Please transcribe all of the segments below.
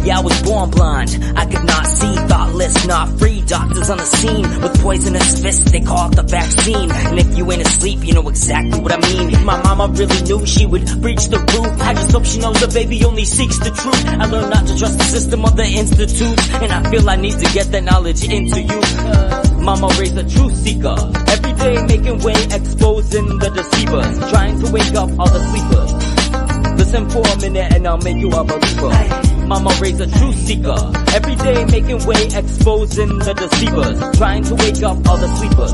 Yeah, I was born blind, I could not see, thoughtless, not free. Doctors on the scene with poisonous fists, they call it the vaccine. And if you ain't asleep, you know exactly what I mean. My mama really knew she would breach the roof. I just hope she knows the baby only seeks the truth. I learned not to trust the system or the institutes, and I feel I need to get that knowledge into you. Mama raised a truth seeker, every day making way, exposing the deceivers, trying to wake up all the sleepers. Listen for a minute and I'll make you a believer. Mama raised a truth seeker, every day making way, exposing the deceivers, trying to wake up all the sleepers.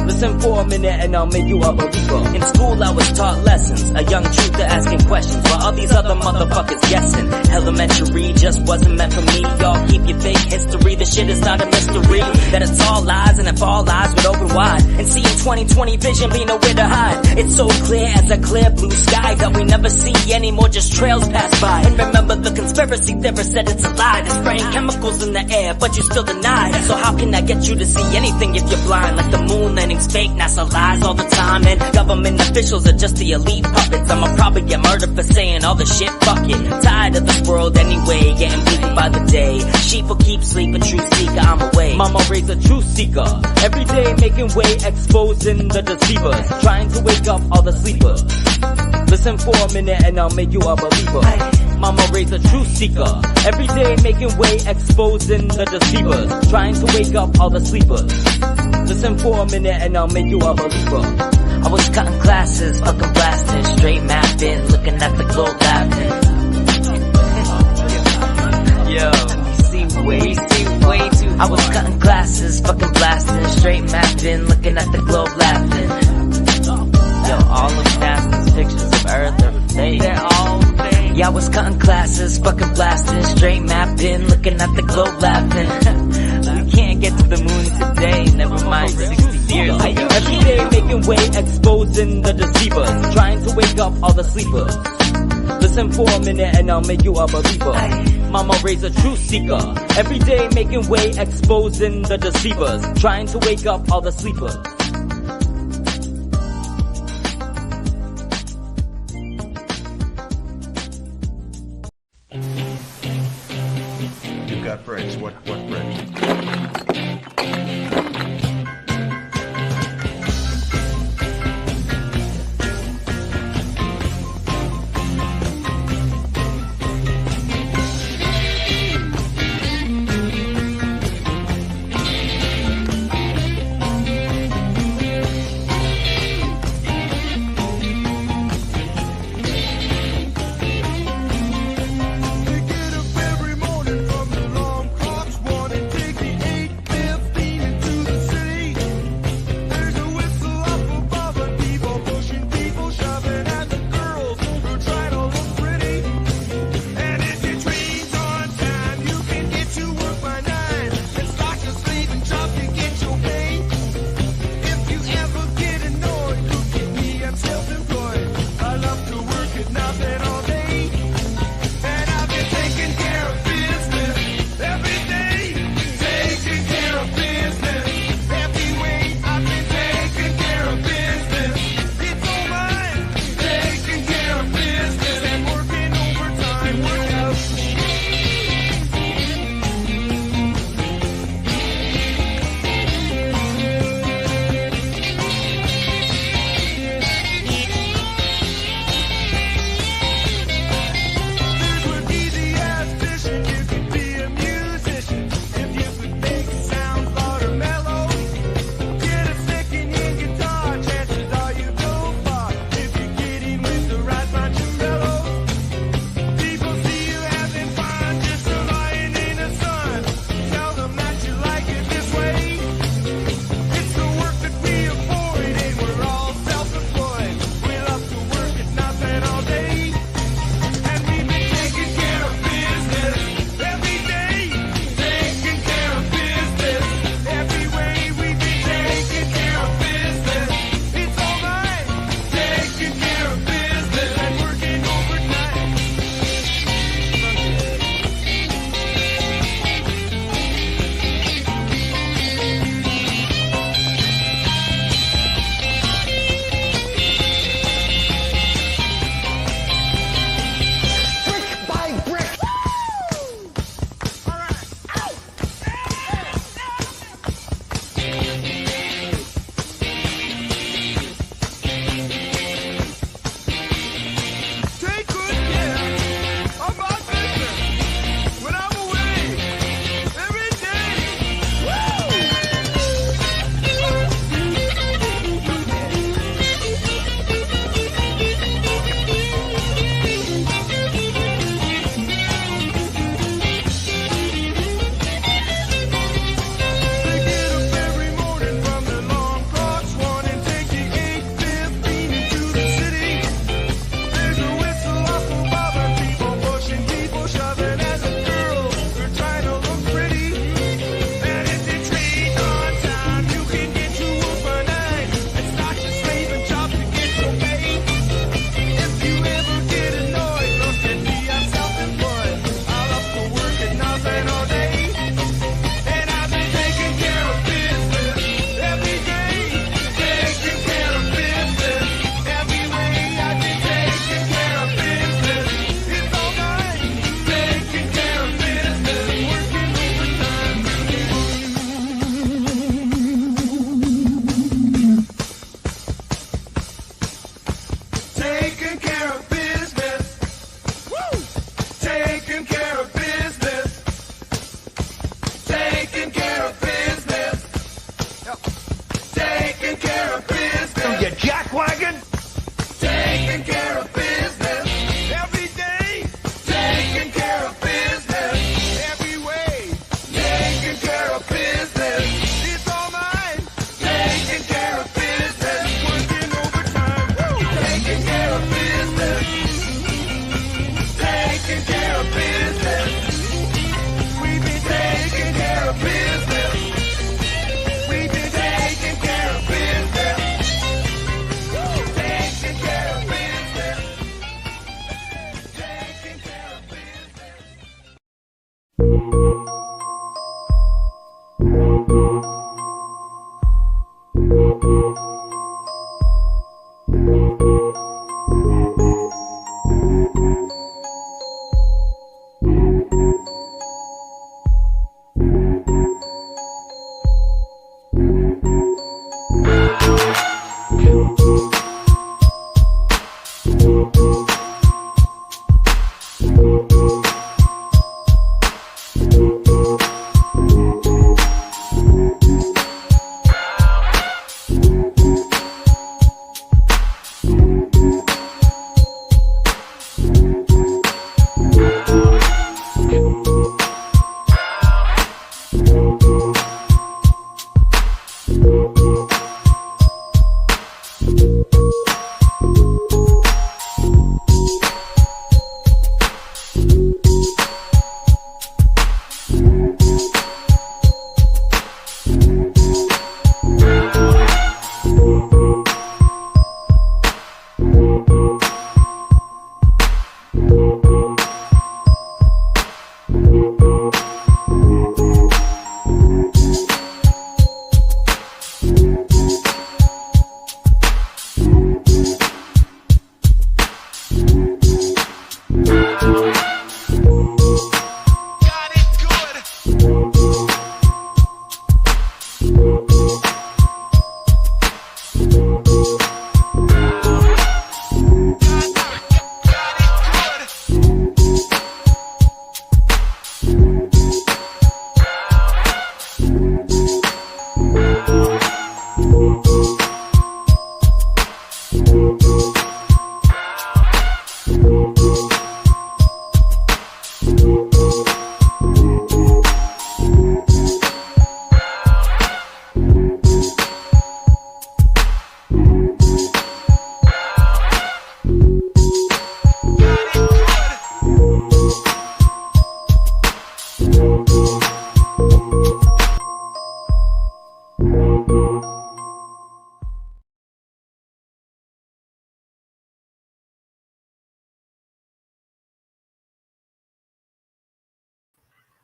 Listen for a minute and I'll make you a believer. In school I was taught lessons, a young truther asking questions, while all these other motherfuckers guessing. Elementary just wasn't meant for me. Y'all keep your fake history, the shit is not a mystery. That it's all lies, and if all lies would open wide, and see in 2020 vision be nowhere to hide. It's so clear as a clear blue sky that we never see anymore, just trails pass by. And remember the conspiracy theorist said it's a lie. They're spraying chemicals in the air, but you still deny. So how can I get you to see anything if you're blind? Like the moon landing's fake, NASA lies all the time, and government officials are just the elite puppets. I'ma probably get murdered for saying all the shit, fuck it. Tired of this world anyway, getting bleaker by the day. Sheep will keep sleeping, truth seeker, I'm away. Mama raised a truth seeker, every day making way, exposing the deceivers, trying to wake up all the sleepers. Listen for a minute and I'll make you a believer. Mama raised a truth seeker, every day making way, exposing the deceivers, trying to wake up all the sleepers. Listen for a minute and I'll make you a believer. I was cutting classes, fucking blasting, straight mapping, looking at the globe laughing. Yo, we see way too far. I was cutting classes, fucking blasting, straight mapping, looking at the globe laughing. Yo, all of NASA's pictures of Earth are fake. They're all fake. Yeah, I was cutting classes, fucking blasting, straight mapping, looking at the globe laughing. We can't get to the moon today, never mind 60 years ago. Every day making way, exposing the deceivers, trying to wake up all the sleepers. Listen for a minute and I'll make you a believer. Mama raised a truth seeker, every day making way, exposing the deceivers, trying to wake up all the sleepers. You've got bricks. What bricks?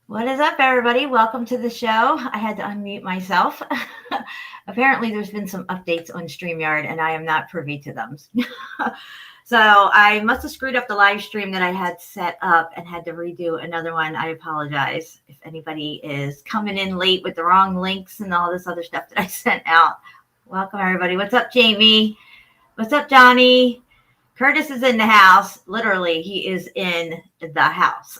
What is up, everybody? Welcome to the show. I had to unmute myself. Apparently, there's been some updates on StreamYard, and I am not privy to them. So I must have screwed up the live stream that I had set up and had to redo another one. I apologize if anybody is coming in late with the wrong links and all this other stuff that I sent out. Welcome, everybody. What's up, Jamie? What's up, Johnny? Curtis is in the house. Literally, he is in the house.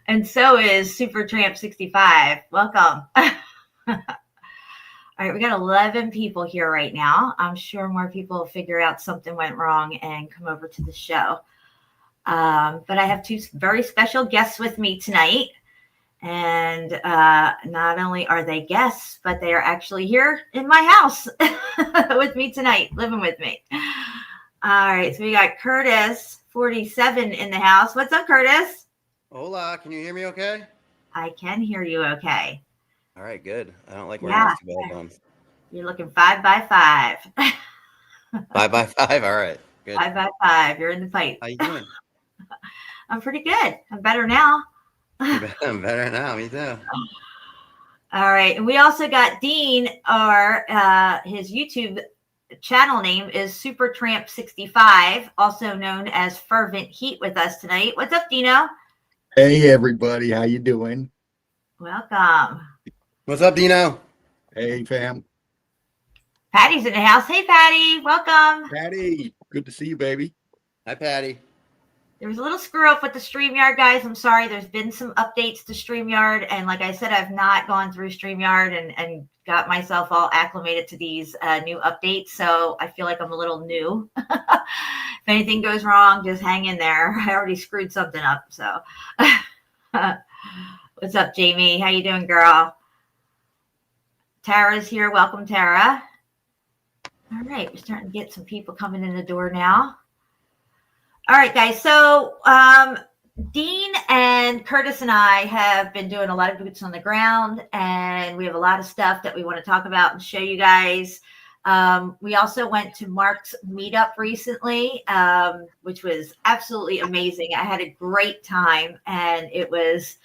And so is SUPERTAMP65. Welcome. All right, we got 11 people here right now. I'm sure more people will figure out something went wrong and come over to the show. But I have two very special guests with me tonight. And not only are they guests, but they are actually here in my house with me tonight, living with me. All right, so we got KURTIS47 in the house. What's up, Curtis? Hola, can you hear me okay? I can hear you okay. All right, good. I don't like wearing those headphones. You're looking 5 by 5. 5 by 5, all right, good. 5 by 5, you're in the fight. How you doing? I'm pretty good. I'm better now. I'm better now, me too. All right, and we also got Dean, his YouTube channel name is SUPERTAMP65, also known as Fervent Heat, with us tonight. What's up, Dino? Hey, everybody. How you doing? Welcome. What's up, Dino? Hey, fam. Patty's in the house. Hey, Patty. Welcome. Patty, good to see you, baby. Hi, Patty. There was a little screw up with the StreamYard, guys. I'm sorry. There's been some updates to StreamYard. And like I said, I've not gone through StreamYard and got myself all acclimated to these new updates. So I feel like I'm a little new. If anything goes wrong, just hang in there. I already screwed something up. So what's up, Jamie? How you doing, girl? Tara's here. Welcome, Tara. All right. We're starting to get some people coming in the door now. All right, guys. So Dean and Curtis and I have been doing a lot of boots on the ground, and we have a lot of stuff that we want to talk about and show you guys. We also went to Mark's meetup recently, which was absolutely amazing. I had a great time, and it was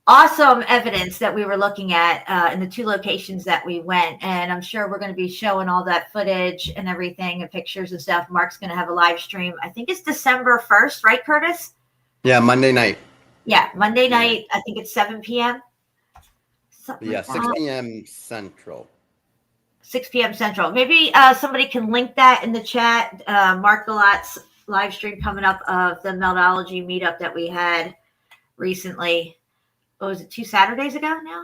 awesome evidence that we were looking at in the two locations that we went. And I'm sure we're going to be showing all that footage and everything and pictures and stuff. Mark's going to have a live stream. I think it's December 1st, right, Curtis? Yeah, Monday night. Yeah, Monday night. I think it's 7 p.m. Yeah, 6 p.m. Central. 6 p.m. Central. Maybe somebody can link that in the chat. Mark Galot's live stream coming up of the Meldology meetup that we had recently. What was it, 2 Saturdays ago now?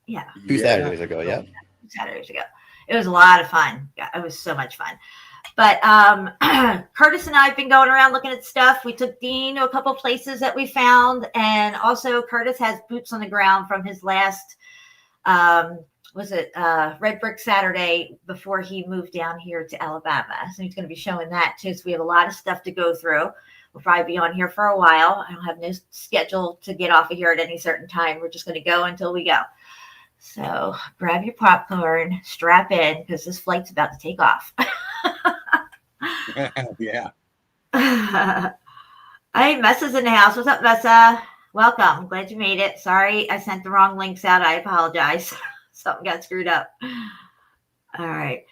Yeah. 2 Saturdays ago, yeah. 2 Saturdays ago. It was a lot of fun. Yeah, it was so much fun. But Curtis and I have been going around looking at stuff. We took Dean to a couple places that we found. And also Curtis has boots on the ground from his last, Red Brick Saturday before he moved down here to Alabama. So he's going to be showing that too. So we have a lot of stuff to go through. We'll probably be on here for a while. I don't have no schedule to get off of here at any certain time. We're just going to go until we go. So grab your popcorn, strap in, because this flight's about to take off. Yeah. Hey, Messa's in the house. What's up, Messa? Welcome. Glad you made it. Sorry, I sent the wrong links out. I apologize. Something got screwed up. All right.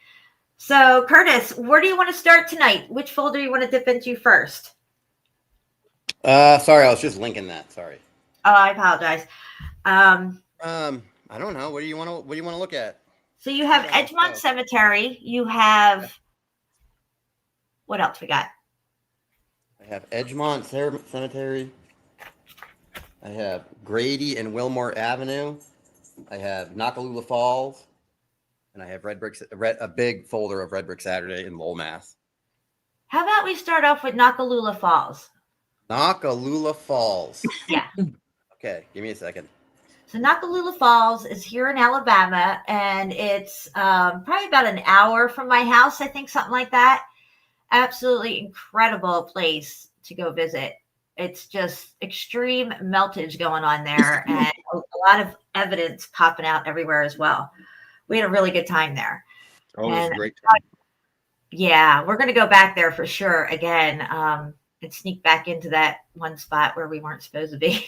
So, Curtis, where do you want to start tonight? Which folder do you want to dip into first? Sorry, I was just linking that. Sorry. Oh, I apologize. I don't know. What do you want to look at? So you have Edgemont Cemetery. You have what else we got? I have Edgemont Cemetery. I have Grady and Wilmore Avenue. I have Nakalula Falls, and I have a big folder of Red Brick Saturday in Lowell, Mass. How about we start off with Nakalula Falls? Nakalula Falls. Yeah. Okay, give me a second. So Nakalula Falls is here in Alabama, and it's probably about an hour from my house, I think, something like that. Absolutely incredible place to go visit. It's just extreme meltage going on there, and a lot of evidence popping out everywhere as well. We had a really good time there. Oh, it was a And, great time. yeah, we're going to go back there for sure again and sneak back into that one spot where we weren't supposed to be.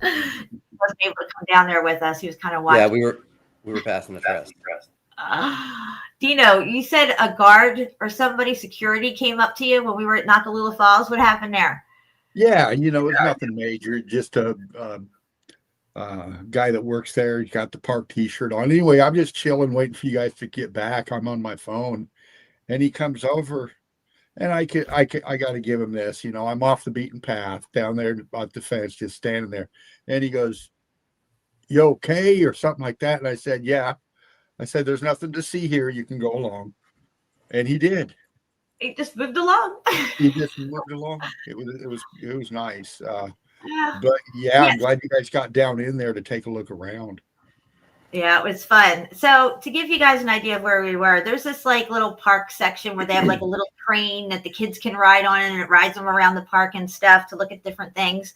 Wasn't able to come down there with us. He was kind of watching. Yeah, we were passing the test. Dino, you said a guard or somebody, security, came up to you when we were at Nakalula Falls. What happened there? Yeah, it's nothing major. Just a guy that works there. He's got the park T-shirt on. Anyway, I'm just chilling, waiting for you guys to get back. I'm on my phone, and he comes over, and I got to give him this. I'm off the beaten path down there at the fence, just standing there, and he goes, "You okay?" or something like that, and I said, "Yeah." I said, "There's nothing to see here. You can go along," and he did. He just moved along. He just moved along. It was nice. Yeah. But yeah, I'm glad you guys got down in there to take a look around. Yeah, it was fun. So to give you guys an idea of where we were, there's this like little park section where they have like a little train that the kids can ride on, and it rides them around the park and stuff to look at different things.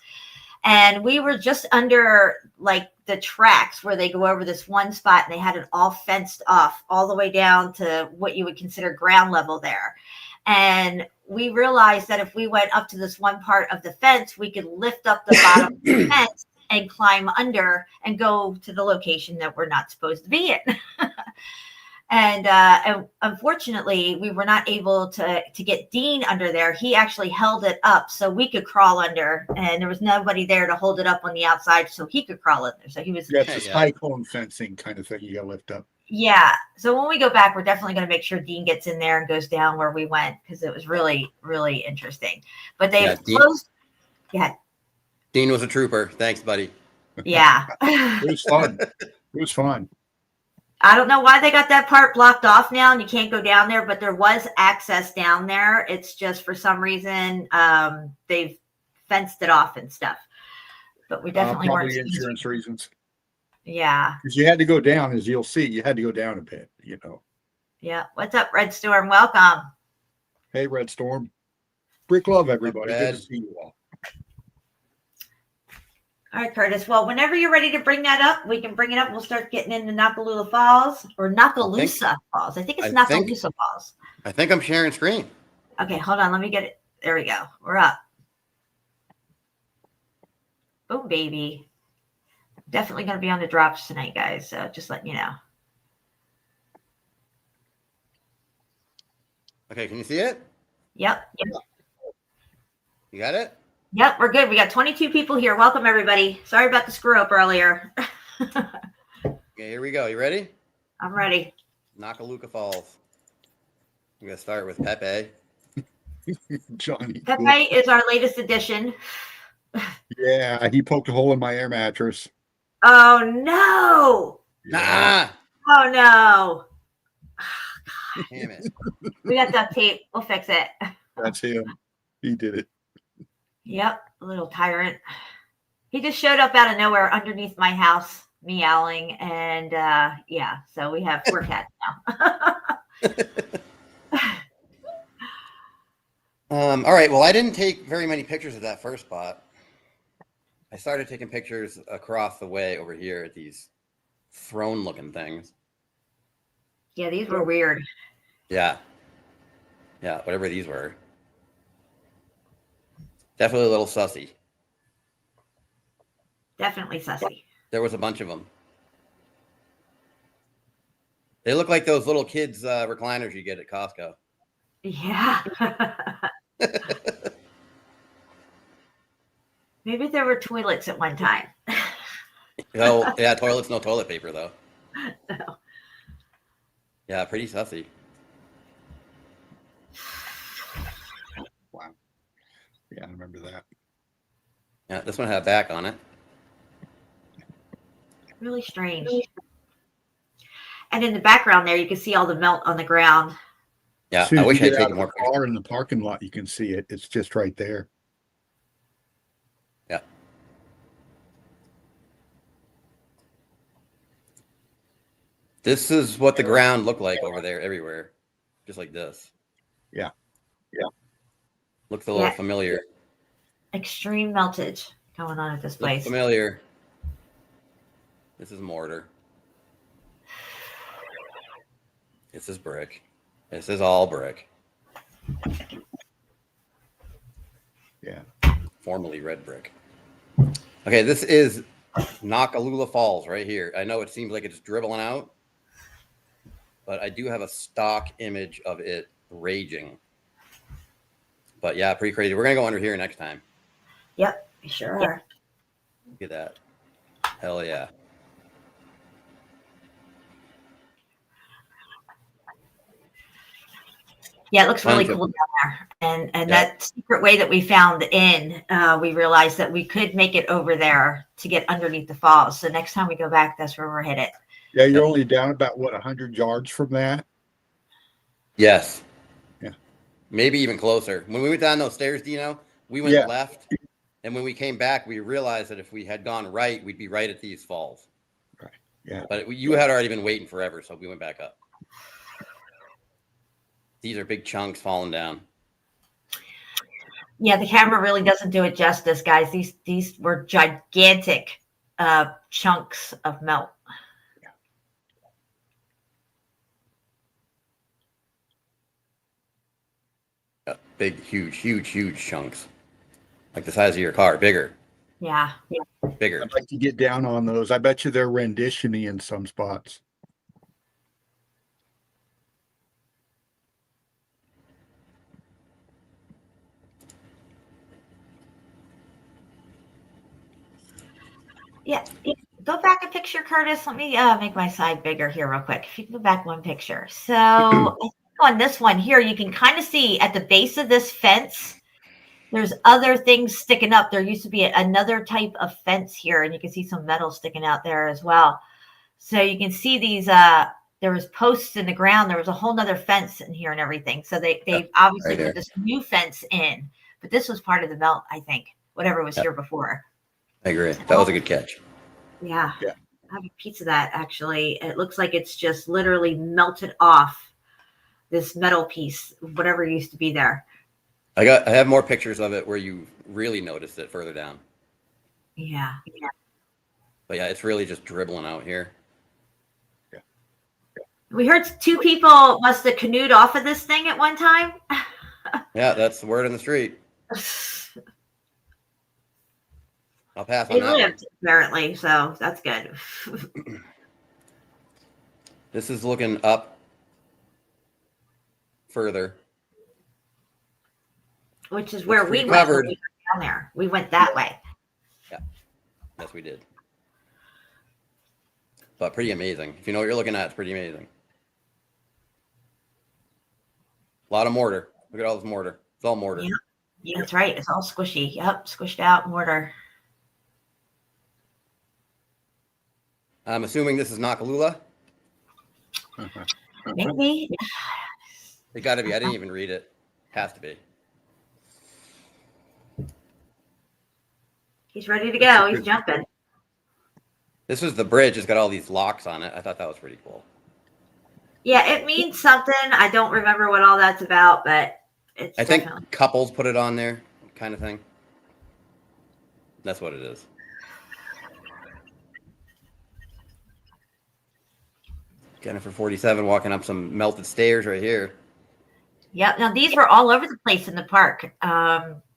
And we were just under like the tracks where they go over this one spot, and they had it all fenced off all the way down to what you would consider ground level there. And we realized that if we went up to this one part of the fence, we could lift up the bottom of the fence and climb under and go to the location that we're not supposed to be in. And unfortunately, we were not able to get Dean under there. He actually held it up so we could crawl under, and there was nobody there to hold it up on the outside so he could crawl under. So he was. Yeah, it's a cyclone fencing kind of thing you got to lift up. Yeah. So when we go back, we're definitely going to make sure Dean gets in there and goes down where we went, because it was really, really interesting. But they closed. Yeah. Dean was a trooper. Thanks, buddy. Yeah. It was fun. It was fun. I don't know why they got that part blocked off now and you can't go down there, but there was access down there. It's just for some reason they've fenced it off and stuff. But we definitely probably weren't. Insurance reasons. Yeah. Because you had to go down, as you'll see. You had to go down a bit, Yeah. What's up, Red Storm? Welcome. Hey, Red Storm. Brick love, everybody. Good to see you all. All right, Curtis. Well, whenever you're ready to bring that up, we can bring it up. We'll start getting into Nakalula Falls or Nakalusa Falls. I think it's Nakalusa Falls. I think I'm sharing screen. Okay, hold on. Let me get it. There we go. We're up. Oh, baby. Definitely going to be on the drops tonight, guys. So just letting you know. Okay, can you see it? Yep. You got it? Yep, we're good. We got 22 people here. Welcome, everybody. Sorry about the screw up earlier. Okay, here we go. You ready? I'm ready. Nakaluka Falls. I'm going to start with Pepe. Johnny. Pepe is our latest addition. Yeah, he poked a hole in my air mattress. Oh, no. Nah. Oh, no. Damn it. We got duct tape. We'll fix it. That's him. He did it. Yep, a little tyrant. He just showed up out of nowhere underneath my house, meowing, and yeah, so we're cats now. All right. Well, I didn't take very many pictures of that first spot. I started taking pictures across the way over here at these throne-looking things. Yeah, these were weird. Yeah. Yeah, whatever these were. Definitely a little sussy. Definitely sussy. There was a bunch of them. They look like those little kids recliners you get at Costco. Yeah. Maybe there were toilets at one time. Oh, yeah, toilets, no toilet paper, though. Yeah, pretty sussy. Wow. Yeah, I remember that. Yeah, this one had a back on it. Really strange. And in the background there, you can see all the melt on the ground. Yeah, As soon I as wish you I get had out taken of more the pictures. car in the parking lot, you can see it. It's just right there. Yeah. This is what the ground looked like over there everywhere. Just like this. Yeah. Looks a little Yeah. familiar. Extreme meltage going on at this Looks place. familiar. This is mortar. This is brick. This is all brick. Yeah. Formerly red brick. Okay, this is Nakalula Falls right here. I know it seems like it's dribbling out, but I do have a stock image of it raging. But yeah, pretty crazy. We're going to go under here next time. Yep, we sure are. Look at that. Hell yeah. Yeah, it looks really Bunch of- cool down there. And Yeah. that secret way that we found in, we realized that we could make it over there to get underneath the falls. So next time we go back, that's where we're headed. Yeah, you're only down about, what, 100 yards from that? Yes. Yeah. Maybe even closer. When we went down those stairs, Dino, we went left. And when we came back, we realized that if we had gone right, we'd be right at these falls. Right. Yeah. But you had already been waiting forever, so we went back up. These are big chunks falling down. Yeah, the camera really doesn't do it justice, guys. These were gigantic chunks of melt. Yeah, big, huge chunks. Like the size of your car, bigger. Yeah. Bigger. I'd like to get down on those. I bet you they're rendition-y in some spots. Yeah. Go back a picture, Curtis. Let me make my side bigger here real quick. If you can go back one picture. So I think on this one here, you can kind of see at the base of this fence, there's other things sticking up. There used to be another type of fence here, and you can see some metal sticking out there as well. So you can see these, there was posts in the ground. There was a whole nother fence in here and everything. So they obviously put this new fence in, but this was part of the melt, I think, whatever was here before. I agree. That was a good catch. Yeah. I have a piece of that, actually. It looks like it's just literally melted off this metal piece, whatever used to be there. I have more pictures of it where you really noticed it further down. Yeah. But yeah, it's really just dribbling out here. We heard two people must have canoed off of this thing at one time. Yeah, that's the word on the street. I'll pass on They that one. lived, apparently, so that's good. This is looking up further. Which is where we pretty went when covered. we went down there. We went that way. Yeah. Yes, we did. But pretty amazing. If you know what you're looking at, it's pretty amazing. A lot of mortar. Look at all this mortar. It's all mortar. Yeah, that's right. It's all squishy. Yep, squished out mortar. I'm assuming this is Nakalula. Maybe. It got to be. I didn't even read it. Has to be. He's ready to go. He's jumping. This is the bridge. It's got all these locks on it. I thought that was pretty cool. Yeah, it means something. I don't remember what all that's about, but it's I think definitely. couples put it on there, kind of thing. That's what it is. Jennifer 47 walking up some melted stairs right here. Yep. Now these were all over the place in the park.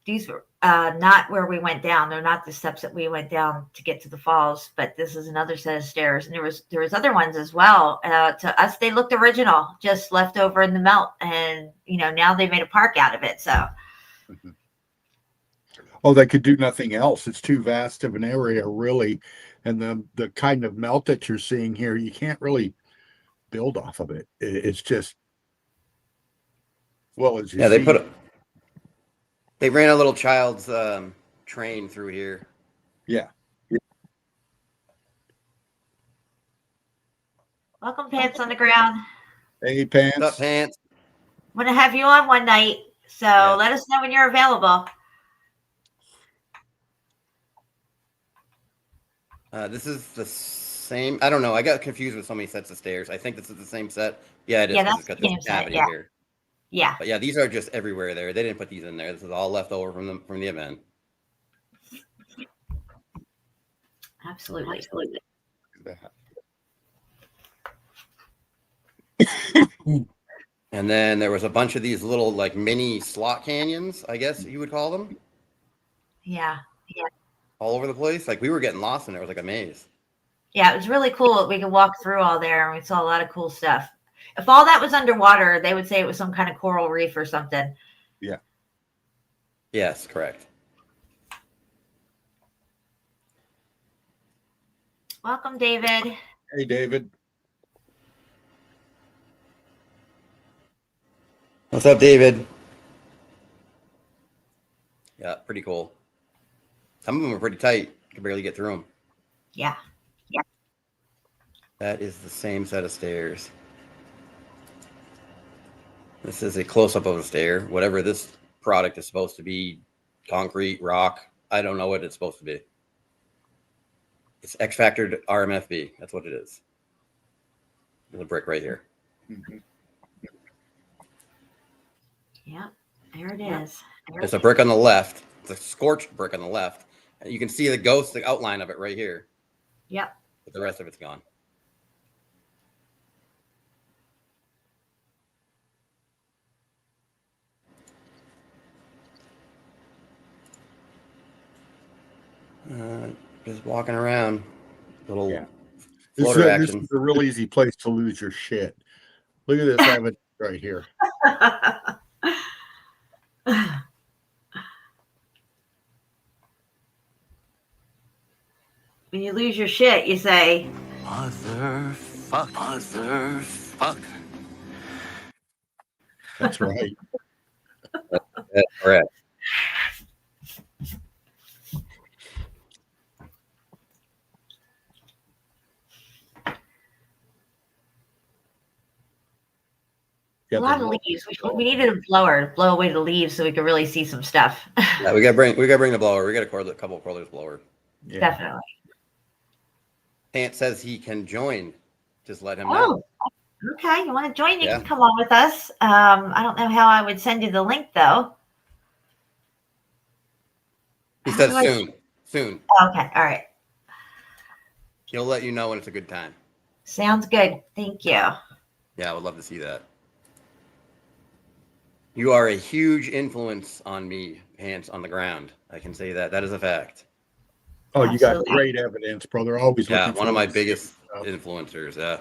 these were not where we went down. They're not the steps that we went down to get to the falls, but this is another set of stairs. And there was other ones as well. To us, they looked original, just left over in the melt. And, you know, now they made a park out of it. So. Oh, they could do nothing else. It's too vast of an area, really. And the kind of melt that you're seeing here, you can't really build off of it. It's just, well, as you see. They ran a little child's train through here. Yeah. Welcome, Pants on the Ground. Hey, Pants. What's up, Pants? Want to have you on one night. So let us know when you're available. This is the same. I don't know. I got confused with so many sets of stairs. I think this is the same set. Yeah, it is. Yeah, that's it's got the this same set, cavity here. Yeah. But yeah, these are just everywhere there. They didn't put these in there. This is all left over from the event. Absolutely. And then there was a bunch of these little like mini slot canyons, I guess you would call them. Yeah. All over the place. Like we were getting lost in there. It was like a maze. Yeah, it was really cool. We could walk through all there and we saw a lot of cool stuff. If all that was underwater, they would say it was some kind of coral reef or something. Yeah. Yes, correct. Welcome, David. Hey, David. What's up, David? Yeah, pretty cool. Some of them are pretty tight. You can barely get through them. Yeah. That is the same set of stairs. This is a close-up of a stair. Whatever this product is supposed to be, concrete, rock, I don't know what it's supposed to be. It's X-Factored RMFB. That's what it is. There's a brick right here. Mm-hmm. Yeah, there it is. There's a brick on the left. It's a scorched brick on the left. And you can see the ghost, the outline of it right here. Yep. But the rest of it's gone. Just walking around. Little floater action. This is a real easy place to lose your shit. Look at this evidence right here. When you lose your shit, you say, Motherfuck. Motherfuck. That's right. That's correct. a lot of leaves. We needed a blower to blow away the leaves so we could really see some stuff. Yeah, we gotta bring the blower. We got a couple of crawlers blower. Yeah. Definitely. Pant says he can join. Just let him know. Oh, okay. You want to join? You Yeah. can come on with us. I don't know how I would send you the link though. He How says do I- soon. Soon. Okay. All right. He'll let you know when it's a good time. Sounds good. Thank you. Yeah, I would love to see that. You are a huge influence on me, Pants on the ground. I can say that. That is a fact. Oh, you got Absolutely. great evidence, brother. Always Yeah, looking one of my forward to biggest stuff. influencers. Yeah.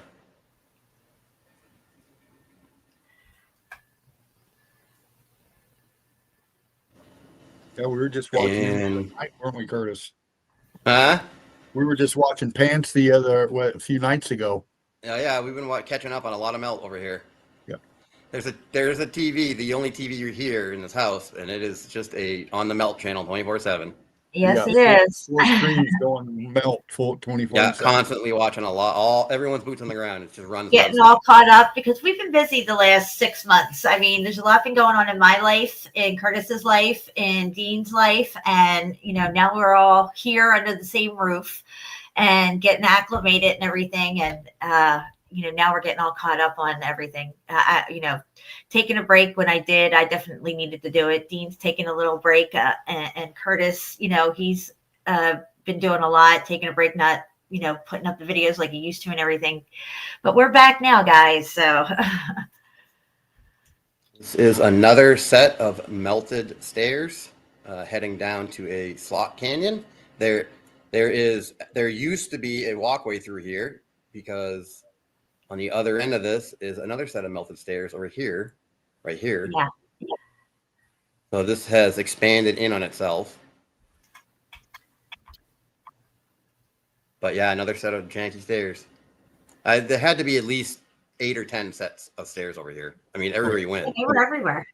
Yeah, we were just watching And- tonight, weren't we, Curtis? Huh? We were just watching Pants a few nights ago. Yeah, we've been catching up on a lot of melt over here. Yeah. There's a TV, the only TV you hear in this house, and it is just on the melt channel 24/7. Yes, Yeah, it is. Four screens going melt full 24. Yeah, constantly watching a lot. Everyone's boots on the ground. It just runs. Getting nonstop. all caught up because we've been busy the last 6 months. I mean, there's a lot been going on in my life, in Curtis's life, in Dean's life, and now we're all here under the same roof and getting acclimated and everything. And now we're getting all caught up on everything. Taking a break when I definitely needed to do it. Dean's taking a little break, and Curtis, he's been doing a lot, taking a break, not putting up the videos like he used to and everything. But we're back now, guys. So This is another set of melted stairs. heading down to a slot canyon. There used to be a walkway through here because on the other end of this is another set of melted stairs over here, right here. Yeah. So this has expanded in on itself. But yeah, another set of janky stairs. There had to be at least 8 or 10 sets of stairs over here. I mean, everywhere you went. They were everywhere.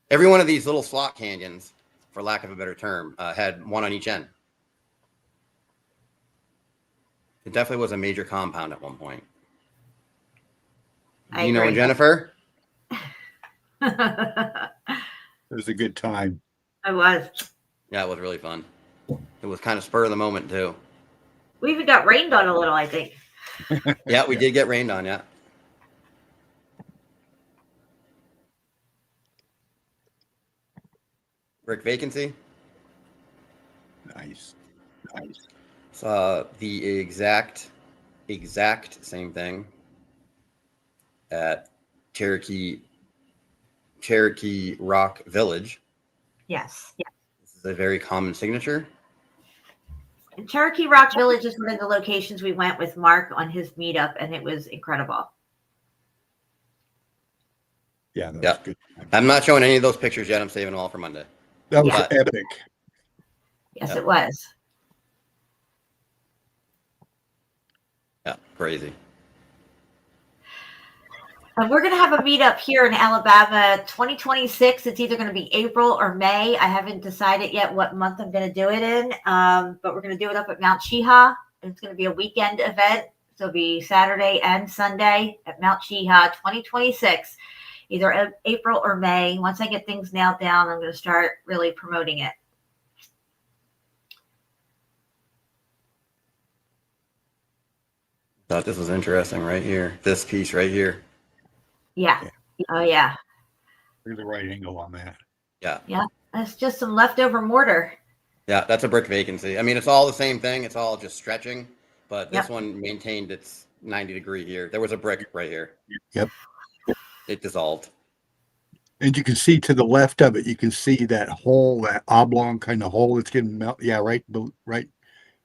Every one of these little slot canyons, for lack of a better term, had one on each end. It definitely was a major compound at one point. I Dino and agree. Jennifer? It was a good time. I was. Yeah, it was really fun. It was kind of spur of the moment, too. We even got rained on a little, I think. Yeah, we did get rained on, yeah. Brick vacancy. Nice. The exact same thing at Cherokee Rock Village. Yes. This is a very common signature. And Cherokee Rock Village is one of the locations we went with Mark on his meetup, and it was incredible. Yeah, that Yeah. was good. I'm not showing any of those pictures yet. I'm saving them all for Monday. That was Yeah. epic. Yes, Yep. it was. Yeah, crazy. And we're going to have a meetup here in Alabama 2026. It's either going to be April or May. I haven't decided yet what month I'm going to do it in, but we're going to do it up at Mount Cheeha. It's going to be a weekend event. So it'll be Saturday and Sunday at Mount Cheeha 2026, either April or May. Once I get things nailed down, I'm going to start really promoting it. Thought this was interesting right here. This piece right here. Yeah. Oh, yeah. Look at the right angle on that. Yeah. That's just some leftover mortar. Yeah, that's a brick vacancy. I mean, it's all the same thing. It's all just stretching, but this Yep. one maintained its 90-degree here. There was a brick right here. Yep. It dissolved. And you can see to the left of it, you can see that hole, that oblong kind of hole that's getting melted. Yeah, right.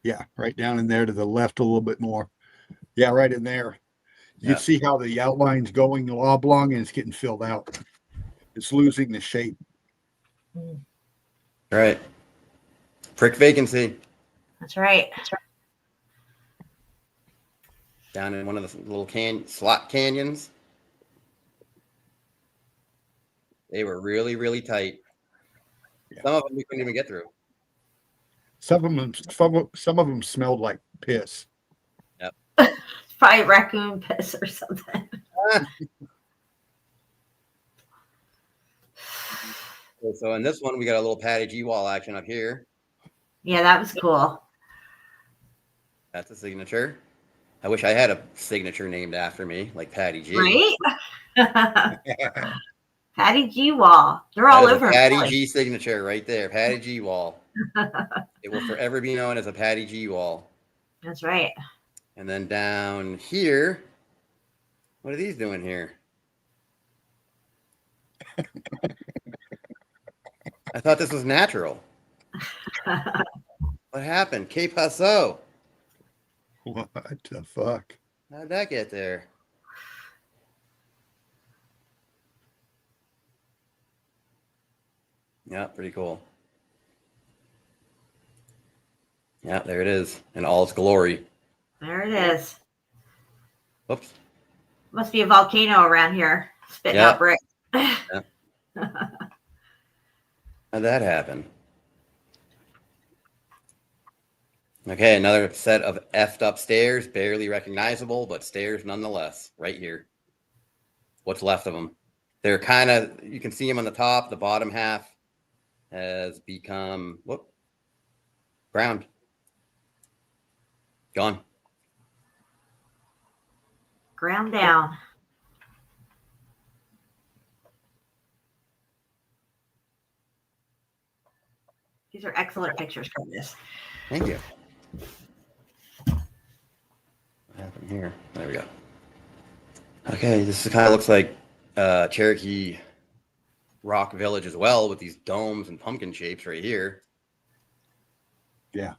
Yeah, right down in there to the left a little bit more. Yeah, right in there. You Yeah. can see how the outline's going oblong and it's getting filled out. It's losing the shape. Right. Brick vacancy. That's right. Down in one of the little slot canyons. They were really, really tight. Yeah. Some of them we couldn't even get through. Some of them smelled like piss. It's probably raccoon piss or something. So in this one, we got a little Patty G wall action up here. Yeah, that was cool. That's a signature. I wish I had a signature named after me, like Patty G. Right? Patty G wall. They're all That is over. a Patty G signature right there. Patty G wall. It will forever be known as a Patty G wall. That's right. And then down here, what are these doing here? I thought this was natural. What happened? Que paso? What the fuck? How'd that get there? Yeah, pretty cool. Yeah, there it is in all its glory. There it is. Whoops. Must be a volcano around here spitting Yeah. out brick. How'd that happen? Okay, another set of effed up stairs, barely recognizable, but stairs nonetheless, right here. What's left of them? They're kind of, you can see them on the top. The bottom half has become, ground. Gone. Ground down. These are excellent pictures from this. Thank you. What happened here? There we go. Okay, this kind of looks like Cherokee rock village as well with these domes and pumpkin shapes right here. Yeah.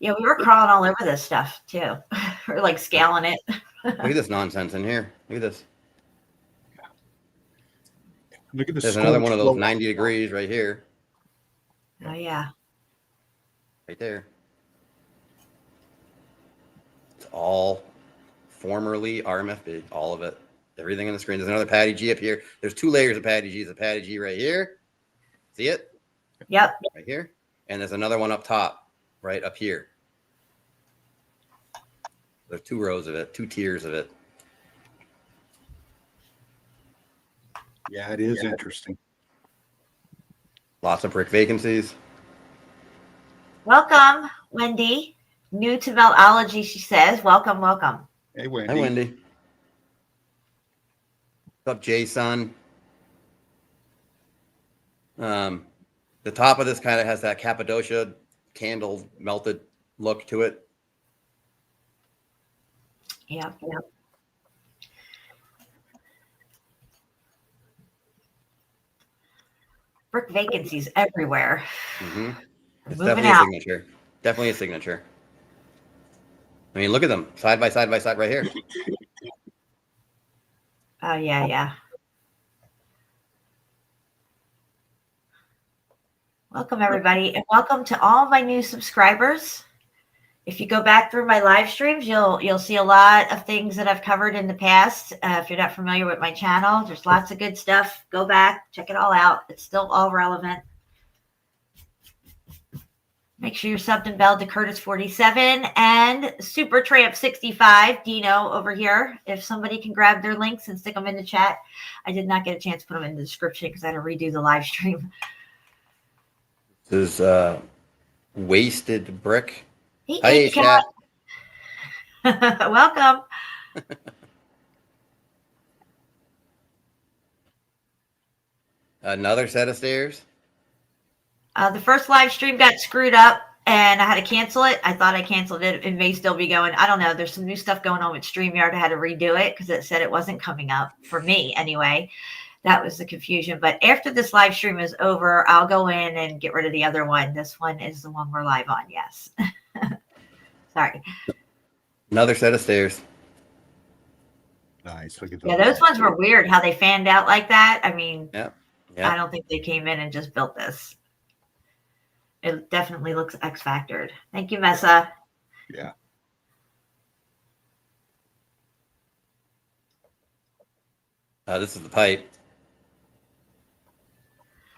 Yeah, we were crawling all over this stuff too. We're like scaling it. Look at this nonsense in here. Look at this. Look at the There's another one of those scorch 90 degrees right here. Oh yeah. Right there. It's all formerly RMFB, all of it. Everything on the screen. There's another Patty G up here. There's 2 layers of Patty G. There's a Patty G right here. See it? Yep. Right here. And there's another one up top, right up here. There's 2 rows of it, 2 tiers of it. Yeah, it is interesting. Lots of brick vacancies. Welcome, Wendy. New to Meltology, she says. Welcome, welcome. Hey, Wendy. Hi, Wendy. What's up, Jason? The top of this kind of has that Cappadocia candle melted look to it. Yep. Brick vacancies everywhere. Mm-hmm. It's Moving definitely out. a signature. Definitely a signature. I mean, look at them side by side right here. Oh yeah. Welcome everybody, and welcome to all my new subscribers. If you go back through my live streams, you'll see a lot of things that I've covered in the past. If you're not familiar with my channel, there's lots of good stuff. Go back, check it all out. It's still all relevant. Make sure you're subbed and belled to KURTIS47 and SUPERTAMP65, Dino over here. If somebody can grab their links and stick them in the chat. I did not get a chance to put them in the description because I had to redo the live stream. This is wasted brick. Hey, Hi, chat. Welcome. Another set of stairs. The first live stream got screwed up and I had to cancel it. I thought I canceled it. It may still be going. I don't know. There's some new stuff going on with StreamYard. I had to redo it because it said it wasn't coming up for me anyway. That was the confusion. But after this live stream is over, I'll go in and get rid of the other one. This one is the one we're live on. Yes. Sorry. Another set of stairs. Nice. Look at Yeah, those ones were weird how they fanned out like that. I mean, Yeah. I don't think they came in and just built this. It definitely looks X-factored. Thank you, Mesa. Yeah. This is the pipe.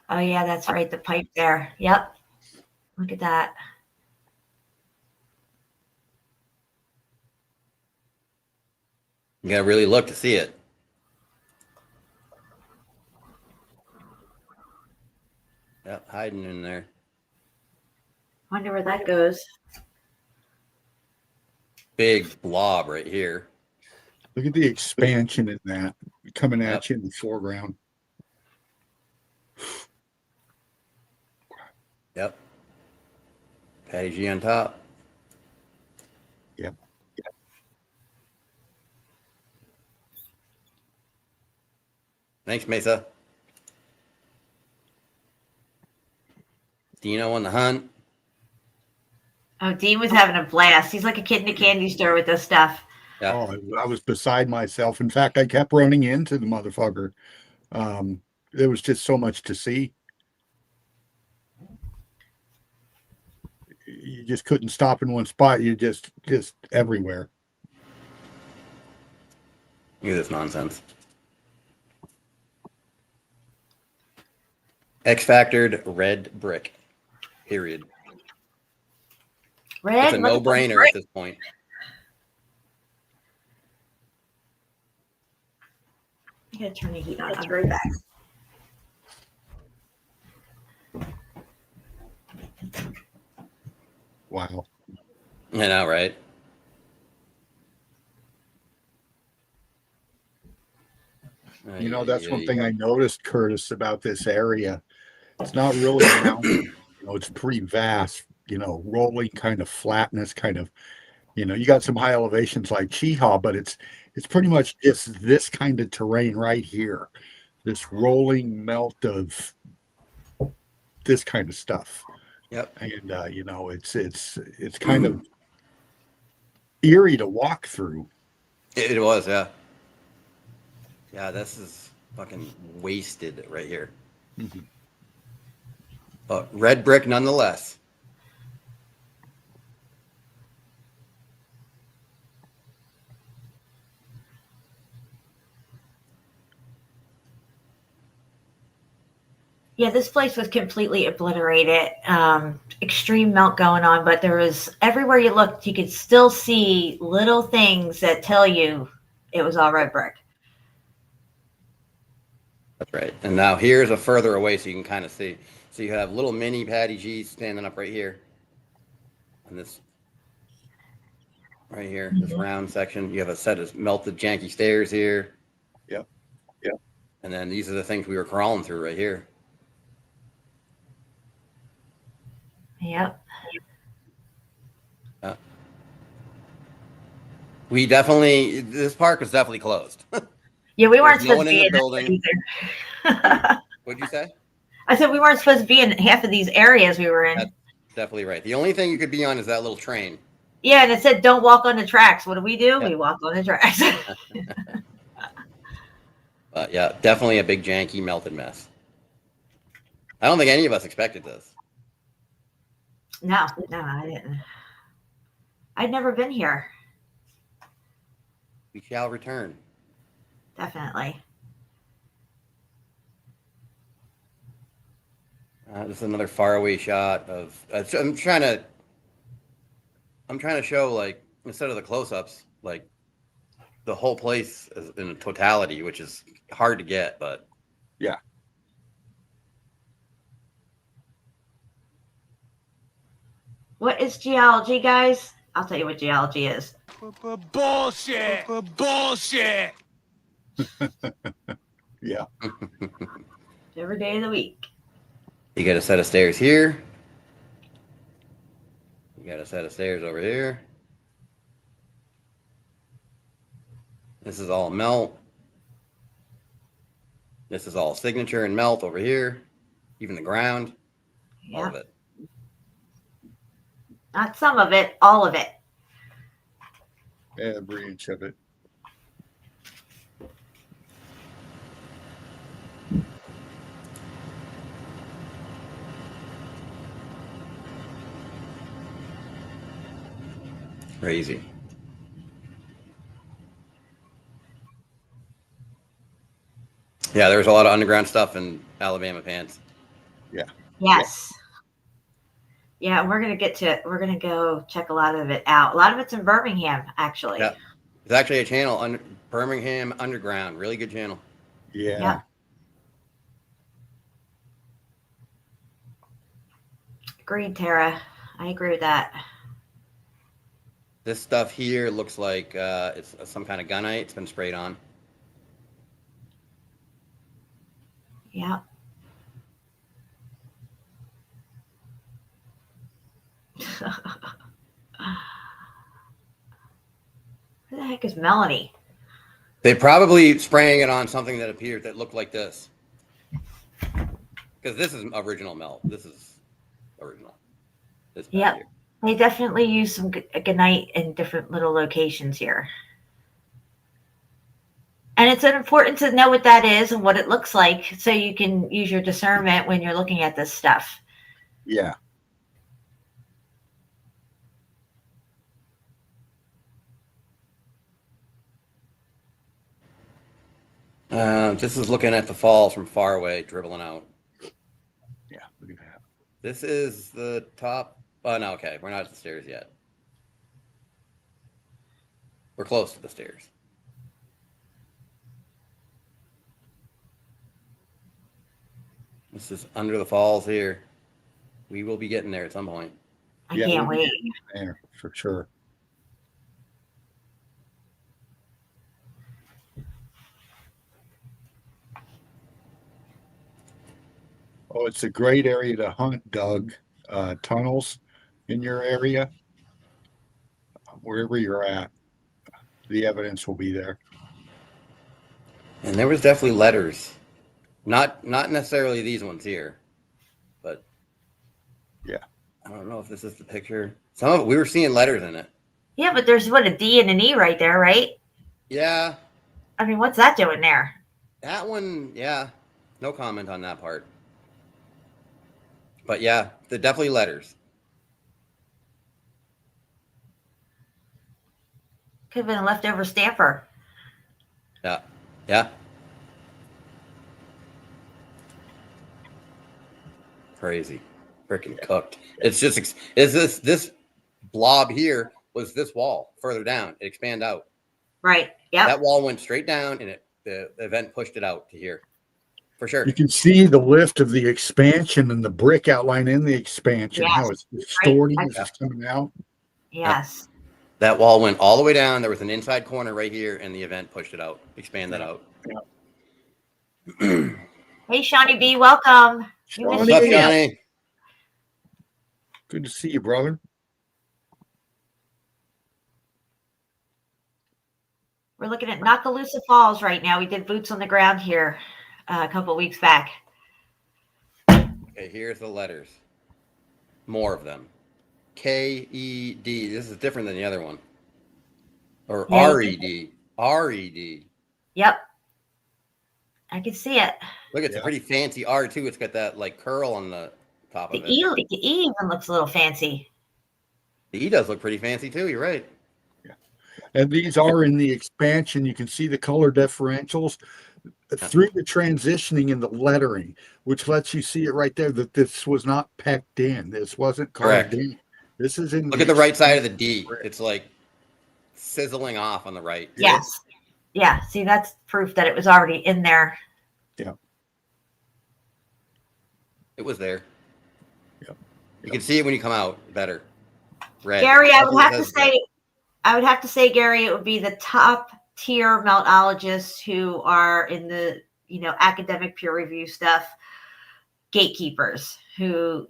Oh, yeah, that's right. The pipe there. Yep. Look at that. You gotta really look to see it. Yep, hiding in there. Wonder where that goes. Big blob right here. Look at the expansion in that coming at you in the foreground. Yep. Patty G on top. Yep. Thanks, Mesa. Dino on the hunt. Oh, Dean was having a blast. He's like a kid in a candy store with this stuff. Yeah. Oh, I was beside myself. In fact, I kept running into the motherfucker. There was just so much to see. You just couldn't stop in one spot. You just everywhere. Look at this nonsense. X-factored red brick. Period. Red, It's a no-brainer at this point. I gotta turn the heat on. I'll be right back. Wow. I know, right? You know, that's one thing I noticed, Curtis, about this area. It's not really a mountain. You know, it's pretty vast, you know, rolling kind of flatness, kind of, you know, you got some high elevations like Cheehaw, but it's pretty much just this kind of terrain right here. this rolling melt of this kind of stuff. Yep. And you know, it's kind of eerie to walk through. It was, yeah. Yeah, this is fucking wasted right here. Mhm. But red brick nonetheless. Yeah, this place was completely obliterated. Extreme melt going on, but there was everywhere you looked, you could still see little things that tell you it was all red brick. That's right. And now here's a further away so you can kind of see. So you have little mini Patty G's standing up right here. And this right here, this round section. You have a set of melted janky stairs here. Yep. And then these are the things we were crawling through right here. Yep. We definitely, this park was definitely closed. Yeah, we weren't There's no supposed one to in be the in building. either. What'd you say? I said we weren't supposed to be in half of these areas we were in. That's definitely right. The only thing you could be on is that little train. Yeah, and it said don't walk on the tracks. What do? Yep. We walk on the tracks. Yeah, definitely a big janky melted mess. I don't think any of us expected this. No, I didn't. I'd never been here. We shall return. Definitely. This is another faraway shot of. I'm trying to show, like, instead of the close-ups, like the whole place in totality, which is hard to get, but Yeah. What is geology, guys? I'll tell you what geology is. Bullshit! Bullshit! Yeah. Every day of the week. You got a set of stairs here. You got a set of stairs over here. This is all melt. This is all signature and melt over here. Even the ground. All of Yeah. it. Not some of it, all of it. Every inch of it. Crazy. Yeah, there was a lot of underground stuff in Alabama Pants. Yes. Yeah, we're gonna get to it. We're gonna go check a lot of it out. A lot of it's in Birmingham, actually. Yeah. It's actually a channel, Birmingham Underground. Really good channel. Yeah. Yeah. Agreed, Tara. I agree with that. This stuff here looks like it's some kind of gunite. It's been sprayed on. Yeah. Who the heck is Melanie? They probably spraying it on something that looked like this. Because this is original melt. This is original. This back Yep. here. They definitely use some gunite in different little locations here. And it's important to know what that is and what it looks like so you can use your discernment when you're looking at this stuff. Yeah. This is looking at the falls from far away, dribbling out. Yeah. Look at that. This is the top. Oh, no, okay. We're not at the stairs yet. We're close to the stairs. This is under the falls here. We will be getting there at some point. I Yeah, can't we- wait. There, for sure. Oh, it's a great area to hunt, Doug. Tunnels in your area, wherever you're at, the evidence will be there. And there was definitely letters Not necessarily these ones here, but Yeah. I don't know if this is the picture. Some of it, we were seeing letters in it. Yeah, but there's what, a D and an E right there, right? Yeah, I mean, what's that doing there? that one. Yeah, no comment on that part. But yeah, they're definitely letters. Could have been a leftover stamper. Yeah, yeah. Crazy, freaking cooked. It's just is this blob here was this wall further down. It expanded out. Right. Yep. That wall went straight down, and the event pushed it out to here, for sure. You can see the lift of the expansion and the brick outline in the expansion, Yes. how it's distorting Right. as it's coming out. Yes. That wall went all the way down. There was an inside corner right here, and the event pushed it out, expanded out. Hey, Shawnee B, welcome. You missed What's up, your video. Johnny? Good to see you, brother. We're looking at Nakaloosa Falls right now. We did boots on the ground here a couple weeks back. Okay, here's the letters. More of them. K-E-D. This is different than the other one. Or Yeah. R-E-D. R-E-D. Yep. I can see it. Look, it's a pretty fancy R, too. It's got that, like, curl on the top The of it. E even looks a little fancy. The E does look pretty fancy, too. You're right. And these are in the expansion. You can see the color differentials through the transitioning in the lettering, which lets you see it right there that this was not pecked in. This wasn't carved Correct. in. This is in. Look at the right side of the D. It's like sizzling off on the right. Yes. Yeah. See, that's proof that it was already in there. Yeah. It was there. Yep. You can see it when you come out better. Red. Gary, I would That's have what to it says say, Gary, it would be the top tier meltologists who are in the, academic peer review stuff, gatekeepers who,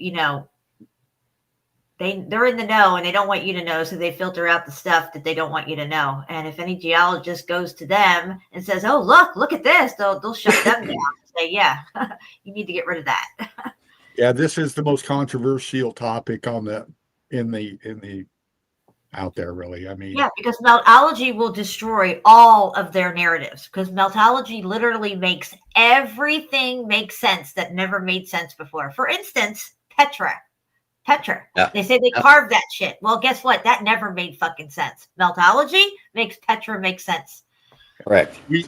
they're in the know and they don't want you to know. So they filter out the stuff that they don't want you to know. And if any geologist goes to them and says, oh, look at this, they'll shut them down and say, yeah, you need to get rid of that. Yeah, this is the most controversial topic on the in the out there, really. I mean, Yeah, because meltology will destroy all of their narratives because meltology literally makes everything make sense that never made sense before. For instance, Petra. Yeah. They say they carved that shit. Well, guess what? That never made fucking sense. Meltology makes Petra make sense. Correct. we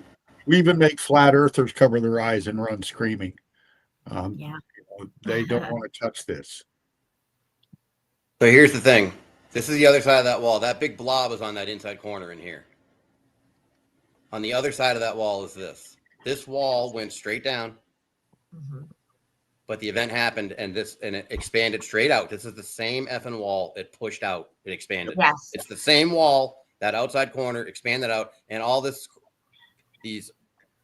even make flat earthers cover their eyes and run screaming. Yeah. They don't want to touch this. So here's the thing. This is the other side of that wall. That big blob is on that inside corner in here. On the other side of that wall is this. This wall went straight down, but the event happened and it expanded straight out. This is the same effing wall. It pushed out. It expanded. Yes. It's the same wall. That outside corner expanded out, and all these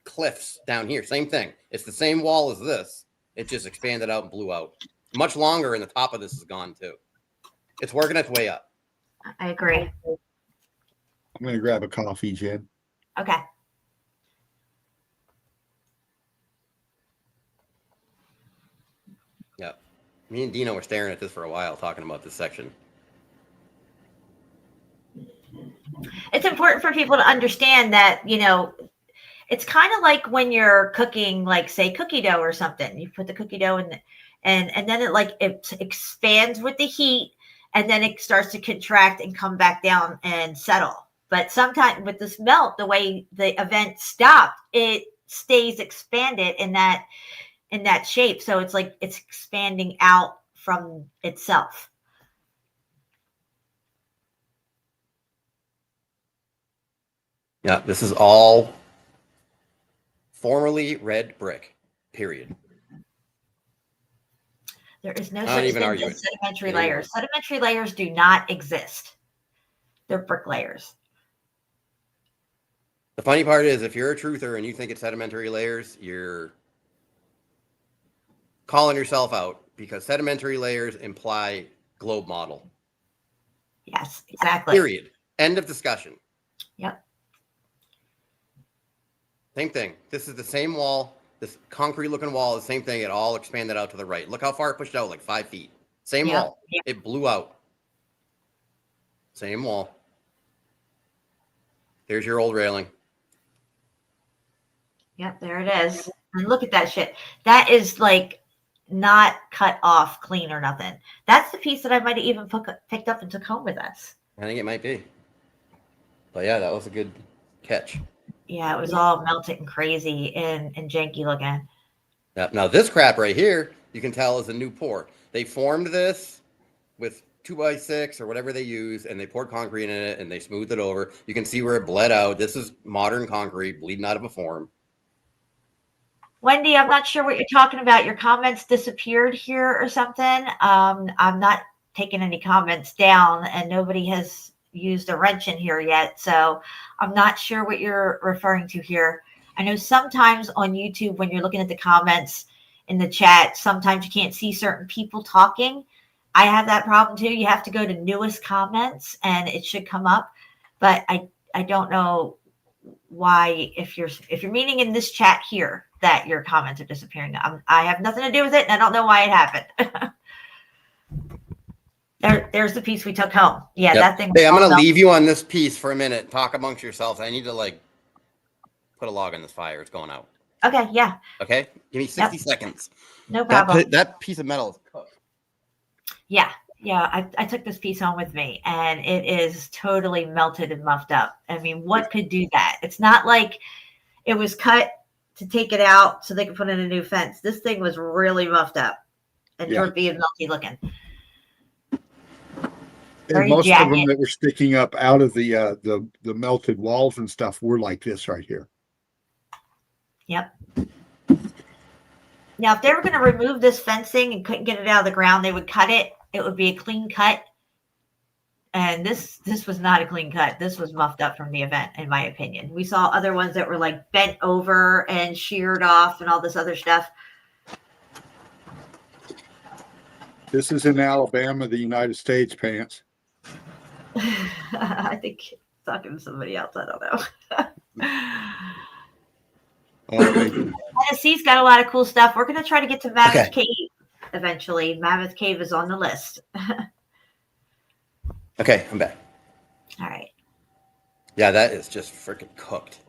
cliffs down here, same thing. It's the same wall as this. It just expanded out and blew out. Much longer, and the top of this is gone too. It's working its way up. I agree. I'm going to grab a coffee, Jen. Okay. Yeah. Me and Dino were staring at this for a while, talking about this section. It's important for people to understand that, it's kind of like when you're cooking, like say cookie dough or something. You put the cookie dough in and then it expands with the heat and then it starts to contract and come back down and settle. But sometimes with this melt, the way the event stopped, it stays expanded in that shape. So it's like it's expanding out from itself. Yeah, this is all formerly red brick, period. There is no Not such even thing arguing. as sedimentary Anymore. layers. Sedimentary layers do not exist. They're brick layers. The funny part is, if you're a truther and you think it's sedimentary layers, you're calling yourself out because sedimentary layers imply globe model. Yes, exactly. Period. End of discussion. Yep. Same thing. This is the same wall This concrete looking wall, the same thing. It all expanded out to the right. Look how far it pushed out, like 5 feet. Same Yeah. wall. It blew out. Same wall. There's your old railing. Yep, there it is. And look at that shit. That is like not cut off clean or nothing. That's the piece that I might have even picked up and took home with us. I think it might be. But yeah, that was a good catch. Yeah, it was all melted and crazy and janky looking. Now this crap right here, you can tell is a new pour. They formed this with 2x6 or whatever they use, and they poured concrete in it and they smoothed it over. You can see where it bled out. This is modern concrete bleeding out of a form. Wendy, I'm not sure what you're talking about. Your comments disappeared here or something. I'm not taking any comments down, and nobody has used a wrench in here yet. So I'm not sure what you're referring to here. I know sometimes on YouTube, when you're looking at the comments in the chat, sometimes you can't see certain people talking. I have that problem too. You have to go to newest comments and it should come up. But I don't know why, if you're meaning in this chat here that your comments are disappearing. I have nothing to do with it, and I don't know why it happened. There's the piece we took home. Yeah, Yep. that thing. Hey, I'm going to leave you on this piece for a minute. Talk amongst yourselves. I need to like put a log on this fire. It's going out. Okay, yeah. Okay? Give me 60 seconds. No problem. That piece of metal is cooked. Yeah. I took this piece home with me, and it is totally melted and muffed up. I mean, what could do that? It's not like it was cut to take it out so they could put in a new fence. This thing was really muffed up and drippy and melty looking. And most of them that were sticking up out of the melted walls and stuff were like this right here. Yep. Now, if they were going to remove this fencing and couldn't get it out of the ground, they would cut it. It would be a clean cut. And this was not a clean cut. This was muffed up from the event, in my opinion. We saw other ones that were like bent over and sheared off and all this other stuff. This is in Alabama, the United States, Pants. I think talking to somebody else. I don't know. Tennessee's got a lot of cool stuff. We're going to try to get to Mammoth Cave eventually. Mammoth Cave is on the list. Okay, I'm back. All right. Yeah, that is just freaking cooked.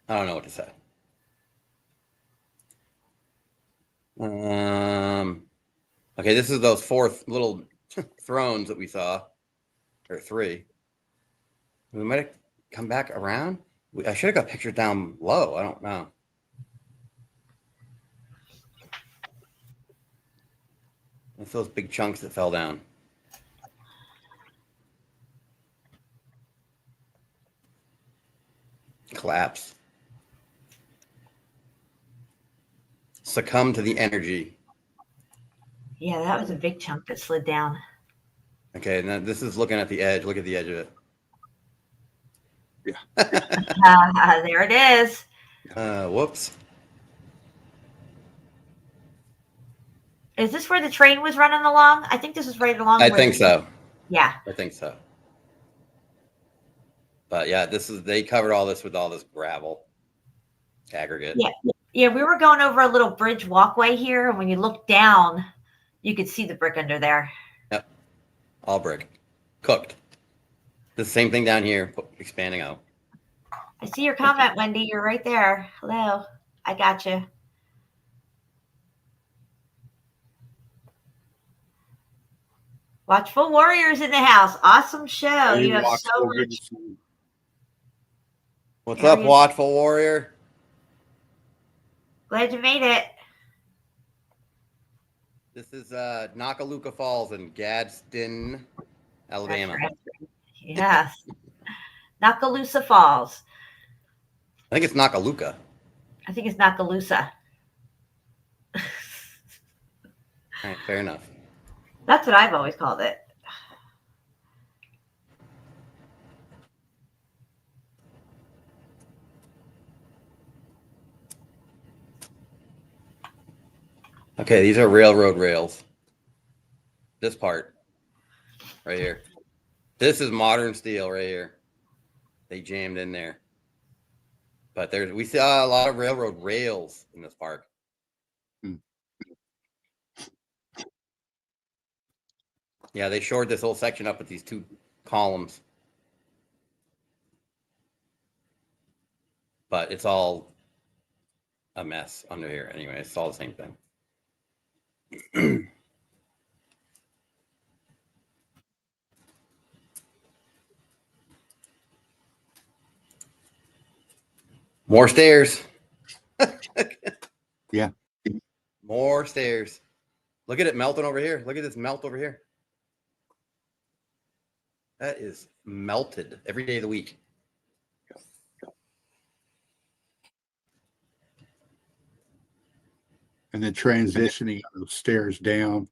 I don't know what to say. Okay, this is those 4 little thrones that we saw, or 3. We might have come back around. I should have got pictures down low. I don't know. It's those big chunks that fell down. Collapse. Succumb to the energy. Yeah, that was a big chunk that slid down. Okay, now this is looking at the edge. Look at the edge of it. Yeah. There it is. Whoops. Is this where the train was running along? I think this is right along. I think so. Yeah. I think so. But yeah, they covered all this with all this gravel aggregate. Yeah, we were going over a little bridge walkway here, and when you look down, you could see the brick under there. Yep. All brick. Cooked. The same thing down here, expanding out. I see your comment, Wendy. You're right there. Hello. I got you. Watchful Warriors in the house. Awesome show. You have so much. What's up, Watchful Warrior? Glad you made it. This is Nakalooka Falls in Gadsden, Alabama. Right. Yes. Nakaloosa Falls. I think it's Nakalooka. I think it's Nakaloosa. All right, fair enough. That's what I've always called it. Okay, these are railroad rails. This part right here. This is modern steel right here. They jammed in there. But we saw a lot of railroad rails in this park. Yeah, they shored this whole section up with these 2 columns. But it's all a mess under here anyway. It's all the same thing. More stairs. Yeah. More stairs. Look at it melting over here. Look at this melt over here. That is melted every day of the week. And then transitioning the stairs down,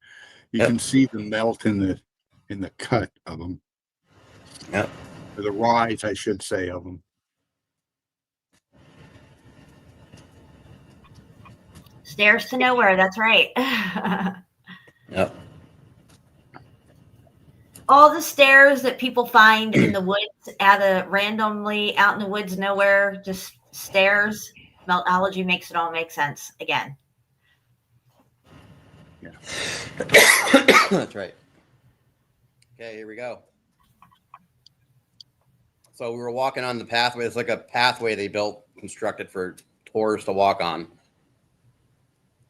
you can see the melt in the cut of them. Yep. Or the rise, I should say, of them. Stairs to nowhere. That's right. Yep. All the stairs that people find in the woods randomly out in the woods, nowhere, just stairs. Meltology makes it all make sense again. Yeah. That's right. Okay, here we go. So we were walking on the pathway. It's like a pathway they constructed for tourists to walk on.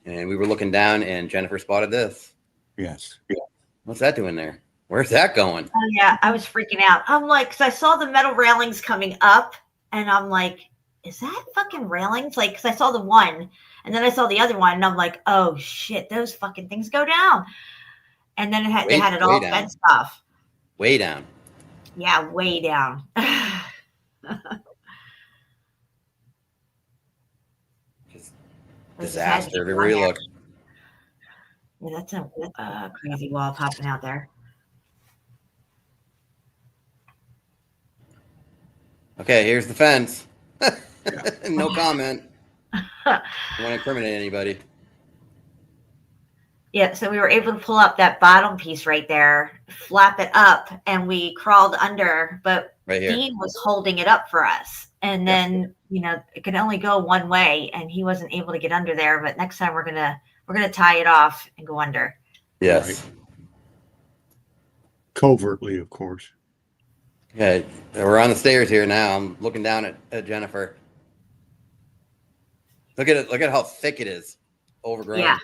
And we were looking down, and Jennifer spotted this. Yes. What's that doing there? Where's that going? Oh, yeah. I was freaking out. I'm like, because I saw the metal railings coming up, and I'm like, is that fucking railings? Like, because I saw the one, and then I saw the other one, and I'm like, oh, shit, those fucking things go down. And then they had it all fenced off. Way down. Yeah, way down. Just disaster everywhere you look. Yeah, that's a crazy wall popping out there. Okay, here's the fence. No comment. I don't want to incriminate anybody. Yeah, so we were able to pull up that bottom piece right there, flap it up, and we crawled under, but Right here. Dean was holding it up for us. And then, it could only go one way, and he wasn't able to get under there, but next time we're gonna tie it off and go under. Yes. Right. Covertly, of course. Okay, we're on the stairs here now. I'm looking down at Jennifer. Look at it. Look at how thick it is. Overgrown. Yeah.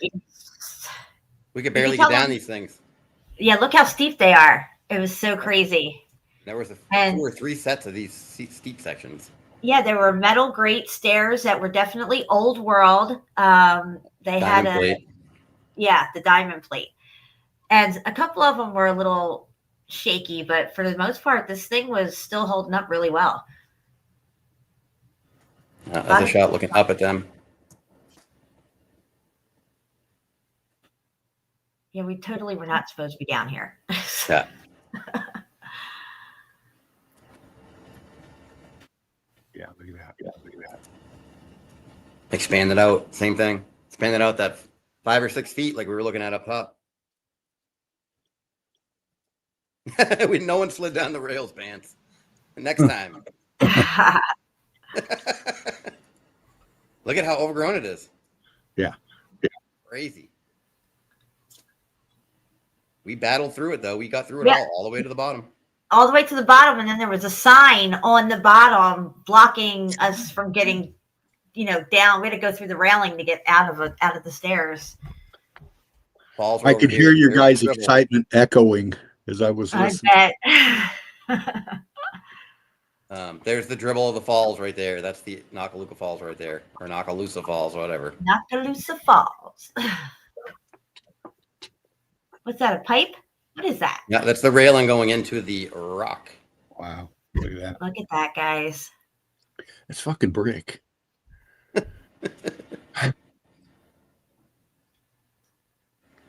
We could barely get down these things. Yeah, look how steep they are. It was so crazy. There was 2 or 3 sets of these steep sections. Yeah, there were metal grate stairs that were definitely old world. They had the diamond plate. And a couple of them were a little shaky, but for the most part, this thing was still holding up really well. That's a shot looking up at them. Yeah, we totally were not supposed to be down here. Yeah. Yeah, look at that. Expand it out. Same thing. Expand it out that 5 or 6 feet like we were looking at up top. No one slid down the rails, Vance. Next time. Look at how overgrown it is. Yeah. Crazy. We battled through it, though. We got through it all the way to the bottom. All the way to the bottom, and then there was a sign on the bottom blocking us from getting, down. We had to go through the railing to get out of the stairs. I could hear your guys' excitement echoing as I was listening. I bet. There's the dribble of the falls right there. That's the Nakalooka Falls right there, or Nakaloosa Falls, whatever. Nakaloosa Falls. What's that, a pipe? What is that? Yeah, that's the railing going into the rock. Wow. Look at that. Look at that, guys. It's fucking brick. Look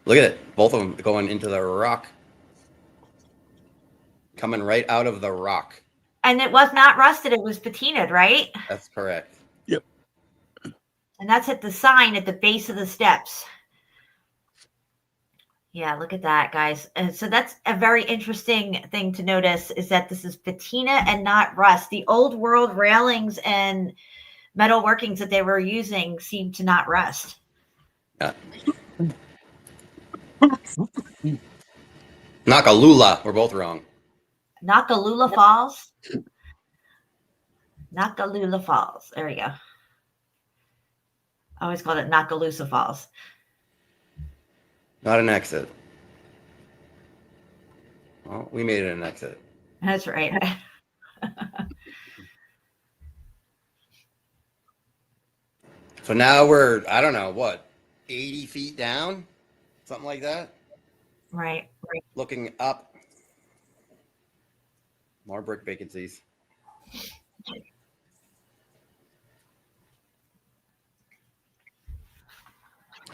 at it. Both of them going into the rock. Coming right out of the rock. And it was not rusted. It was patinaed, right? That's correct. Yep. And that's at the sign at the base of the steps. Yeah, look at that, guys. And so that's a very interesting thing to notice, is that this is patina and not rust. The old world railings and metal workings that they were using seemed to not rust. Yeah. Nakalula. We're both wrong. Nakalula Falls. Nakalula Falls. There we go. I always called it Nakalusa Falls. Not an exit. Well, we made it an exit. That's right. So now we're, I don't know, what, 80 feet down? Something like that? Right. Looking up. More brick vacancies.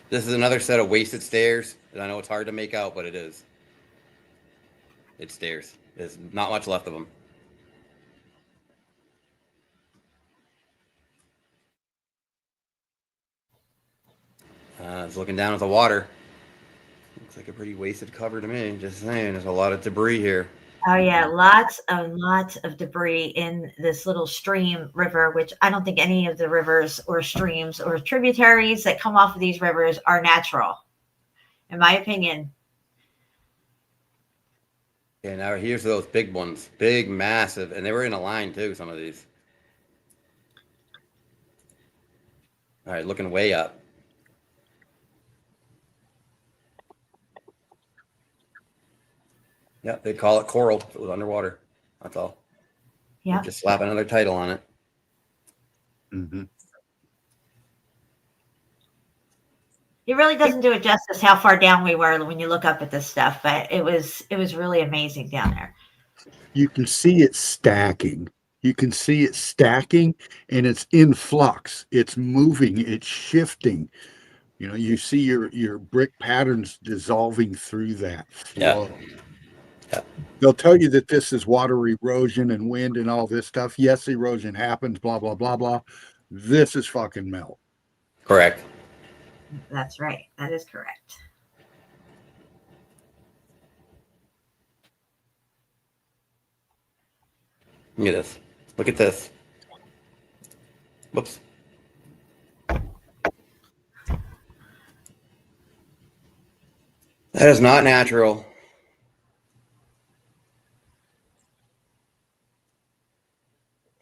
This is another set of wasted stairs. And I know it's hard to make out, but it is. It's stairs. There's not much left of them. It's looking down at the water. Looks like a pretty wasted cover to me. Just saying, there's a lot of debris here. Oh yeah, lots of debris in this little stream river, which I don't think any of the rivers or streams or tributaries that come off of these rivers are natural, in my opinion. Okay, now here's those big ones. Big, massive, and they were in a line too, some of these. All right, looking way up. Yeah, they'd call it coral if it was underwater. That's all. Yeah. Just slap another title on it. Mm-hmm. It really doesn't do it justice how far down we were when you look up at this stuff, but it was really amazing down there. You can see it stacking. You can see it stacking, and it's in flux. It's moving. It's shifting. You know, you see your brick patterns dissolving through that flow. Yeah. They'll tell you that this is water erosion and wind and all this stuff. Yes, erosion happens, blah, blah, blah, blah. This is fucking melt. Correct. That's right. That is correct. Look at this. Look at this. Whoops. That is not natural.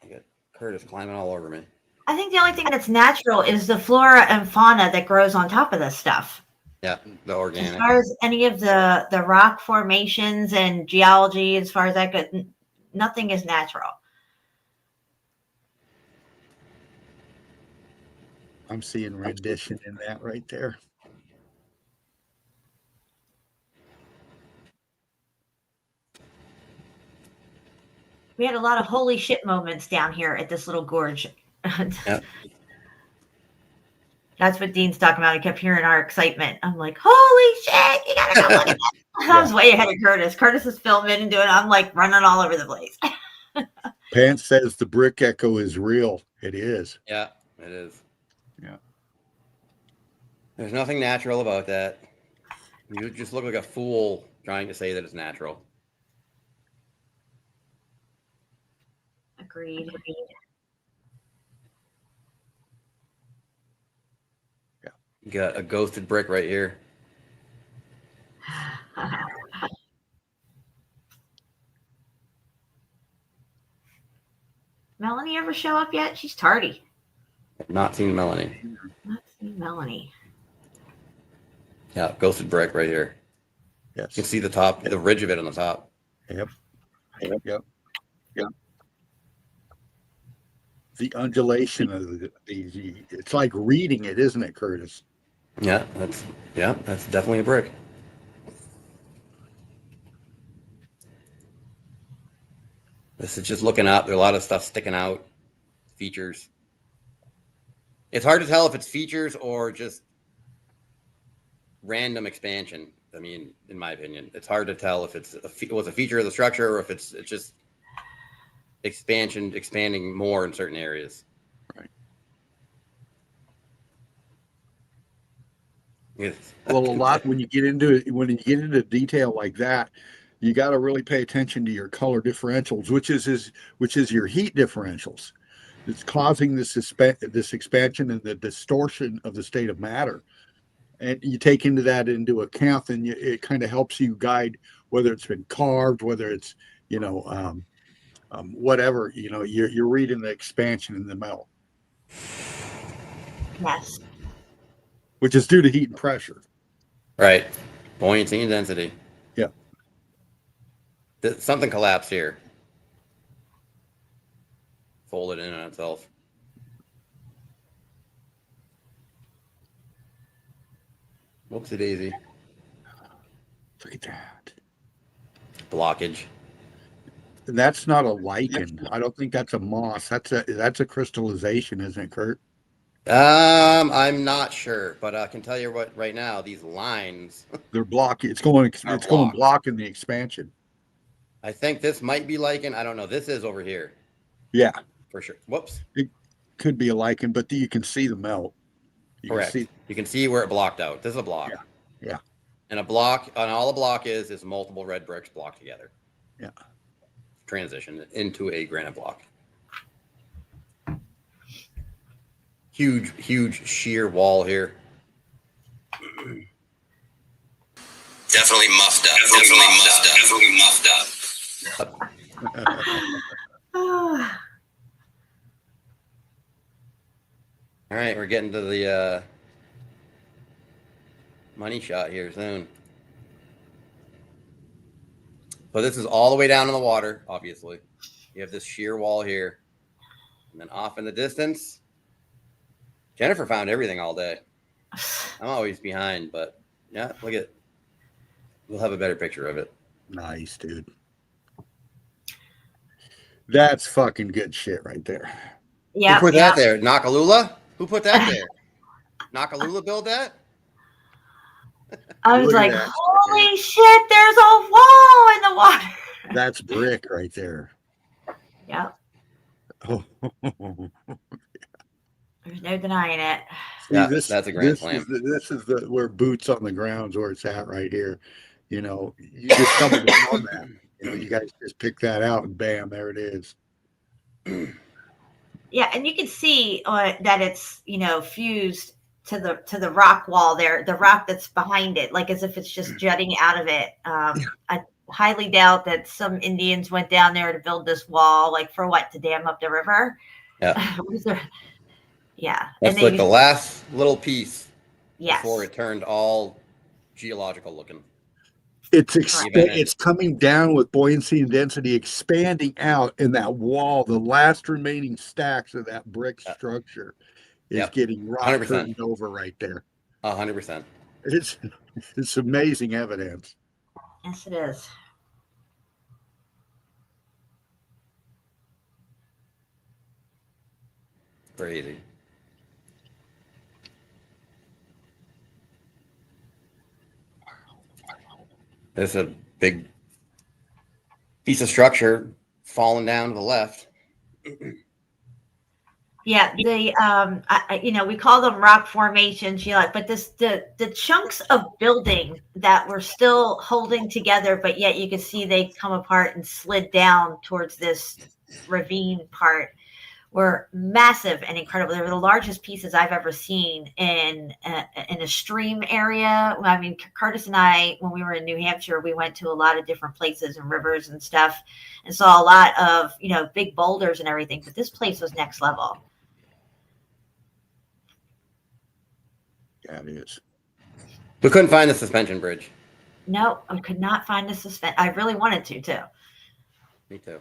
I got Curtis climbing all over me. I think the only thing that's natural is the flora and fauna that grows on top of this stuff. Yeah, the As organic. far as any of the rock formations and geology, as far as that goes, nothing is natural. I'm seeing rendition in that right there. We had a lot of holy shit moments down here at this little gorge. Yeah. That's what Dean's talking about. He kept hearing our excitement. I'm like, holy shit, you gotta go look at that. I was way ahead of Curtis. Curtis is filming and doing it. I'm like running all over the place. Pants says the brick echo is real. It is. Yeah, it is. Yeah. There's nothing natural about that. You just look like a fool trying to say that it's natural. Agreed. You got a ghosted brick right here. Melanie ever show up yet? She's tardy. I've not seen Melanie. Not seen Melanie. Yeah, ghosted brick right here. Yes. You can see the top, the ridge of it on the top. Yep. Yep. Yep. The undulation of the it's like reading it, isn't it, Curtis? Yeah, that's definitely a brick. This is just looking up. There's a lot of stuff sticking out. Features. It's hard to tell if it's features or just random expansion. I mean, in my opinion, it's hard to tell if it was a feature of the structure or if it's just expanding more in certain areas. Right. Yes. Well, a lot when you get into detail like that, you got to really pay attention to your color differentials, which is your heat differentials. It's causing this expansion and the distortion of the state of matter. And you take into account, and it kind of helps you guide whether it's been carved, whether it's, whatever, you're reading the expansion in the metal, Yes. which is due to heat and pressure. Right. Buoyancy and density. Yeah. Something collapsed here. Folded in on itself. Whoopsie daisy. Look at that. Blockage. And that's not a lichen. I don't think that's a moss. That's a crystallization, isn't it, Kurt? I'm not sure, but I can tell you what right now, these lines. They're blocking. It's going blocking the expansion. I think this might be lichen. I don't know. This is over here. Yeah. For sure. Whoops. It could be a lichen, but you can see the melt. Correct. You can see where it blocked out. This is a block. Yeah. And all a block is multiple red bricks blocked together. Yeah. Transition into a granite block. Huge sheer wall here. Definitely muffed up. All right, we're getting to the money shot here soon. So this is all the way down in the water, obviously. You have this sheer wall here. And then off in the distance, Jennifer found everything all day. I'm always behind, but yeah, look at it. We'll have a better picture of it. Nice, dude. That's fucking good shit right there. Yeah. Who put that there? Nakalula? Who put that there? Nakalula build that? I was Look at like, that. holy shit, there's a wall in the water. That's brick right there. Yeah. Oh. There's no denying it. Yeah, that's a grand slam. This is where boots on the ground's where it's at right here. You just stumble on that. You guys just pick that out and bam, there it is. Yeah, and you can see that it's fused to the rock wall there, the rock that's behind it, like as if it's just jutting out of it. I highly doubt that some Indians went down there to build this wall, like for what, to dam up the river. Yeah. Yeah. That's like the last little piece before it turned all geological looking. It's coming down with buoyancy and density, expanding out in that wall. The last remaining stacks of that brick structure is getting rock curtained over right there. 100%. It's amazing evidence. Yes, it is. Crazy. There's a big piece of structure falling down to the left. Yeah, we call them rock formations, but the chunks of building that were still holding together, but yet you can see they come apart and slid down towards this ravine part, were massive and incredible. They were the largest pieces I've ever seen in a stream area. I mean, Curtis and I, when we were in New Hampshire, we went to a lot of different places and rivers and stuff and saw a lot of, big boulders and everything. But this place was next level. Yeah, it is. We couldn't find the suspension bridge. No, I could not find the suspension. I really wanted to, too. Me too.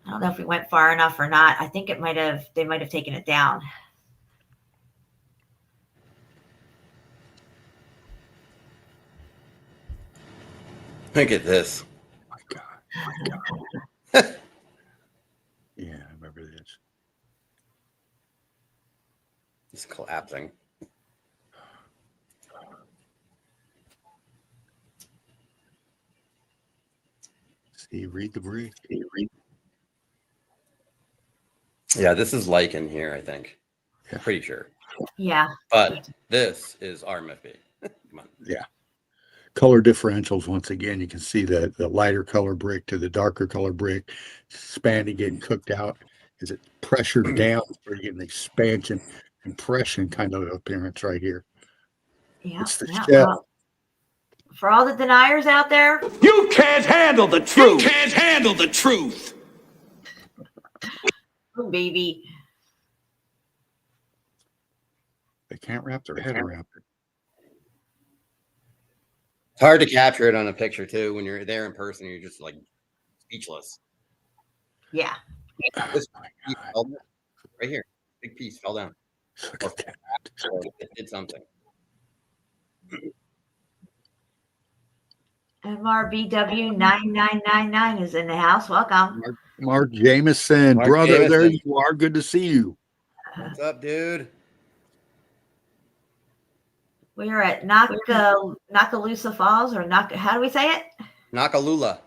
I don't know if we went far enough or not. I think they might have taken it down. Look at this. My God. Yeah, I remember this. It's collapsing. See, read the brief. Yeah, this is lichen here, I think. Yeah. Pretty sure. Yeah. But this is RMFB. Come on. Yeah. Color differentials, once again, you can see the lighter color brick to the darker color brick, expanding, getting cooked out. Is it pressured down, so you get an expansion, compression kind of appearance right here. Yeah. It's the Yeah. shell. Well, for all the deniers out there, You can't handle the truth. You can't handle the truth. oh, baby. They can't wrap their head around it. It's hard to capture it on a picture too. When you're there in person, you're just like speechless. Yeah. This piece fell down. Right here, big piece fell down. Look at that. Or it did something. MRBW9999 is in the house. Welcome. Mark Jameson, Mark brother, Jameson. there you are. Good to see you. What's up, dude? We are at Nakaloosa Falls, or how do we say it? Nakalula.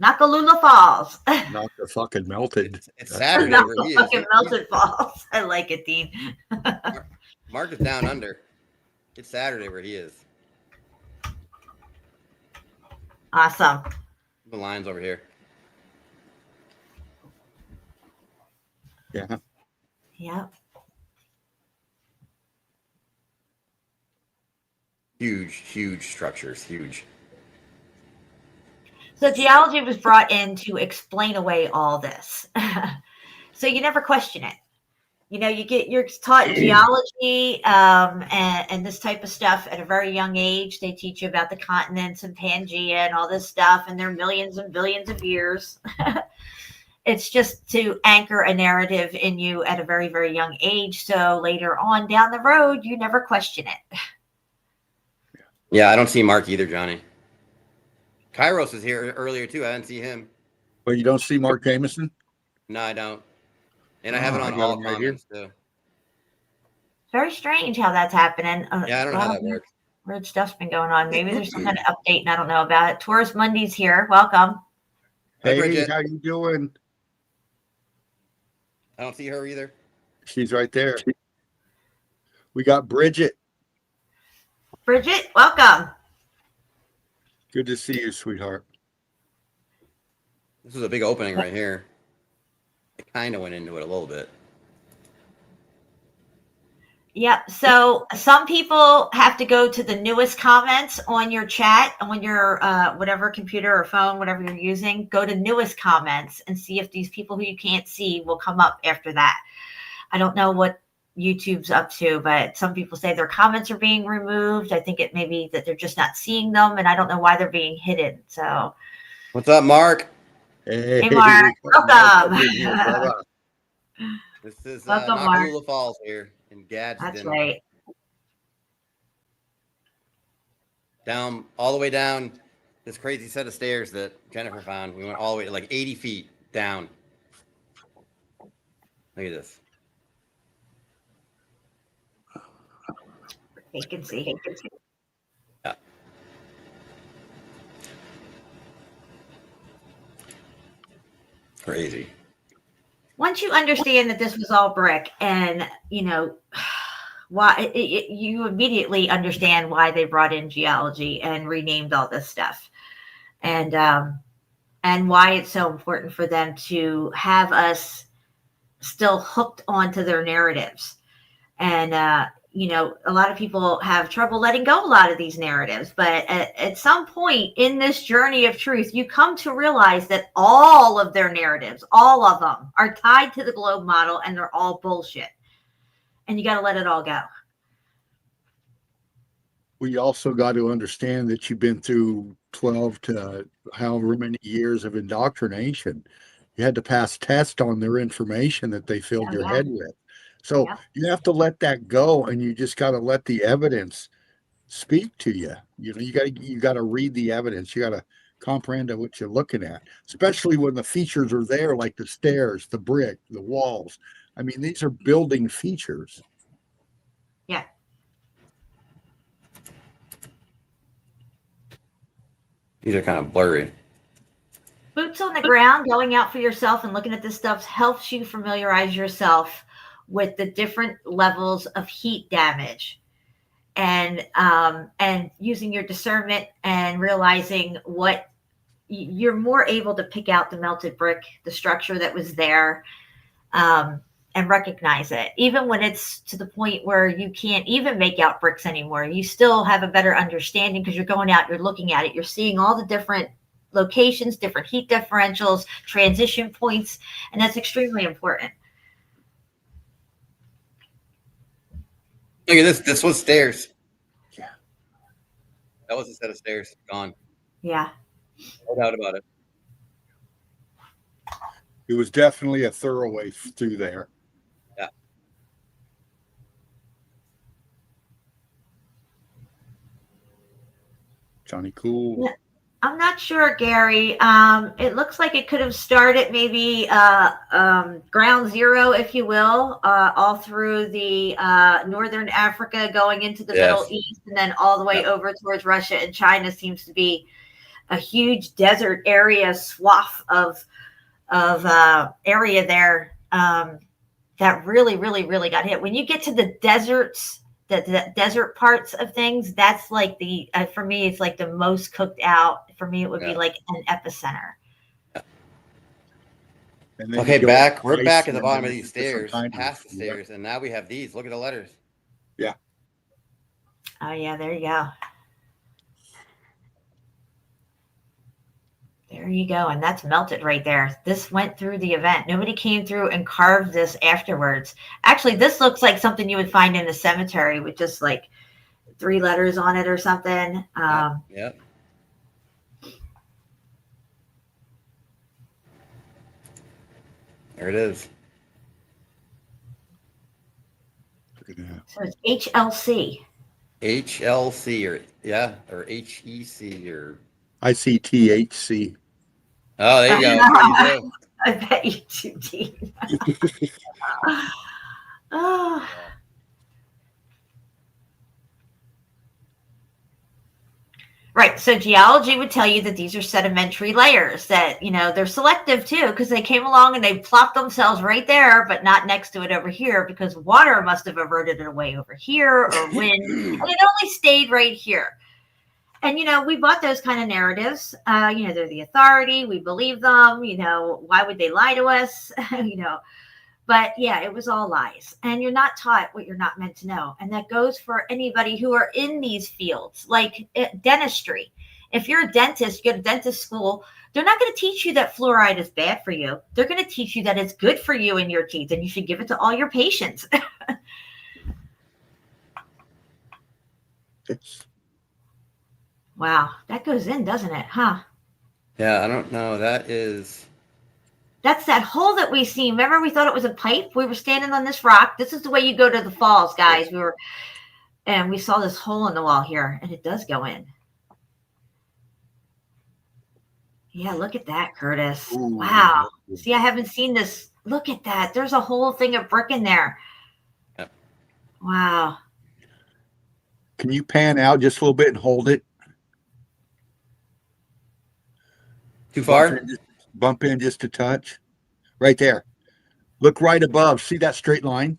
Nakalula Falls. Not the fucking melted. It's Saturday where he is. Fucking melted falls. I like it, Dean. Mark is down under. It's Saturday where he is. Awesome. The lines over here. Yeah. Yep. Huge structures. Huge. So geology was brought in to explain away all this. So you never question it. You know, you're taught geology and this type of stuff at a very young age. They teach you about the continents and Pangea and all this stuff, and they're millions and billions of years. It's just to anchor a narrative in you at a very, very young age. So later on down the road, you never question it. Yeah, I don't see Mark either, Johnny. Kairos was here earlier too. I didn't see him. But you don't see Mark Jameson? No, I don't. And I have it on I got all him right here. comments too. Very strange how that's happening. Yeah, I don't know how that works. Weird stuff's been going on. Maybe there's some kind of update and I don't know about it. Tourist Monday's here. Welcome. Hey, Hey, Bridget. how you doing? I don't see her either. She's right there. We got Bridget. Bridget, welcome. Good to see you, sweetheart. This is a big opening right here. I kind of went into it a little bit. Yep. So some people have to go to the newest comments on your chat, on your whatever computer or phone, whatever you're using. Go to newest comments and see if these people who you can't see will come up after that. I don't know what YouTube's up to, but some people say their comments are being removed. I think it may be that they're just not seeing them, and I don't know why they're being hidden. So, What's up, Mark? hey Mark, welcome. This is Welcome, Mark. Nakalula Falls here in Gadsden. That's right. Down all the way down this crazy set of stairs that Jennifer found. We went all the way to like 80 feet down. Look at this. Vacancy. Yeah. Crazy. Once you understand that this was all brick, and you know why, you immediately understand why they brought in geology and renamed all this stuff, and why it's so important for them to have us still hooked onto their narratives. And you know, a lot of people have trouble letting go a lot of these narratives, but at some point in this journey of truth, you come to realize that all of their narratives, all of them, are tied to the globe model, and they're all bullshit. And you got to let it all go. We also got to understand that you've been through 12 to however many years of indoctrination. You had to pass tests on their information that they filled your head with. So you have to let that go, and you just got to let the evidence speak to you. You know, you got to read the evidence. You got to comprehend what you're looking at, especially when the features are there, like the stairs, the brick, the walls. I mean, these are building features. Yeah. These are kind of blurry. Boots on the ground, going out for yourself and looking at this stuff helps you familiarize yourself with the different levels of heat damage, and using your discernment and realizing what you're more able to pick out the melted brick, the structure that was there, and recognize it. Even when it's to the point where you can't even make out bricks anymore, you still have a better understanding because you're going out, you're looking at it, you're seeing all the different locations, different heat differentials, transition points, and that's extremely important. Look at this. This was stairs. Yeah. That was a set of stairs. Gone. Yeah. No doubt about it. It was definitely a thoroughway through there. Yeah. Johnny Cool. Yeah. I'm not sure, Gary. It looks like it could have started maybe ground zero, if you will, all through the northern Africa, going into the Middle East, and then all the way over towards Russia and China. Seems to be a huge desert area, swath of area there that really got hit. When you get to the deserts, the desert parts of things, that's like the for me, it's like the most cooked out. For me, it would be like an epicenter. Okay, we're back at the bottom of these stairs, past the stairs, and now we have these. Look at the letters. Yeah. Oh yeah, there you go. There you go. And that's melted right there. This went through the event. Nobody came through and carved this afterwards. Actually, this looks like something you would find in a cemetery with just like 3 letters on it or something. Yeah. There it is. So it's HLC. HLC or HEC or ICTHC. Oh, there you go. I bet you do, Dean. Oh. Right. So geology would tell you that these are sedimentary layers that, they're selective too, because they came along and they plopped themselves right there, but not next to it over here, because water must have averted it away over here, or wind, and it only stayed right here. And, we bought those kind of narratives. They're the authority. We believe them. Why would they lie to us? But yeah, it was all lies. And you're not taught what you're not meant to know. And that goes for anybody who are in these fields, like dentistry. If you're a dentist, you go to dentist school, they're not going to teach you that fluoride is bad for you. They're going to teach you that it's good for you and your teeth, and you should give it to all your patients. Wow, that goes in, doesn't it? Huh? Yeah, I don't know. That's that hole that we see. Remember, we thought it was a pipe. We were standing on this rock. This is the way you go to the falls, guys. We saw this hole in the wall here, and it does go in. Yeah, look at that, Curtis. Ooh, wow. See, I haven't seen this. Look at that. There's a whole thing of brick in there. Yep. Wow. Can you pan out just a little bit and hold it? Too far? Bump in just a touch. Right there. Look right above. See that straight line?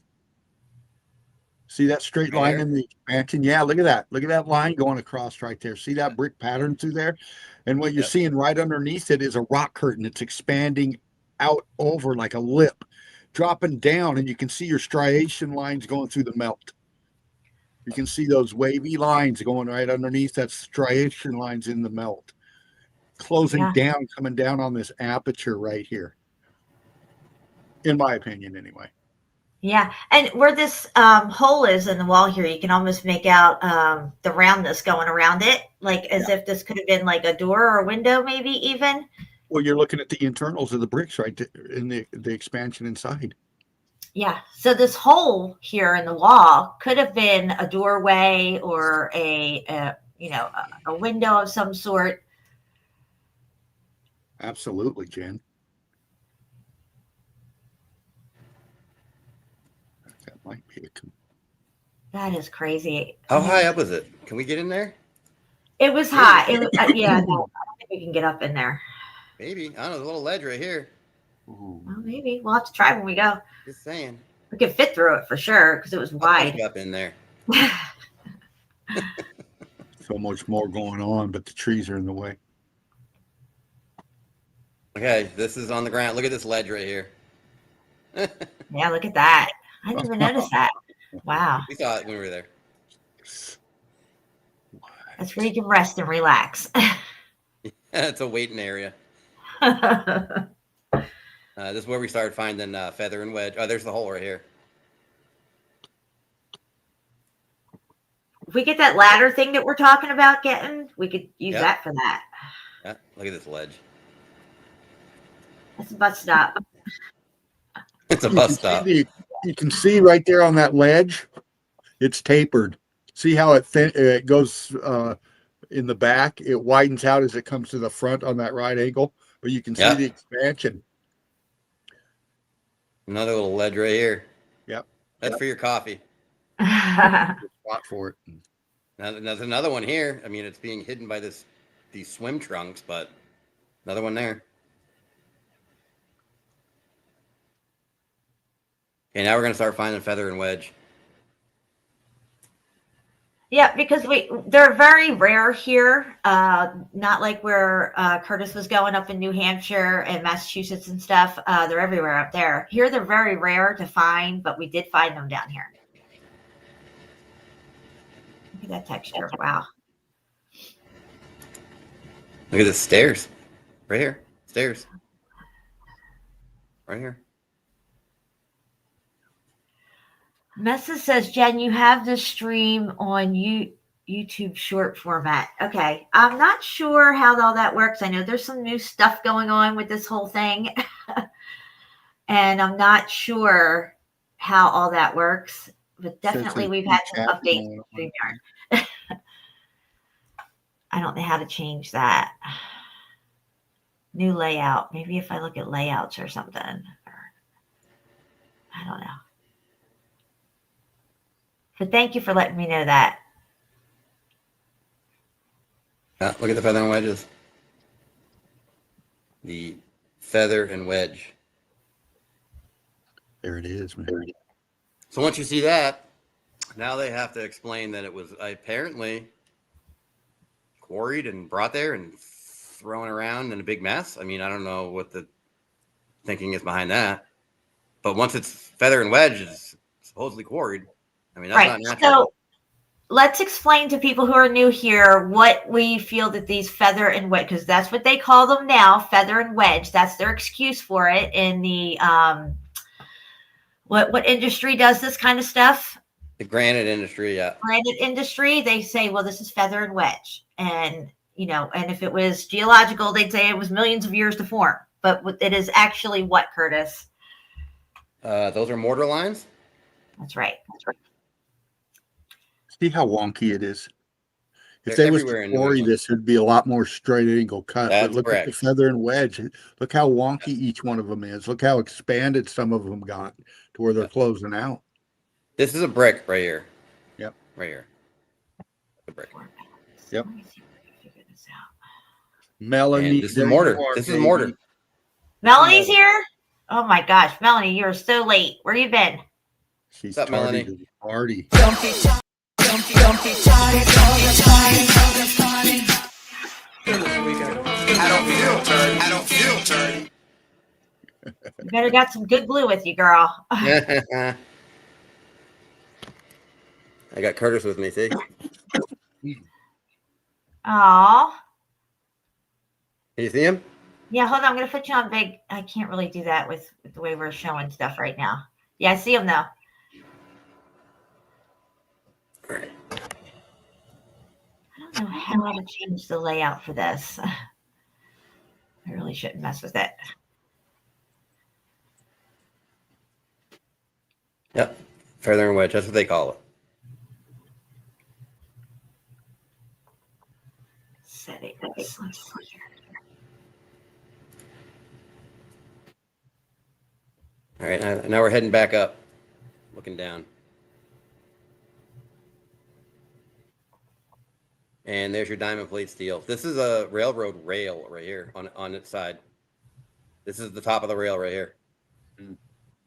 See that straight line in the expansion? Yeah, look at that. Look at that line going across right there. See that brick pattern through there? And what you're seeing right underneath it is a rock curtain. It's expanding out over like a lip, dropping down, and you can see your striation lines going through the melt. You can see those wavy lines going right underneath. That's striation lines in the melt. Closing down, coming down on this aperture right here. In my opinion, anyway. Yeah. And where this hole is in the wall here, you can almost make out the roundness going around it, like as if this could have been like a door or a window, maybe even. Well, you're looking at the internals of the bricks right in the expansion inside. Yeah. So this hole here in the wall could have been a doorway or a window of some sort. Absolutely, Jen. That might be That is crazy. How high up was it? Can we get in there? It was high. It was, no, I don't think we can get up in there. Maybe. I don't know. There's a little ledge right here. Well, maybe. We'll have to try when we go. Just saying. We could fit through it for sure because it was wide. Up in there. So much more going on, but the trees are in the way. Okay, this is on the ground. Look at this ledge right here. Yeah, look at that. I didn't even notice that. Wow. We saw it when we were there. That's where you can rest and relax. It's a waiting area. This is where we started finding feather and wedge. Oh, there's the hole right here. If we get that ladder thing that we're talking about getting, we could use that for that. Yeah, look at this ledge. That's a bus stop. It's a bus stop. You can see right there on that ledge, it's tapered. See how it goes in the back? It widens out as it comes to the front on that right angle, but you can see the expansion. Another little ledge right here. Yep. That's for your coffee. Spot for it. Now, there's another one here. I mean, it's being hidden by these swim trunks, but another one there. Okay, now we're going to start finding feather and wedge. Yeah, because they're very rare here. Not like where Curtis was going up in New Hampshire and Massachusetts and stuff. They're everywhere up there. Here, they're very rare to find, but we did find them down here. Look at that texture. Wow. Look at the stairs. Right here. Stairs. Right here. Messa says, Jen, you have this stream on YouTube short format. Okay. I'm not sure how all that works. I know there's some new stuff going on with this whole thing. And I'm not sure how all that works. But definitely we've had some updates in StreamYard. I don't know how to change that. New layout. Maybe if I look at layouts or something. I don't know. But thank you for letting me know that. Look at the feather and wedges. The feather and wedge. There it is, man. So once you see that, now they have to explain that it was apparently quarried and brought there and thrown around in a big mess. I mean, I don't know what the thinking is behind that. But once it's feather and wedge, it's supposedly quarried. I mean, that's not natural. So let's explain to people who are new here what we feel that these feather and wedge, because that's what they call them now, feather and wedge. That's their excuse for it in the what industry does this kind of stuff? The granite industry, yeah. Granite industry, they say, well, this is feather and wedge. And, and if it was geological, they'd say it was millions of years to form. But it is actually what, Curtis? Those are mortar lines? That's right. See how wonky it is. If They're they was everywhere to in quarry this, it'd be a lot more straight angle cut. That's But look correct. at the feather and wedge. Look how wonky each one of them is. Look how expanded some of them got to where they're closing out. This is a brick right here. Yep. Right here. The brick. Yep. Melanie, And this is mortar. This is mortar. Melanie's here? Oh my gosh, Melanie, you're so late. Where you been? She's What's up, tardy Melanie? to the party. I don't feel dirty. You better got some good glue with you, girl. I got Curtis with me, see? Aw. Can you see him? Yeah, hold on. I'm going to put you on big. I can't really do that with the way we're showing stuff right now. Yeah, I see him though. All right. I don't know how to change the layout for this. I really shouldn't mess with it. Yep. Feather and wedge. That's what they call it. Settings. Let's see here. All right. Now we're heading back up, looking down. And there's your diamond plate steel. This is a railroad rail right here on its side. This is the top of the rail right here. And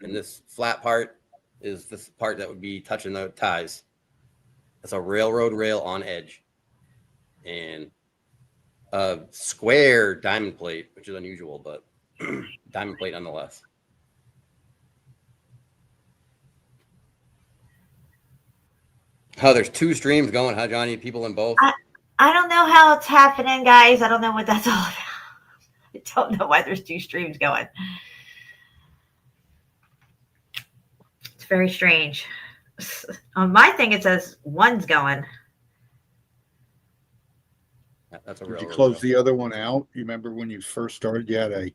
this flat part is this part that would be touching the ties. That's a railroad rail on edge. And a square diamond plate, which is unusual, but diamond plate nonetheless. Oh, there's 2 streams going, huh, Johnny? People in both? I don't know how it's happening, guys. I don't know what that's all about. I don't know why there's 2 streams going. It's very strange. On my thing, it says 1's going. That's a Did real. you close the other one out? You remember when you first started? You had a.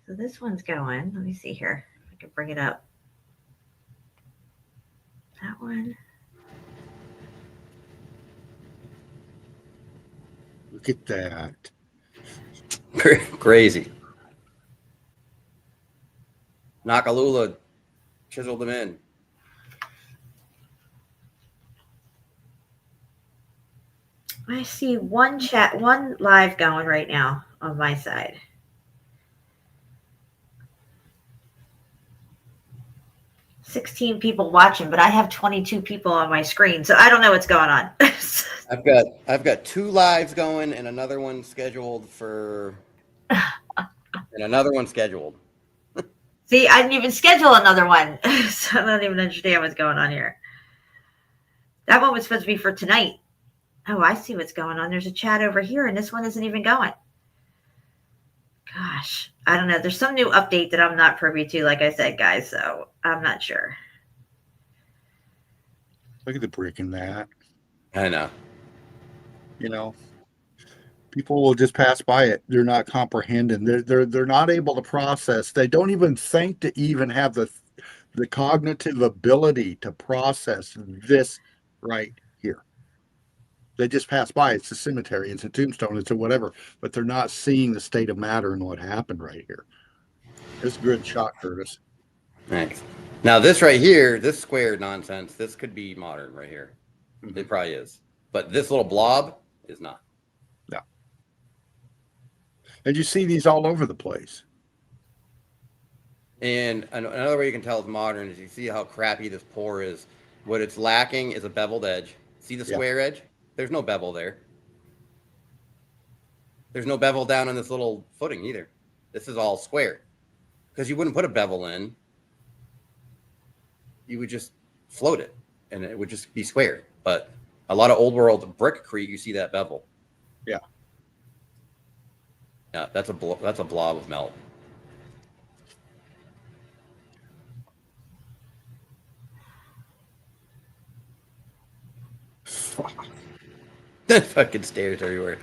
So this one's going. Let me see here. If I can bring it up. That one. Look at that. Crazy. Nakalula chiseled them in. I see one live going right now on my side. $16 people watching, but I have 22 people on my screen, so I don't know what's going on. I've got 2 lives going and another one scheduled for See, I didn't even schedule another one, so I don't even understand what's going on here. That one was supposed to be for tonight. Oh, I see what's going on. There's a chat over here, and this one isn't even going. Gosh, I don't know. There's some new update that I'm not privy to, like I said, guys, so I'm not sure. Look at the brick in that. I know. You know, people will just pass by it. They're not comprehending. They're not able to process. They don't even think to even have the cognitive ability to process this right here. They just pass by. It's a cemetery. It's a tombstone. It's a whatever. But they're not seeing the state of matter and what happened right here. It's a good shot, Curtis. Thanks. Now this right here, this square nonsense, this could be modern right here. It probably is. But this little blob is not. No. And you see these all over the place. And another way you can tell it's modern is you see how crappy this pour is. What it's lacking is a beveled edge. See the square edge? There's no bevel there. There's no bevel down on this little footing either. This is all square. Because you wouldn't put a bevel in. You would just float it, and it would just be square. But a lot of old world brickcrete, you see that bevel. Yeah. Yeah, that's a blob of melt. Fucking stairs everywhere.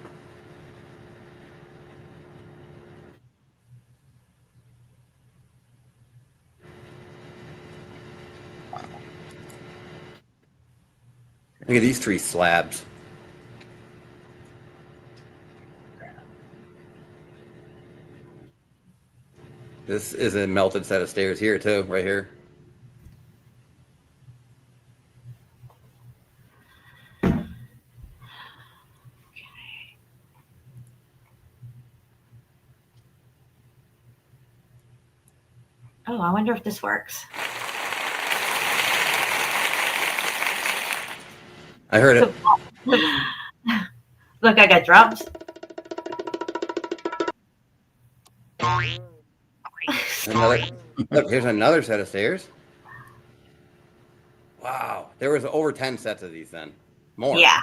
Look at these 3 slabs. This is a melted set of stairs here too, right here. Oh, I wonder if this works. I heard it. Look, I got drums. Look, here's another set of stairs. Wow, there was over 10 sets of these then. More. Yeah.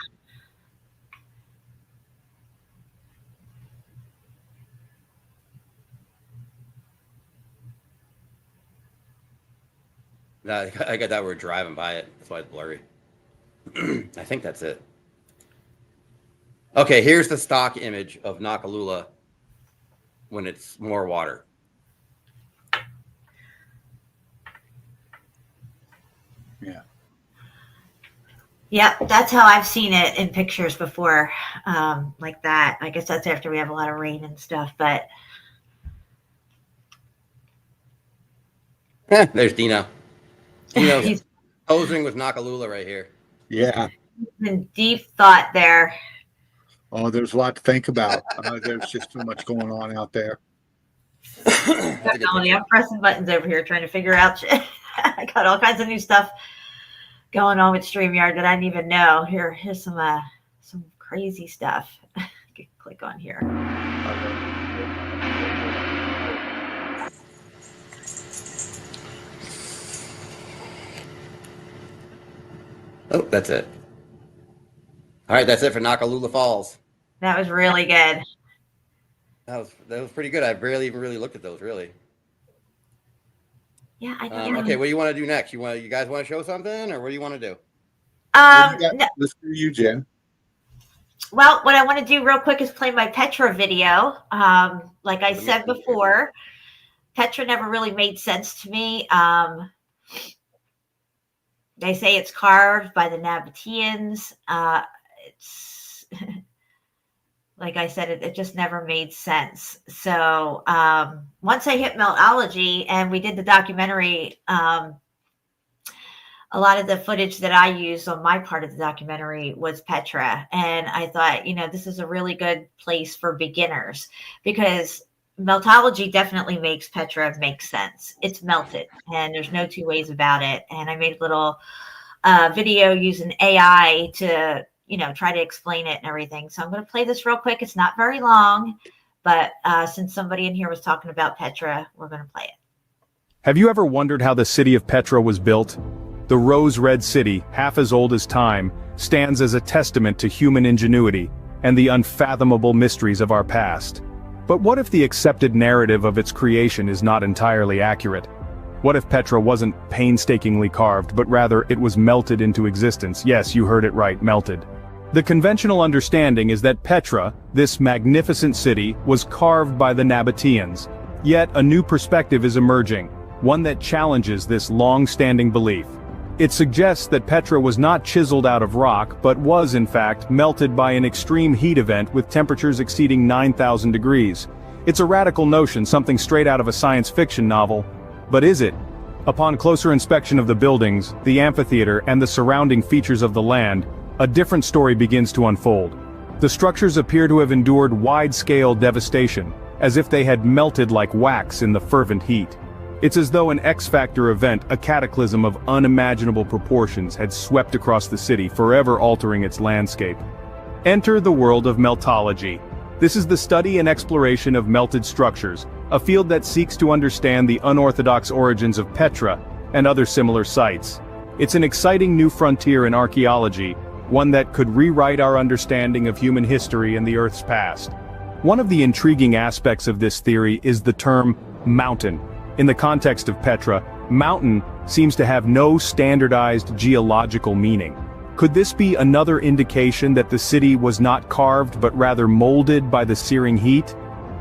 No, I got that we're driving by it. That's why it's blurry. I think that's it. Okay, here's the stock image of Nakalula when it's more water. Yeah. Yep, that's how I've seen it in pictures before, like that. I guess that's after we have a lot of rain and stuff, but. There's Dino. Dino's posing with Nakalula right here. Yeah. In deep thought there. Oh, there's a lot to think about. There's just too much going on out there. I'm pressing buttons over here trying to figure out shit. I got all kinds of new stuff going on with StreamYard that I didn't even know. Here's some crazy stuff. I can click on here. Oh, that's it. All right, that's it for Nakalula Falls. That was really good. That was pretty good. I barely even really looked at those, really. Yeah, I Okay, what do you want to do next? You guys want to show something, or what do you want to do? No, Let's do you, Jen. well, what I want to do real quick is play my Petra video. Like I said before, Petra never really made sense to me. They say it's carved by the Nabateans. It's like I said, it just never made sense. So once I hit Meltology and we did the documentary, a lot of the footage that I used on my part of the documentary was Petra. And I thought, this is a really good place for beginners because Meltology definitely makes Petra make sense. It's melted and there's no two ways about it. And I made a little video using AI to, try to explain it and everything. So I'm going to play this real quick. It's not very long, but since somebody in here was talking about Petra, we're going to play it. Have you ever wondered how the city of Petra was built? The rose-red city, half as old as time, stands as a testament to human ingenuity and the unfathomable mysteries of our past. But what if the accepted narrative of its creation is not entirely accurate? What if Petra wasn't painstakingly carved, but rather it was melted into existence? Yes, you heard it right, melted. The conventional understanding is that Petra, this magnificent city, was carved by the Nabateans. Yet a new perspective is emerging, one that challenges this long-standing belief. It suggests that Petra was not chiseled out of rock, but was in fact melted by an extreme heat event with temperatures exceeding 9,000 degrees. It's a radical notion, something straight out of a science fiction novel. But is it? Upon closer inspection of the buildings, the amphitheater, and the surrounding features of the land, a different story begins to unfold. The structures appear to have endured wide-scale devastation, as if they had melted like wax in the fervent heat. It's as though an X-Factor event, a cataclysm of unimaginable proportions, had swept across the city, forever altering its landscape. Enter the world of meltology. This is the study and exploration of melted structures, a field that seeks to understand the unorthodox origins of Petra and other similar sites. It's an exciting new frontier in archaeology, one that could rewrite our understanding of human history and the Earth's past. One of the intriguing aspects of this theory is the term mountain. In the context of Petra, mountain seems to have no standardized geological meaning. Could this be another indication that the city was not carved but rather molded by the searing heat?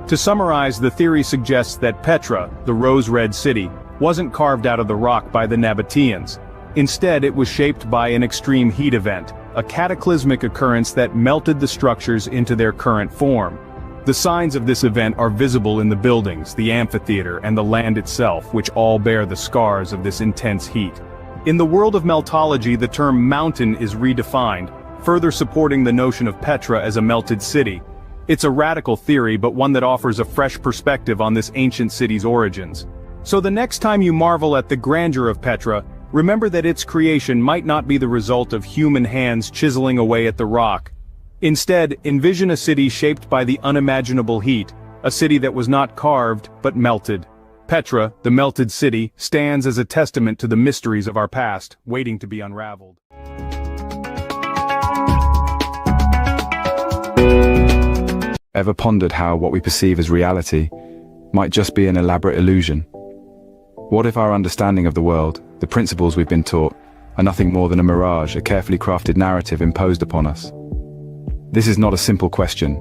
To summarize, the theory suggests that Petra, the rose-red city, wasn't carved out of the rock by the Nabateans. Instead, it was shaped by an extreme heat event, a cataclysmic occurrence that melted the structures into their current form. The signs of this event are visible in the buildings, the amphitheater, and the land itself, which all bear the scars of this intense heat. In the world of meltology, the term mountain is redefined, further supporting the notion of Petra as a melted city. It's a radical theory, but one that offers a fresh perspective on this ancient city's origins. So the next time you marvel at the grandeur of Petra, remember that its creation might not be the result of human hands chiseling away at the rock. Instead, envision a city shaped by the unimaginable heat, a city that was not carved, but melted. Petra, the melted city, stands as a testament to the mysteries of our past, waiting to be unraveled. Ever pondered how what we perceive as reality might just be an elaborate illusion? What if our understanding of the world, the principles we've been taught, are nothing more than a mirage, a carefully crafted narrative imposed upon us? This is not a simple question,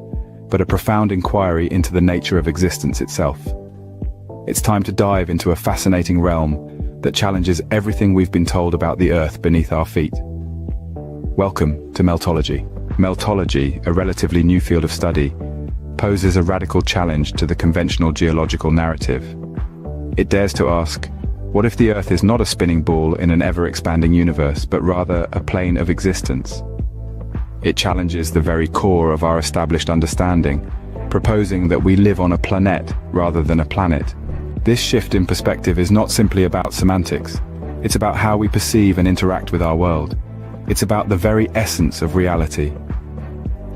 but a profound inquiry into the nature of existence itself. It's time to dive into a fascinating realm that challenges everything we've been told about the Earth beneath our feet. Welcome to Meltology. Meltology, a relatively new field of study, poses a radical challenge to the conventional geological narrative. It dares to ask, what if the Earth is not a spinning ball in an ever-expanding universe, but rather a plane of existence? It challenges the very core of our established understanding, proposing that we live on a planet rather than a planet. This shift in perspective is not simply about semantics. It's about how we perceive and interact with our world. It's about the very essence of reality.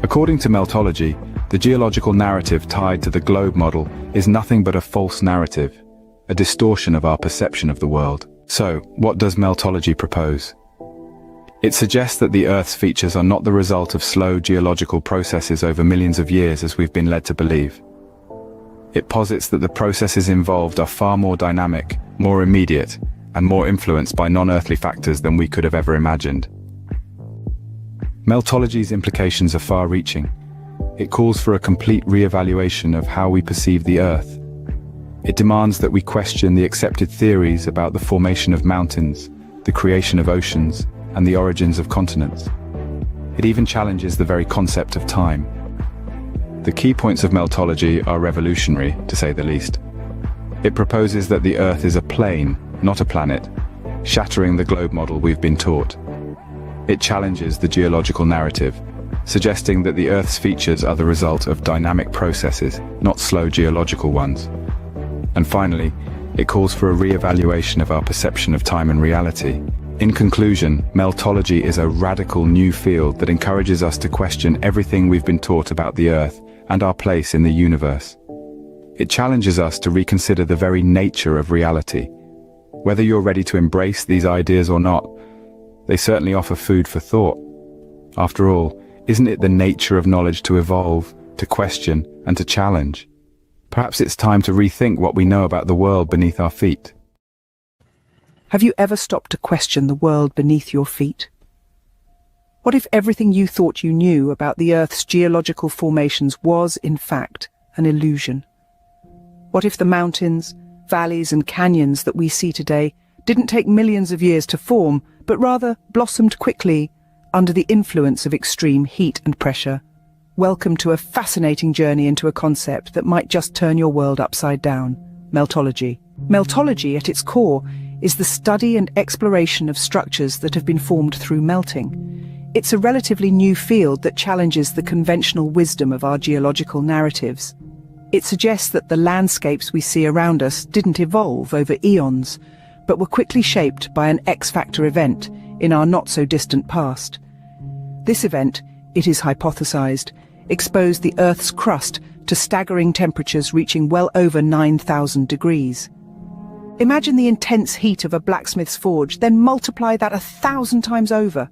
According to Meltology, the geological narrative tied to the globe model is nothing but a false narrative, a distortion of our perception of the world. So, what does Meltology propose? It suggests that the Earth's features are not the result of slow geological processes over millions of years as we've been led to believe. It posits that the processes involved are far more dynamic, more immediate, and more influenced by non-earthly factors than we could have ever imagined. Meltology's implications are far-reaching. It calls for a complete re-evaluation of how we perceive the Earth. It demands that we question the accepted theories about the formation of mountains, the creation of oceans, and the origins of continents. It even challenges the very concept of time. The key points of meltology are revolutionary, to say the least. It proposes that the Earth is a plane, not a planet, shattering the globe model we've been taught. It challenges the geological narrative, suggesting that the Earth's features are the result of dynamic processes, not slow geological ones. And finally, it calls for a re-evaluation of our perception of time and reality. In conclusion, meltology is a radical new field that encourages us to question everything we've been taught about the Earth and our place in the universe. It challenges us to reconsider the very nature of reality. Whether you're ready to embrace these ideas or not, they certainly offer food for thought. After all, isn't it the nature of knowledge to evolve, to question, and to challenge? Perhaps it's time to rethink what we know about the world beneath our feet. Have you ever stopped to question the world beneath your feet? What if everything you thought you knew about the Earth's geological formations was, in fact, an illusion? What if the mountains, valleys and canyons that we see today didn't take millions of years to form, but rather blossomed quickly under the influence of extreme heat and pressure? Welcome to a fascinating journey into a concept that might just turn your world upside down: meltology. Meltology, at its core, is the study and exploration of structures that have been formed through melting. It's a relatively new field that challenges the conventional wisdom of our geological narratives. It suggests that the landscapes we see around us didn't evolve over eons, but were quickly shaped by an X-factor event in our not-so-distant past. This event, it is hypothesized, exposed the Earth's crust to staggering temperatures reaching well over 9,000 degrees. Imagine the intense heat of a blacksmith's forge, then multiply that 1,000 times over.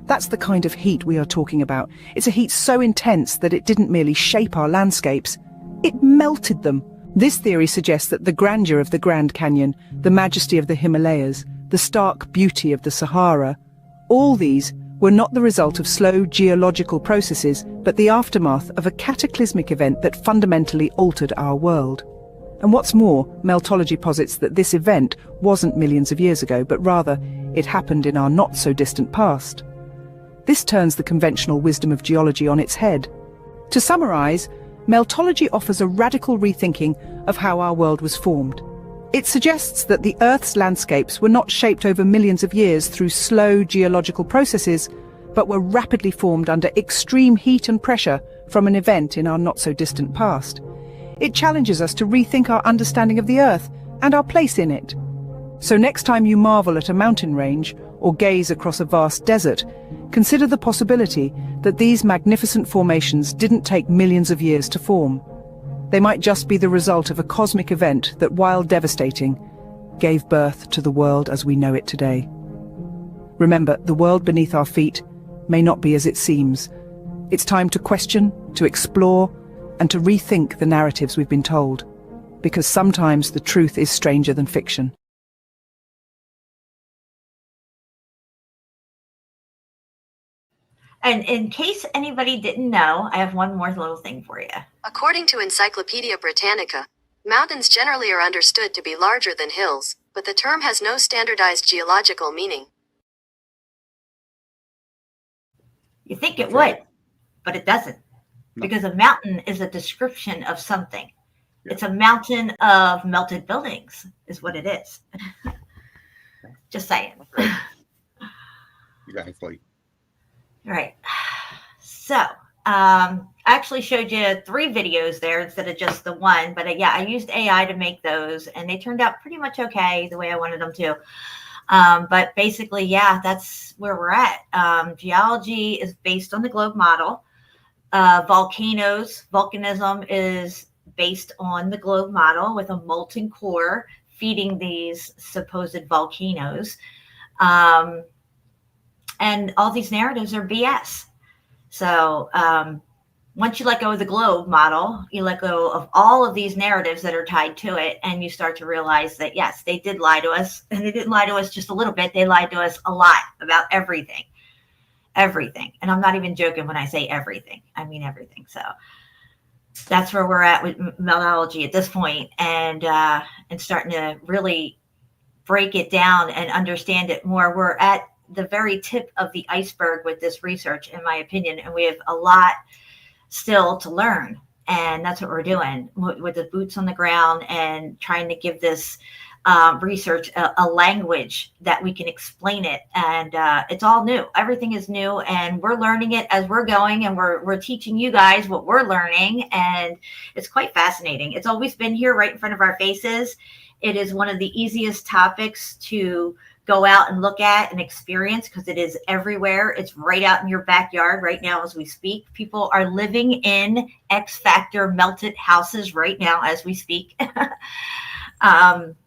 That's the kind of heat we are talking about. It's a heat so intense that it didn't merely shape our landscapes, it melted them. This theory suggests that the grandeur of the Grand Canyon, the majesty of the Himalayas, the stark beauty of the Sahara, all these were not the result of slow geological processes, but the aftermath of a cataclysmic event that fundamentally altered our world. And what's more, meltology posits that this event wasn't millions of years ago, but rather it happened in our not-so-distant past. This turns the conventional wisdom of geology on its head. To summarize, meltology offers a radical rethinking of how our world was formed. It suggests that the Earth's landscapes were not shaped over millions of years through slow geological processes, but were rapidly formed under extreme heat and pressure from an event in our not-so-distant past. It challenges us to rethink our understanding of the Earth and our place in it. So next time you marvel at a mountain range or gaze across a vast desert, consider the possibility that these magnificent formations didn't take millions of years to form. They might just be the result of a cosmic event that, while devastating, gave birth to the world as we know it today. Remember, the world beneath our feet may not be as it seems. It's time to question, to explore, and to rethink the narratives we've been told, because sometimes the truth is stranger than fiction. And in case anybody didn't know, I have one more little thing for you. According to Encyclopedia Britannica, mountains generally are understood to be larger than hills, but the term has no standardized geological meaning. You think it would, but it doesn't. Because a mountain is a description of something. It's a mountain of melted buildings, is what it is. Just saying. Exactly. Right. So, I actually showed you 3 videos there instead of just the one. But yeah, I used AI to make those, and they turned out pretty much okay the way I wanted them to. But basically, yeah, that's where we're at. Geology is based on the globe model. Volcanism is based on the globe model with a molten core feeding these supposed volcanoes. And all these narratives are BS. So once you let go of the globe model, you let go of all of these narratives that are tied to it, and you start to realize that, yes, they did lie to us, and they didn't lie to us just a little bit. They lied to us a lot about everything. Everything. And I'm not even joking when I say everything. I mean everything. So that's where we're at with meldology at this point, and starting to really break it down and understand it more. We're at the very tip of the iceberg with this research, in my opinion, and we have a lot still to learn. And that's what we're doing with the boots on the ground and trying to give this research a language that we can explain it. And it's all new. Everything is new, and we're learning it as we're going, and we're teaching you guys what we're learning. And it's quite fascinating. It's always been here right in front of our faces. It is one of the easiest topics to go out and look at and experience, because it is everywhere. It's right out in your backyard right now as we speak. People are living in X Factor melted houses right now as we speak.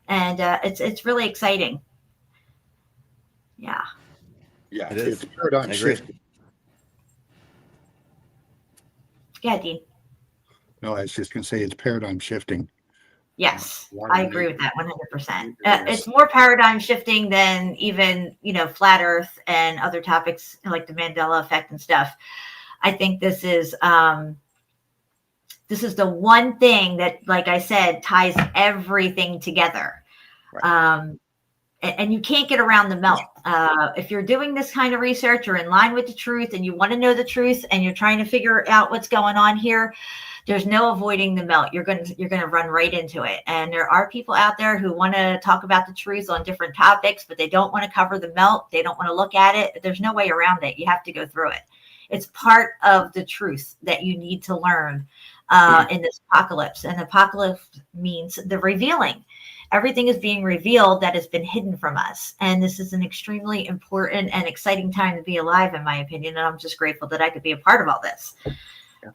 It's really exciting. Yeah. Yeah, It is. it's paradigm I agree. shifting. Yeah, Dean. No, I was just going to say it's paradigm shifting. Yes, One I of agree the- with that 100%. Yes. It's more paradigm shifting than even, flat earth and other topics like the Mandela effect and stuff. I think this is the one thing that, like I said, ties everything together. Right. And you can't get around the melt. If you're doing this kind of research, you're in line with the truth and you want to know the truth and you're trying to figure out what's going on here, there's no avoiding the melt. You're going to run right into it. And there are people out there who want to talk about the truth on different topics, but they don't want to cover the melt. They don't want to look at it. There's no way around it. You have to go through it. It's part of the truth that you need to learn in this apocalypse. And apocalypse means the revealing. Everything is being revealed that has been hidden from us. And this is an extremely important and exciting time to be alive, in my opinion. And I'm just grateful that I could be a part of all this.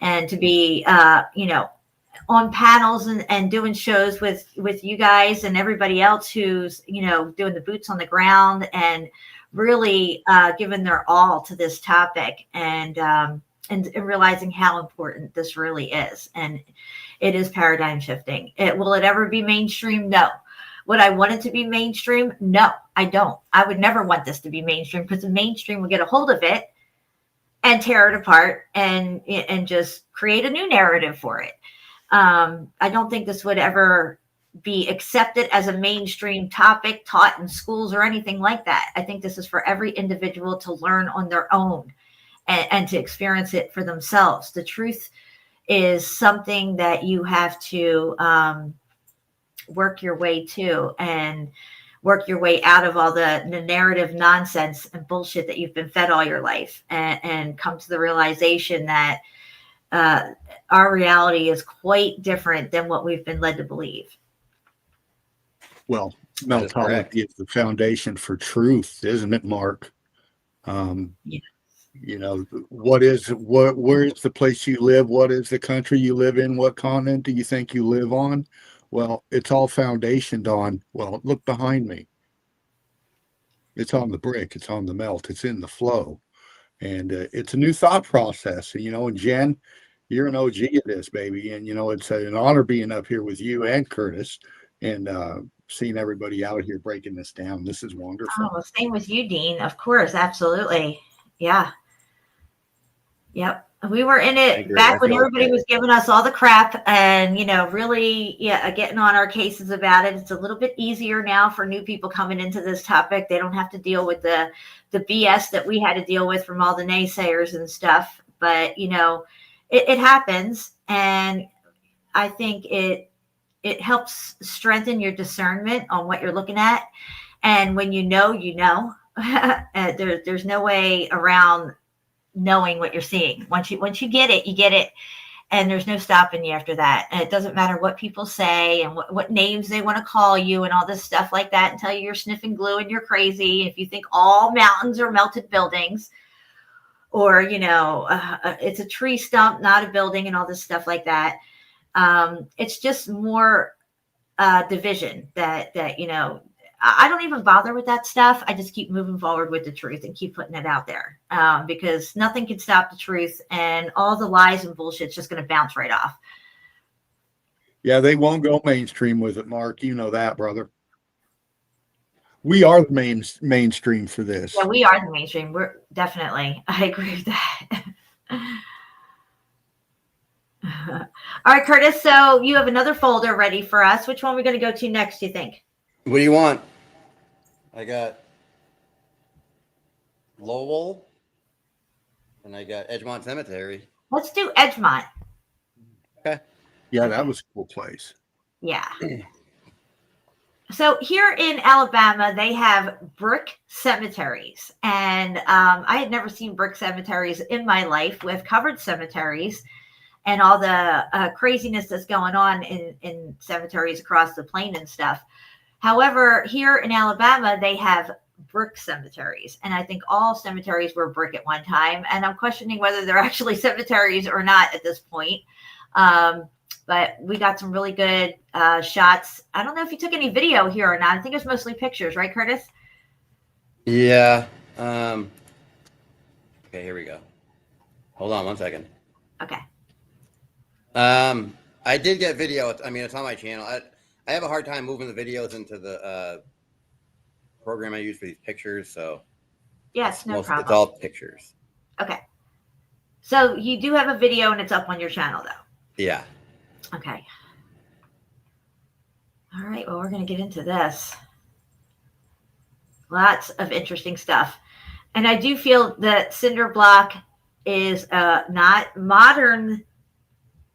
And to be, on panels and doing shows with you guys and everybody else who's, doing the boots on the ground and really giving their all to this topic and realizing how important this really is. And it is paradigm shifting. Will it ever be mainstream? No. Would I want it to be mainstream? No, I don't. I would never want this to be mainstream, because the mainstream will get a hold of it and tear it apart and just create a new narrative for it. I don't think this would ever be accepted as a mainstream topic taught in schools or anything like that. I think this is for every individual to learn on their own and to experience it for themselves. The truth is something that you have to work your way to, and work your way out of all the narrative nonsense and bullshit that you've been fed all your life, and come to the realization that our reality is quite different than what we've been led to believe. Well, That is correct. meltology is the foundation for truth, isn't it, Mark? Yeah. Where is the place you live? What is the country you live in? What continent do you think you live on? Well, it's all foundationed on, look behind me. It's on the brick, it's on the melt, it's in the flow. And it's a new thought process. And Jen, you're an OG of this, baby. And, it's an honor being up here with you and Curtis and seeing everybody out here breaking this down. This is wonderful. Oh, well, same with you, Dean. Of course. Absolutely. Yeah. Yep. We were in it back when everybody was giving us all the crap and, really, getting on our cases about it. It's a little bit easier now for new people coming into this topic. They don't have to deal with the BS that we had to deal with from all the naysayers and stuff. But, it happens. And I think it helps strengthen your discernment on what you're looking at. And when you know, there's no way around knowing what you're seeing. Once you get it, you get it. And there's no stopping you after that. And it doesn't matter what people say and what names they want to call you and all this stuff like that and tell you you're sniffing glue and you're crazy. If you think all mountains are melted buildings, or, it's a tree stump, not a building, and all this stuff like that. It's just more division that I don't even bother with that stuff. I just keep moving forward with the truth and keep putting it out there, because nothing can stop the truth, and all the lies and bullshit's just going to bounce right off. Yeah, they won't go mainstream with it, Mark. You know that, brother. We are the mainstream for this. Yeah, we are the mainstream. We're definitely. I agree with that. All right, Curtis. So you have another folder ready for us. Which one are we going to go to next, do you think? What do you want? I got Lowell, and I got Edgemont Cemetery. Let's do Edgemont. Okay. Yeah, that was a cool place. Yeah. So here in Alabama, they have brick cemeteries. And I had never seen brick cemeteries in my life with covered cemeteries and all the craziness that's going on in cemeteries across the plain and stuff. However, here in Alabama, they have brick cemeteries. And I think all cemeteries were brick at one time. And I'm questioning whether they're actually cemeteries or not at this point. But we got some really good shots. I don't know if you took any video here or not. I think it was mostly pictures, right, Curtis? Yeah. Okay, here we go. Hold on 1 second. Okay. I did get video. I mean, it's on my channel. I have a hard time moving the videos into the program I use for these pictures. So yes, no problem. It's all pictures. Okay. So you do have a video and it's up on your channel, though. Yeah. Okay. All right. Well, we're going to get into this. Lots of interesting stuff. And I do feel that cinder block is not modern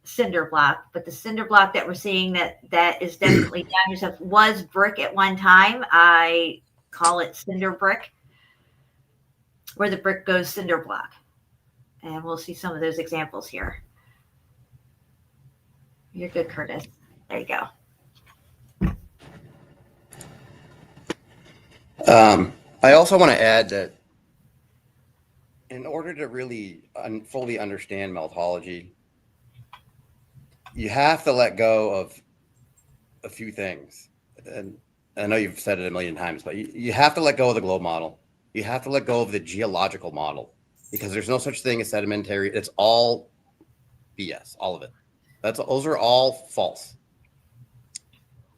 cinder block, but the cinder block that we're seeing that is definitely damaged was brick at one time. I call it cinder brick, where the brick goes cinder block. And we'll see some of those examples here. You're good, Curtis. There you go. I also want to add that in order to really fully understand meltology, you have to let go of a few things. And I know you've said it a million times, but you have to let go of the globe model. You have to let go of the geological model, because there's no such thing as sedimentary. It's all BS, all of it. Those are all false.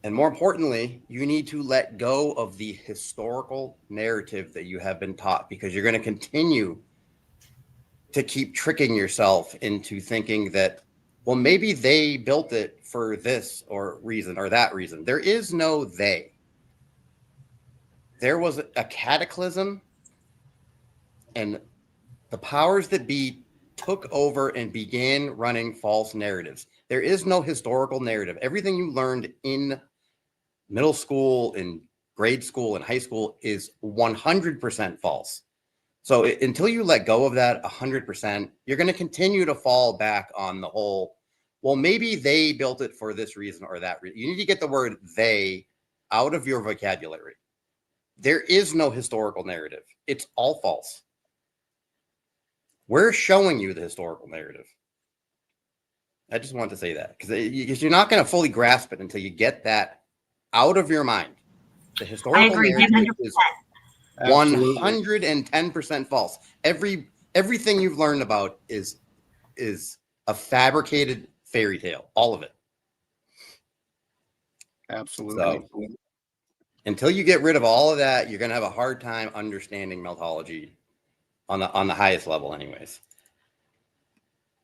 And more importantly, you need to let go of the historical narrative that you have been taught, because you're going to continue to keep tricking yourself into thinking that, well, maybe they built it for this or reason or that reason. There is no they. There was a cataclysm, and the powers that be took over and began running false narratives. There is no historical narrative. Everything you learned in middle school, in grade school, in high school is 100% false. So until you let go of that 100%, you're going to continue to fall back on the whole, well, maybe they built it for this reason or that reason. You need to get the word they out of your vocabulary. There is no historical narrative. It's all false. We're showing you the historical narrative. I just want to say that because you're not going to fully grasp it until you get that out of your mind. The historical narrative is 110% false. Everything you've learned about is a fabricated fairy tale, all of it. Absolutely. So, until you get rid of all of that, you're going to have a hard time understanding meltology on the highest level anyways.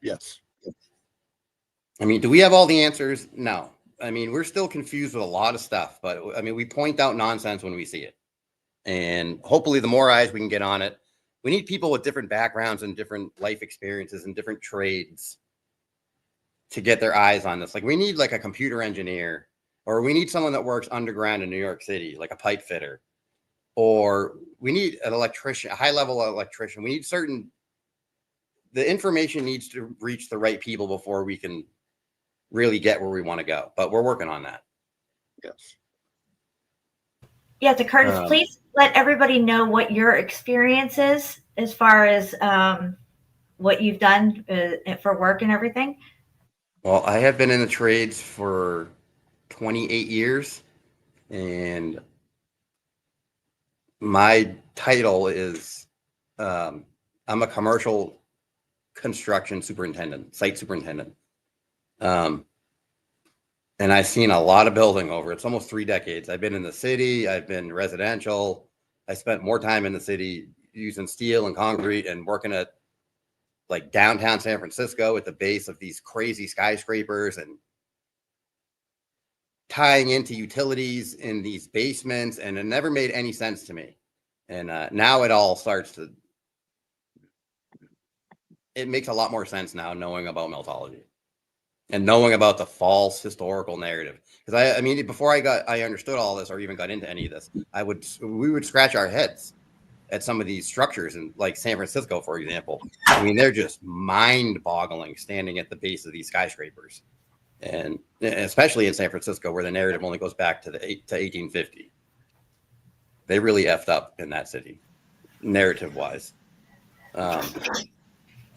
Yes. I mean, do we have all the answers? No. I mean, we're still confused with a lot of stuff, but I mean, we point out nonsense when we see it. And hopefully the more eyes we can get on it, we need people with different backgrounds and different life experiences and different trades to get their eyes on this. Like we need like a computer engineer, or we need someone that works underground in New York City, like a pipe fitter, or we need an electrician, a high level electrician. We need the information needs to reach the right people before we can really get where we want to go, but we're working on that. Yes. Yeah, to Curtis, please let everybody know what your experience is as far as what you've done for work and everything. Well, I have been in the trades for 28 years, and my title is I'm a commercial construction superintendent, site superintendent. And I've seen a lot of building over. It's almost 3 decades. I've been in the city. I've been residential. I spent more time in the city using steel and concrete and working at like downtown San Francisco at the base of these crazy skyscrapers and tying into utilities in these basements. And it never made any sense to me. And now it all starts to, it makes a lot more sense now knowing about meltology and knowing about the false historical narrative. Because I mean, before I understood all this or even got into any of this, we would scratch our heads at some of these structures in like San Francisco, for example. I mean, they're just mind-boggling standing at the base of these skyscrapers. And especially in San Francisco, where the narrative only goes back to 1850. They really effed up in that city, narrative-wise. But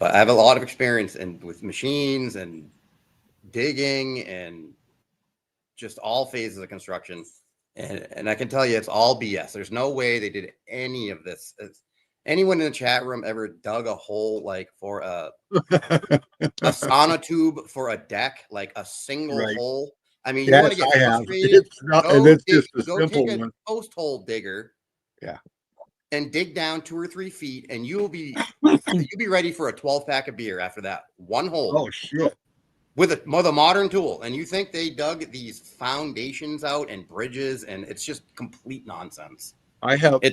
I have a lot of experience with machines and digging and just all phases of construction. And I can tell you, it's all BS. There's no way they did any of this. Anyone in the chat room ever dug a hole like for a sauna tube for a deck, like a single hole? I mean, you want to get frustrated? Go take a post hole digger. Yeah. And dig down 2 or 3 feet, and you'll be ready for a 12-pack of beer after that one hole. Oh shit! With a modern tool, and you think they dug these foundations out and bridges, and it's just complete nonsense. I helped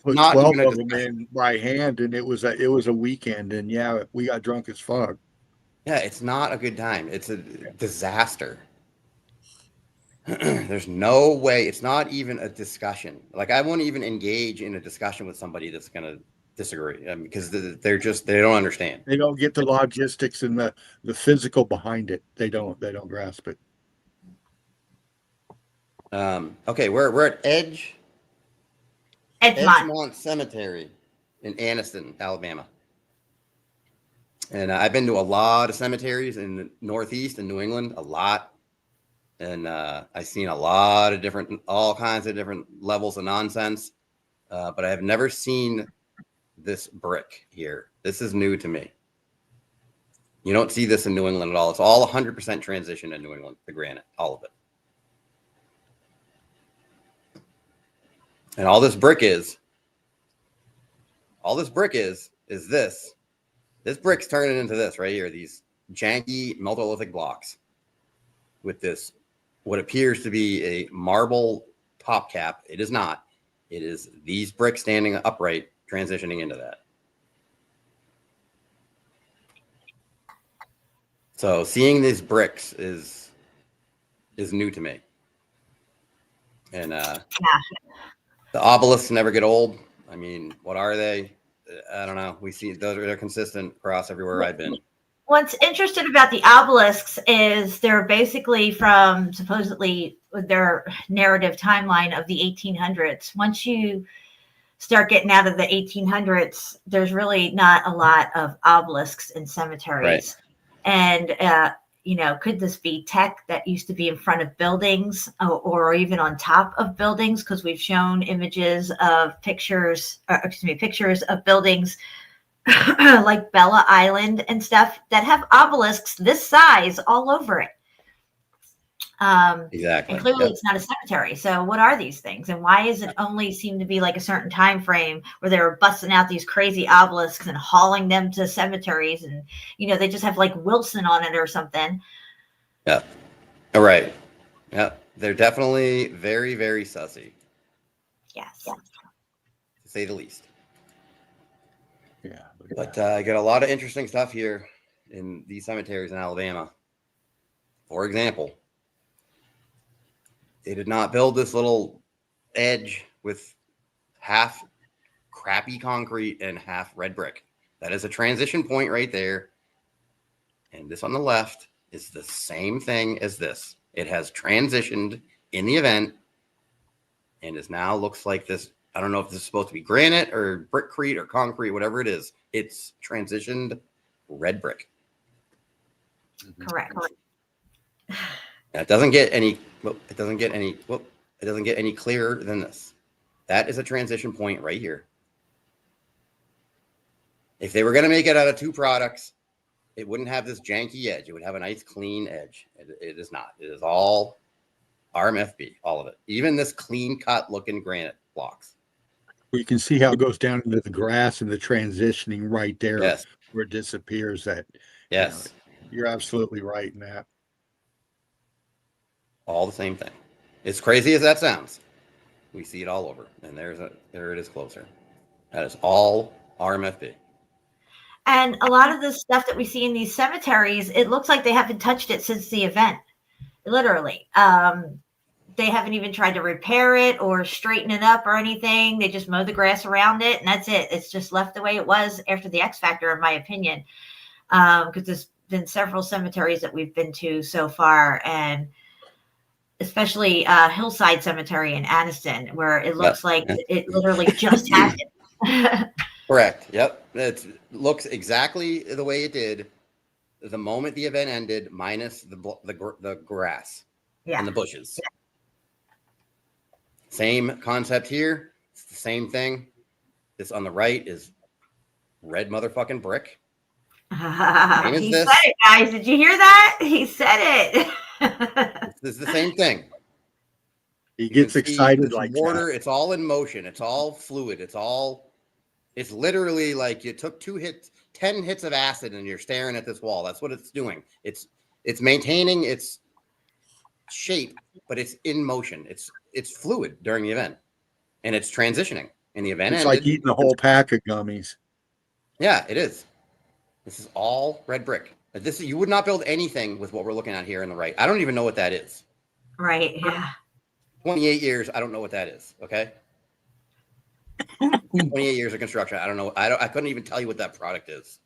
put 12 of them in by hand, and it was a weekend, and yeah, we got drunk as fuck. Yeah, it's not a good time. It's a disaster. There's no way. It's not even a discussion. Like, I won't even engage in a discussion with somebody that's going to disagree because they don't understand. They don't get the logistics and the physical behind it. They don't grasp it. Okay, we're at Edgemont Cemetery in Anniston, Alabama. And I've been to a lot of cemeteries in the Northeast and New England, a lot. And I've seen a lot of all kinds of different levels of nonsense. But I have never seen this brick here. This is new to me. You don't see this in New England at all. It's all 100% transition in New England, the granite, all of it. And all this brick is this. This brick's turning into this right here, these janky Mesolithic blocks with this, what appears to be a marble top cap. It is not. It is these bricks standing upright, transitioning into that. So seeing these bricks is new to me. And the obelisks never get old. I mean, what are they? I don't know. We see they're consistent across everywhere I've been. What's interesting about the obelisks is they're basically from supposedly their narrative timeline of the 1800s. Once you start getting out of the 1800s, there's really not a lot of obelisks in cemeteries. Right. And, could this be tech that used to be in front of buildings or even on top of buildings? Because we've shown images of pictures of buildings like Bella Island and stuff that have obelisks this size all over it. Exactly. And clearly it's not a cemetery. So what are these things? And why is it only seem to be like a certain time frame where they're busting out these crazy obelisks and hauling them to cemeteries? And, they just have like Wilson on it or something. Yeah. All right. Yeah. They're definitely very, very sussy. Yes. To say the least. Yeah. But I got a lot of interesting stuff here in these cemeteries in Alabama. For example, they did not build this little edge with half crappy concrete and half red brick. That is a transition point right there. And this on the left is the same thing as this. It has transitioned in the event and is now looks like this. I don't know if this is supposed to be granite or brickcrete or concrete, whatever it is. It's transitioned red brick. Correct. Now, it doesn't get any clearer than this. That is a transition point right here. If they were going to make it out of two products, it wouldn't have this janky edge. It would have a nice clean edge. It is not. It is all RMFB, all of it. Even this clean cut looking granite blocks. You can see how it goes down into the grass and the transitioning right there. Yes. Where it disappears. That Yes. You're absolutely right in that. All the same thing. As crazy as that sounds, we see it all over. And there it is closer. That is all RMFB. And a lot of the stuff that we see in these cemeteries, it looks like they haven't touched it since the event. Literally. They haven't even tried to repair it or straighten it up or anything. They just mow the grass around it, and that's it. It's just left the way it was after the X Factor, in my opinion. Because there's been several cemeteries that we've been to so far, and especially Hillside Cemetery in Anniston, where it looks like it literally just happened. Correct. Yep. It looks exactly the way it did the moment the event ended, minus the grass and the bushes. Yeah. Same concept here. It's the same thing. This on the right is red motherfucking brick. He said it, guys. Did you hear that? He said it. This is the same thing. He gets excited like water. that. It's all in motion. It's all fluid. It's literally like you took 10 hits of acid and you're staring at this wall. That's what it's doing. It's maintaining its shape, but it's in motion. It's fluid during the event, and it's transitioning. And the event it's ended. Like eating a whole pack of gummies. Yeah, it is. This is all red brick. You would not build anything with what we're looking at here on the right. I don't even know what that is. Right. Yeah. 28 years. I don't know what that is. Okay. 28 years of construction. I don't know. I couldn't even tell you what that product is.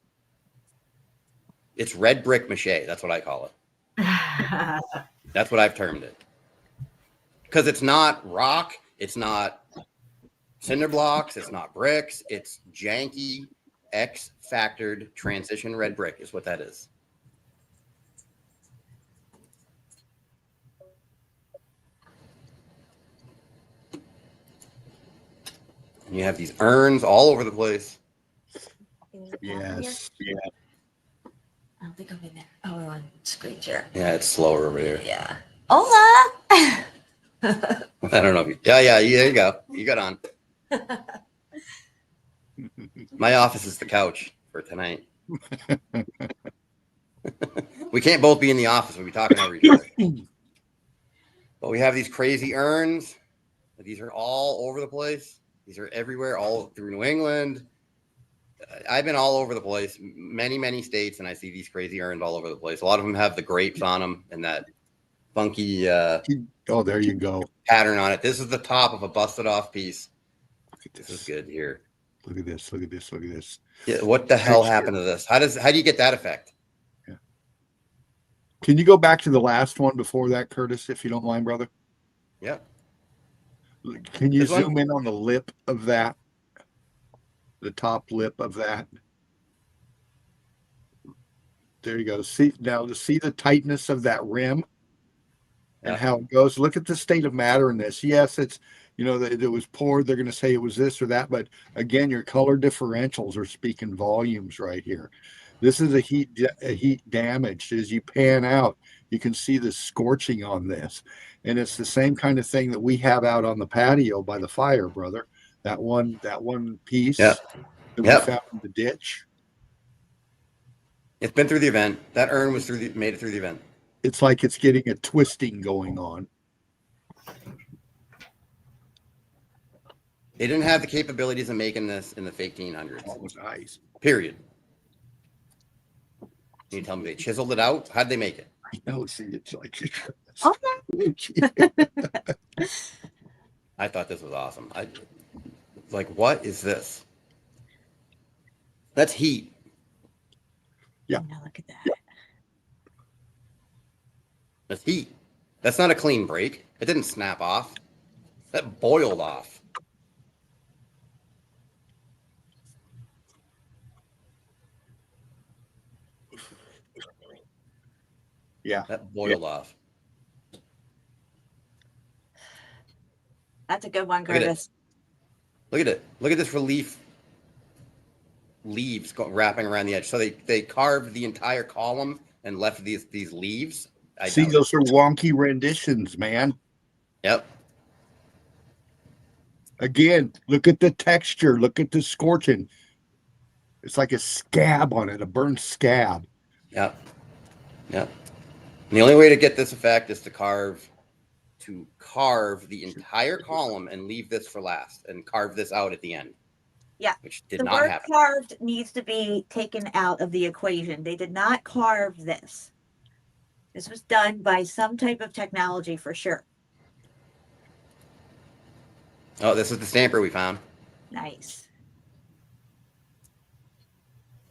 It's red brick mache. That's what I call it. That's what I've termed it. Because it's not rock. It's not cinder blocks. It's not bricks. It's janky, X-factored transition red brick is what that is. And you have these urns all over the place. Yes. Yeah. I don't think I'm in there. Oh, we're on screen share. Yeah, it's slower over here. Yeah. Hola. I don't know if you. Yeah. There you go. You got on. My office is the couch for tonight. We can't both be in the office. We'll be talking over each other. But we have these crazy urns. These are all over the place. These are everywhere, all through New England. I've been all over the place, many states, and I see these crazy urns all over the place. A lot of them have the grapes on them and that funky there you go. Pattern on it. This is the top of a busted off piece. This is good here. Look at this. Look at this. Look at this. Yeah, what the hell happened to this? How do you get that effect? Yeah. Can you go back to the last one before that, Curtis, if you don't mind, brother? Yeah. Can you zoom in on the lip of that? The top lip of that. There you go. See now to see the tightness of that rim and how it goes. Look at the state of matter in this. Yes, it's that it was poured. They're going to say it was this or that, but again, your color differentials are speaking volumes right here. This is a heat damage. As you pan out, you can see the scorching on this, and it's the same kind of thing that we have out on the patio by the fire, brother. That one piece that we found in the ditch. It's been through the event. That urn was made it through the event. It's like it's getting a twisting going on. They didn't have the capabilities of making this in the 1800s. That was nice. Period. Can you tell me they chiseled it out? How'd they make it? I know. See, it's like. I thought this was awesome. What is this? That's heat. Yeah. Now look at that. Yeah. That's heat. That's not a clean break. It didn't snap off. That boiled off. Yeah. That boiled off. That's a good one, Curtis. Look at it. Look at this relief leaves wrapping around the edge. So they carved the entire column and left these leaves. See, those are wonky renditions, man. Yep. Again, look at the texture. Look at the scorching. It's like a scab on it, a burned scab. Yep. Yep. And the only way to get this effect is to carve the entire column and leave this for last and carve this out at the end. Yeah. Which did the not word happen. carved needs to be taken out of the equation. They did not carve this. This was done by some type of technology for sure. Oh, this is the stamper we found. Nice.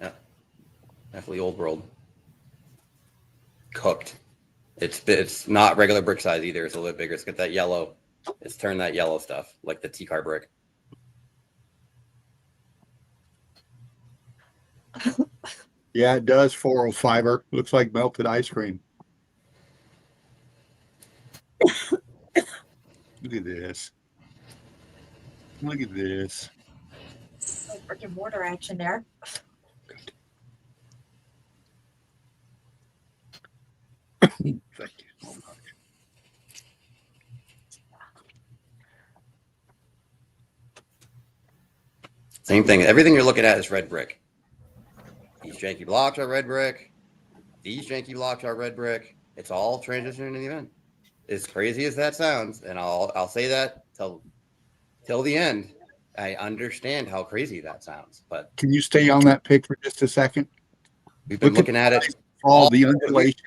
Yeah. Definitely old world. Cooked. It's not regular brick size either. It's a little bigger. It's got that yellow. It's turned that yellow stuff like the T-car brick. Yeah, it does. 405 fiber. Looks like melted ice cream. Look at this. Look at this. Brick and mortar action there. Thank you so much. Same thing. Everything you're looking at is red brick. These janky blocks are red brick. These janky blocks are red brick. It's all transitioning in the event. As crazy as that sounds, and I'll say that till the end. I understand how crazy that sounds, but can you stay on that pic for just a second? We've been looking at it. All the undulation.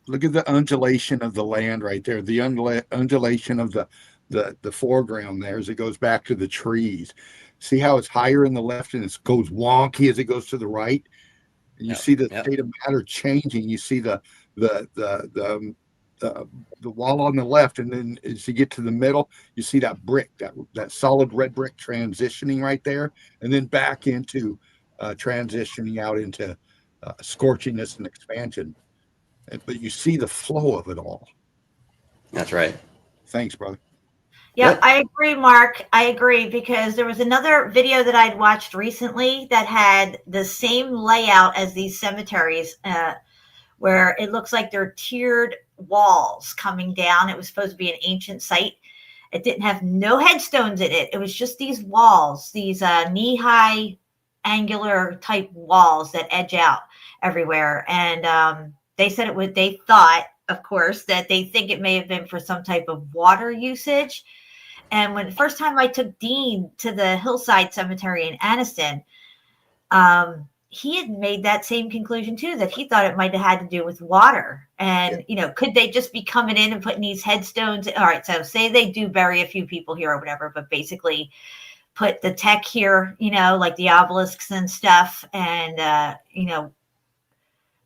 Look at the undulation of the land right there. The undulation of the foreground there as it goes back to the trees. See how it's higher in the left and it goes wonky as it goes to the right. And you see the state of matter changing. You see the wall on the left, and then as you get to the middle, you see that brick, that solid red brick transitioning right there, and then back into transitioning out into scorchiness and expansion. But you see the flow of it all. That's right. Thanks, brother. Yeah, I agree, Mark. I agree, because there was another video that I'd watched recently that had the same layout as these cemeteries, where it looks like they're tiered walls coming down. It was supposed to be an ancient site. It didn't have no headstones in it. It was just these walls, these knee-high angular type walls that edge out everywhere. And they said it would, they thought, of course, that they think it may have been for some type of water usage. And when the first time I took Dean to the Hillside Cemetery in Anniston, he had made that same conclusion too, that he thought it might have had to do with water. And, you know, could they just be coming in and putting these headstones? All right, so say they do bury a few people here or whatever, but basically put the tech here, you know, like the obelisks and stuff, and, you know,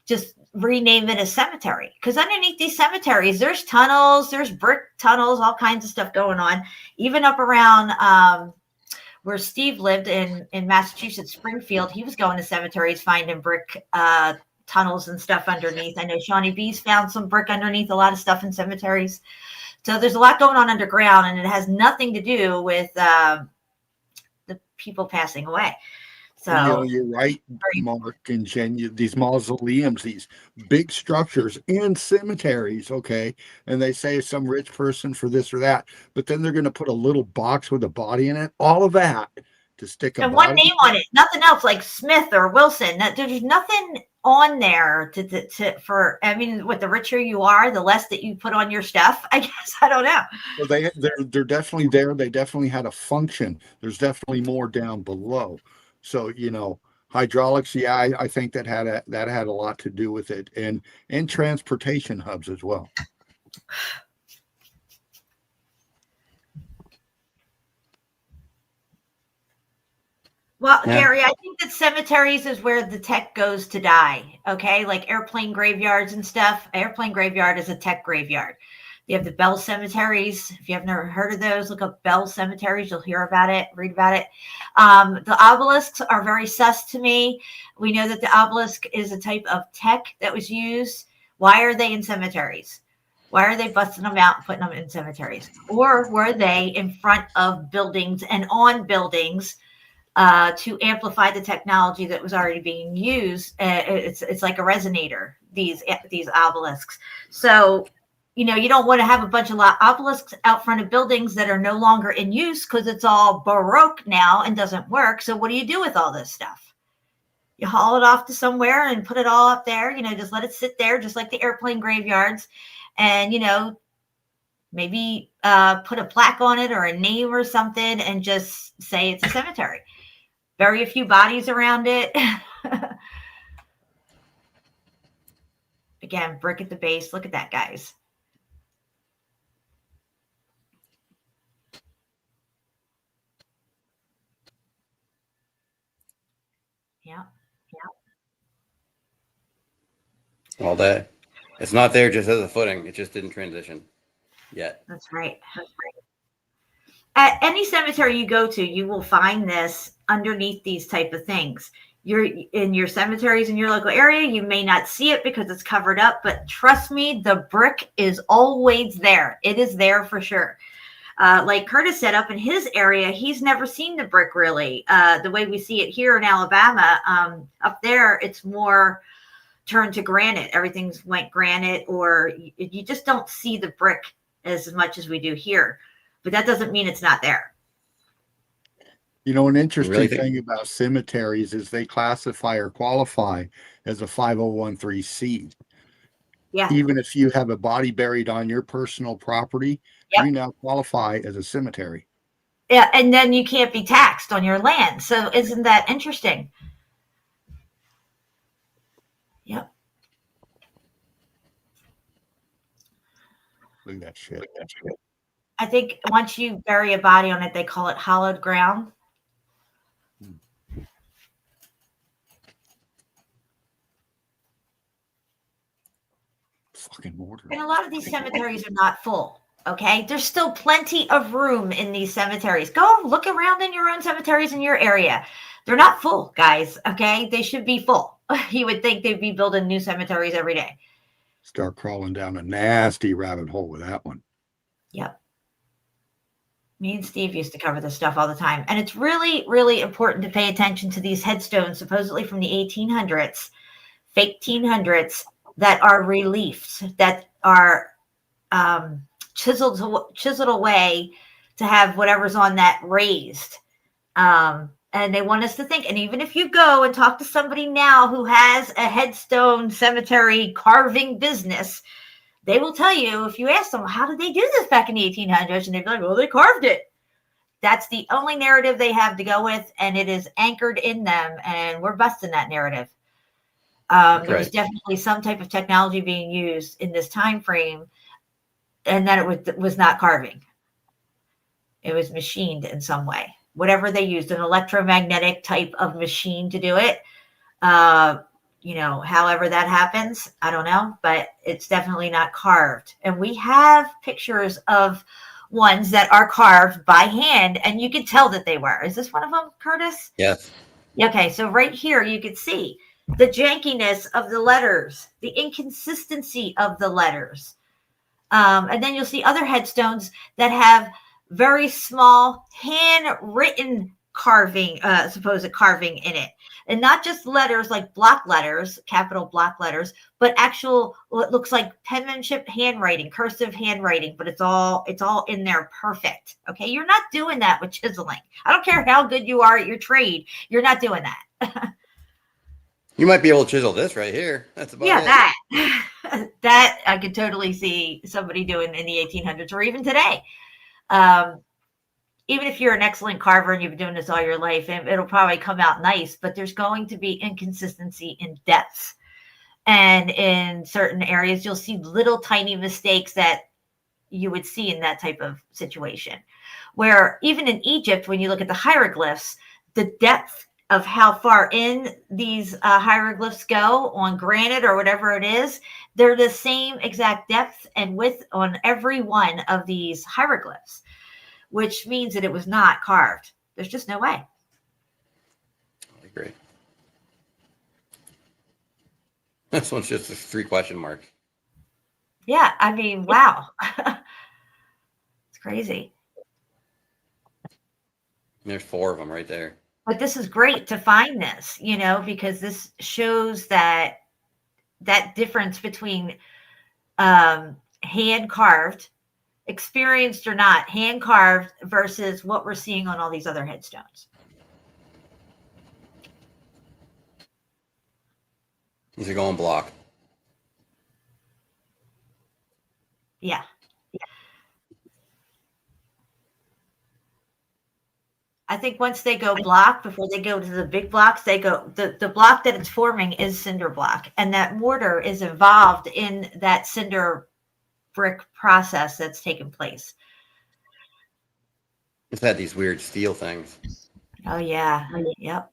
just rename it a cemetery. Because underneath these cemeteries, there's tunnels, there's brick tunnels, all kinds of stuff going on. Even up around where Steve lived in Massachusetts, Springfield, he was going to cemeteries, finding brick tunnels and stuff underneath. I know Shawnee B's found some brick underneath a lot of stuff in cemeteries. So there's a lot going on underground, and it has nothing to do with the people passing away. So, you know, you're right, Mark and Jen. These mausoleums, these big structures in cemeteries, okay, and they say some rich person for this or that, but then they're going to put a little box with a body in it, all of that to stick a and body one name on it, nothing else, like Smith or Wilson. There's nothing on there to for. I mean, what, the richer you are, the less that you put on your stuff, I guess. I don't know. Well, they're definitely there. They definitely had a function. There's definitely more down below. So, you know, hydraulics, yeah, I think that had a lot to do with it, and transportation hubs as well. Well, yeah. Gary, I think that cemeteries is where the tech goes to die. Okay, like airplane graveyards and stuff. Airplane graveyard is a tech graveyard. You have the Bell cemeteries. If you have never heard of those, look up Bell cemeteries. You'll hear about it, read about it. The obelisks are very sus to me. We know that the obelisk is a type of tech that was used. Why are they in cemeteries? Why are they busting them out and putting them in cemeteries? Or were they in front of buildings and on buildings to amplify the technology that was already being used? It's like a resonator, these obelisks. So, you know, you don't want to have a bunch of obelisks out front of buildings that are no longer in use because it's all Baroque now and doesn't work. So what do you do with all this stuff? You haul it off to somewhere and put it all up there, you know, just let it sit there, just like the airplane graveyards. And, you know, maybe put a plaque on it or a name or something and just say it's a cemetery. Bury a few bodies around it. Again, brick at the base. Look at that, guys. Yeah. Yeah. All day. It's not there just as a footing. It just didn't transition yet. That's right. That's right. At any cemetery you go to, you will find this underneath these type of things. You're in your cemeteries in your local area. You may not see it because it's covered up, but trust me, the brick is always there. It is there for sure. Like Curtis said, up in his area, he's never seen the brick really. The way we see it here in Alabama, up there, it's more turned to granite. Everything's went granite, or you just don't see the brick as much as we do here. But that doesn't mean it's not there. You know, an interesting thing about cemeteries is they classify or qualify as a 5013C. Yeah. Even if you have a body buried on your personal property, yep. you now qualify as a cemetery. Yeah, and then you can't be taxed on your land. So isn't that interesting? Yep. Look at that shit. I think once you bury a body on it, they call it hallowed ground. Fucking mortar. And a lot of these cemeteries are not full. Okay, there's still plenty of room in these cemeteries. Go look around in your own cemeteries in your area. They're not full, guys. Okay, they should be full. You would think they'd be building new cemeteries every day. Start crawling down a nasty rabbit hole with that one. Yep. Me and Steve used to cover this stuff all the time. And it's really, really important to pay attention to these headstones, supposedly from the 1800s, fake 1800s, that are reliefs, that are chiseled away to have whatever's on that raised. And they want us to think, and even if you go and talk to somebody now who has a headstone cemetery carving business, they will tell you, if you ask them, how did they do this back in the 1800s? And they'd be like, well, they carved it. That's the only narrative they have to go with, and it is anchored in them, and we're busting that narrative. There was definitely some type of technology being used in this time frame, and that it was not carving. It was machined in some way. Whatever they used, an electromagnetic type of machine to do it. You know, however that happens, I don't know, but it's definitely not carved. And we have pictures of ones that are carved by hand, and you can tell that they were. Is this one of them, Curtis? Yes. Okay, so right here you can see the jankiness of the letters, the inconsistency of the letters. And then you'll see other headstones that have very small handwritten carving, supposed carving in it. And not just letters like block letters, capital block letters, but actual what looks like penmanship handwriting, cursive handwriting, but it's all in there perfect. Okay, you're not doing that with chiseling. I don't care how good you are at your trade, you're not doing that. You might be able to chisel this right here. That's about it. That that I could totally see somebody doing in the 1800s or even today. Even if you're an excellent carver and you've been doing this all your life, it'll probably come out nice, but there's going to be inconsistency in depths. And in certain areas, you'll see little tiny mistakes that you would see in that type of situation. Where even in Egypt, when you look at the hieroglyphs, the depth of how far in these hieroglyphs go on granite or whatever it is, they're the same exact depth and width on every one of these hieroglyphs, which means that it was not carved. There's just no way. I agree. This one's just 3 question marks. Yeah, I mean, wow. It's crazy. There's 4 of them right there. But this is great to find this, because this shows that difference between hand carved, experienced or not, hand carved versus what we're seeing on all these other headstones. These are going block. Yeah. I think once they go block, before they go to the big blocks, they go the block that it's forming is cinder block, and that mortar is involved in that cinder brick process that's taken place. It's had these weird steel things. Oh yeah, yep.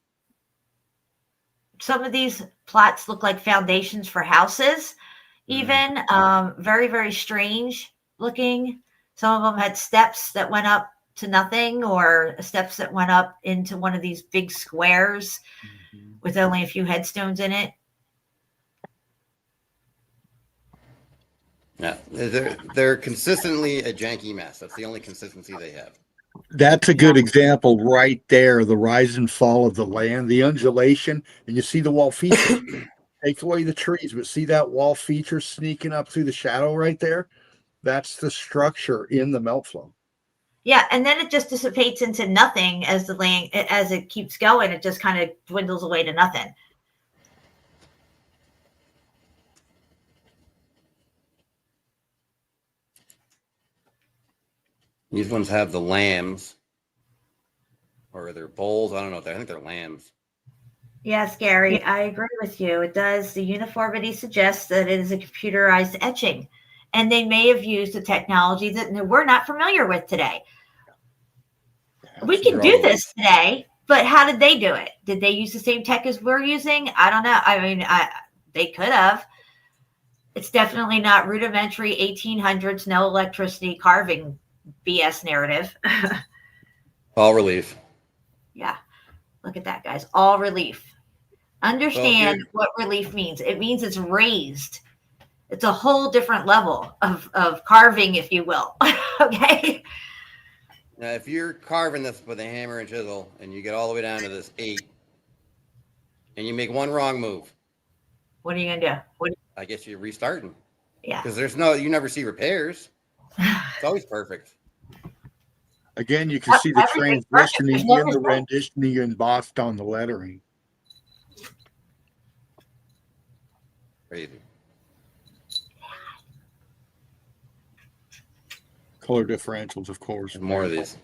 Some of these plots look like foundations for houses, even very, very strange looking. Some of them had steps that went up to nothing, or steps that went up into one of these big squares with only a few headstones in it. Yeah, they're consistently a janky mess. That's the only consistency they have. That's a good example right there. The rise and fall of the land, the undulation, and you see the wall feature. Take away the trees, but see that wall feature sneaking up through the shadow right there? That's the structure in the melt flow. Yeah, and then it just dissipates into nothing as as it keeps going. It just kind of dwindles away to nothing. These ones have the lambs, or they're bulls. I don't know. I think they're lambs. Yes, Gary, I agree with you. It does. The uniformity suggests that it is a computerized etching, and they may have used a technology that we're not familiar with today. We can do this today, but how did they do it? Did they use the same tech as we're using? I don't know. I mean, they could have. It's definitely not rudimentary 1800s, no electricity carving BS narrative. All relief. Yeah. Look at that, guys. All relief. Understand what relief means. It means it's raised. It's a whole different level of carving, if you will. Okay. Now, if you're carving this with a hammer and chisel and you get all the way down to this 8 and you make one wrong move, what are you gonna do? I guess you're restarting. Yeah. Because you never see repairs. It's always perfect. Again, you can see the transitioning in the renditioning embossed on the lettering. Crazy. Color differentials, of course. And more of these.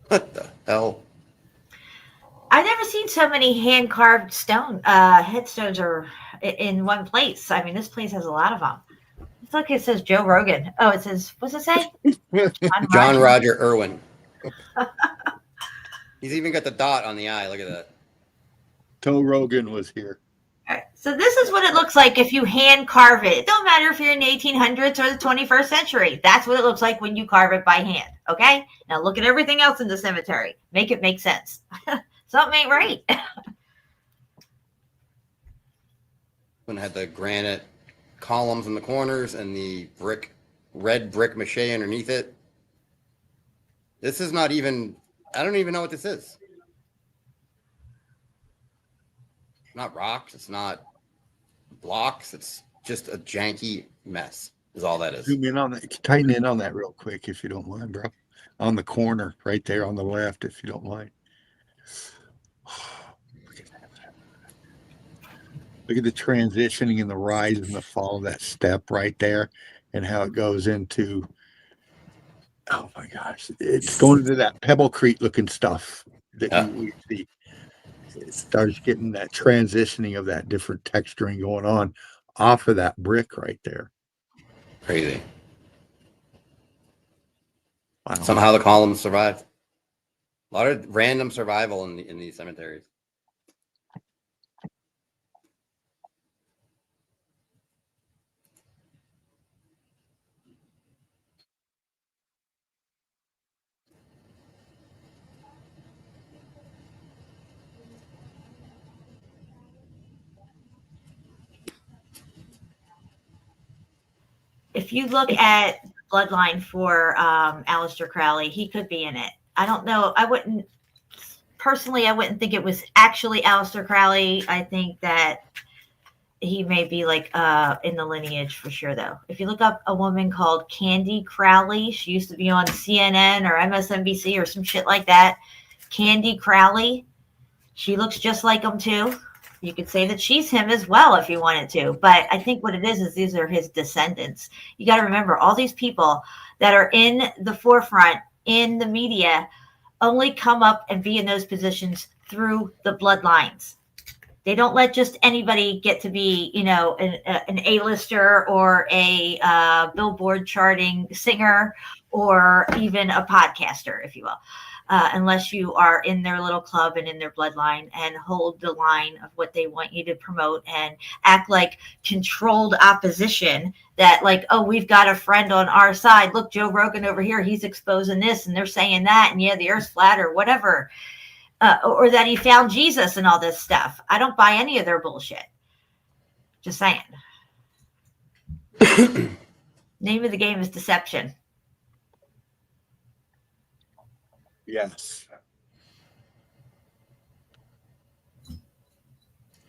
What the hell? I've never seen so many hand carved headstones are in one place. I mean, this place has a lot of them. It's like it says Joe Rogan. Oh, it says, what's it say? John Roger Irwin. He's even got the dot on the eye. Look at that. Toe Rogan was here. All right. So this is what it looks like if you hand carve it. It don't matter if you're in the 1800s or the 21st century. That's what it looks like when you carve it by hand. Okay? Now look at everything else in the cemetery. Make it make sense. Something ain't right. One had the granite columns in the corners and the red brick mache underneath it. This is not even, I don't even know what this is. It's not rocks. It's not blocks. It's just a janky mess is all that is. Zoom in on that. Tighten in on that real quick if you don't mind, bro. On the corner right there on the left, if you don't mind. Look at the transitioning and the rise and the fall of that step right there and how it goes into, oh my gosh, it's going into that Pebblecrete looking stuff that you see. It starts getting that transitioning of that different texturing going on off of that brick right there. Crazy. Wow. Somehow the columns survived. A lot of random survival in these cemeteries. if you look at Bloodline for Aleister Crowley, he could be in it. I don't know. I wouldn't think it was actually Aleister Crowley. I think that he may be like in the lineage for sure, though. If you look up a woman called Candy Crowley, she used to be on CNN or MSNBC or some shit like that. Candy Crowley, she looks just like him too. You could say that she's him as well if you wanted to. But I think what it is these are his descendants. You got to remember, all these people that are in the forefront in the media only come up and be in those positions through the bloodlines. They don't let just anybody get to be, an A-lister or a Billboard charting singer or even a podcaster, if you will, unless you are in their little club and in their bloodline and hold the line of what they want you to promote and act like controlled opposition that like, oh, we've got a friend on our side. Look, Joe Rogan over here, he's exposing this and they're saying that. And yeah, the earth's flat or whatever. Or that he found Jesus and all this stuff. I don't buy any of their bullshit. Just saying. Name of the game is deception. Yes.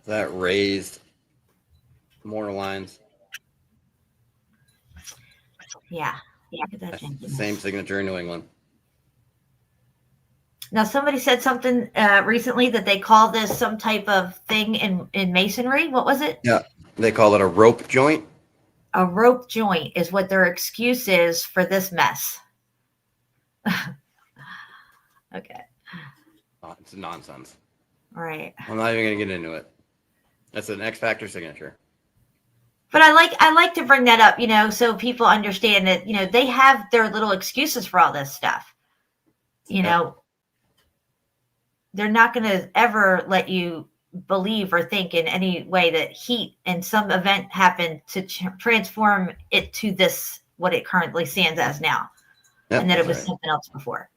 That raised mortar lines. Yeah. Look at that Same signature in New England. Now, somebody said something recently that they call this some type of thing in masonry. What was it? Yeah, they call it a rope joint. A rope joint is what their excuse is for this mess. Okay. Oh, it's nonsense. All right. I'm not even going to get into it. That's an X Factor signature. But I like to bring that up, so people understand that, they have their little excuses for all this stuff. They're not going to ever let you believe or think in any way that heat and some event happened to transform it to this, what it currently stands as now. Yep, and that it was something else before.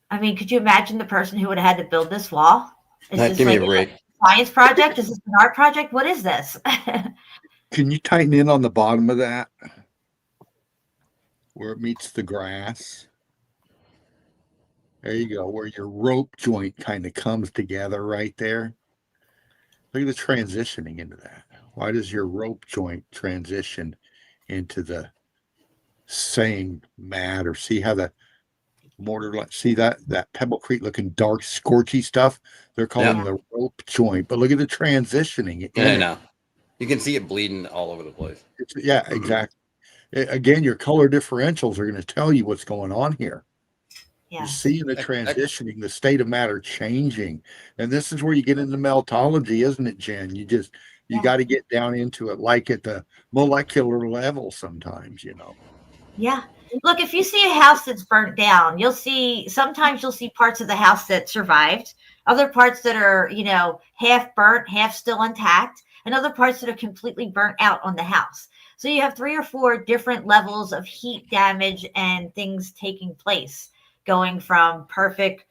I mean, could you imagine the person who would have had to build this wall? Is this give me like a break. A science project? Is this an art project? What is this? Can you tighten in on the bottom of that? Where it meets the grass. There you go, where your rope joint kind of comes together right there. Look at the transitioning into that. Why does your rope joint transition into the same mat? Or see how the mortar, see that Pebble Creek looking dark, scorchy stuff? They're calling the rope joint. But look at the transitioning. Yeah, I know. You can see it bleeding all over the place. Yeah, exactly. Again, your color differentials are going to tell you what's going on here. Yeah. You're seeing the transitioning, the state of matter changing. And this is where you get into meltology, isn't it, Jen? You got to get down into it like at the molecular level sometimes, Yeah. Look, if you see a house that's burnt down, sometimes you'll see parts of the house that survived, other parts that are, half burnt, half still intact, and other parts that are completely burnt out on the house. So you have 3 or 4 different levels of heat damage and things taking place, going from perfect,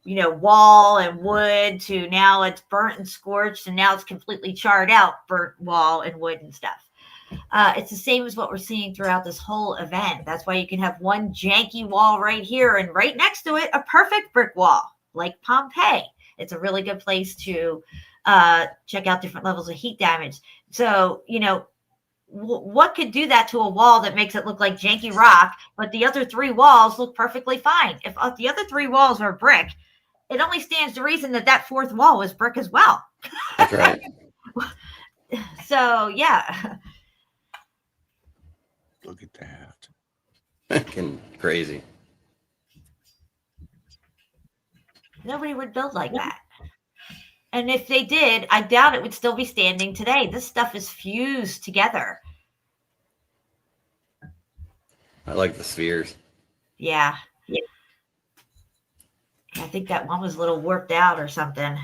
wall and wood to now it's burnt and scorched and now it's completely charred out, burnt wall and wood and stuff. It's the same as what we're seeing throughout this whole event. That's why you can have one janky wall right here and right next to it, a perfect brick wall like Pompeii. It's a really good place to check out different levels of heat damage. So, what could do that to a wall that makes it look like janky rock, but the other 3 walls look perfectly fine? If the other 3 walls are brick, it only stands to reason that 4th wall is brick as well. That's right. So, yeah. Look at that. Fucking crazy. Nobody would build like that. And if they did, I doubt it would still be standing today. This stuff is fused together. I like the spheres. Yeah. I think that one was a little warped out or something.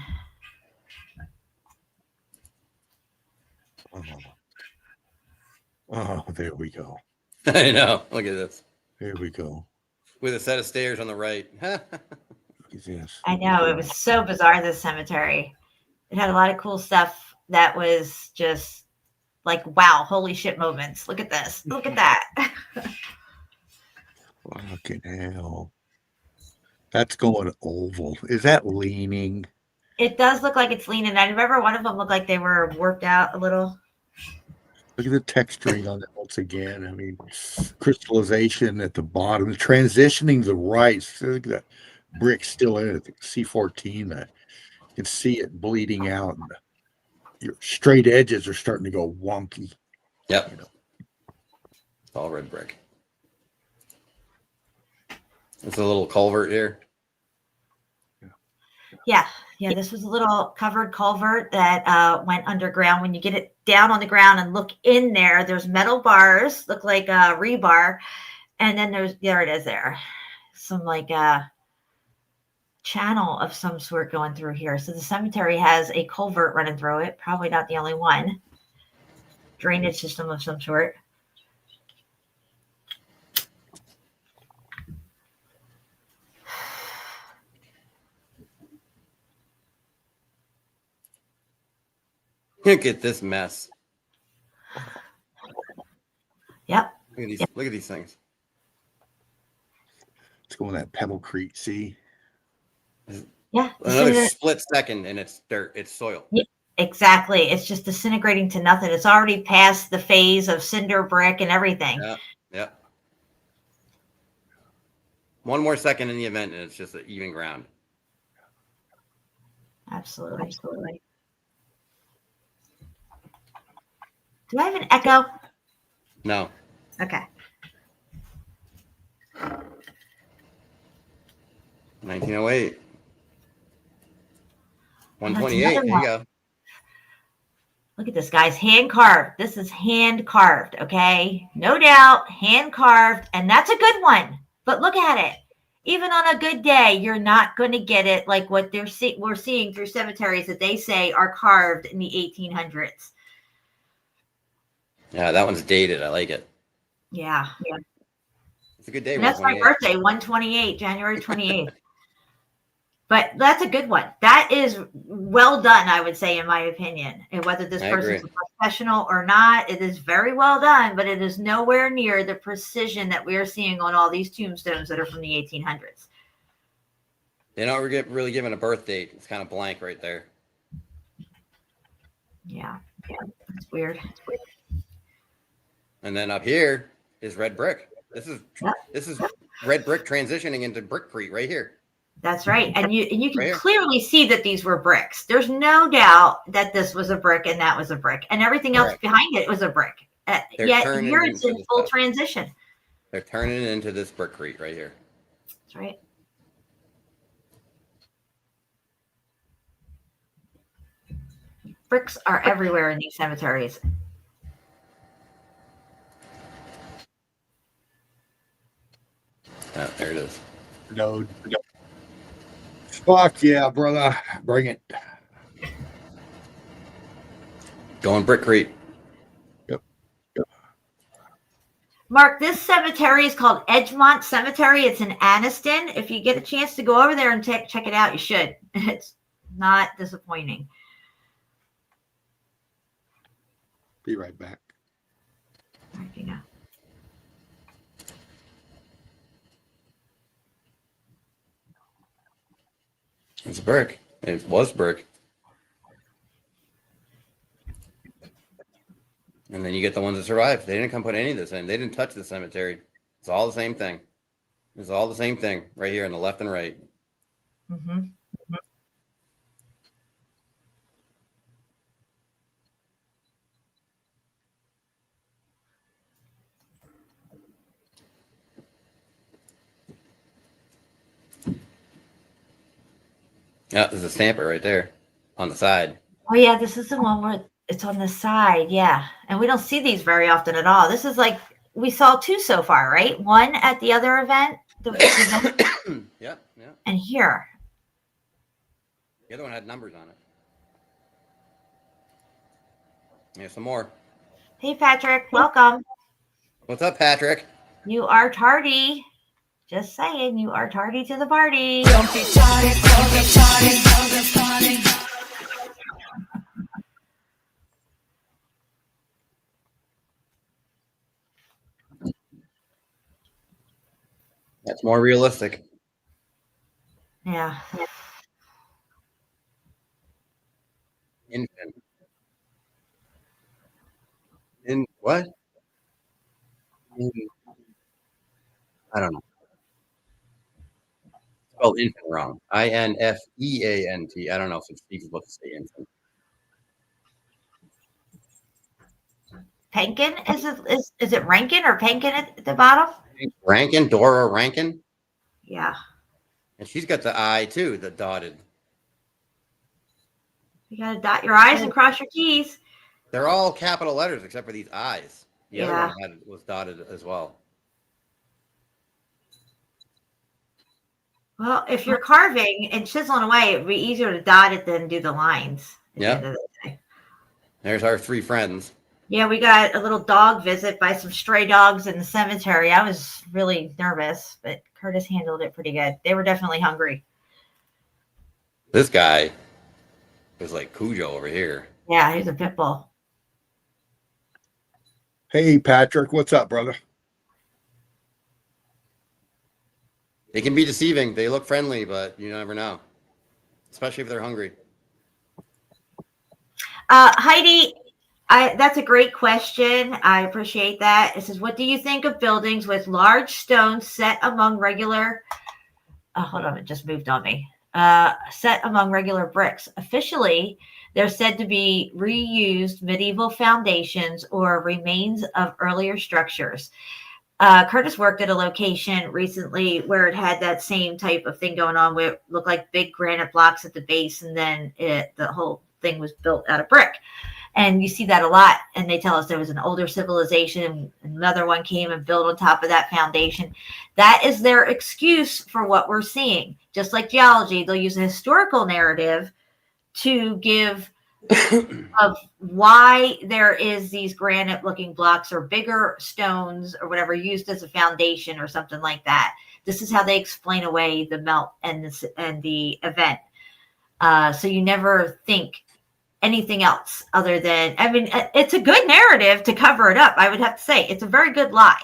Oh, there we go. I know. Look at this. There we go. With a set of stairs on the right. Look at this. I know. It was so bizarre, this cemetery. It had a lot of cool stuff that was just like, wow, holy shit moments. Look at this. Look at that. Fucking hell. That's going oval. Is that leaning? It does look like it's leaning. I remember one of them looked like they were worked out a little. Look at the texturing on it once again. I mean, crystallization at the bottom, transitioning to the right. So look at that brick still in it. The C14. You can see it bleeding out. And your straight edges are starting to go wonky. Yep. It's all red brick. It's a little culvert here. Yeah. Yeah, this was a little covered culvert that went underground. When you get it down on the ground and look in there, there's metal bars, look like rebar. And then there it is there. Some like channel of some sort going through here. So the cemetery has a culvert running through it. Probably not the only one. Drainage system of some sort. Look at this mess. Yep. Look at these things. Let's go in that Pebble Creek. See? Yeah. Another split second and it's dirt. It's soil. Yeah, exactly. It's just disintegrating to nothing. It's already past the phase of cinder brick and everything. Yeah. Yeah. One more second in the event and it's just an even ground. Absolutely. Absolutely. Do I have an echo? No. Okay. 1908. 128. There you go. Look at this, guys. Hand carved. This is hand carved. Okay. No doubt. Hand carved. And that's a good one. But look at it. Even on a good day, you're not going to get it like what we're seeing through cemeteries that they say are carved in the 1800s. Yeah, that one's dated. I like it. Yeah. Yeah. It's a good day. And that's my birthday, 128, January 28th. But that's a good one. That is well done, I would say, in my opinion. And whether this person's a professional or not, it is very well done, but it is nowhere near the precision that we are seeing on all these tombstones that are from the 1800s. They don't really given a birth date. It's kind of blank right there. Yeah. It's weird. And then up here is red brick. This is red brick transitioning into brickcrete right here. That's right. And you can right clearly see that these were bricks. There's no doubt that this was a brick and that was a brick. And everything else behind it was a brick. Yet here it's in full transition. They're turning it into this brickcrete right here. That's right. Bricks are everywhere in these cemeteries. Oh, there it is. No. Fuck yeah, brother. Bring it. Going brickcrete. Yep. Mark, this cemetery is called Edgemont Cemetery. It's in Anniston. If you get a chance to go over there and check it out, you should. It's not disappointing. Be right back. All right, you know. It's a brick. It was brick. And then you get the ones that survived. They didn't come put any of this in. They didn't touch the cemetery. It's all the same thing. It's all the same thing right here on the left and right. Mm-hmm. Yeah, there's a stamper right there on the side. Oh, yeah, this is the one where it's on the side. Yeah. And we don't see these very often at all. This is like, we saw two so far, right? One at the other event. Yeah. And here. The other one had numbers on it. Here's some more. Hey, Patrick. Welcome. What's up, Patrick? You are tardy. Just saying, you are tardy to the party. That's more realistic. Yeah. Infant. In what? I don't know. Spelled infant wrong. INFEANT. I don't know if it's feasible to say infant. Pankin? Is it Rankin or Pankin at the bottom? Rankin, Dora Rankin. Yeah. And she's got the I too, the dotted. You gotta dot your I's and cross your T's. They're all capital letters except for these I's. The other Yeah. one was dotted as well. Well, if you're carving and chiseling away, it'd be easier to dot it than do the lines. Yeah. There's our three friends. Yeah, we got a little dog visit by some stray dogs in the cemetery. I was really nervous, but Curtis handled it pretty good. They were definitely hungry. This guy is like Cujo over here. Yeah, he's a pit bull. Hey, Patrick, what's up, brother? They can be deceiving. They look friendly, but you never know, especially if they're hungry. Heidi, that's a great question. I appreciate that. It says, what do you think of buildings with large stones set among regular... hold on, it just moved on me. Set among regular bricks. Officially, they're said to be reused medieval foundations or remains of earlier structures. Curtis worked at a location recently where it had that same type of thing going on, where it looked like big granite blocks at the base, and then the whole thing was built out of brick. And you see that a lot. And they tell us there was an older civilization, another one came and built on top of that foundation. That is their excuse for what we're seeing. Just like geology, they'll use a historical narrative to give of why there is these granite looking blocks or bigger stones or whatever used as a foundation or something like that. This is how they explain away the melt and the event. So you never think anything else other than, I mean, it's a good narrative to cover it up. I would have to say it's a very good lie.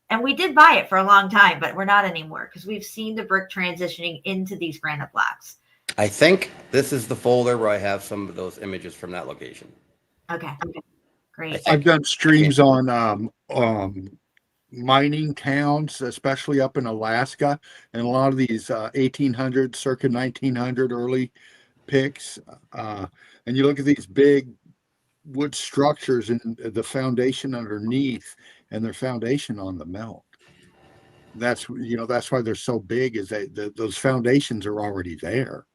And we did buy it for a long time, but we're not anymore because we've seen the brick transitioning into these granite blocks. I think this is the folder where I have some of those images from that location. Okay. Great. I've done streams on mining towns, especially up in Alaska, and a lot of these 1800, circa 1900 early pics. And you look at these big wood structures and the foundation underneath and their foundation on the melt. That's why they're so big, is those foundations are already there.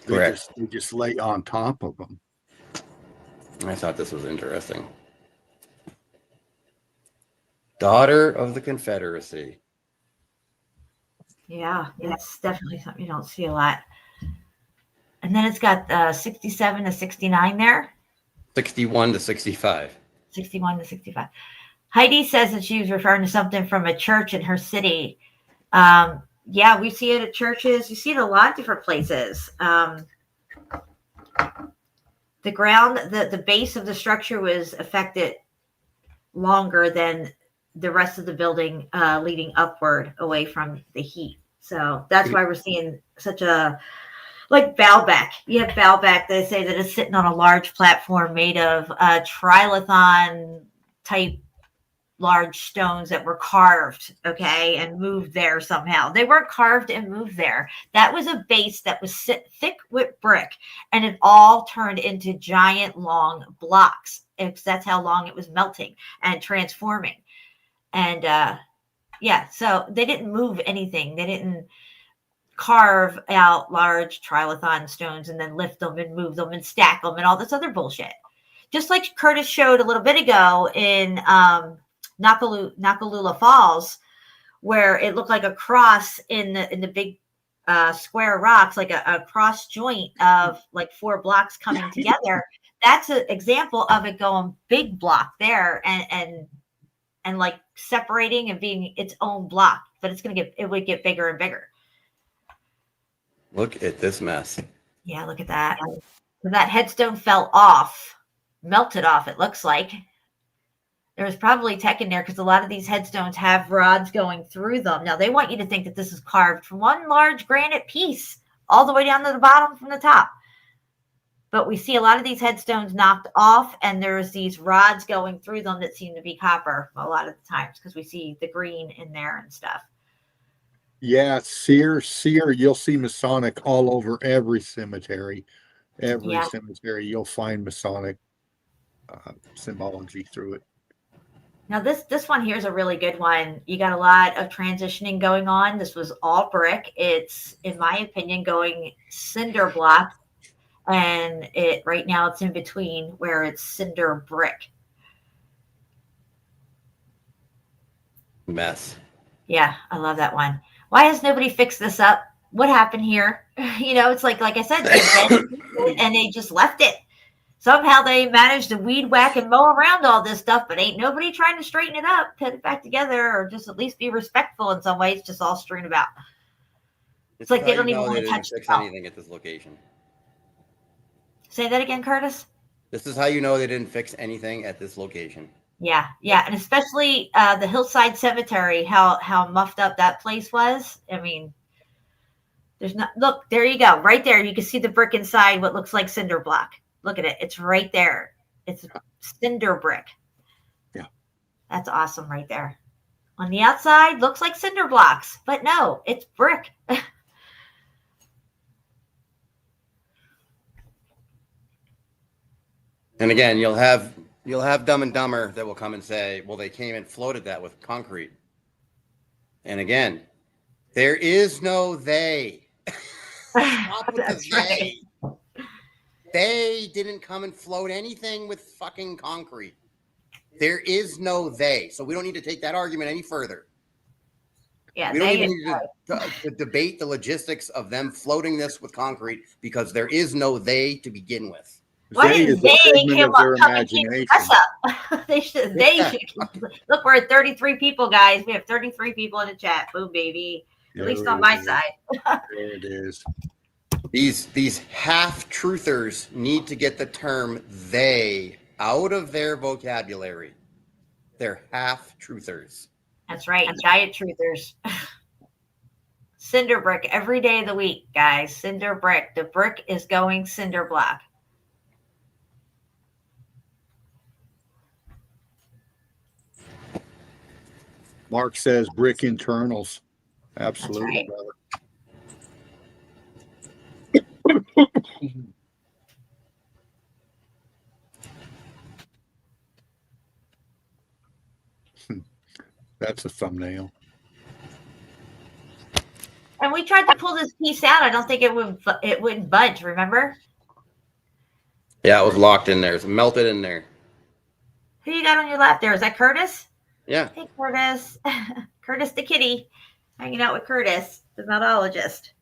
They just lay on top of them. I thought this was interesting. Daughter of the Confederacy. Yeah, that's definitely something you don't see a lot. And then it's got 67 to 69 there. 61 to 65. 61 to 65. Heidi says that she was referring to something from a church in her city. Yeah, we see it at churches. You see it a lot of different places. The ground, the base of the structure was affected longer than the rest of the building, leading upward away from the heat. So that's why we're seeing such a, like Baalbek. You have Baalbek, they say that it's sitting on a large platform made of trilithon type large stones that were carved, okay, and moved there somehow. They weren't carved and moved there. That was a base that was thick with brick, and it all turned into giant long blocks. That's how long it was melting and transforming. And yeah, so they didn't move anything. They didn't carve out large trilithon stones and then lift them and move them and stack them and all this other bullshit. Just like Curtis showed a little bit ago in Nakalula Falls, where it looked like a cross in the big square rocks, like a cross joint of like 4 blocks coming together. That's an example of it going big block there and like separating and being its own block, but it would get bigger and bigger. Look at this mess. Yeah, look at that. So that headstone fell off, melted off, it looks like. There's probably tech in there because a lot of these headstones have rods going through them. Now, they want you to think that this is carved from one large granite piece all the way down to the bottom from the top. But we see a lot of these headstones knocked off, and there's these rods going through them that seem to be copper a lot of the times because we see the green in there and stuff. Yeah, seer, you'll see Masonic all over every cemetery. Every cemetery, you'll find Masonic symbology through it. Now, this one here is a really good one. You got a lot of transitioning going on. This was all brick. It's, in my opinion, going cinder block. And right now it's in between where it's cinder brick. Mess. Yeah, I love that one. Why has nobody fixed this up? What happened here? You know, it's like I said, and they just left it. Somehow they managed to weed whack and mow around all this stuff, but ain't nobody trying to straighten it up, put it back together, or just at least be respectful in some ways, just all strewn about. It's like they don't even want to touch anything at this location. Say that again, Curtis. This is how you know they didn't fix anything at this location. Yeah, and especially the Hillside Cemetery, how muffed up that place was. I mean, there's not. Look, there you go, right there. You can see the brick inside what looks like cinder block. Look at it. It's right there. It's cinder brick. Yeah. That's awesome right there. On the outside, looks like cinder blocks, but no, it's brick. And again, you'll have Dumb and Dumber that will come and say, well, they came and floated that with concrete. And again, there is no they. Stop with the they. Right. They didn't come and float anything with fucking concrete. There is no they. So we don't need to take that argument any further. Yeah, we don't even need to debate the logistics of them floating this with concrete because there is no they to begin with. Why didn't they come and keep us up? They should look, we're at 33 people, guys. We have 33 people in the chat. Boom, baby. At least on my side. There it is. These half-truthers need to get the term they out of their vocabulary. They're half-truthers. That's right. Giant truthers. Cinder brick every day of the week, guys. Cinder brick. The brick is going cinder block. Mark says brick internals. Absolutely, brother. That's a thumbnail. And we tried to pull this piece out. I don't think it wouldn't budge, remember? Yeah, it was locked in there. It's melted in there. Who you got on your lap there? Is that Curtis? Yeah. Hey, Curtis. Curtis the kitty. Hanging out with Curtis, the metallurgist.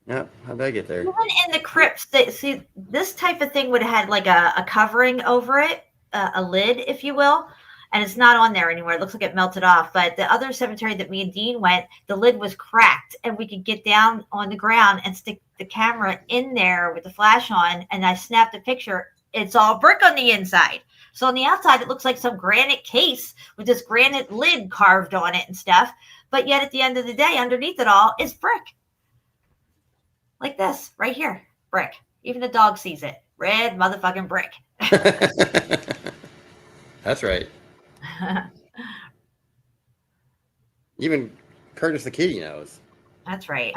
Yeah, how'd I get there? Even in the crypts, see, this type of thing would have had like a covering over it, a lid, if you will. And it's not on there anymore. It looks like it melted off. But the other cemetery that me and Dean went, the lid was cracked. And we could get down on the ground and stick the camera in there with the flash on. And I snapped a picture. It's all brick on the inside. So on the outside, it looks like some granite case with this granite lid carved on it and stuff. But yet at the end of the day, underneath it all is brick. Like this, right here, brick. Even the dog sees it. Red motherfucking brick. That's right. Even Curtis the kitty knows. That's right.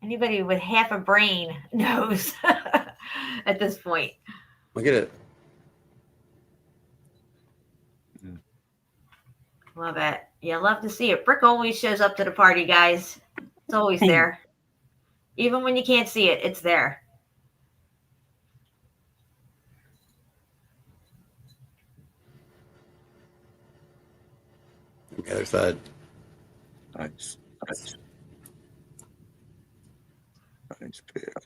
Anybody with half a brain knows at this point. Look at it. Love it. Yeah, love to see it. Brick always shows up to the party, guys. It's always there. Even when you can't see it, it's there. The other side. Nice.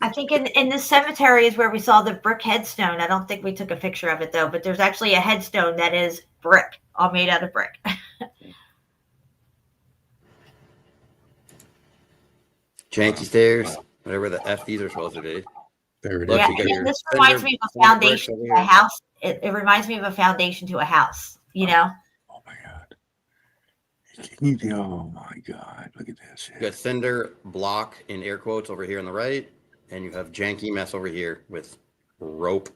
I think in this cemetery is where we saw the brick headstone. I don't think we took a picture of it, though, but there's actually a headstone that is brick, all made out of brick. Janky stairs, whatever the F these are supposed to be. There it Look Yeah, is. and here. this reminds me of a Cinder bricks foundation over to a here. house. It reminds me of a foundation to a house, you know? Oh my God. Oh my God. Look at this. You got cinder block in air quotes over here on the right, and you have janky mess over here with rope.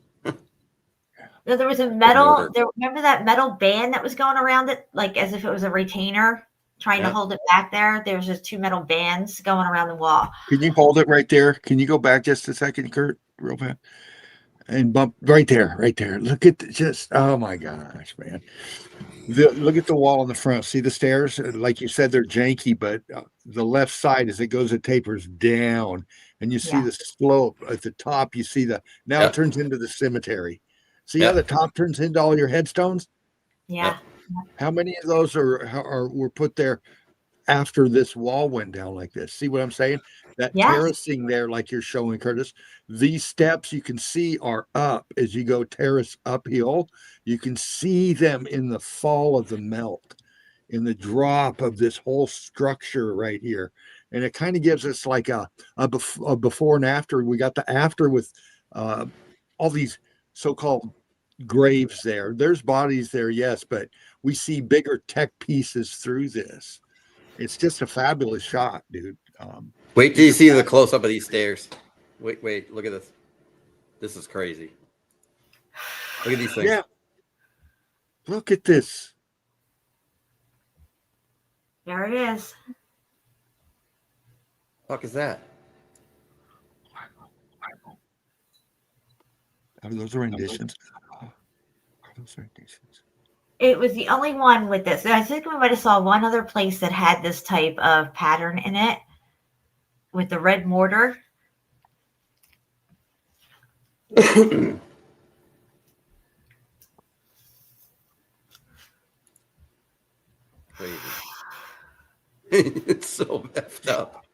No, there was a metal, mortar. remember that metal band that was going around it, like as if it was a retainer trying to Yeah. hold it back there? There was just two metal bands going around the wall. Can you hold it right there? Can you go back just a second, Kurt, real fast? And bump right there, right there. Look at just, oh my gosh, man. Look at the wall in the front. See the stairs? Like you said, they're janky, but the left side, as it goes, it tapers down, and you see Yeah. the slope at the top. You see now Yeah. it turns into the cemetery. See Yeah. how the top turns into all your headstones? Yeah. How many of those were put there after this wall went down like this? See what I'm saying? That Yes. terracing there, like you're showing, Curtis. These steps you can see are up as you go terrace uphill. You can see them in the fall of the melt, in the drop of this whole structure right here. And it kind of gives us like a before and after. We got the after with all these so-called graves there. There's bodies there, yes, but we see bigger tech pieces through this. It's just a fabulous shot, dude. Wait till you see the close up of these stairs. Wait, look at this. This is crazy. Look at these things. Yeah. Look at this. There it is. Fuck is that? Are those renditions? Are those renditions? It was the only one with this. I think we might have saw one other place that had this type of pattern in it with the red mortar. Crazy. It's so messed up.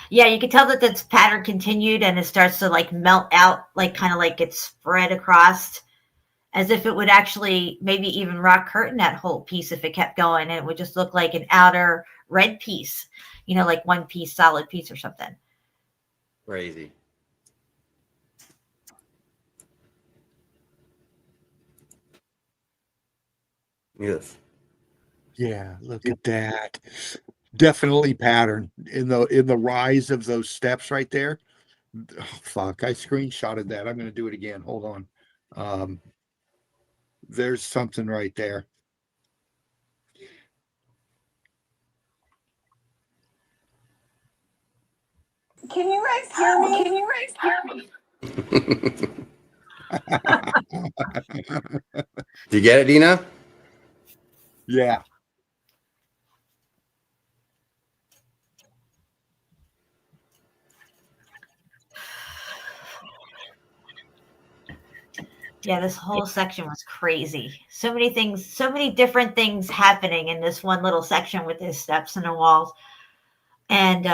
Yeah, you can tell that this pattern continued and it starts to like melt out, like kind of like it's spread across as if it would actually maybe even rock curtain that whole piece if it kept going. And it would just look like an outer red piece, you know, like one piece, solid piece or something. Crazy. Yes. Yeah, look at that. Definitely pattern in the rise of those steps right there. Oh, fuck, I screenshotted that. I'm going to do it again. Hold on. There's something right there. Can you guys hear me? Can you guys hear me? Do you get it, Dina? Yeah. Yeah, this whole section was crazy. So many things, so many different things happening in this one little section with his steps and the walls. And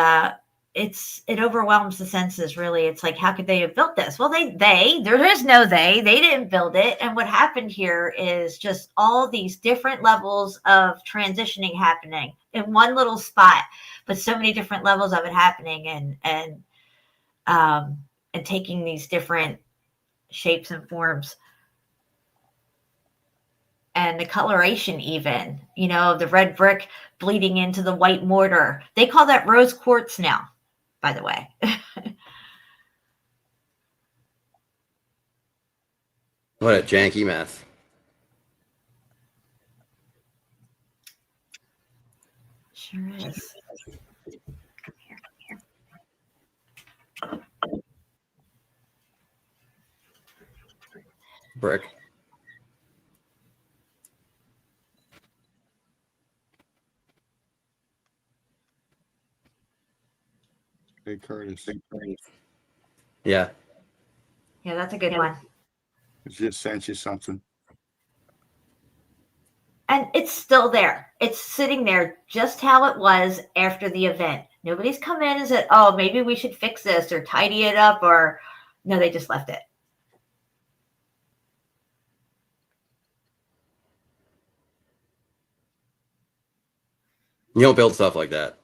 it overwhelms the senses, really. It's like, how could they have built this? Well, there is no they didn't build it. And what happened here is just all these different levels of transitioning happening in one little spot, but so many different levels of it happening and taking these different shapes and forms. And the coloration, even, you know, the red brick bleeding into the white mortar. They call that rose quartz now, by the way. What a janky mess. Sure is. Brick. Big Curtis. Yeah. Yeah, that's a good one. It just sent you something. And it's still there. It's sitting there just how it was after the event. Nobody's come in and said, oh, maybe we should fix this or tidy it up, or no, they just left it. You don't build stuff like that.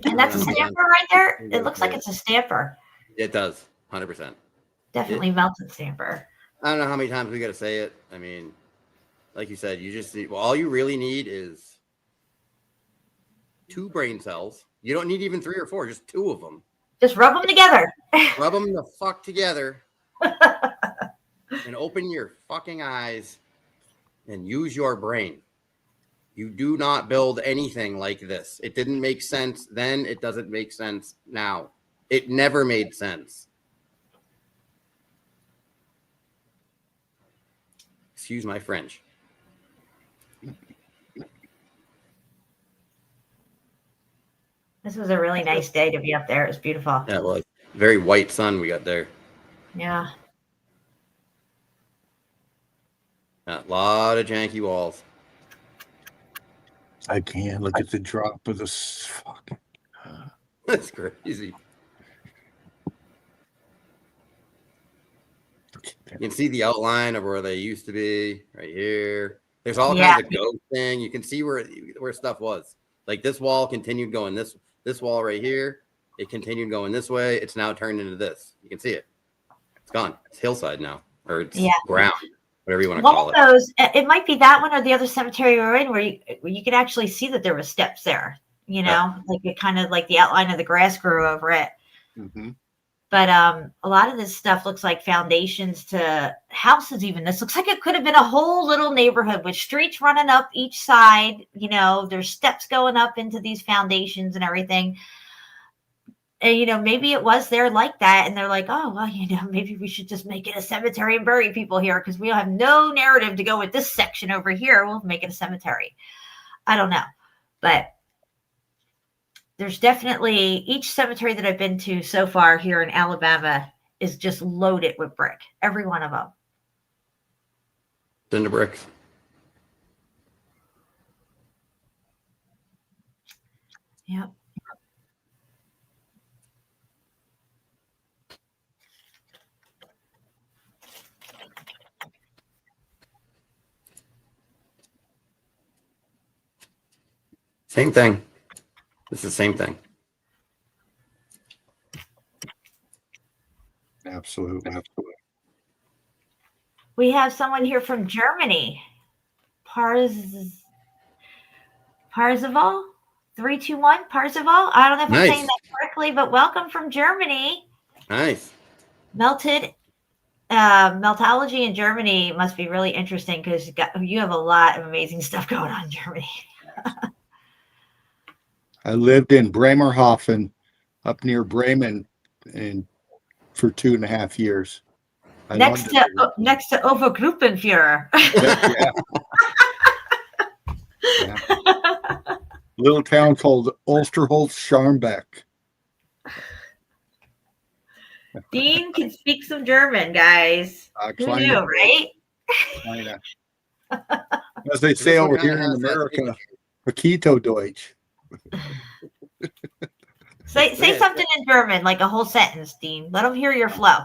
And that's a stamper right there. It looks like it's a stamper. It does, 100%. Definitely melted stamper. I don't know how many times we got to say it. I mean, like you said, you just need, well, all you really need is 2 brain cells. You don't need even 3 or 4, just 2 of them. Just rub them together. Rub them the fuck together and open your fucking eyes and use your brain. You do not build anything like this. It didn't make sense then. It doesn't make sense now. It never made sense. Excuse my French. This was a really nice day to be up there. It was beautiful. Yeah, well, very white sun we got there. Yeah. A lot of janky walls. I can't look at the drop of this fucking. That's crazy. You can see the outline of where they used to be right here. There's all kinds of ghost thing. You can see where stuff was. Like this wall continued going this wall right here. It continued going this way. It's now turned into this. You can see it. It's gone. It's hillside now, or it's ground, whatever you want to call it. Those, it might be that one or the other cemetery we're in, where you could actually see that there were steps there. You know, like it kind of like the outline of the grass grew over it. Mm-hmm. But a lot of this stuff looks like foundations to houses. Even this looks like it could have been a whole little neighborhood with streets running up each side. You know, there's steps going up into these foundations and everything. And, you know, maybe it was there like that. And they're like, oh, well, you know, maybe we should just make it a cemetery and bury people here because we have no narrative to go with this section over here. We'll make it a cemetery. I don't know. But there's definitely each cemetery that I've been to so far here in Alabama is just loaded with brick. Every one of them. Cinder bricks. Yep. Same thing. It's the same thing. Absolutely. We have someone here from Germany. Parzival 321 Parzival. I don't know if I'm saying that correctly, but welcome from Germany. Nice. Meltology in Germany must be really interesting because you have a lot of amazing stuff going on in Germany. I lived in Bremerhaven, up near Bremen, for 2.5 years. Next to Obergruppenführer. Yeah. Little town called Osterholz-Scharmbeck. Dean can speak some German, guys. Who knew, right? As they say over here in America, Paquito Deutsch. Say something in German, like a whole sentence, Dean. Let them hear your flow.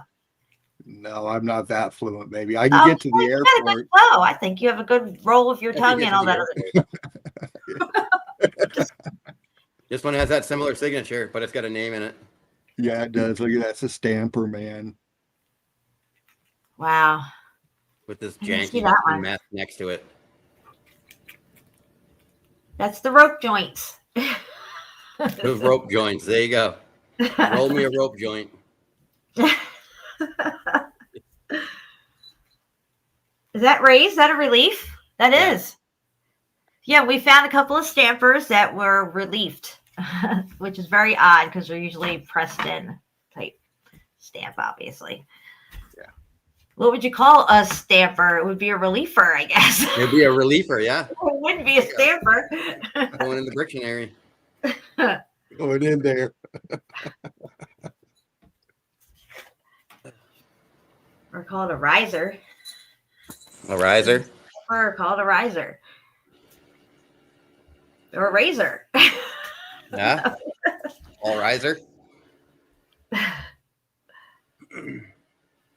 No, I'm not that fluent, baby. I can get to the airport. You got a good flow. I think you have a good roll of your tongue and all that other This one has that similar signature, but it's got a name in it. Yeah, it does. Look at that. It's a stamper, man. Wow. With this janky mess next to it. That's the rope joints. Those rope joints. There you go. Roll me a rope joint. Is that raised? Is that a relief? That is. Yeah, we found a couple of stampers that were reliefed, which is very odd because they're usually pressed in type stamp, obviously. Yeah. What would you call a stamper? It would be a reliefer, I guess. It would be a reliefer, yeah. It wouldn't be a stamper. Going in the dictionary. Going in there. Or call it a riser. A riser? Or call it a riser. Or a razor. Yeah. All riser.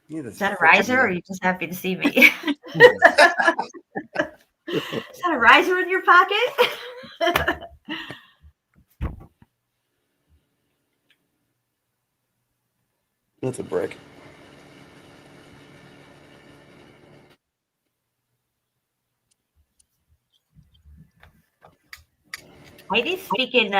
Is that a riser, or are you just happy to see me? Is that a riser in your pocket? That's a brick. Heidi's speaking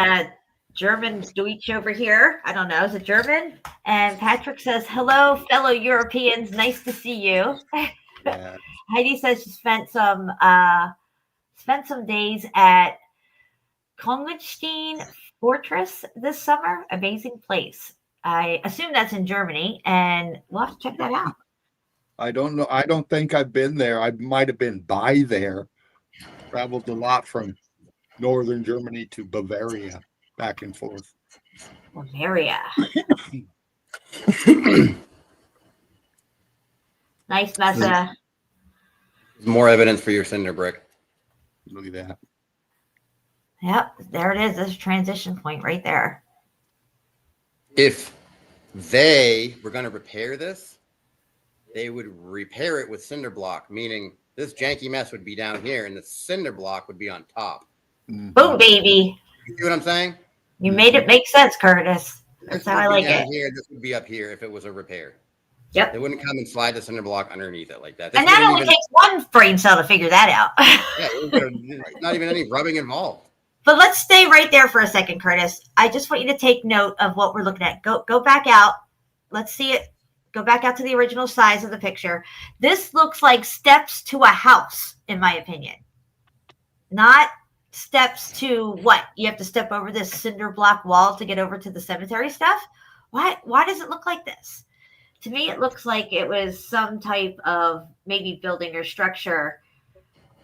German Deutsch over here. I don't know. Is it German? And Patrick says, hello, fellow Europeans. Nice to see you. Yeah. Heidi says she spent some days at Kongenstein Fortress this summer. Amazing place. I assume that's in Germany, and we'll have to check that out. I don't know. I don't think I've been there. I might have been by there. Traveled a lot from northern Germany to Bavaria, back and forth. Bavaria. Nice, Mesa. More evidence for your cinder brick. Look at that. Yep, there it is. There's a transition point right there. If they were going to repair this, they would repair it with cinder block, meaning this janky mess would be down here and the cinder block would be on top. Boom, baby. You see what I'm saying? You made it make sense, Curtis. That's how I like it. Here, this would be up here if it was a repair. Yep. They wouldn't come and slide the cinder block underneath it like that. And that only takes one brain cell to figure that out. Yeah, not even any rubbing involved. But let's stay right there for a second, Curtis. I just want you to take note of what we're looking at. Go back out. Let's see it. Go back out to the original size of the picture. This looks like steps to a house, in my opinion. Not steps to what? You have to step over this cinder block wall to get over to the cemetery stuff? Why does it look like this? To me, it looks like it was some type of maybe building or structure.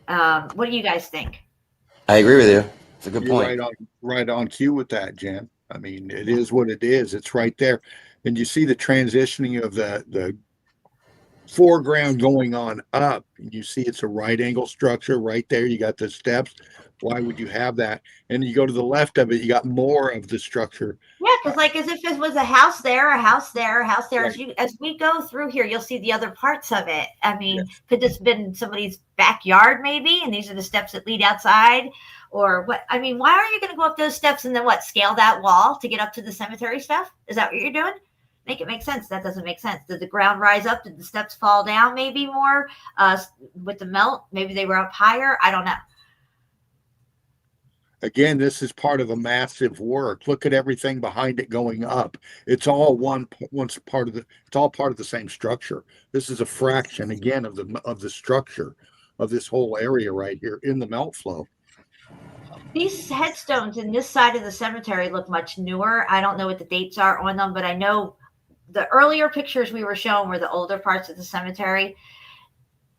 What do you guys think? I agree with you. It's a good point. Right on cue with that, Jen. I mean, it is what it is. It's right there. And you see the transitioning of the foreground going on up. You see it's a right angle structure right there. You got the steps. Why would you have that? And you go to the left of it, you got more of the structure. Yeah, because like as if it was a house there, a house there, a house there. Right. As we go through here, you'll see the other parts of it. I mean, could this have been somebody's backyard maybe? And these are the steps that lead outside? Or what? I mean, why are you going to go up those steps and then what? Scale that wall to get up to the cemetery stuff? Is that what you're doing? Make it make sense. That doesn't make sense. Did the ground rise up? Did the steps fall down maybe more with the melt? Maybe they were up higher. I don't know. Again, this is part of a massive work. Look at everything behind it going up. It's all it's all part of the same structure. This is a fraction again of the structure of this whole area right here in the melt flow. These headstones in this side of the cemetery look much newer. I don't know what the dates are on them, but I know the earlier pictures we were shown were the older parts of the cemetery.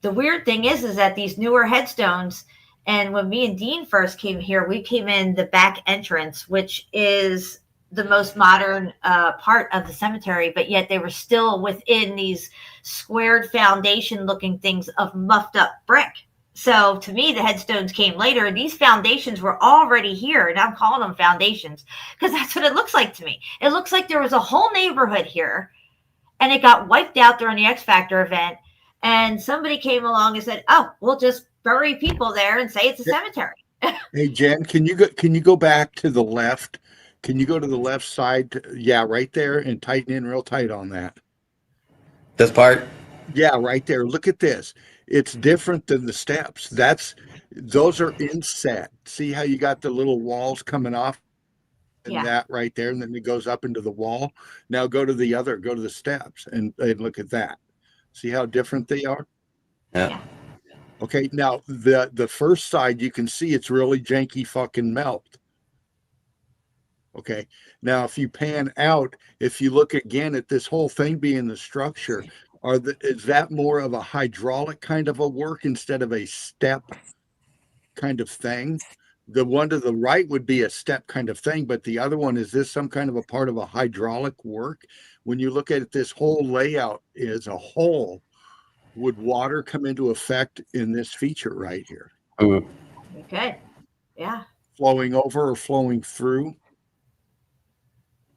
The weird thing is that these newer headstones, and when me and Dean first came here, we came in the back entrance, which is the most modern part of the cemetery, but yet they were still within these squared foundation looking things of muffed up brick. So to me, the headstones came later. These foundations were already here, and I'm calling them foundations because that's what it looks like to me. It looks like there was a whole neighborhood here, and it got wiped out during the X Factor event, and somebody came along and said, oh, we'll just bury people there and say it's a cemetery. Hey, Jen, can you go back to the left? Can you go to the left side? Yeah, right there, and tighten in real tight on that. This part? Yeah, right there. Look at this. It's different than the steps. Those are inset. See how you got the little walls coming off and that right there, and then it goes up into the wall. Now go to the steps and look at that. See how different they are? Yeah. Okay, now the first side you can see it's really janky fucking melt. Okay, now if you pan out, if you look again at this whole thing being the structure, is that more of a hydraulic kind of a work instead of a step kind of thing? The one to the right would be a step kind of thing, but the other one, is this some kind of a part of a hydraulic work? When you look at it, this whole layout is a whole. Would water come into effect in this feature right here? Okay. Yeah. Flowing over or flowing through?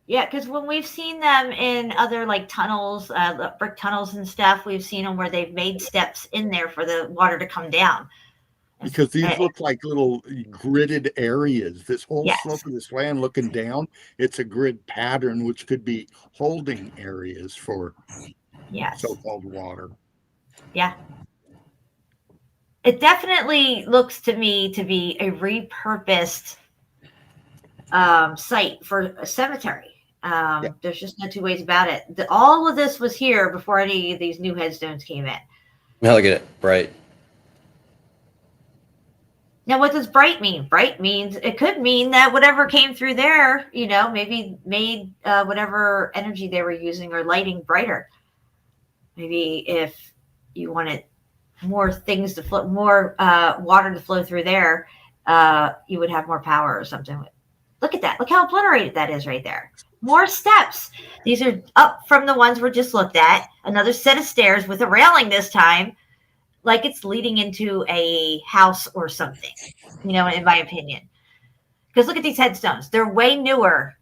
Yeah, because when we've seen them in other like tunnels, brick tunnels and stuff, we've seen them where they've made steps in there for the water to come down. Because these Eh, look like little gridded areas. This whole yes, slope of this land looking down, it's a grid pattern, which could be holding areas for yes, so-called water. yeah. It definitely looks to me to be a repurposed site for a cemetery. Yeah. There's just no two ways about it. All of this was here before any of these new headstones came in. Now look at it, bright. Now, what does bright mean? Bright means it could mean that whatever came through there, maybe made whatever energy they were using or lighting brighter. Maybe if you wanted more things to flow, more water to flow through there, you would have more power or something. Look at that. Look how obliterated that is right there. More steps. These are up from the ones we just looked at. Another set of stairs with a railing this time, like it's leading into a house or something, in my opinion. Because look at these headstones. They're way newer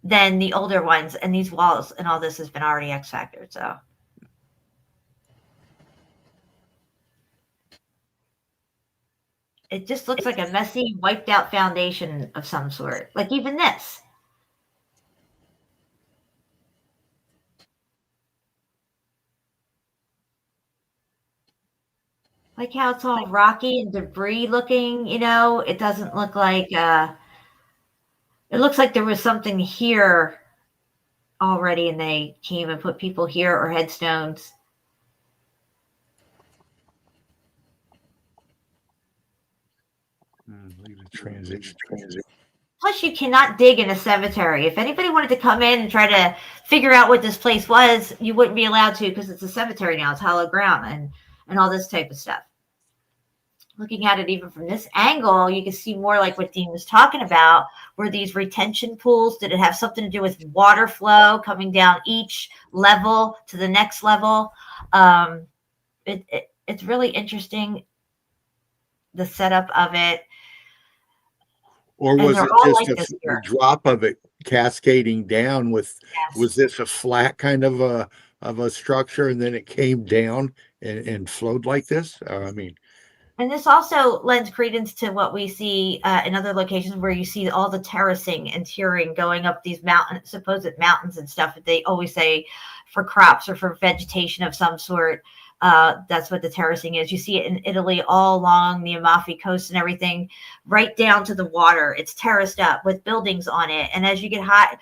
than the older ones, and these walls and all this has been already X-factored. So it just looks like a messy, wiped out foundation of some sort. Like even this. Like how it's all rocky and debris looking, it doesn't look like it looks like there was something here already and they came and put people here or headstones. Transition. Plus, you cannot dig in a cemetery. If anybody wanted to come in and try to figure out what this place was, you wouldn't be allowed to because it's a cemetery now. It's hollow ground and all this type of stuff. Looking at it even from this angle, you can see more like what Dean was talking about. Were these retention pools? Did it have something to do with water flow coming down each level to the next level? It's really interesting, the setup of it. Or And was they're it all just like this a here. drop of it cascading down with, Yes. was this a flat kind of a structure and then it came down and flowed like this? And this also lends credence to what we see in other locations where you see all the terracing and tiering going up these supposed mountains and stuff that they always say for crops or for vegetation of some sort. That's what the terracing is. You see it in Italy all along the Amalfi Coast and everything, right down to the water. It's terraced up with buildings on it. And as you get high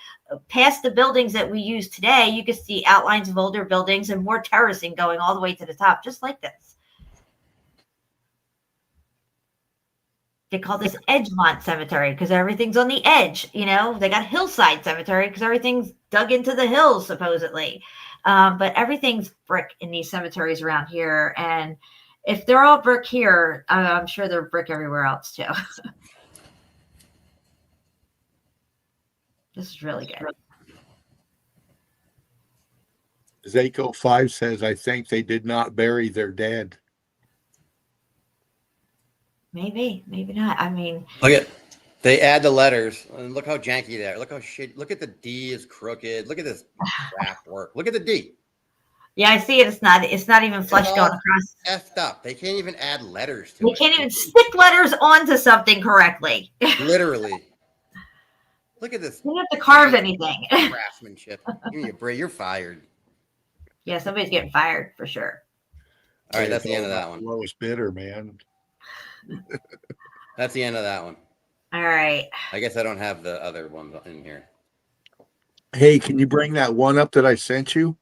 past the buildings that we use today, you can see outlines of older buildings and more terracing going all the way to the top, just like this. They call this Edgemont Cemetery because everything's on the edge. They got Hillside Cemetery because everything's dug into the hills, supposedly. But everything's brick in these cemeteries around here. And if they're all brick here, I'm sure they're brick everywhere else, too. This is really good. Zako 5 says, I think they did not bury their dead. Maybe not. They add the letters and look how janky they are. Look how shit. Look at the D is crooked. Look at this crap work. Look at the D. Yeah, I see it. It's not even flush going across. Effed up. They can't even add letters to They it. can't even stick letters onto something correctly. Literally. Look at this. You don't have to carve anything. Craftsmanship. Give me a break. You're fired. Yeah, somebody's getting fired for sure. All right, that's the end of that one. Lowest bidder, man. That's the end of that one. All right. I guess I don't have the other ones in here. Hey, can you bring that one up that I sent you?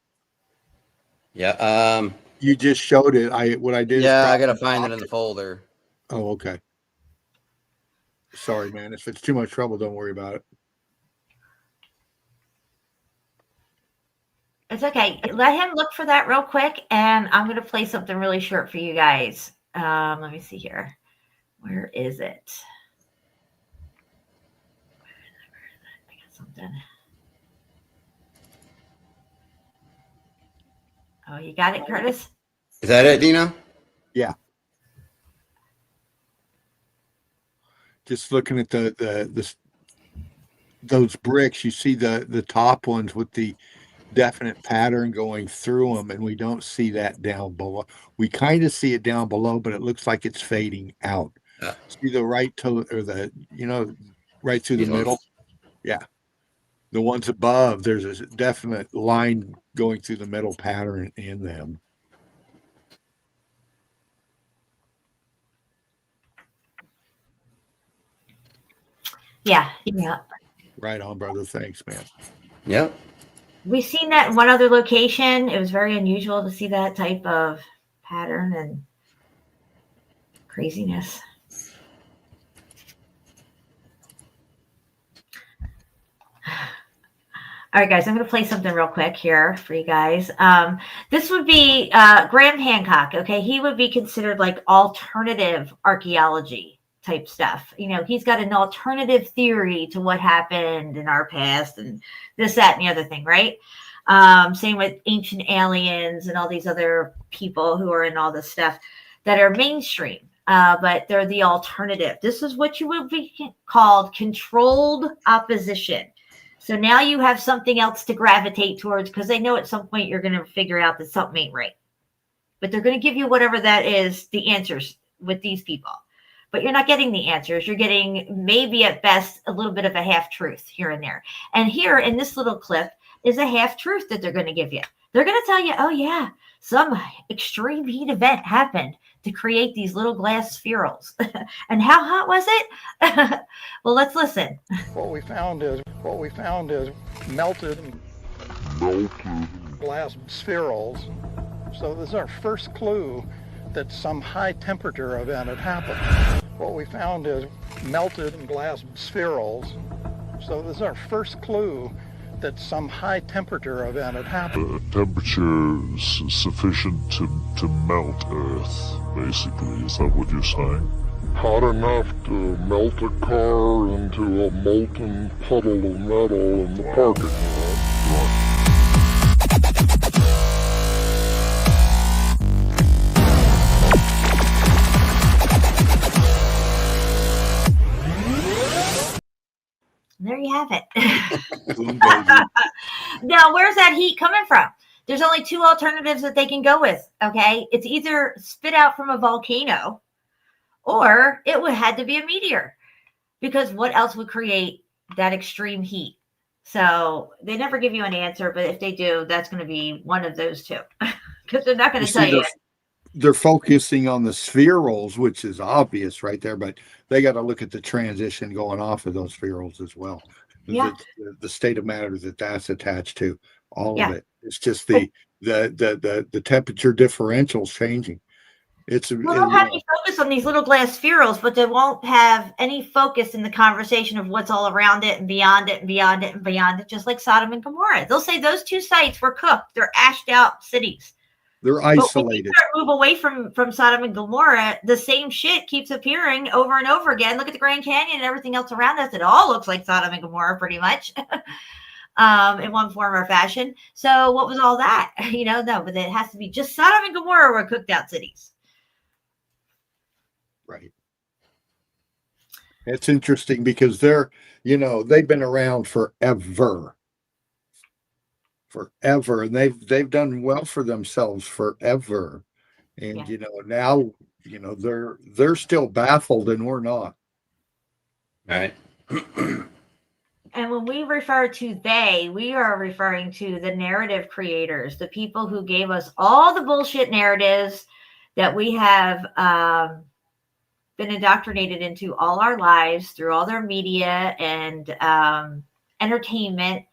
Yeah. You just showed it. What I did. Yeah, I gotta find it in the folder. Oh, okay. Sorry, man. If it's too much trouble, don't worry about it. It's okay. Let him look for that real quick, and I'm going to play something really short for you guys. Let me see here. Where is it? I got something. Oh, you got it, Curtis? Is that it, Dino? Yeah. Just looking at those bricks, you see the top ones with the definite pattern going through them, and we don't see that down below. We kind of see it down below, but it looks like it's fading out. See the right to or the right through the These ones. middle. Yeah, the ones above, there's a definite line going through the middle pattern in them. Yeah. Right on, brother. Thanks, man. Yep. We've seen that in one other location. It was very unusual to see that type of pattern and craziness. All right, guys, I'm going to play something real quick here for you guys. This would be Graham Hancock. Okay, he would be considered like alternative archaeology type stuff. He's got an alternative theory to what happened in our past and this, that, and the other thing, right? Same with ancient aliens and all these other people who are in all this stuff that are mainstream, but they're the alternative. This is what you would be called controlled opposition. So now you have something else to gravitate towards because they know at some point you're going to figure out that something ain't right. But they're going to give you whatever that is, the answers with these people. But you're not getting the answers. You're getting maybe at best a little bit of a half truth here and there. And here in this little clip is a half truth that they're going to give you. They're going to tell you, oh yeah, some extreme heat event happened to create these little glass spherules. And how hot was it? Well, let's listen. What we found is melted glass spherules. So this is our first clue that some high temperature event had happened. What we found is melted glass spherules. So this is our first clue that some high temperature event had happened. Temperature is sufficient to melt Earth, basically. Is that what you're saying? Hot enough to melt a car into a molten puddle of metal in the parking lot. There you have it. Now, where's that heat coming from? There's only two alternatives that they can go with, okay? It's either spit out from a volcano or it would had to be a meteor, because what else would create that extreme heat? So they never give you an answer, but if they do, that's going to be one of those two, because they're not going to tell you. They're focusing on the spherules, which is obvious right there, but they got to look at the transition going off of those spherules as well. Yeah. The state of matter that's attached to all Yeah. of it. It's just the temperature differentials changing. They'll have you focus on these little glass spherules, but they won't have any focus in the conversation of what's all around it and beyond it and beyond it and beyond it, just like Sodom and Gomorrah. They'll say those two sites were cooked. They're ashed out cities. They're But when isolated. you start move away from Sodom and Gomorrah, the same shit keeps appearing over and over again. Look at the Grand Canyon and everything else around us. It all looks like Sodom and Gomorrah pretty much. In one form or fashion. So what was all that? No, but it has to be just Sodom and Gomorrah were cooked out cities. Right. It's interesting because they've been around forever. And they've done well for themselves forever. And now they're still baffled and we're not. Right. And when we refer to they, we are referring to the narrative creators, the people who gave us all the bullshit narratives that we have been indoctrinated into all our lives through all their media and entertainment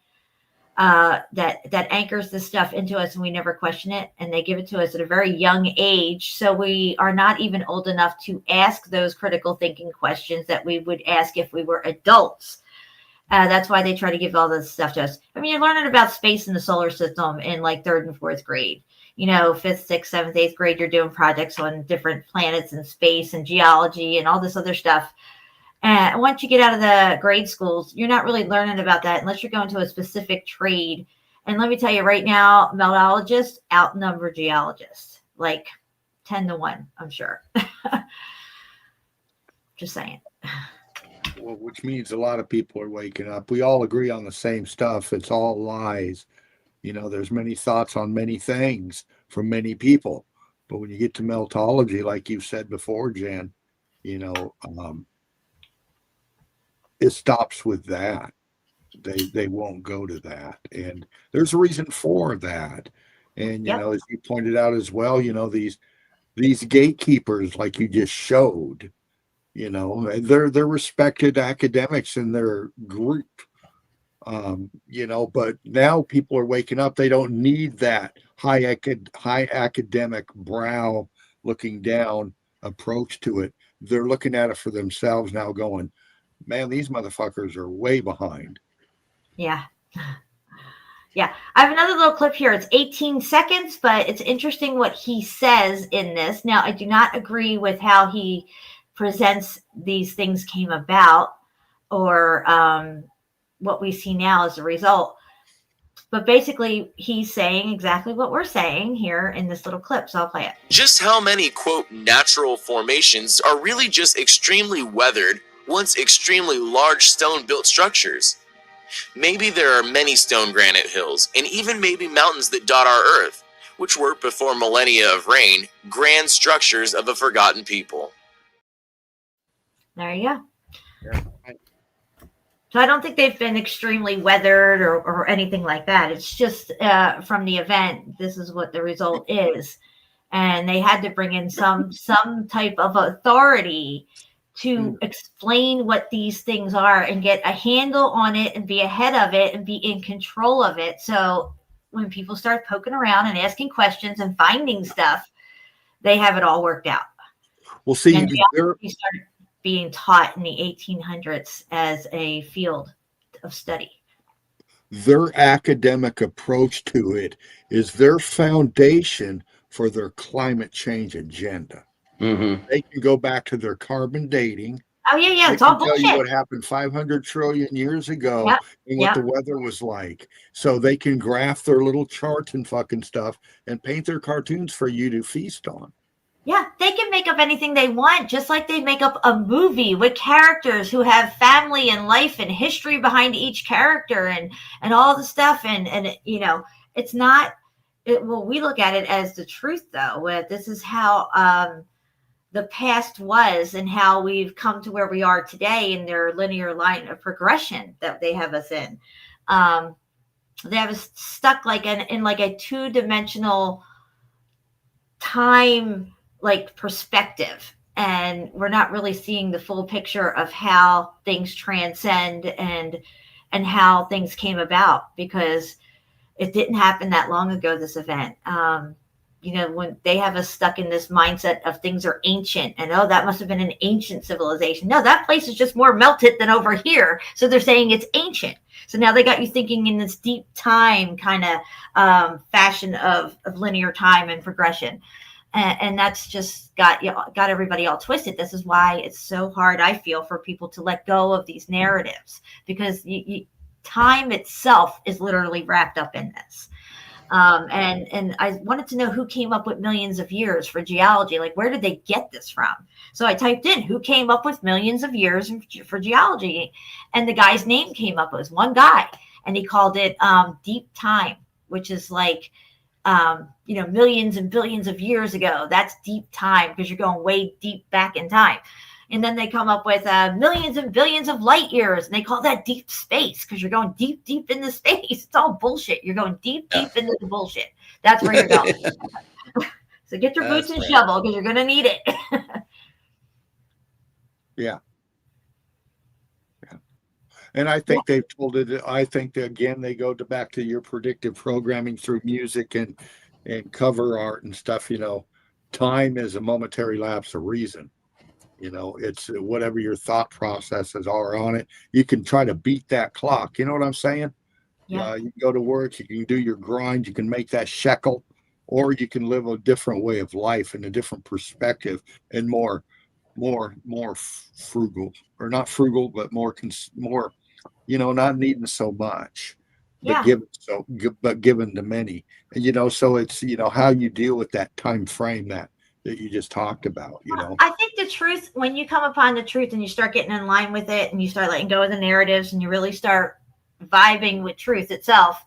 that anchors this stuff into us, and we never question it. And they give it to us at a very young age. So we are not even old enough to ask those critical thinking questions that we would ask if we were adults. That's why they try to give all this stuff to us. I mean, you're learning about space in the solar system in like 3rd and 4th grade. 5th, 6th, 7th, 8th grade, you're doing projects on different planets and space and geology and all this other stuff. And once you get out of the grade schools, you're not really learning about that unless you're going to a specific trade. And let me tell you right now, metallurgists outnumber geologists, like 10-1, I'm sure. Just saying. Well, which means a lot of people are waking up. We all agree on the same stuff. It's all lies. You know, there's many thoughts on many things from many people. But when you get to meltology, like you said before, Jan, you know, it stops with that. They won't go to that. And there's a reason for that. And, you Yep. know, as you pointed out as well, you know, these gatekeepers, like you just showed, you know, they're respected academics in their group. You know, but now people are waking up. They don't need that high academic brow looking down approach to it. They're looking at it for themselves now, going, man, these motherfuckers are way behind. Yeah. Yeah. I have another little clip here. It's 18 seconds, but it's interesting what he says in this. Now, I do not agree with how he presents these things came about, or what we see now as a result. But basically, he's saying exactly what we're saying here in this little clip. So I'll play it. Just how many, quote, natural formations are really just extremely weathered, once extremely large stone-built structures? Maybe there are many stone granite hills, and even maybe mountains that dot our earth, which were, before millennia of rain, grand structures of a forgotten people. There you go. So I don't think they've been extremely weathered or anything like that. It's just from the event, this is what the result is. And they had to bring in some type of authority to explain what these things are and get a handle on it and be ahead of it and be in control of it. So when people start poking around and asking questions and finding stuff, they have it all worked out. Well, see, and he started being taught in the 1800s as a field of study. Their academic approach to it is their foundation for their climate change agenda. Mm-hmm. They can go back to their carbon dating. Oh yeah, they it's all can tell bullshit. you what happened 500 trillion years ago Yep. and what the weather was like. So they can graph their little charts and fucking stuff and paint their cartoons for you to feast on. Yeah, they can make up anything they want, just like they make up a movie with characters who have family and life and history behind each character and all the stuff. And you know, it's not, well, we look at it as the truth, though. This is how the past was and how we've come to where we are today in their linear line of progression that they have us in. They have us stuck like in like a two-dimensional time like perspective, and we're not really seeing the full picture of how things transcend and how things came about, because it didn't happen that long ago, this event. You know, when they have us stuck in this mindset of things are ancient and, oh, that must have been an ancient civilization. No, that place is just more melted than over here. So they're saying it's ancient. So now they got you thinking in this deep time kind of fashion of linear time and progression. And that's just got everybody all twisted. This is why it's so hard, I feel, for people to let go of these narratives, because time itself is literally wrapped up in this. And I wanted to know who came up with millions of years for geology. Like, where did they get this from? So I typed in who came up with millions of years for geology, and the guy's name came up. It was one guy, and he called it deep time, which is like, you know, millions and billions of years ago. That's deep time, because you're going way deep back in time. And then they come up with millions and billions of light years, and they call that deep space, because you're going deep, deep into space. It's all bullshit. You're going deep, deep into the bullshit. That's where you're going. So get your boots and shovel, because you're going to need it. Yeah. And I think they've told it. I think that, again, they go back to your predictive programming through music and cover art and stuff. You know, time is a momentary lapse of reason. You know, it's whatever your thought processes are on it. You can try to beat that clock. You know what I'm saying? Yeah. You can go to work. You can do your grind. You can make that shekel, or you can live a different way of life and a different perspective and more frugal, or not frugal, but more, you know, not needing so much, but given to many. And, you know, so it's, you know, how you deal with that time frame that you just talked about, you know. I think the truth, when you come upon the truth and you start getting in line with it and you start letting go of the narratives and you really start vibing with truth itself,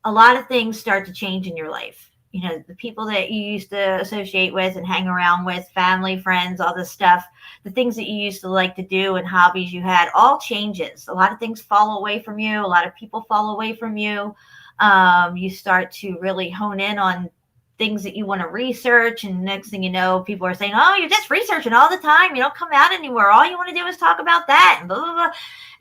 a lot of things start to change in your life. You know, the people that you used to associate with and hang around with, family, friends, all this stuff, the things that you used to like to do and hobbies you had, all changes. A lot of things fall away from you. A lot of people fall away from you. You start to really hone in on things that you want to research. And next thing you know, people are saying, oh, you're just researching all the time. You don't come out anywhere. All you want to do is talk about that and blah, blah, blah,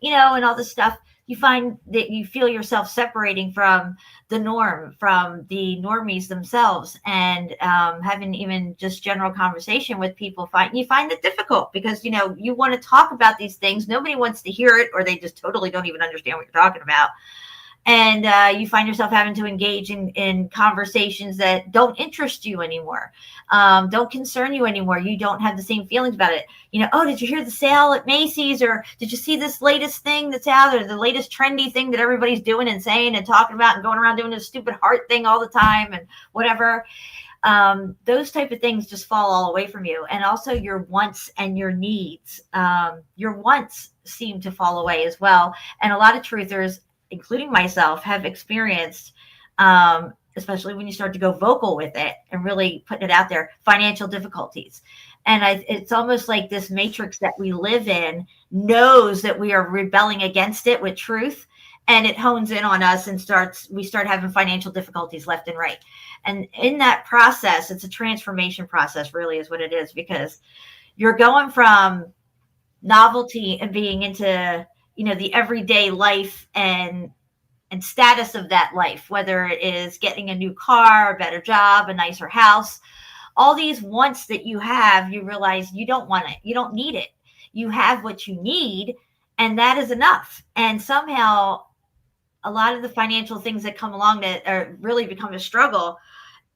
you know, and all this stuff. You find that you feel yourself separating from the norm, from the normies themselves, and having even just general conversation with people, you find it difficult because, you know, you want to talk about these things. Nobody wants to hear it, or they just totally don't even understand what you're talking about. And you find yourself having to engage in conversations that don't interest you anymore, don't concern you anymore. You don't have the same feelings about it. You know, oh, did you hear the sale at Macy's? Or did you see this latest thing that's out there, the latest trendy thing that everybody's doing and saying and talking about and going around doing this stupid heart thing all the time and whatever. Those type of things just fall all away from you. And also your wants and your needs. Your wants seem to fall away as well. And a lot of truthers, including myself, have experienced, especially when you start to go vocal with it and really putting it out there, financial difficulties. And it's almost like this matrix that we live in knows that we are rebelling against it with truth, and it hones in on us and we start having financial difficulties left and right. And in that process, it's a transformation process, really is what it is, because you're going from novelty and being into, you know, the everyday life and status of that life, whether it is getting a new car, a better job, a nicer house, all these wants that you have, you realize you don't want it. You don't need it. You have what you need, and that is enough. And somehow a lot of the financial things that come along that are really become a struggle,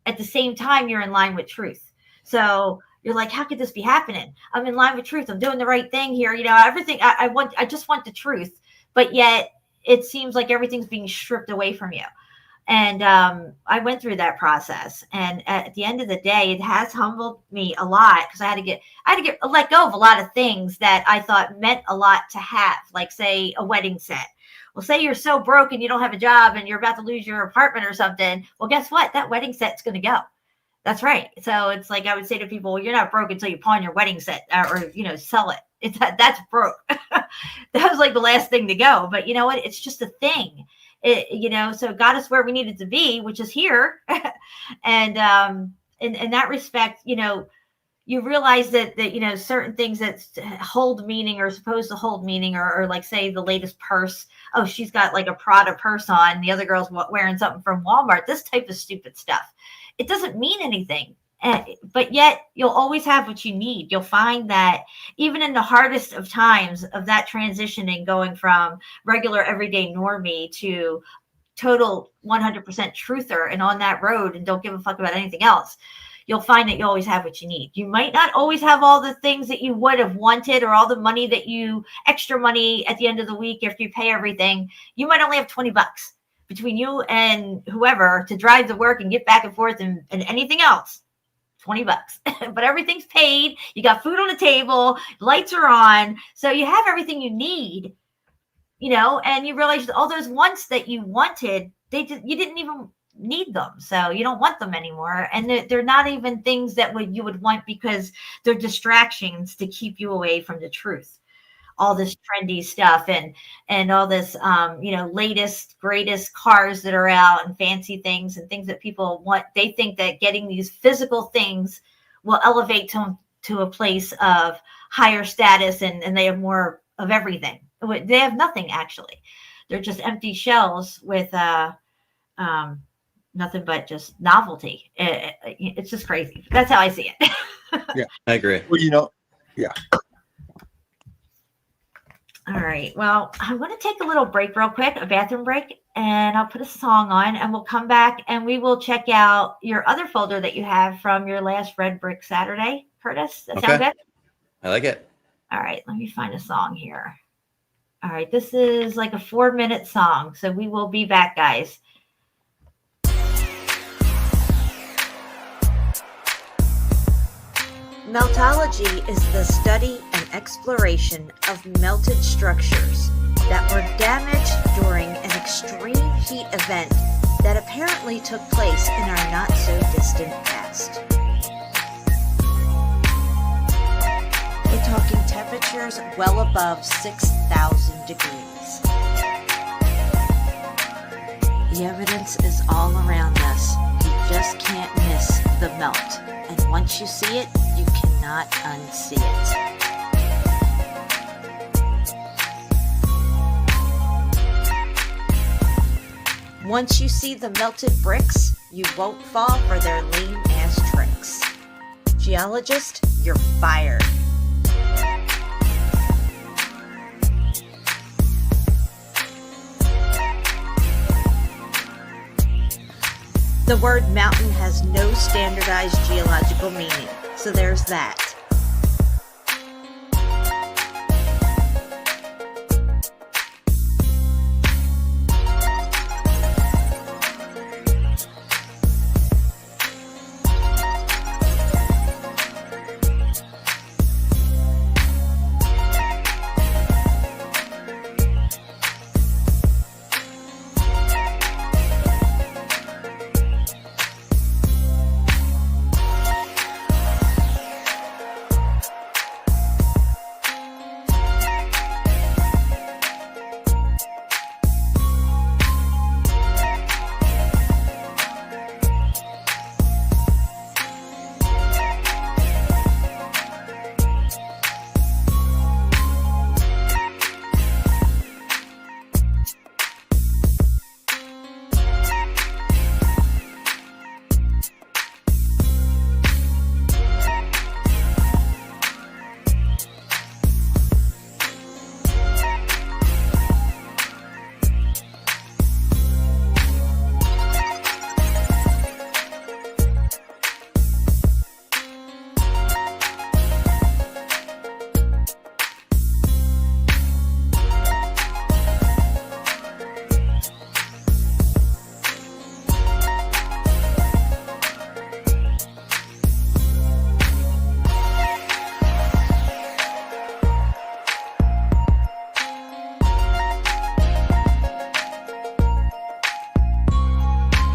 at the same time, you're in line with truth. So you're like, how could this be happening? I'm in line with truth. I'm doing the right thing here. You know, everything I just want the truth, but yet it seems like everything's being stripped away from you. And I went through that process. And at the end of the day, it has humbled me a lot, because I had to let go of a lot of things that I thought meant a lot to have, like, say, a wedding set. Well, say you're so broke and you don't have a job and you're about to lose your apartment or something. Well, guess what? That wedding set's going to go. That's right. So it's like I would say to people, well, you're not broke until you pawn your wedding set or you know, sell it. That's broke. That was like the last thing to go. But you know what? It's just a thing. You know, so it got us where we needed to be, which is here. And in that respect, you know, you realize that you know, certain things that hold meaning or are supposed to hold meaning, or like, say, the latest purse. Oh, she's got like a Prada purse on. The other girl's wearing something from Walmart. This type of stupid stuff. It doesn't mean anything, but yet you'll always have what you need. You'll find that even in the hardest of times of that transitioning, going from regular everyday normie to total 100% truther and on that road and don't give a fuck about anything else, you'll find that you always have what you need. You might not always have all the things that you would have wanted, or all the money that extra money at the end of the week after you pay everything. You might only have $20 between you and whoever to drive to work and get back and forth and anything else. $20. But everything's paid. You got food on the table, lights are on. So you have everything you need, you know, and you realize all those wants that you wanted, you didn't even need them. So you don't want them anymore. And they're not even things that you would want, because they're distractions to keep you away from the truth. All this trendy stuff and all this, you know, latest, greatest cars that are out and fancy things and things that people want. They think that getting these physical things will elevate them to a place of higher status, and they have more of everything. They have nothing, actually. They're just empty shells with nothing but just novelty. It's just crazy. That's how I see it. Yeah, I agree. Well, you know, yeah. All right. Well, I'm going to take a little break real quick, a bathroom break, and I'll put a song on, and we'll come back and we will check out your other folder that you have from your last Red Brick Saturday, Curtis. That sound good? I like it. All right. Let me find a song here. All right. This is like a 4-minute song. So we will be back, guys. Meltology is the study and exploration of melted structures that were damaged during an extreme heat event that apparently took place in our not-so-distant past. We're talking temperatures well above 6,000 degrees. The evidence is all around us. You just can't miss the melt. And once you see it, you cannot unsee it. Once you see the melted bricks, you won't fall for their lame-ass tricks. Geologist, you're fired. The word mountain has no standardized geological meaning, so there's that.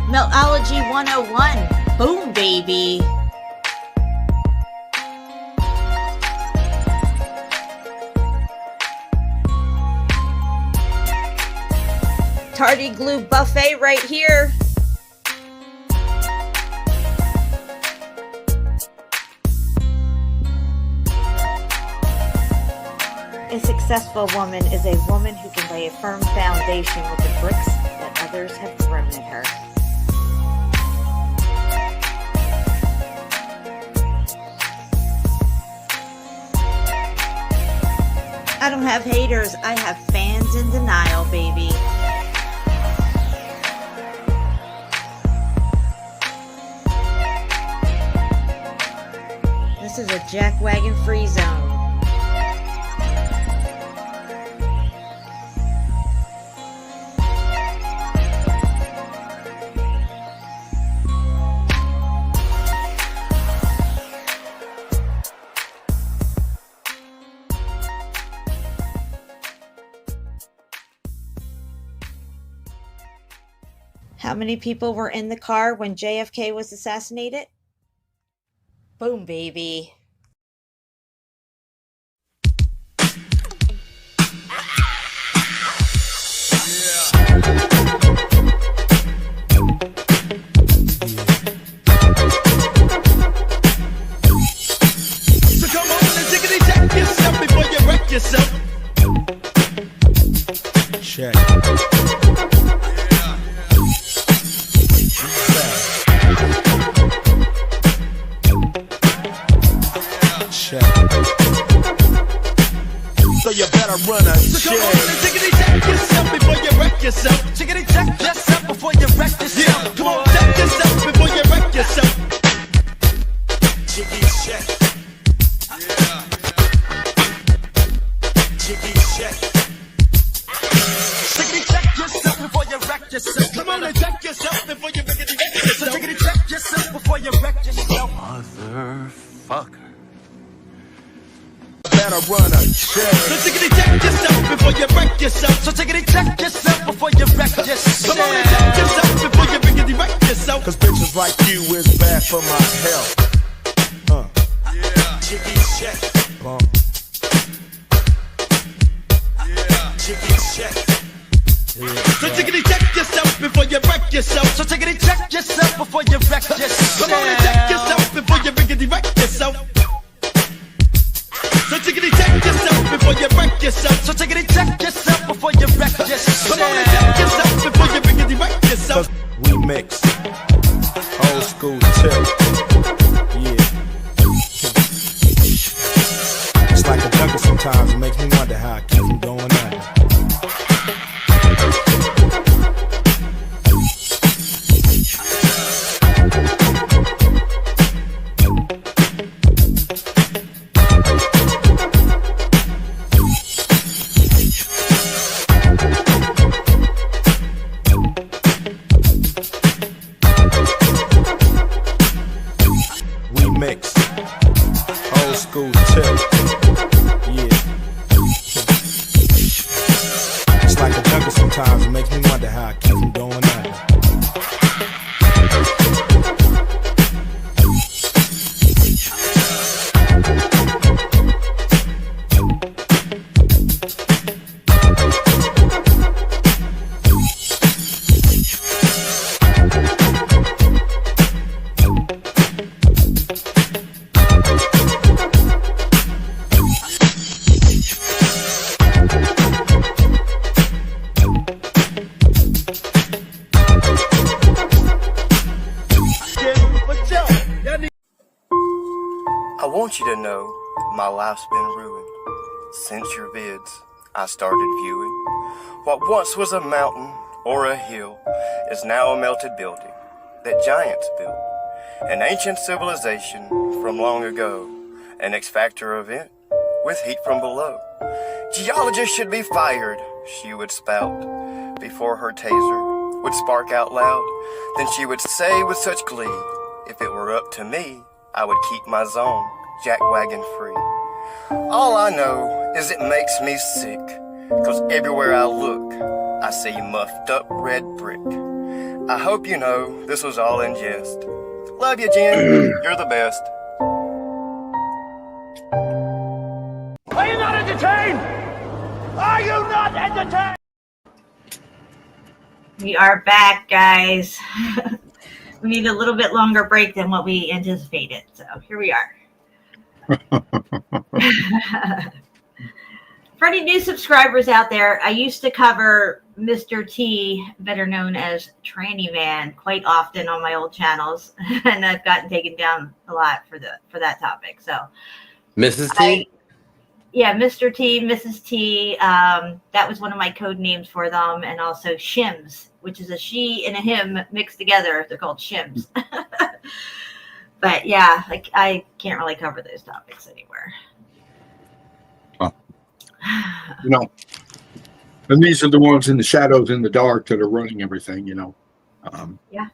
Meltology 101. Boom, baby. Tardy glue buffet right here. A successful woman is a woman who can lay a firm foundation with the bricks that others have thrown at her. I don't have haters, I have fans in denial, baby. This is a jackwagon free zone. How many people were in the car when JFK was assassinated? Boom, baby. So come on and tickety check yourself before you wreck yourself. Check. So you better run a so check. Come on and tickety check yourself before you wreck yourself. Tickety check yourself before you wreck yourself. Yeah. Come on, check yourself before you wreck yourself. Chicky check. Yeah. Chicky check. Tickety check yourself before you wreck yourself. Come on and check yourself before you wreck yourself. So tickety check yourself before you wreck yourself. Motherfucker. better run a check. So tickety check yourself before you wreck yourself. So tickety check yourself before you wreck yourself. Come on and check yourself before you rickety wreck yourself. Cause bitches like you is bad for my health. Yeah. Chicky check. Bump. Yeah. Chicky check. So tickety check yourself before you wreck yourself. So tickety check yourself before you wreck yourself. Come on and check yourself before you rickety wreck yourself. So tickety check yourself before you wreck yourself. So tickety check yourself before you wreck yourself. Come on and check yourself before you rickety wreck yourself. We mix old school tip. Yeah. It's like a jungle sometimes. It makes me wonder how I keep from going under. Mix old school tip. Yeah. It's like a jungle sometimes. It makes me wonder how I keep from going under. I want you to know my life's been ruined. Since your vids I started viewing. What once was a mountain or a hill is now a melted building that giants built. An ancient civilization from long ago. An X-Factor event with heat from below. Geologists should be fired, she would spout, before her taser would spark out loud. Then she would say with such glee, if it were up to me, I would keep my zone jackwagon free. All I know is it makes me sick, cause everywhere I look, I see muffed up red brick. I hope you know this was all in jest. Love you, Jen. You're the best. Are you not entertained? Are you not entertained? We are back, guys. We need a little bit longer break than what we anticipated. So here we are. For any new subscribers out there, I used to cover Mr. T, better known as Tranny Man, quite often on my old channels, and I've gotten taken down a lot for that topic. So, Mrs. T. Yeah, Mr. T, Mrs. T. That was one of my code names for them, and also Shims, which is a she and a him mixed together. They're called Shims. But yeah, like I can't really cover those topics anywhere. You know, and these are the ones in the shadows, in the dark, that are running everything. You know, yeah,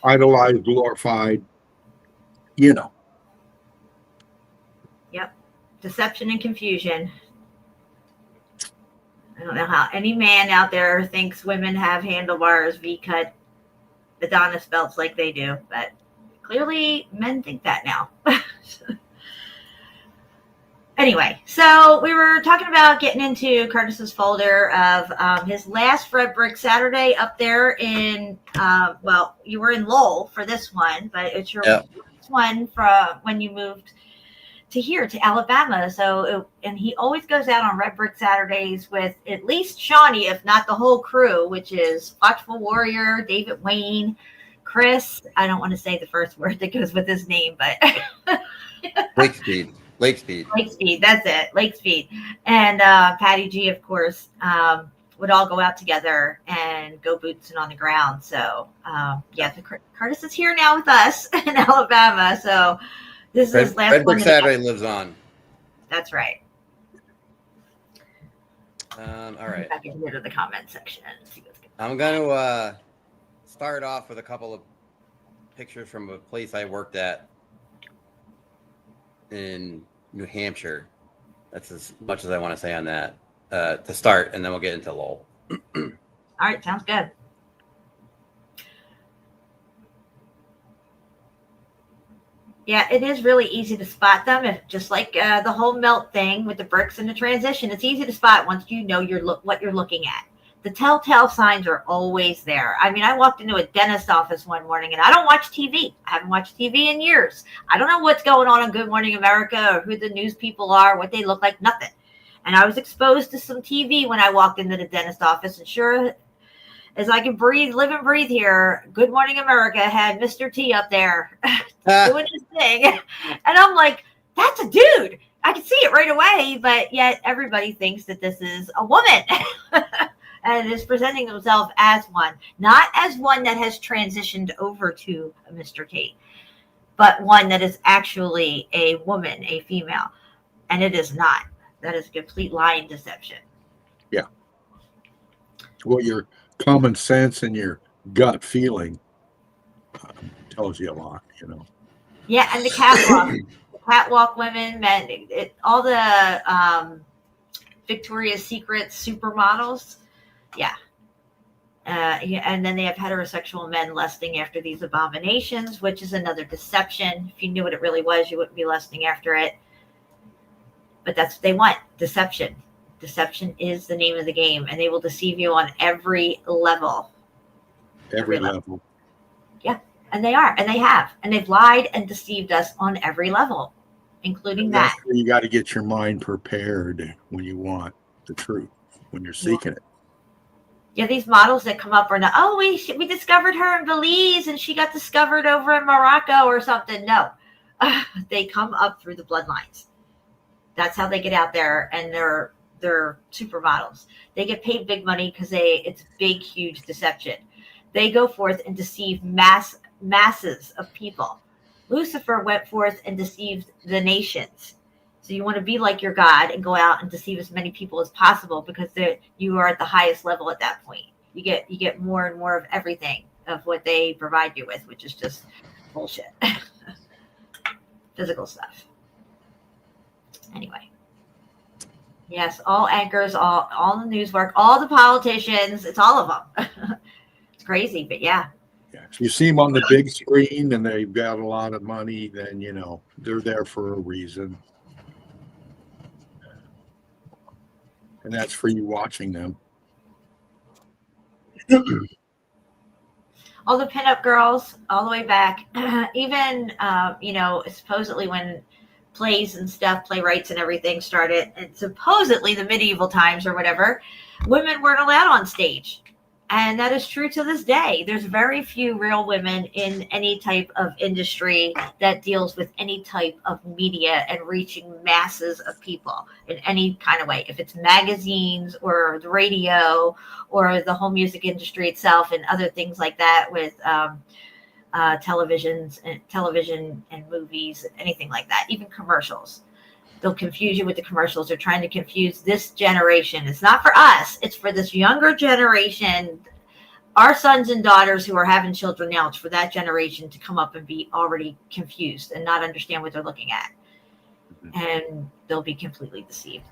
idolized, glorified. You know. Yep, deception and confusion. I don't know how any man out there thinks women have handlebars, V-cut, Adonis belts like they do, but clearly men think that now. Anyway, so we were talking about getting into Curtis's folder of his last Red Brick Saturday up there in, well, you were in Lowell for this one, but it's your last one from when you moved to here, to Alabama. So, and he always goes out on Red Brick Saturdays with at least Shawnee, if not the whole crew, which is Watchful Warrior, David Wayne, Chris. I don't want to say the first word that goes with his name, but Lake Speed. Lake Speed. Lake Speed, that's it. Lake Speed. And Patty G, of course, would all go out together and go bootsing on the ground. So, yeah, Curtis is here now with us in Alabama. So, this is last Red Brick one. Saturday lives on. That's right. All right. Back into the comment section. I'm going to start off with a couple of pictures from a place I worked at in New Hampshire. That's as much as I want to say on that to start, and then we'll get into LOL. All right, sounds good. Yeah, it is really easy to spot them. If just like the whole melt thing with the bricks and the transition, it's easy to spot once you know what you're looking at. The telltale signs are always there. I mean, I walked into a dentist office one morning, and I don't watch TV. I haven't watched TV in years. I don't know what's going on Good Morning America or who the news people are, what they look like, nothing. And I was exposed to some TV when I walked into the dentist office, and sure as I can breathe, live and breathe here, Good Morning America had Mr. T up there doing his thing. And I'm like, that's a dude. I can see it right away, but yet everybody thinks that this is a woman. And is presenting himself as one, not as one that has transitioned over to a Mr. T, but one that is actually a woman, a female. And it is not. That is a complete lie and deception. Yeah. Well, your common sense and your gut feeling tells you a lot, you know. Yeah, and the catwalk women, men, all the Victoria's Secret supermodels. Yeah. And then they have heterosexual men lusting after these abominations, which is another deception. If you knew what it really was, you wouldn't be lusting after it. But that's what they want, deception. Deception is the name of the game, and they will deceive you on every level. Every level. Yeah, and they are, and they have. And they've lied and deceived us on every level, including that. You got to get your mind prepared when you want the truth, when you're seeking it. Yeah, these models that come up are not, oh, we discovered her in Belize and she got discovered over in Morocco or something. No, they come up through the bloodlines. That's how they get out there, and they're supermodels. They get paid big money because it's big, huge deception. They go forth and deceive masses of people. Lucifer went forth and deceived the nations. So you want to be like your God and go out and deceive as many people as possible, because you are at the highest level at that point. You get more and more of everything of what they provide you with, which is just bullshit. Physical stuff. Anyway. Yes, all anchors, all the news work, all the politicians, it's all of them. It's crazy, but yeah. If you see them on the big screen and they've got a lot of money, then, you know, they're there for a reason. And that's for you watching them. All the pinup girls, all the way back, even, supposedly when plays and stuff, playwrights and everything started, and supposedly the medieval times or whatever, women weren't allowed on stage. And that is true to this day. There's very few real women in any type of industry that deals with any type of media and reaching masses of people in any kind of way. If it's magazines or the radio or the whole music industry itself and other things like that with television and movies, anything like that, even commercials. They'll confuse you with the commercials. They're trying to confuse this generation. It's not for us. It's for this younger generation, our sons and daughters who are having children now. It's for that generation to come up and be already confused and not understand what they're looking at. And they'll be completely deceived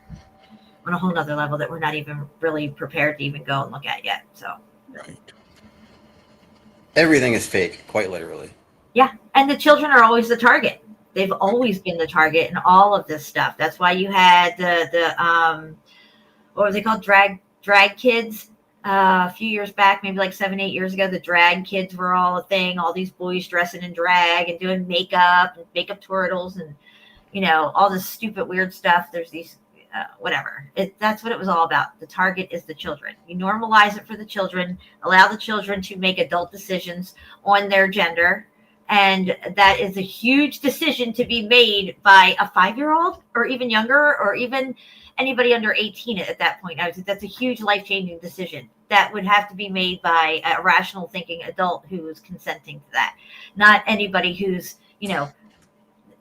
on a whole nother level that we're not even really prepared to even go and look at yet. So, right. Everything is fake, quite literally. Yeah. And the children are always the target. They've always been the target in all of this stuff. That's why you had the what were they called? Drag kids a few years back, maybe like 7-8 years ago. The drag kids were all a thing. All these boys dressing in drag and doing makeup and makeup tutorials and, all this stupid, weird stuff. There's these, whatever. That's what it was all about. The target is the children. You normalize it for the children, allow the children to make adult decisions on their gender. And that is a huge decision to be made by a 5-year-old or even younger, or even anybody under 18 at that point. That's a huge life-changing decision that would have to be made by a rational thinking adult who is consenting to that, not anybody who's,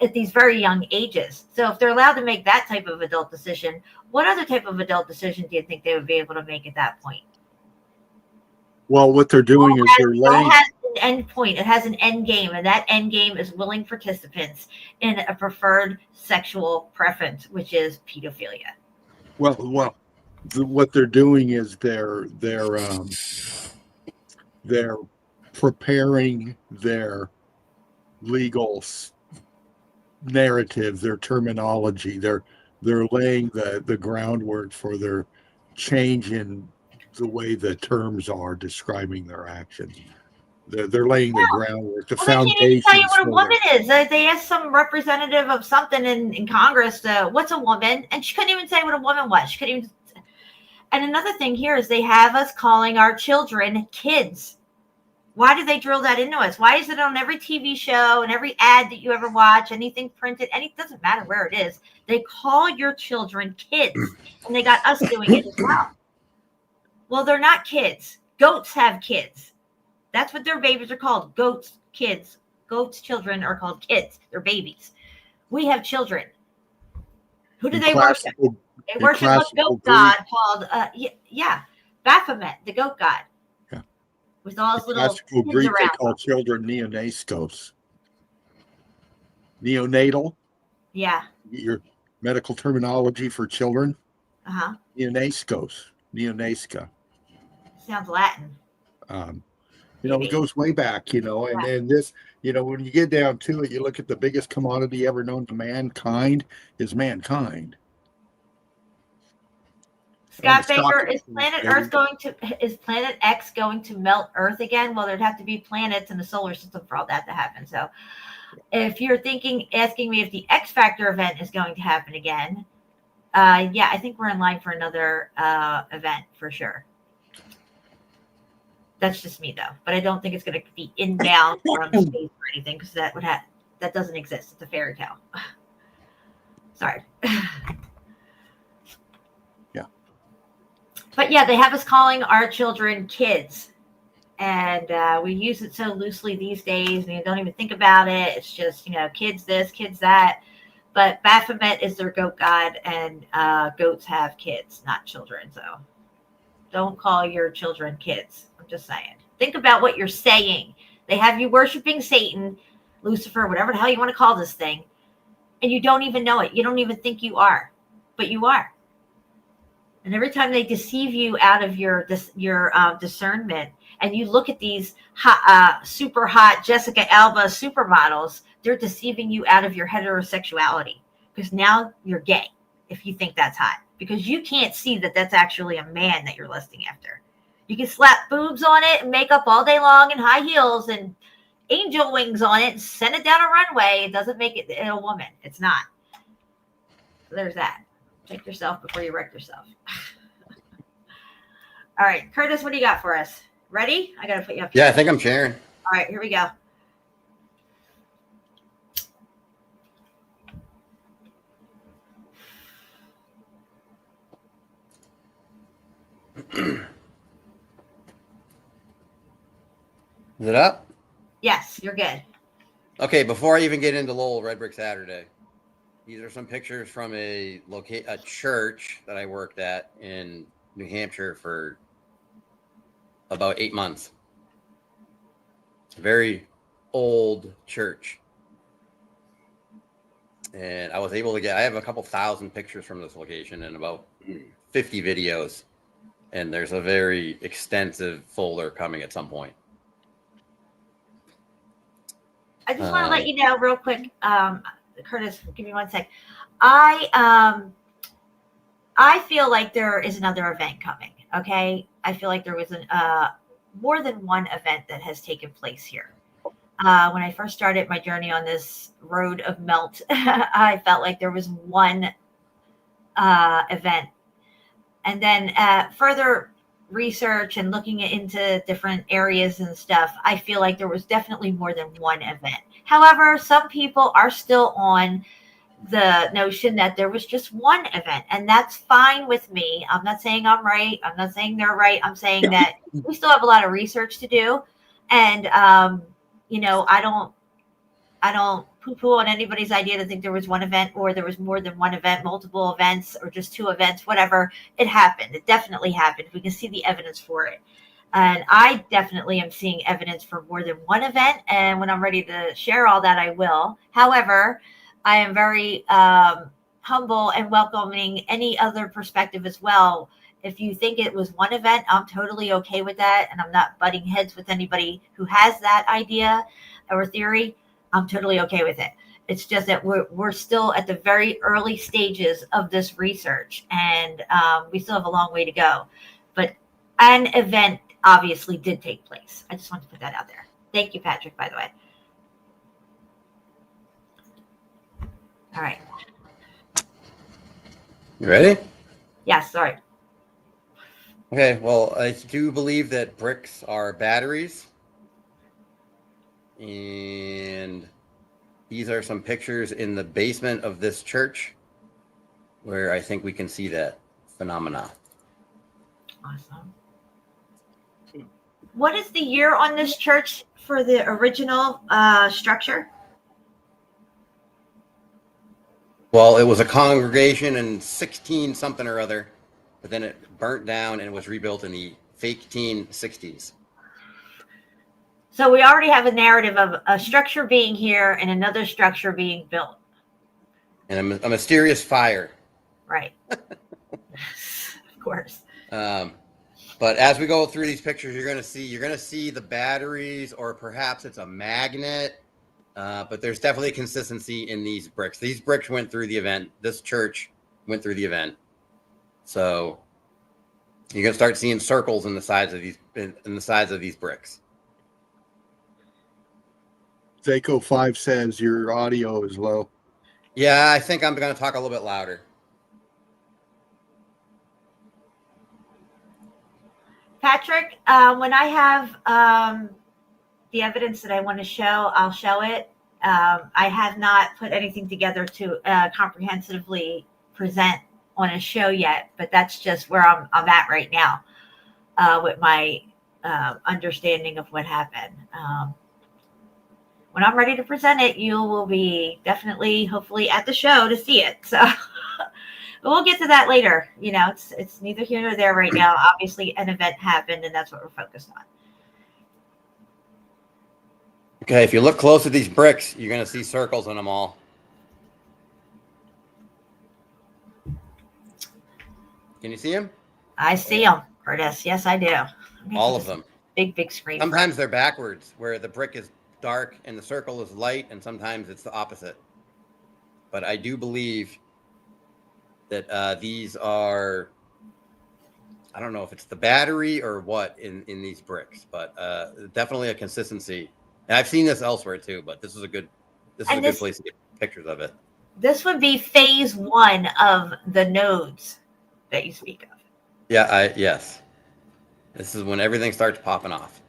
at these very young ages. So if they're allowed to make that type of adult decision, what other type of adult decision do you think they would be able to make at that point? Well, what they're doing is they're laying. an end point. It has an end game, and that end game is willing participants in a preferred sexual preference, which is pedophilia. Well, what they're doing is they're preparing their legal narrative, their terminology. They're laying the groundwork for their change in the way the terms are describing their actions. They're laying the groundwork, the Well, they can't even tell you foundations what a for woman is. They asked some representative of something in Congress, what's a woman? And she couldn't even say what a woman was. She couldn't even. And another thing here is they have us calling our children kids. Why do they drill that into us? Why is it on every TV show and every ad that you ever watch, anything printed, it doesn't matter where it is. They call your children kids, and they got us doing it as well. Well, they're not kids. Goats have kids. That's what their babies are called. Goats, kids. Goats' children are called kids. They're babies. We have children. Who do they worship? They worship a goat god called, Baphomet, the goat god. Yeah. With all his little classical kids Greek, they around. call children neonaskos. Neonatal. Yeah. Your medical terminology for children. Uh-huh. Neonaskos. Neonaska. Sounds Latin. It goes way back, and this, when you get down to it, you look at the biggest commodity ever known to mankind is mankind. Scott Baker, is Planet X going to melt Earth again? Well, there'd have to be planets in the solar system for all that to happen. So if you're asking me if the X Factor event is going to happen again, I think we're in line for another event for sure. That's just me though, but I don't think it's going to be inbound from space or anything, because that doesn't exist. It's a fairy tale. Sorry. Yeah. But yeah, they have us calling our children kids, and we use it so loosely these days. We don't even think about it. It's just, kids this, kids that. But Baphomet is their goat god, and goats have kids, not children. So don't call your children kids. I'm just saying. Think about what you're saying. They have you worshiping Satan, Lucifer, whatever the hell you want to call this thing, and you don't even know it. You don't even think you are, but you are. And every time they deceive you out of your discernment, and you look at these super hot Jessica Alba supermodels, they're deceiving you out of your heterosexuality, because now you're gay if you think that's hot, because you can't see that that's actually a man that you're lusting after. You can slap boobs on it and makeup all day long and high heels and angel wings on it and send it down a runway. It doesn't make it a woman. It's not. So there's that. Check yourself before you wreck yourself. All right, Curtis, what do you got for us? Ready? I got to put you up here. Yeah, I think I'm sharing. All right, here we go. Is it up? Yes, you're good. Okay, before I even get into Lowell Red Brick Saturday, these are some pictures from a church that I worked at in New Hampshire for about 8 months. A very old church. And I was able to I have a couple thousand pictures from this location and about 50 videos. And there's a very extensive folder coming at some point. I just want to let you know real quick, Curtis, give me 1 sec. I feel like there is another event coming. Okay. I feel like there was more than one event that has taken place here. When I first started my journey on this road of melt, I felt like there was one event. And then further research and looking into different areas and stuff, I feel like there was definitely more than one event. However, some people are still on the notion that there was just one event, and that's fine with me. I'm not saying I'm right. I'm not saying they're right. I'm saying that we still have a lot of research to do. And, I don't poo-poo on anybody's idea to think there was one event or there was more than one event, multiple events, or just two events, whatever. It happened. It definitely happened. We can see the evidence for it. And I definitely am seeing evidence for more than one event. And when I'm ready to share all that, I will. However, I am very humble and welcoming any other perspective as well. If you think it was one event, I'm totally okay with that. And I'm not butting heads with anybody who has that idea or theory. I'm totally okay with it. It's just that we're still at the very early stages of this research, and we still have a long way to go. But an event obviously did take place. I just want to put that out there. Thank you, Patrick, by the way. All right. You ready? Yes, sorry. Okay, well, I do believe that bricks are batteries. And these are some pictures in the basement of this church where I think we can see that phenomena. Awesome. What is the year on this church for the original structure? Well, it was a congregation in 16 something or other, but then it burnt down and was rebuilt in the fake teen 60s. So we already have a narrative of a structure being here and another structure being built. And a mysterious fire. Right. Of course. But as we go through these pictures, you're going to see the batteries, or perhaps it's a magnet. But there's definitely consistency in these bricks. These bricks went through the event. This church went through the event. So you're going to start seeing circles in the sides of these bricks. Zaco 5 says your audio is low. Yeah, I think I'm going to talk a little bit louder. Patrick, when I have the evidence that I want to show, I'll show it. I have not put anything together to comprehensively present on a show yet, but that's just where I'm at right now with my understanding of what happened. When I'm ready to present it, you will be definitely, hopefully, at the show to see it. So but we'll get to that later. You know, it's neither here nor there right now. Obviously, an event happened, and that's what we're focused on. Okay, if you look close at these bricks, you're going to see circles in them all. Can you see them? I see them, Curtis. Yes, I do. All of them. Big screen. Sometimes they're backwards, where the brick is dark and the circle is light, and sometimes it's the opposite. But I do believe that these are, I don't know if it's the battery or what in these bricks, but definitely a consistency. And I've seen this elsewhere too, but this is a good place to get pictures of it. This would be phase 1 of the nodes that you speak of. Yeah, yes. This is when everything starts popping off.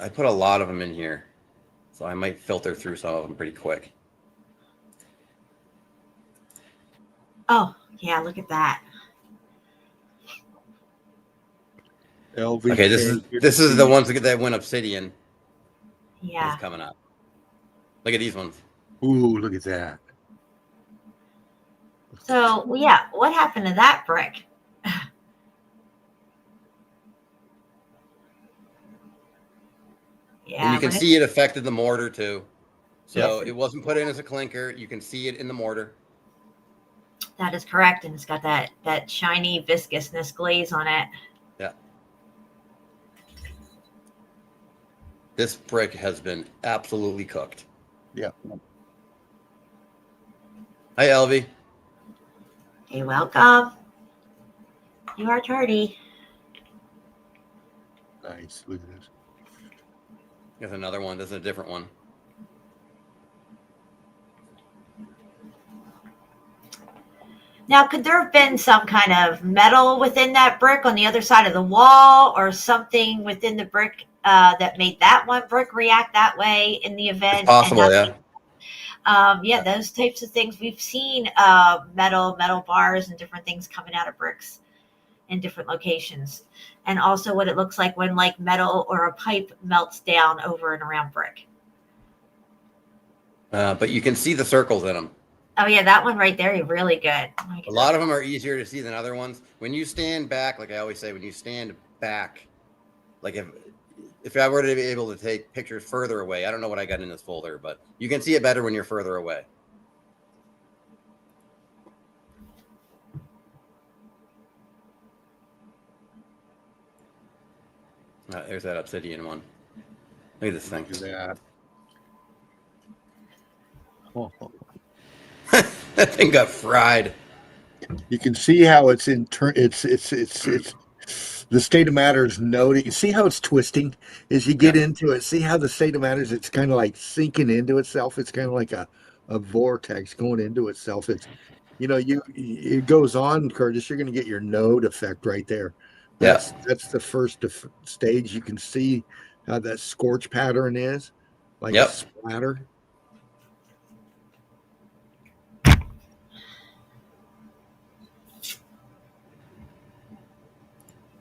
I put a lot of them in here, so I might filter through some of them pretty quick. Oh, yeah, look at that. Okay, this is the ones that went obsidian. Yeah. It's coming up. Look at these ones. Ooh, look at that. So, yeah, what happened to that brick? Yeah, and you can see it affected the mortar too. So Yes. it wasn't put in as a clinker. You can see it in the mortar. That is correct, and it's got that shiny viscousness glaze on it. Yeah. This brick has been absolutely cooked. Yeah. Hi, Elvie. Hey, welcome. You are tardy. Nice. Look at this. There's another one. This is a different one. Now, could there have been some kind of metal within that brick on the other side of the wall, or something within the brick that made that one brick react that way in the event? It's possible, yeah. Yeah, those types of things. We've seen metal bars and different things coming out of bricks in different locations. And also what it looks like when like metal or a pipe melts down over and around brick. But you can see the circles in them. Oh yeah, that one right there, really good. A lot of them are easier to see than other ones. When you stand back, like I always say, when you stand back, like if I were to be able to take pictures further away, I don't know what I got in this folder, but you can see it better when you're further away. There's that obsidian one. Look at this thing. Look at that. Oh. That thing got fried. You can see how it's in turn. It's the state of matter is noting. See how it's twisting as you get into it. See how the state of matter is. It's kind of like sinking into itself. It's kind of like a vortex going into itself. It's it goes on, Curtis. You're going to get your node effect right there. That's the first stage. You can see how that scorch pattern is, like a splatter.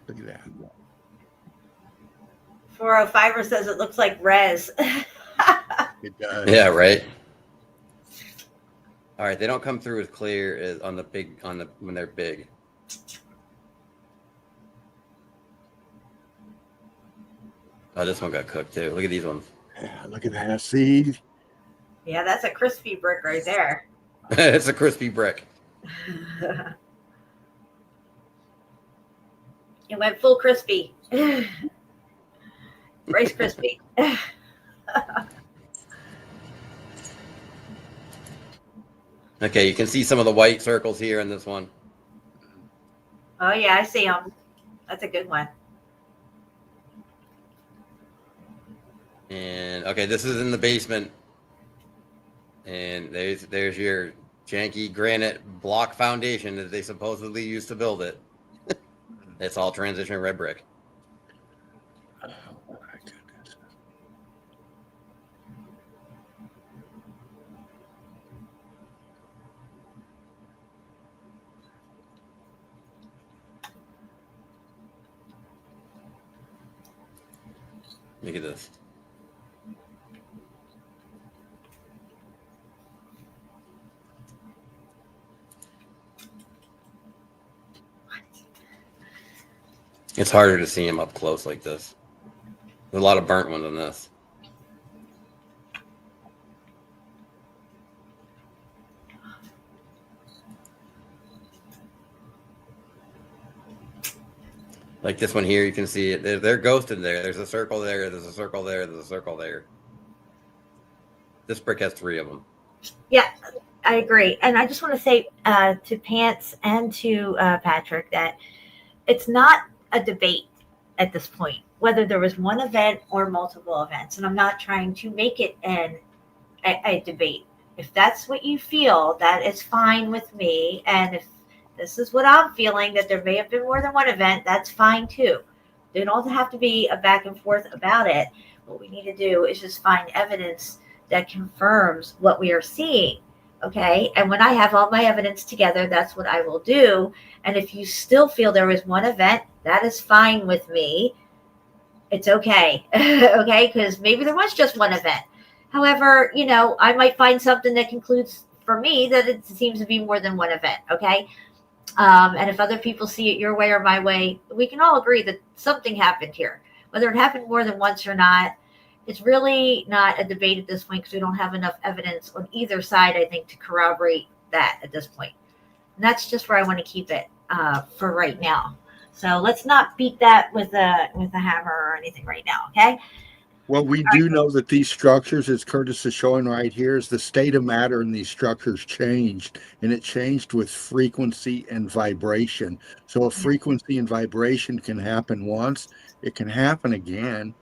Look at that. 405er says it looks like res. It does. Yeah, right. All right, they don't come through as clear as when they're big. Oh, this one got cooked too. Look at these ones. Yeah, look at that. See? Yeah, that's a crispy brick right there. It's a crispy brick. It went full crispy. Rice crispy. Okay, you can see some of the white circles here in this one. Oh yeah, I see them. That's a good one. And okay, this is in the basement. And there's your janky granite block foundation that they supposedly used to build it. It's all transition red brick. Oh my goodness. Look at this. It's harder to see them up close like this. There's a lot of burnt ones on this. Like this one here, you can see it. They're ghosted there. There's a circle there. There's a circle there. There's a circle there. This brick has 3 of them. Yeah, I agree. And I just want to say to Pants and to Patrick that it's not a debate at this point, whether there was one event or multiple events. And I'm not trying to make it a debate. If that's what you feel, that is fine with me. And if this is what I'm feeling, that there may have been more than one event, that's fine too. They don't have to be a back and forth about it. What we need to do is just find evidence that confirms what we are seeing. Okay. And when I have all my evidence together, that's what I will do. And if you still feel there was one event, that is fine with me. It's okay. Okay. Because maybe there was just one event. However, I might find something that concludes for me that it seems to be more than one event. Okay. And if other people see it your way or my way, we can all agree that something happened here. Whether it happened more than once or not, it's really not a debate at this point because we don't have enough evidence on either side, I think, to corroborate that at this point. And that's just where I want to keep it for right now. So let's not beat that with a hammer or anything right now, okay? Well, we do know that these structures, as Curtis is showing right here, is the state of matter in these structures changed, and it changed with frequency and vibration. So if frequency and vibration can happen once, it can happen again.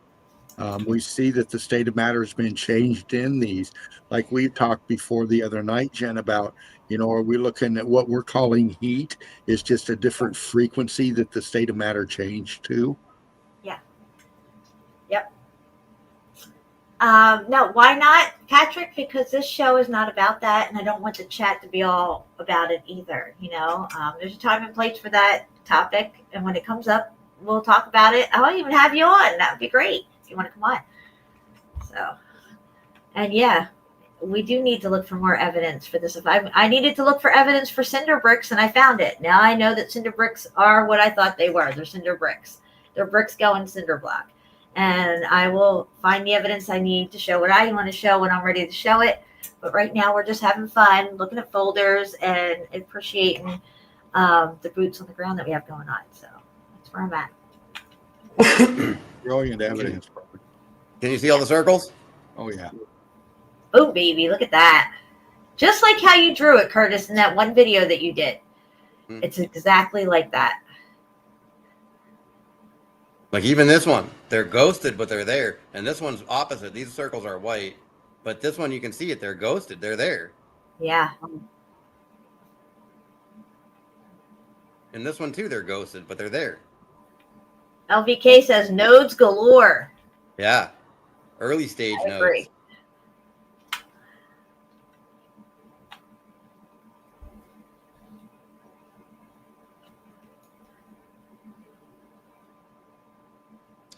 We see that the state of matter has been changed in these. Like we talked before the other night, Jen, about, are we looking at what we're calling heat is just a different frequency that the state of matter changed to? Yeah. Yep. No, why not, Patrick? Because this show is not about that, and I don't want the chat to be all about it either. There's a time and place for that topic, and when it comes up, we'll talk about it. I'll even have you on. That would be great if you want to come on. So, and yeah, we do need to look for more evidence for this. If I needed to look for evidence for cinder bricks, and I found it. Now I know that cinder bricks are what I thought they were. They're cinder bricks. They're bricks going cinder block. And I will find the evidence I need to show what I want to show when I'm ready to show it. But right now we're just having fun, looking at folders and appreciating the boots on the ground that we have going on. So that's where I'm at. Brilliant evidence. Can you see all the circles? Oh, yeah. Oh, baby, look at that. Just like how you drew it, Curtis, in that one video that you did. It's exactly like that. Like even this one, they're ghosted, but they're there. And this one's opposite. These circles are white, but this one, you can see it. They're ghosted. They're there. Yeah. And this one too, they're ghosted, but they're there. LVK says nodes galore. Yeah. Early stage I agree. nodes.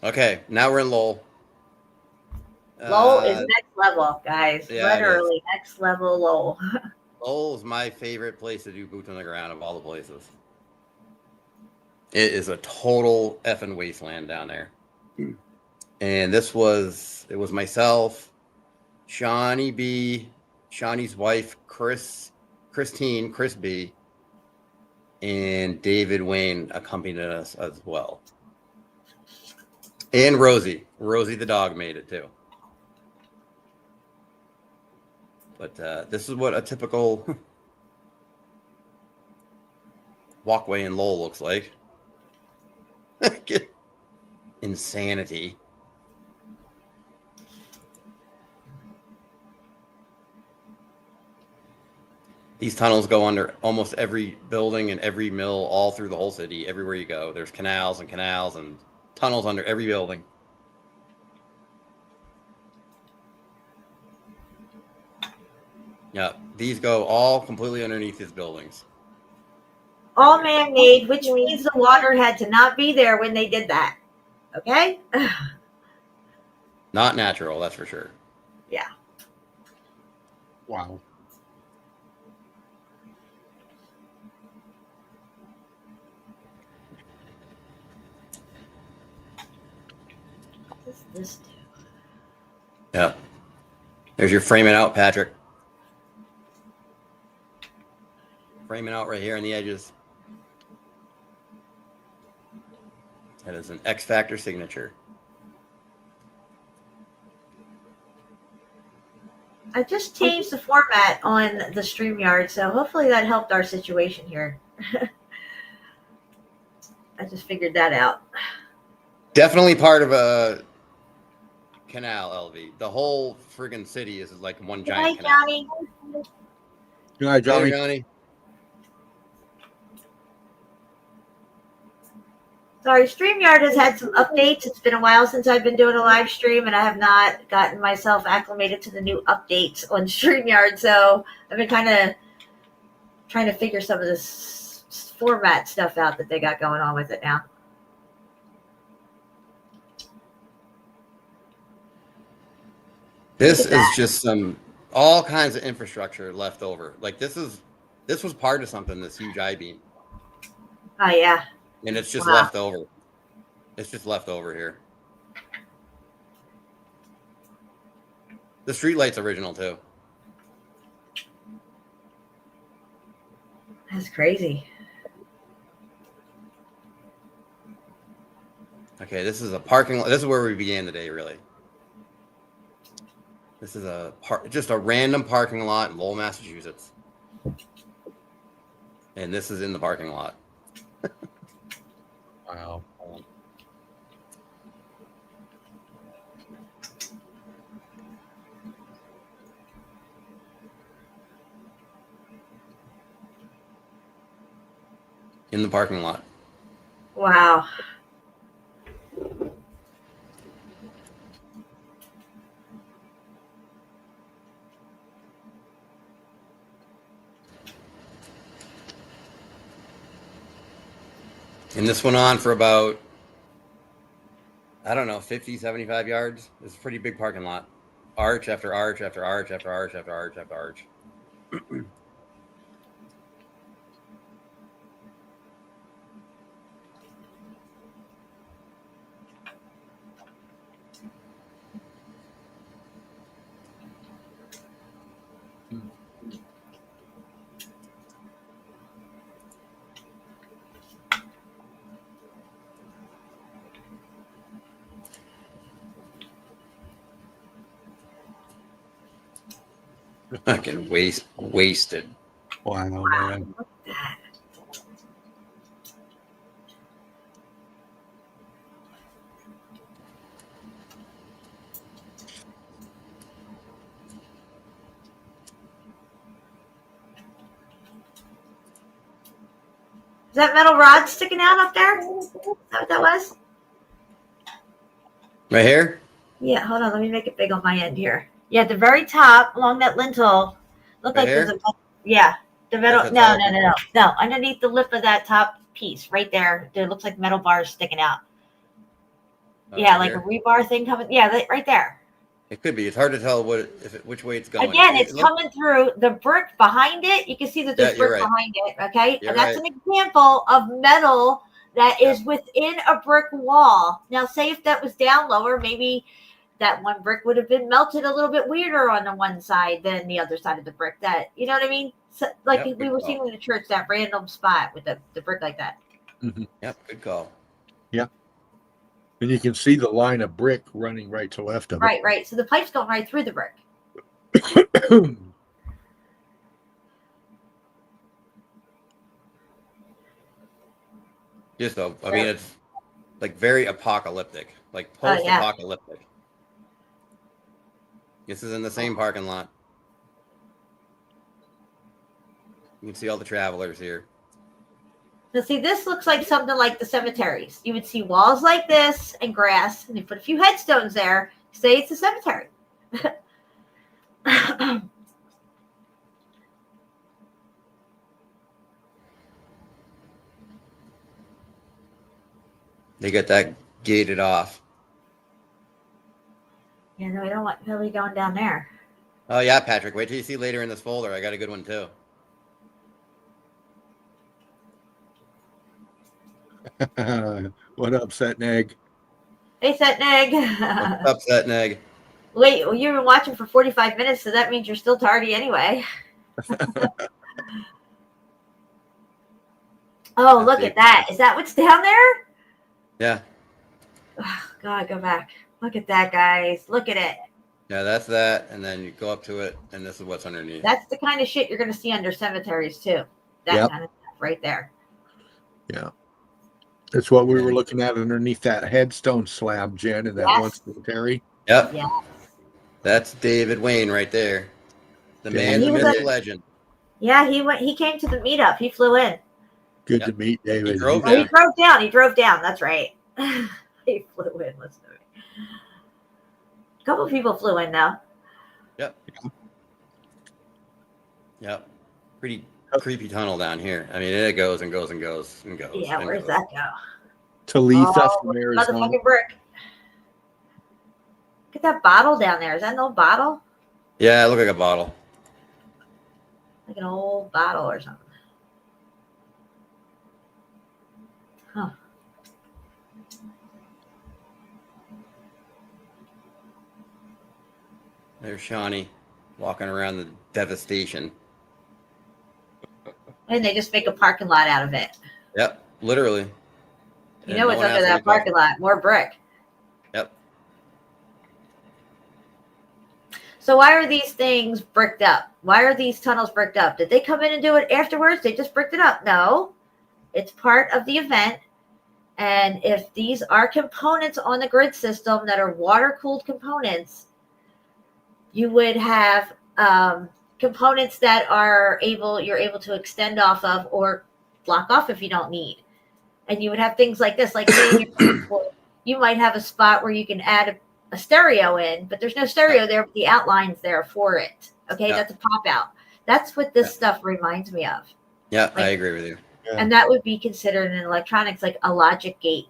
Okay, now we're in Lowell. Lowell is next level, guys. Yeah, Literally next level Lowell. Lowell is my favorite place to do boots on the ground of all the places. It is a total effing wasteland down there. And it was myself, Shawnee B, Shawnee's wife, Chris B, and David Wayne accompanied us as well. And Rosie the dog made it too. But this is what a typical walkway in Lowell looks like. Insanity. These tunnels go under almost every building and every mill all through the whole city. Everywhere you go, there's canals and tunnels under every building. Yeah, these go all completely underneath these buildings. All man-made, which means the water had to not be there when they did that. Okay? Not natural, that's for sure. Yeah. Wow. What does this do? Yeah. There's your framing out, Patrick. Framing out right here on the edges. That is an X Factor signature. I just changed the format on the StreamYard, so hopefully that helped our situation here. I just figured that out. Definitely part of a canal, LV. The whole friggin' city is like one giant canal. Johnny. Good night, Johnny. Hey, Johnny. Sorry, StreamYard has had some updates. It's been a while since I've been doing a live stream, and I have not gotten myself acclimated to the new updates on StreamYard. So I've been kind of trying to figure some of this format stuff out that they got going on with it now. This is just all kinds of infrastructure left over. Like this was part of something, this huge I-beam. Oh, yeah. And it's just left over. It's just left over here. The streetlight's original too. That's crazy. Okay, this is a parking lot. This is where we began the day, really. This is just a random parking lot in Lowell, Massachusetts. And this is in the parking lot. Wow. In the parking lot. Wow. And this went on for about, I don't know, 50, 75 yards. It's a pretty big parking lot. arch after arch after arch after arch after arch after arch. Fucking wasted. Wow, man. Look at that. Is that metal rod sticking out up there? Is that what that was? Right here? Yeah, hold on. Let me make it big on my end here. Yeah, at the very top along that lintel. Look Right like there's here? a yeah. The metal. That's No, the no, no, no, no. Underneath the lip of that top piece, right there, there looks like metal bars sticking out. Yeah, like here? a rebar thing coming. Yeah, right there. It could be. It's hard to tell which way it's going. Again, it's coming through the brick behind it. You can see that there's Yeah, you're brick right. behind it. Okay, You're and that's right. an example of metal that is within a brick wall. Now, say if that was down lower, maybe that one brick would have been melted a little bit weirder on the one side than the other side of the brick. That, you know what I mean? So, like Yep, we good were call. seeing in the church, that random spot with the brick like that. Mhm. Yep, good call. Yeah. And you can see the line of brick running right to left of Right, right. So the pipe's going right through the brick. it. Just though, I mean, it's like very apocalyptic, like Oh, yeah. post-apocalyptic. This is in the same parking lot. You can see all the travelers here. Now, see, this looks like something like the cemeteries. You would see walls like this and grass, and they put a few headstones there. Say it's a cemetery. They get that gated off. Yeah, no, I don't want nobody going down there. Oh yeah, Patrick. Wait till you see later in this folder. I got a good one too. What up, Set Egg? Hey, Set Neg. What's up, Set Neg? Wait, well, you've been watching for 45 minutes, so that means you're still tardy anyway. Oh, look at that. Is that what's down there? Yeah. Oh, God, go back. Look at that, guys. Look at it. Yeah, that's that, and then you go up to it, and this is what's underneath. That's the kind of shit you're going to see under cemeteries, too. That Yep. kind of stuff right there. Yeah. That's what we were looking at underneath that headstone slab, Jen, in that one cemetery. Yep. Yeah. That's David Wayne right there. The man, the myth, the legend. Yeah, he came to the meetup. He flew in. Good to meet David. He drove Oh, he drove down. He drove down. That's right. He flew in. Listen to me. A couple of people flew in now. Yep. Yep. Pretty creepy tunnel down here. I mean, it goes and goes and goes and goes. Yeah, and where's goes. that go? Talitha Oh, from Arizona. motherfucking brick. Look at that bottle down there. Is that an old bottle? Yeah, it looked like a bottle. Like an old bottle or something. Huh. There's Shawnee walking around the devastation. And they just make a parking lot out of it. Yep, literally. You know what's under that parking lot? More brick. Yep. So why are these things bricked up? Why are these tunnels bricked up? Did they come in and do it afterwards? They just bricked it up? No. It's part of the event. And if these are components on the grid system that are water-cooled components, you would have components that you're able to extend off of or block off if you don't need. And you would have things like this, like you might have a spot where you can add a stereo in, but there's no stereo there, but the outline's there for it. Okay, that's a pop out. That's what this stuff reminds me of. Yeah, I agree with you. And that would be considered in electronics like a logic gate.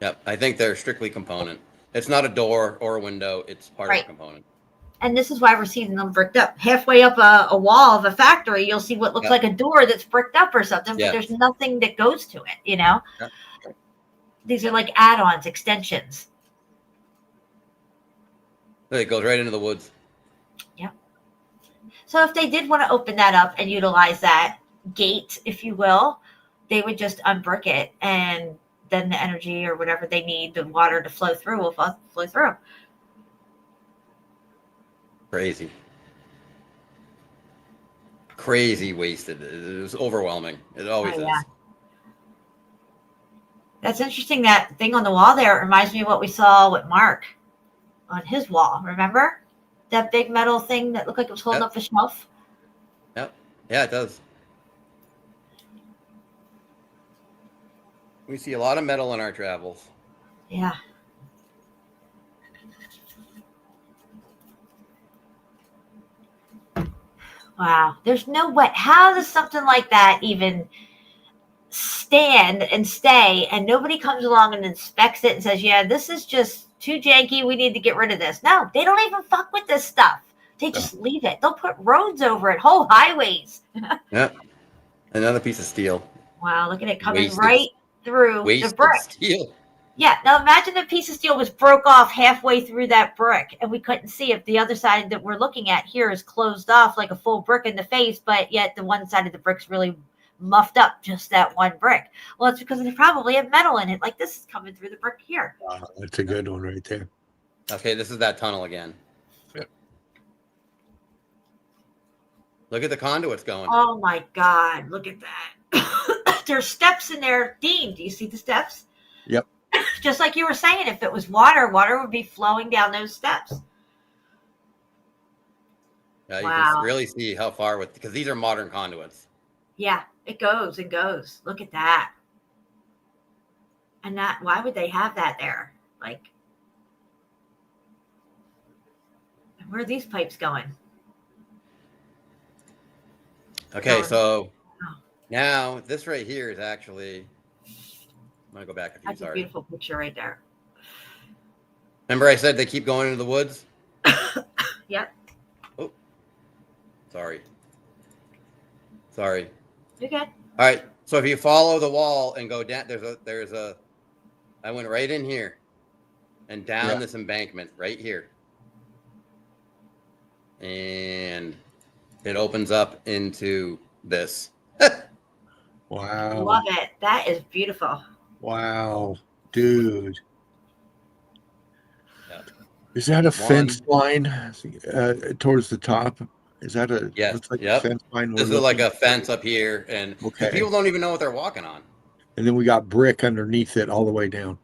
Yep, I think they're strictly component. It's not a door or a window. It's part of Right. a component. And this is why we're seeing them bricked up. Halfway up a wall of a factory, you'll see what looks like a door that's bricked up or something, but there's nothing that goes to it, you know? Yep. These are like add-ons, extensions. It goes right into the woods. Yep. So if they did want to open that up and utilize that gate, if you will, they would just unbrick it, and then the energy or whatever they need, the water to flow through, will flow through. Crazy. Crazy wasted. It was overwhelming. It always is. That's interesting. That thing on the wall there reminds me of what we saw with Mark on his wall. Remember that big metal thing that looked like it was holding up the shelf? Yep. Yeah, it does. We see a lot of metal in our travels. Yeah. Wow. There's no way. How does something like that even stand and stay, and nobody comes along and inspects it and says, yeah, this is just too janky, we need to get rid of this? No, they don't even fuck with this stuff. They just leave it. They'll put roads over it, whole highways. Yep. Another piece of steel. Wow, look at it coming Wasted- right through the Wasted brick. steel. Yeah, now imagine the piece of steel was broke off halfway through that brick and we couldn't see if the other side that we're looking at here is closed off like a full brick in the face, but yet the one side of the brick's really muffed up, just that one brick. Well, it's because they probably have metal in it, like this is coming through the brick here. That's a good one right there. Okay, this is that tunnel again. Yep. Look at the conduits going. Oh my God, look at that. There's steps in there. Dean, do you see the steps? Yep. Just like you were saying, if it was water, water would be flowing down those steps. Yeah, you Wow. can really see how far with, because these are modern conduits. Yeah, it goes and goes. Look at that. And that, why would they have that there? Like, where are these pipes going? Okay, so now this right here is actually, I'm gonna go back a few. That's a beautiful picture right there. Remember I said they keep going into the woods? Yep. Oh, sorry. Sorry. You're good. All right. So if you follow the wall and go down, I went right in here and down this embankment right here. And it opens up into this. Wow. Love it. That is beautiful. Wow, dude. Yeah. Is that a fence line towards the top? Is that a looks like a fence line? This is like a fence up here, and people don't even know what they're walking on. And then we got brick underneath it all the way down.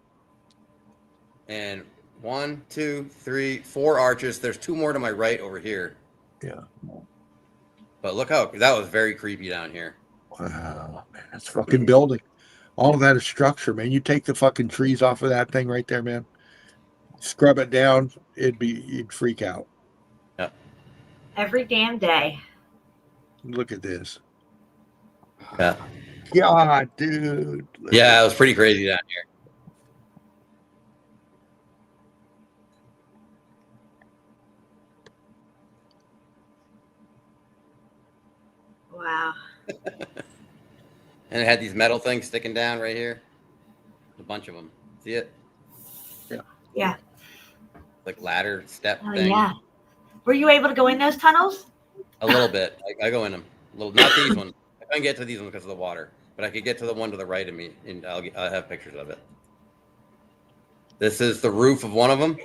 And 1, 2, 3, 4 arches. There's 2 more to my right over here. Yeah. But look how that was very creepy down here. Wow, man, that's fucking building. All of that is structure, man. You take the fucking trees off of that thing right there, man. Scrub it down, you'd freak out. Yeah. Every damn day. Look at this. Yeah. God, dude. Yeah, it was pretty crazy down here. Wow. And it had these metal things sticking down right here. A bunch of them. See it? Yeah. Yeah. Like ladder step Oh, thing. yeah. Were you able to go in those tunnels? A little bit. I go in them. Not these ones. I couldn't get to these ones because of the water. But I could get to the one to the right of me, and I'll have pictures of it. This is the roof of one of them.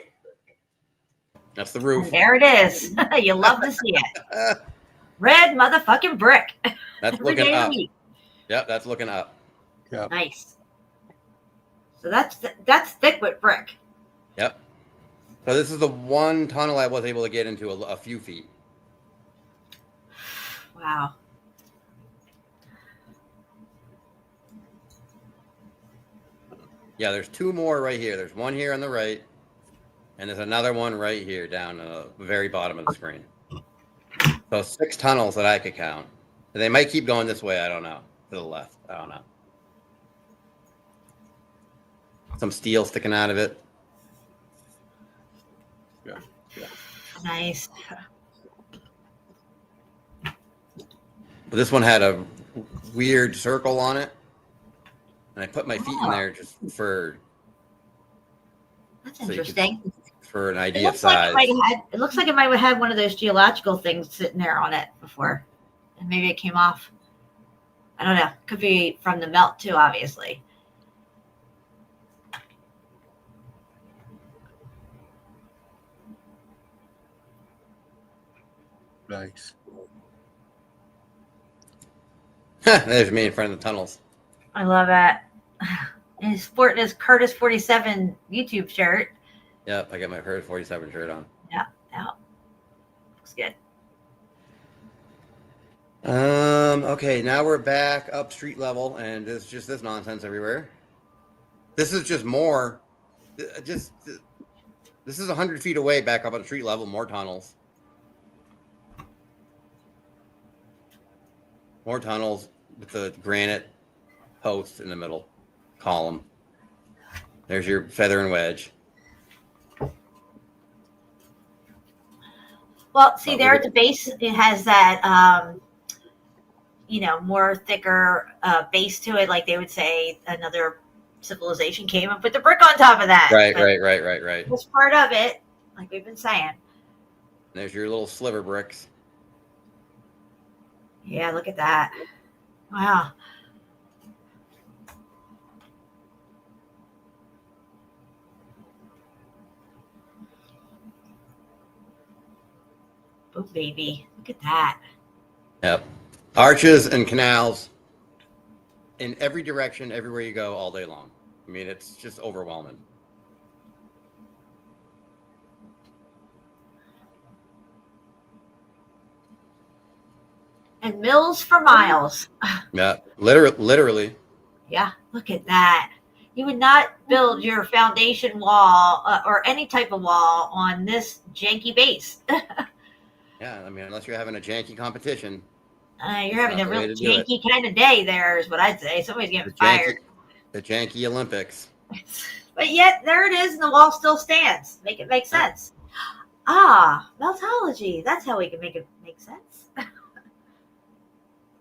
That's the roof. There it is. You love to see it. Red motherfucking brick. That's Every looking day of the up. week. Yep, that's looking up. Yeah. Nice. So that's thick with brick. Yep. So this is the one tunnel I was able to get into a few feet. Wow. Yeah, there's 2 more right here. There's one here on the right, and there's another one right here down the very bottom of the screen. So 6 tunnels that I could count. They might keep going this way. I don't know. To the left. I don't know. Some steel sticking out of it. Nice. But this one had a weird circle on it. And I put my feet in there just for... That's so interesting. For an It idea of looks like size. it looks like it might have had one of those geological things sitting there on it before. And maybe it came off. I don't know. Could be from the melt too, obviously. Nice. There's me in front of the tunnels. I love it. And he's sporting his KURTIS47 YouTube shirt. Yep, I got my KURTIS47 shirt on. Yeah, yeah. Looks good. Okay, now we're back up street level, and there's just this nonsense everywhere. This is just more, this is 100 feet away back up on street level, more tunnels. More tunnels with the granite post in the middle column. There's your feather and wedge. Well, see there at the base, it has that, you know, more thicker base to it. Like they would say another civilization came and put the brick on top of that. Right, But right. it's part of it, like we've been saying. There's your little sliver bricks. Yeah, look at that. Wow. Oh, baby. Look at that. Yep. Arches and canals in every direction, everywhere you go, all day long. I mean, it's just overwhelming. And mills for miles. Yeah, literally. Yeah, look at that. You would not build your foundation wall or any type of wall on this janky base. Yeah, I mean, unless you're having a janky competition. You're having a real janky kind of day there is what I'd say. Somebody's getting fired. The janky Olympics. But yet, there it is, and the wall still stands. Make it make sense. Ah, meltology. That's how we can make it make sense.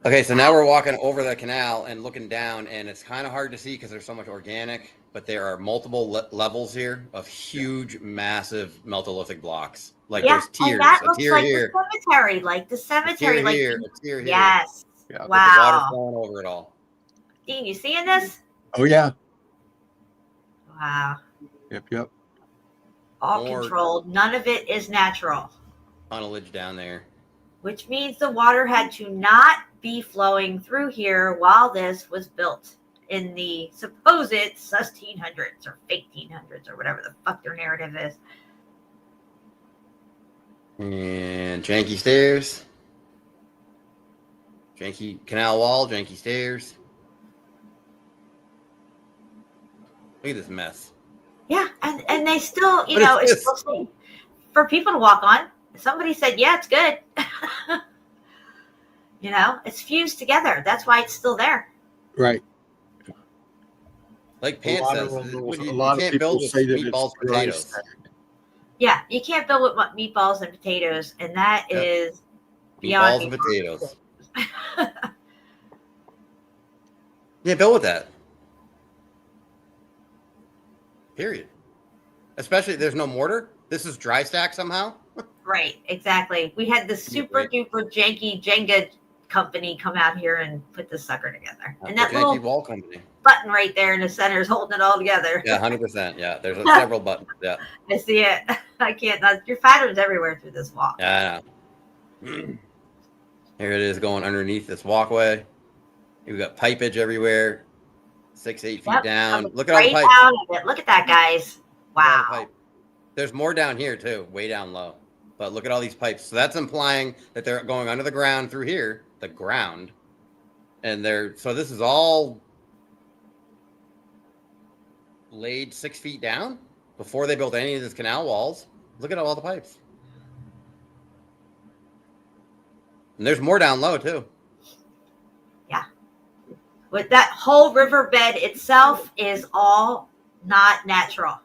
Okay, so now we're walking over the canal and looking down, and it's kind of hard to see because there's so much organic, but there are multiple levels here of huge, massive meltolithic blocks. Like there's tiers. And that looks tier like here. the cemetery, like the cemetery. A like tier here. A tier here. Yes. Yeah, wow. The water flowing over it all. Dean, you seeing this? Oh, yeah. Wow. Yep. All controlled. None of it is natural. Tunnelage down there. Which means the water had to not be flowing through here while this was built in the supposed 1600s or 1800s or whatever the fuck their narrative is. And janky stairs. Janky canal wall, janky stairs. Look at this mess. Yeah, and they still, you know, it's still safe for people to walk on. Somebody said, yeah, it's good. You know, it's fused together. That's why it's still there. Right. Like Pant says, a lot of people say that meatballs, it's potatoes. Yeah, you can't build with meatballs and potatoes, and that is beyond meatballs and potatoes. Yeah, build with that. Period. Especially, there's no mortar. This is dry stack somehow. Right, exactly. We had the super duper janky Jenga company come out here and put this sucker together. And that little wall company button right there in the center is holding it all together. Yeah, 100%. Yeah, there's several buttons. Yeah, I see it. I can't. Your patterns everywhere through this wall. Yeah, I know. Here it is going underneath this walkway. We've got pipage everywhere, 6-8 feet down. Look at all the pipes. Look at that, guys. Wow. There's more down here too, way down low. But look at all these pipes. So that's implying that they're going under the ground through here, the ground. And so this is all laid 6 feet down before they built any of these canal walls. Look at all the pipes. And there's more down low too. Yeah. With that whole riverbed itself is all not natural.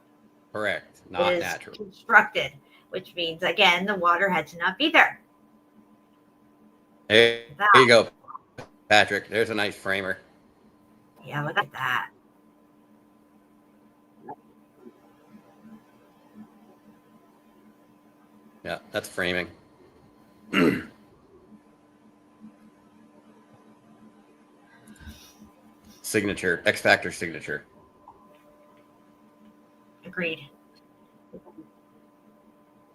Correct. Not natural. Constructed. which means, again, the water had to not be there. There you go, Patrick. There's a nice framer. Yeah, look at that. Yeah, that's framing. Signature, X Factor signature. Agreed.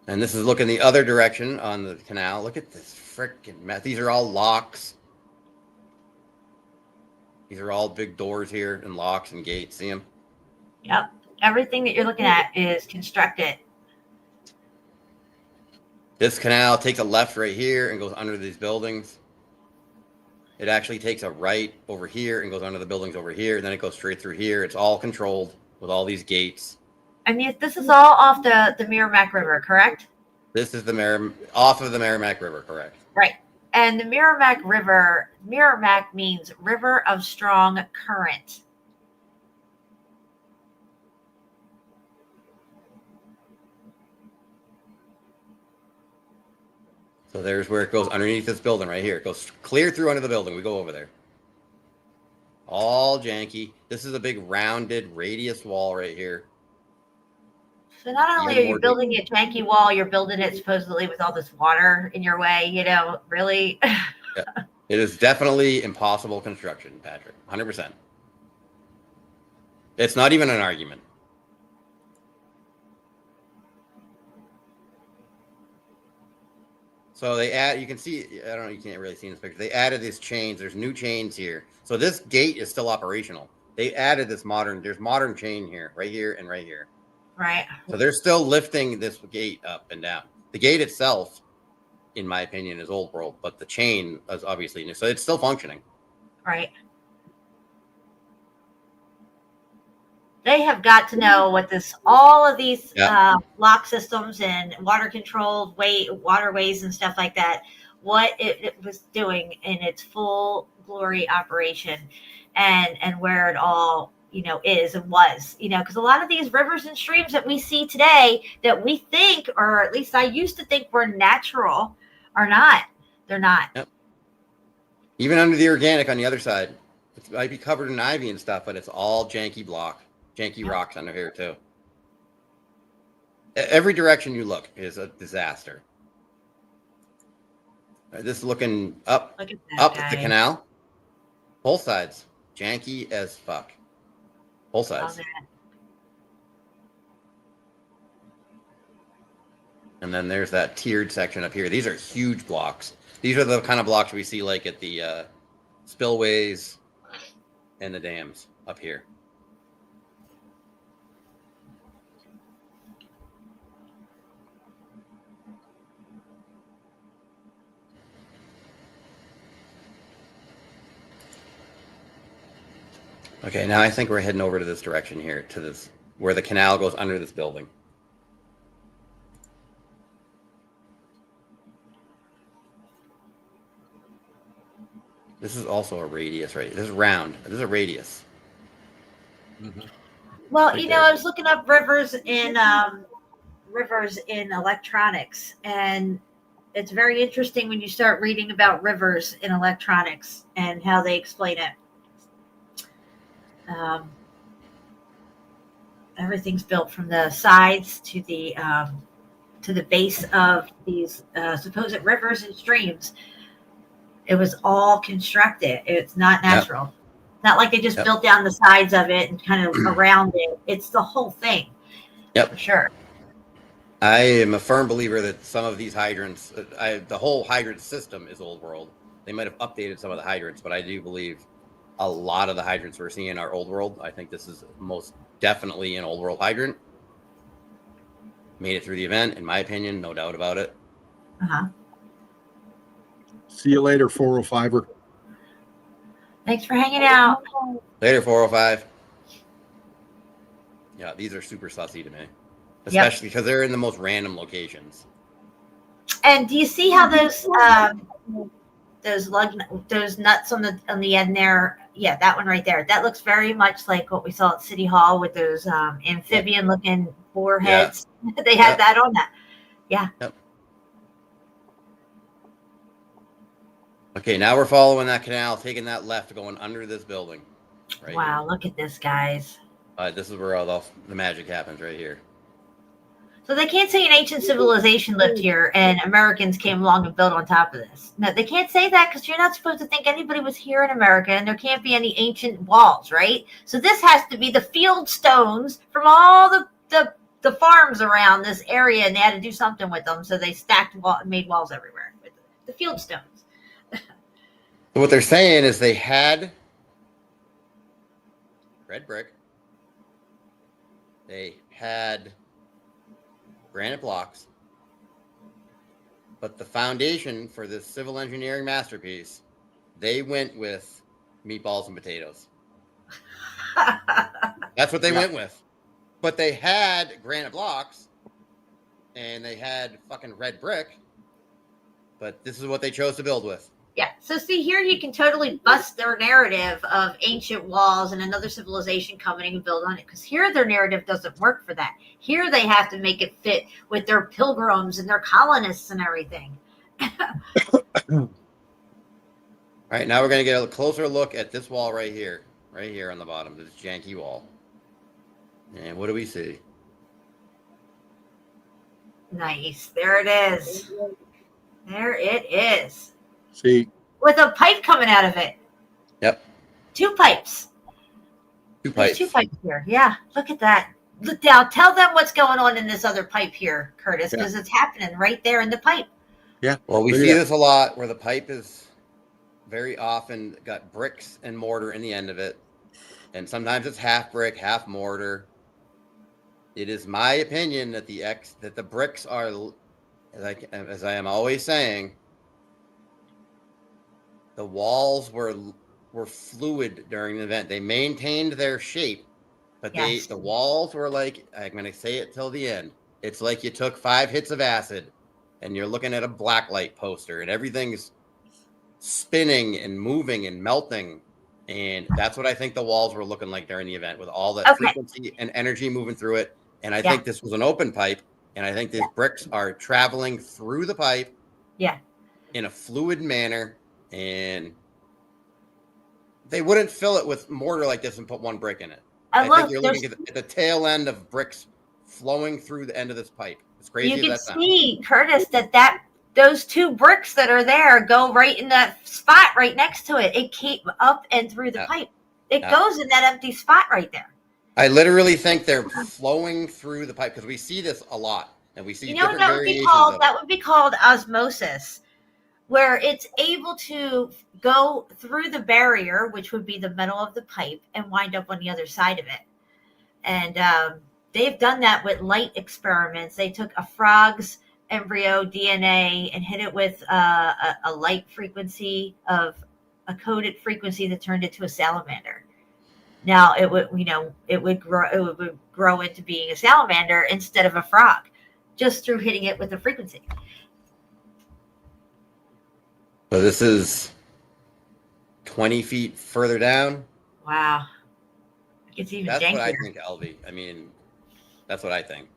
And this is looking the other direction on the canal. Look at this freaking mess. These are all locks. These are all big doors here and locks and gates. See them? Yep. Everything that you're looking at is constructed. This canal takes a left right here and goes under these buildings. It actually takes a right over here and goes under the buildings over here. And then it goes straight through here. It's all controlled with all these gates. And this is all off the Merrimack River, correct? This is off of the Merrimack River, correct? Right. And the Merrimack River, Merrimack means river of strong current. So there's where it goes underneath this building right here. It goes clear through under the building. We go over there. All janky. This is a big rounded radius wall right here. So not only are you building a janky wall, you're building it supposedly with all this water in your way, really. Yeah. It is definitely impossible construction, Patrick. 100%. It's not even an argument. So they you can see, I don't know, you can't really see in this picture. They added these chains. There's new chains here. So this gate is still operational. They added there's modern chain here, right here and right here. Right. So they're still lifting this gate up and down. The gate itself, in my opinion, is old world, but the chain is obviously new. So it's still functioning. Right. They have got to know what all of these lock systems and water controlled waterways and stuff like that, what it was doing in its full glory operation, and where it all is and was, because a lot of these rivers and streams that we see today that we think, or at least I used to think, were natural, are not. They're not. Yep. Even under the organic on the other side, it might be covered in ivy and stuff, but it's all janky rocks under here too. Every direction you look is a disaster. This is looking up the canal. Both sides, janky as fuck. Both sides. And then there's that tiered section up here. These are huge blocks. These are the kind of blocks we see like at the spillways and the dams up here. Okay, now I think we're heading over to this direction here, to this, where the canal goes under this building. This is also a radius, right? This is round. This is a radius. Mm-hmm. Well, I was looking up rivers in electronics, and it's very interesting when you start reading about rivers in electronics and how they explain it. Everything's built from the sides to the base of these supposed rivers and streams. It was all constructed. It's not natural. Yep. Not like they just built down the sides of it and kind of around it. It's the whole thing. Yep. For sure. I am a firm believer that some of these hydrants, the whole hydrant system is old world. They might have updated some of the hydrants, but I do believe a lot of the hydrants we're seeing are old world. I think this is most definitely an old world hydrant. Made it through the event, in my opinion, no doubt about it. Uh-huh. See you later, 405er. Thanks for hanging out. Later, 405. Yeah, these are super sussy to me, especially because they're in the most random locations. And do you see how those nuts on the end there? Yeah, that one right there. That looks very much like what we saw at City Hall with those amphibian looking boar heads. They had that on that. Yeah. Yep. Okay, now we're following that canal, taking that left, going under this building. Right Wow, here. look at this, guys. This is where all the magic happens, right here. So they can't say an ancient civilization lived here and Americans came along and built on top of this. No, they can't say that because you're not supposed to think anybody was here in America and there can't be any ancient walls, right? So this has to be the field stones from all the farms around this area, and they had to do something with them. So they made walls everywhere with the field stones. So what they're saying is they had red brick. They had granite blocks, but the foundation for this civil engineering masterpiece, they went with meatballs and potatoes. That's what they went with. But they had granite blocks and they had fucking red brick, but this is what they chose to build with. Yeah. So see here, you can totally bust their narrative of ancient walls and another civilization coming and build on it. Because here their narrative doesn't work for that. Here they have to make it fit with their pilgrims and their colonists and everything. All right, now we're going to get a closer look at this wall right here on the bottom, this janky wall. And what do we see? Nice. There it is. There it is. See, with a pipe coming out of it. Yep. 2 pipes. There's 2 pipes here. Yeah, look at that. Look now. Tell them what's going on in this other pipe here, Curtis, because it's happening right there in the pipe. Yeah. Well, we see this a lot where the pipe is very often got bricks and mortar in the end of it, and sometimes it's half brick, half mortar. It is my opinion that the bricks are, as I am always saying, the walls were fluid during the event. They maintained their shape, but the walls were like, I'm going to say it till the end. It's like you took 5 hits of acid and you're looking at a blacklight poster and everything's spinning and moving and melting. And that's what I think the walls were looking like during the event, with all that frequency and energy moving through it. And I think this was an open pipe. And I think these bricks are traveling through the pipe in a fluid manner. And they wouldn't fill it with mortar like this and put 1 brick in it. I think you're looking at the tail end of bricks flowing through the end of this pipe. It's crazy. You can see, Curtis, that those 2 bricks that are there go right in that spot right next to it. It came up and through the pipe. It goes in that empty spot right there. I literally think they're flowing through the pipe because we see this a lot, and we see different variations of it. That would be called osmosis, where it's able to go through the barrier, which would be the metal of the pipe, and wind up on the other side of it. And they've done that with light experiments. They took a frog's embryo DNA and hit it with a light frequency of a coded frequency that turned it to a salamander. Now it would grow into being a salamander instead of a frog, just through hitting it with a frequency. So this is 20 feet further down. Wow. It's even That's jankier. what I think, LV. I mean, that's what I think.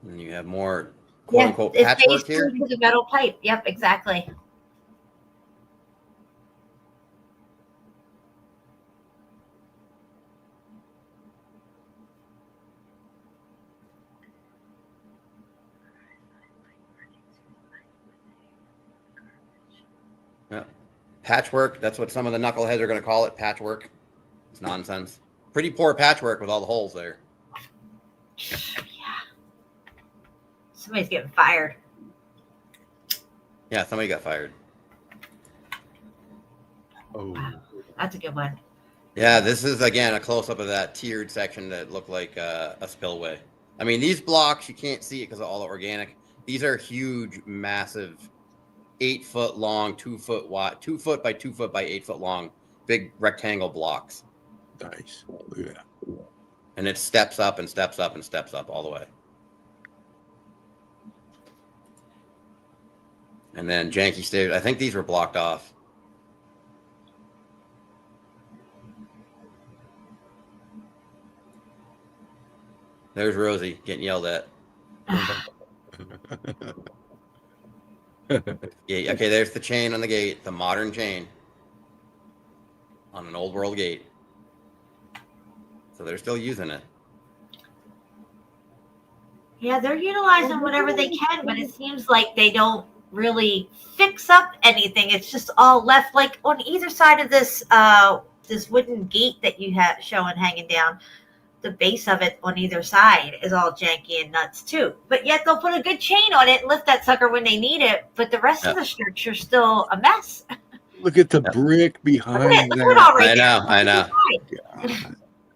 And you have more quote unquote patchwork here. It's the metal pipe. Yep, exactly. Yeah. Patchwork. That's what some of the knuckleheads are going to call it. Patchwork. It's nonsense. Pretty poor patchwork with all the holes there. Yeah. Somebody's getting fired. Yeah, somebody got fired. Oh. Wow. That's a good one. Yeah, this is, again, a close-up of that tiered section that looked like a spillway. I mean, these blocks, you can't see it because of all the organic. These are huge, massive, 8-foot long, 2-foot wide, 2 foot by 2 foot by 8 foot long, big rectangle blocks. Nice. Look at that. And it steps up and steps up and steps up all the way. And then janky stairs. I think these were blocked off. There's Rosie getting yelled at. Yeah, okay, there's the chain on the gate, the modern chain on an old world gate. So they're still using it. Yeah, they're utilizing whatever they can, but it seems like they don't really fix up anything. It's just all left, like on either side of this this wooden gate that you have showing hanging down. The base of it on either side is all janky and nuts too. But yet they'll put a good chain on it and lift that sucker when they need it. But the rest of the structure's still a mess. Look at the brick behind Look at it all right I there. know.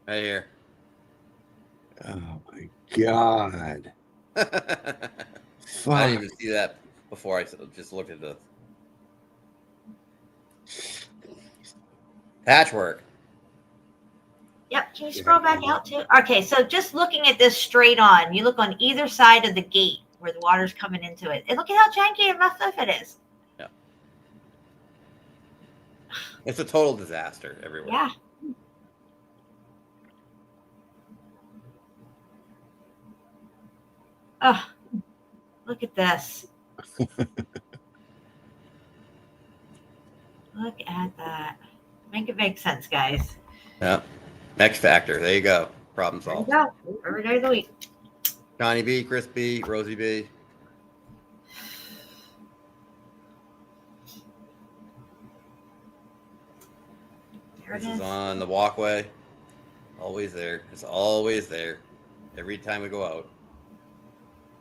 Right here. Oh my God. I didn't even see that before. I just looked at the patchwork. Yep. Can you scroll back out too? Okay. So just looking at this straight on, you look on either side of the gate where the water's coming into it. And look at how janky and messed up it is. Yeah. It's a total disaster everywhere. Yeah. Oh, look at this. Look at that. Make it make sense, guys. Yeah. X Factor. There you go. Problem solved. There you go. Every day of the week. Johnny B, Chris B, Rosie B. There This it is is. on the walkway. Always there. It's always there. Every time we go out.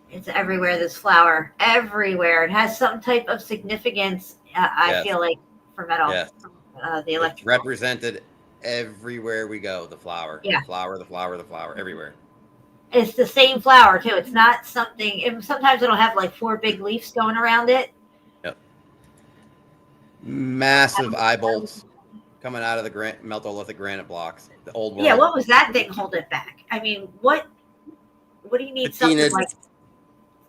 It's everywhere, this flower. Everywhere. It has some type of significance, I Yes. feel like, for metal. Yes. The electric. It's represented everywhere we go. The flower. Yeah. The flower, the flower, the flower. Everywhere. It's the same flower, too. It's not something, sometimes it'll have like 4 big leaves going around it. Yep. Massive eye bolts coming out of the meltolithic granite blocks. The old world. Yeah, what was that thing holding back? I mean, what do you need something like?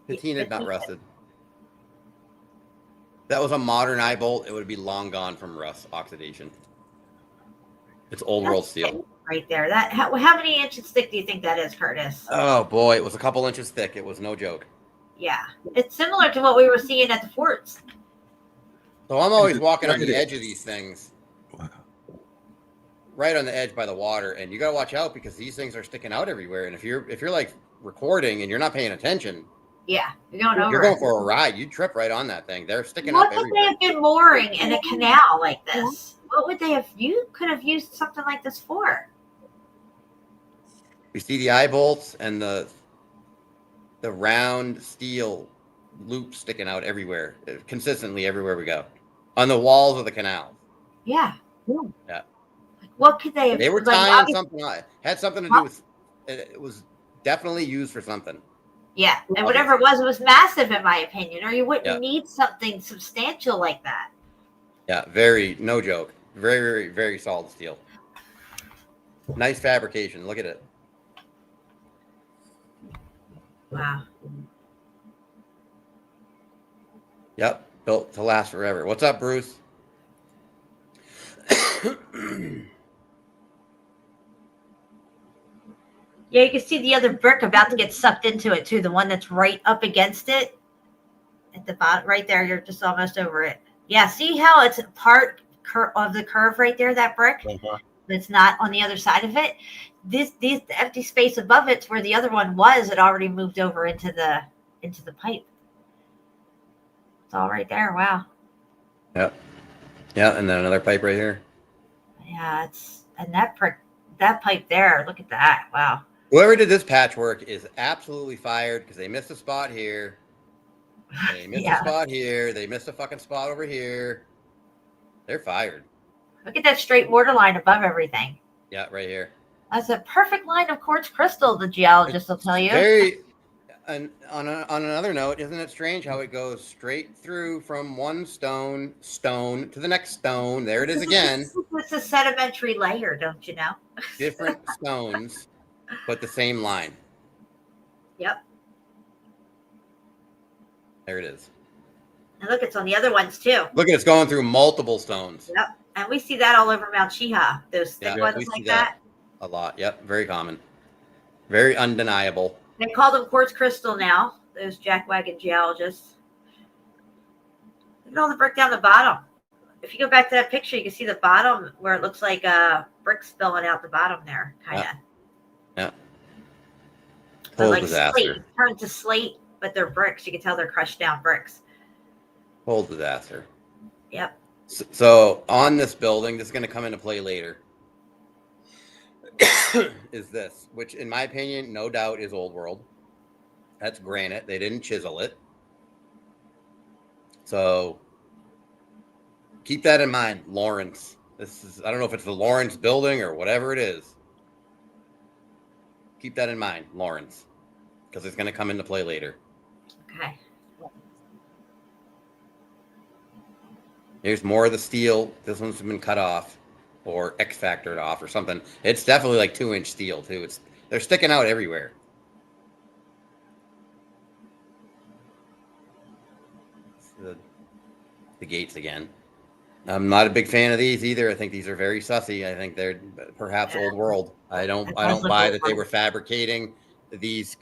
Patina, not rusted. That was a modern eye bolt. It would be long gone from rust oxidation. It's old world steel. Right there. That how many inches thick do you think that is, Curtis? Oh boy, it was a couple inches thick. It was no joke. Yeah, it's similar to what we were seeing at the forts. So I'm always walking on the edge of these things. Right on the edge by the water, and you got to watch out because these things are sticking out everywhere. And if you're like recording and you're not paying attention, Yeah, you're going over. you're going for a ride. You trip right on that thing. They're sticking What up would everywhere. they have been mooring in a canal like this? What would they have? You could have used something like this for. We see the eye bolts and the round steel loops sticking out everywhere, consistently everywhere we go, on the walls of the canal. Yeah. Yeah. What could they have? They were like, tying obviously- something on. It had something to do with. It was definitely used for something. Yeah, and whatever it was massive in my opinion. Or you wouldn't Yeah. need something substantial like that. Yeah, very no joke. Very, very, very solid steel. Nice fabrication. Look at it. Wow. Yep, built to last forever. What's up, Bruce? Yeah, you can see the other brick about to get sucked into it too. The one that's right up against it at the bottom, right there. You're just almost over it. Yeah, see how it's part of the curve right there, that brick? It's not on the other side of it. This the empty space above it's where the other one was. It already moved over into the pipe. It's all right there. Wow. Yep. Yeah, and then another pipe right here. Yeah, and that pipe there. Look at that. Wow. Whoever did this patchwork is absolutely fired because they missed a spot here. They missed a spot here. They missed a fucking spot over here. They're fired. Look at that straight water line above everything. Yeah, right here. That's a perfect line of quartz crystal, the geologist will tell you. Very. And on another note, isn't it strange how it goes straight through from one stone to the next stone? There it is again. It's a sedimentary layer, don't you know? Different stones, but the same line. Yep. There it is. And look, it's on the other ones too. Look at it's going through multiple stones. Yep. And we see that all over Mount Shiha. Those thick Yeah, ones we see like that. a lot. Yep, very common. Very undeniable. They call them quartz crystal now, those jackwagon geologists. Look at all the brick down the bottom. If you go back to that picture, you can see the bottom where it looks like brick spilling out the bottom there, kind of. Yeah. They're Total like disaster. slate, turned to slate, but they're bricks. You can tell they're crushed down bricks. Total disaster. Yep. So on this building, this is going to come into play later, is this, which in my opinion, no doubt is old world. That's granite. They didn't chisel it. So keep that in mind, Lawrence. This is, I don't know if it's the Lawrence building or whatever it is. Keep that in mind, Lawrence, because it's going to come into play later. Okay. Here's more of the steel. This one's been cut off or X-factored off or something. It's definitely like 2-inch steel too. They're sticking out everywhere. The gates again. I'm not a big fan of these either. I think these are very sussy. I think they're perhaps old world. I don't buy that they were fabricating this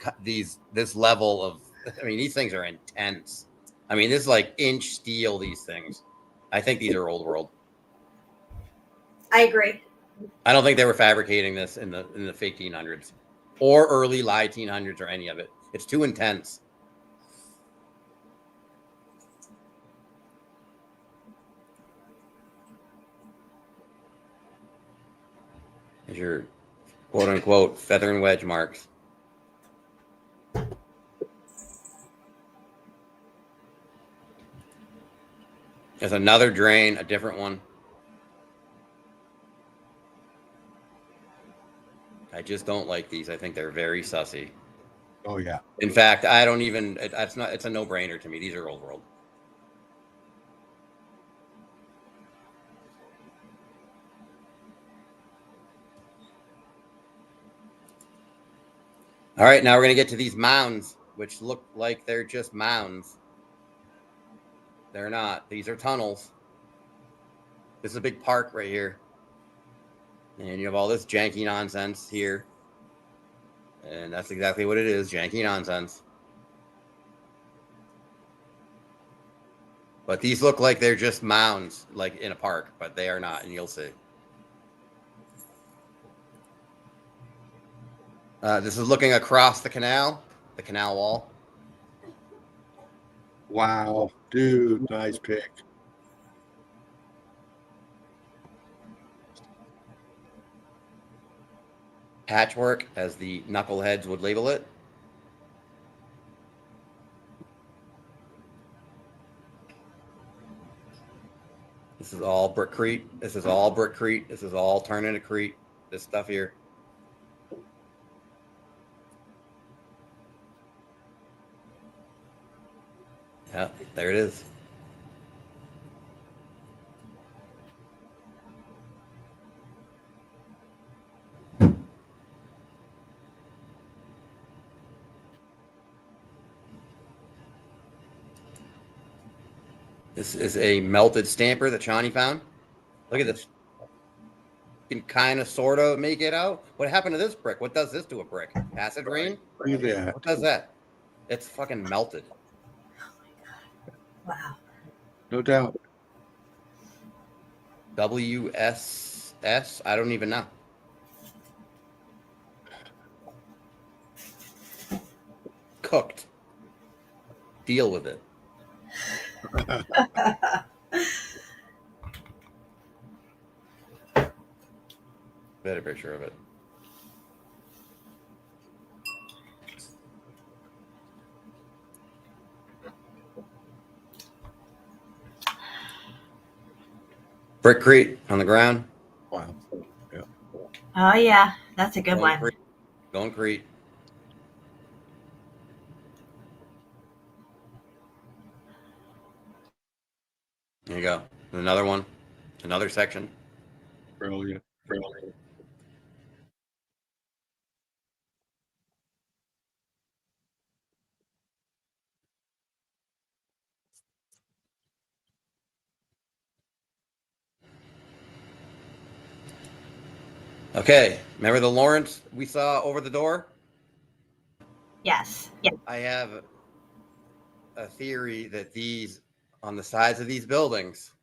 level of, I mean, these things are intense. I mean, this is like inch steel, these things. I think these are old world. I agree. I don't think they were fabricating this in the 1800s or early 1900s or any of it. It's too intense. There's your quote unquote feather and wedge marks. There's another drain, a different one. I just don't like these. I think they're very sussy. Oh yeah. In fact, I don't even, it's a no-brainer to me. These are old world. All right, now we're going to get to these mounds, which look like they're just mounds. They're not. These are tunnels. This is a big park right here. And you have all this janky nonsense here. And that's exactly what it is, janky nonsense. But these look like they're just mounds, like in a park, but they are not, and you'll see. This is looking across the canal wall. Wow, dude, nice pick. Patchwork, as the knuckleheads would label it. This is all brickcrete. This is all brickcrete. This is all turn into crete. This stuff here. Yeah, there it is. This is a melted stamper that Shawnee found. Look at this. You can kind of, sort of make it out. What happened to this brick? What does this to a brick? Acid rain? Look at that. What does that? It's fucking melted. Wow. No doubt. WSS? I don't even know. Cooked. Deal with it. Better picture of it. Brickcrete on the ground. Wow. Yeah. Oh yeah, that's a good one. Going Crete. There you go. Another one. Another section. Brilliant. Brilliant. Okay. Remember the Lawrence we saw over the door? Yes. I have a theory that these, on the sides of these buildings,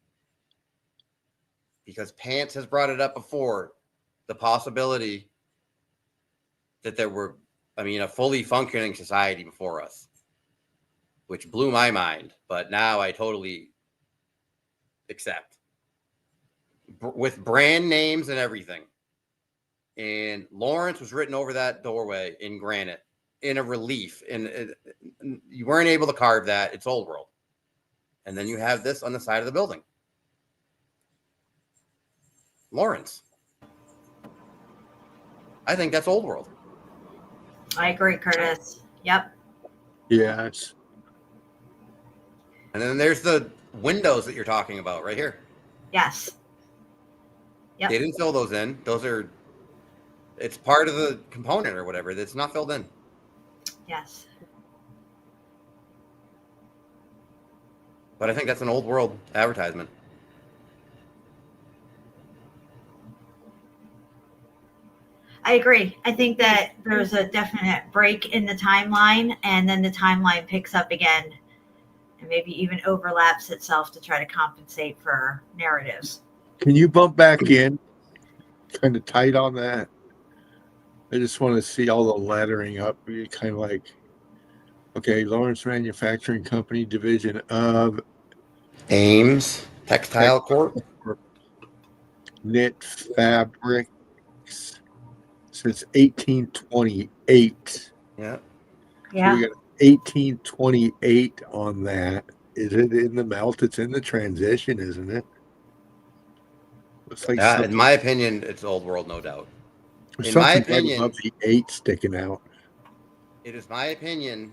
because Pants has brought it up before, the possibility that there were, a fully functioning society before us, which blew my mind, but now I totally accept. With brand names and everything. And Lawrence was written over that doorway in granite, in a relief. And you weren't able to carve that. It's old world. And then you have this on the side of the building. Lawrence. I think that's old world. I agree, Curtis. Yep. Yes. And then there's the windows that you're talking about right here. Yes. Yep. They didn't fill those in. It's part of the component or whatever that's not filled in. Yes. But I think that's an old world advertisement. I agree. I think that there's a definite break in the timeline, and then the timeline picks up again and maybe even overlaps itself to try to compensate for narratives. Can you bump back in? Kind of tight on that. I just want to see all the lettering up. Kind of like, okay, Lawrence Manufacturing Company, division of Ames Textile Corp. Knit Fabrics since 1828. Yeah. Yeah. So we got 1828 on that. Is it in the melt? It's in the transition, isn't it? Looks like In my opinion, it's old world, no doubt. there's In my something right opinion, above the 8 sticking out. it is my opinion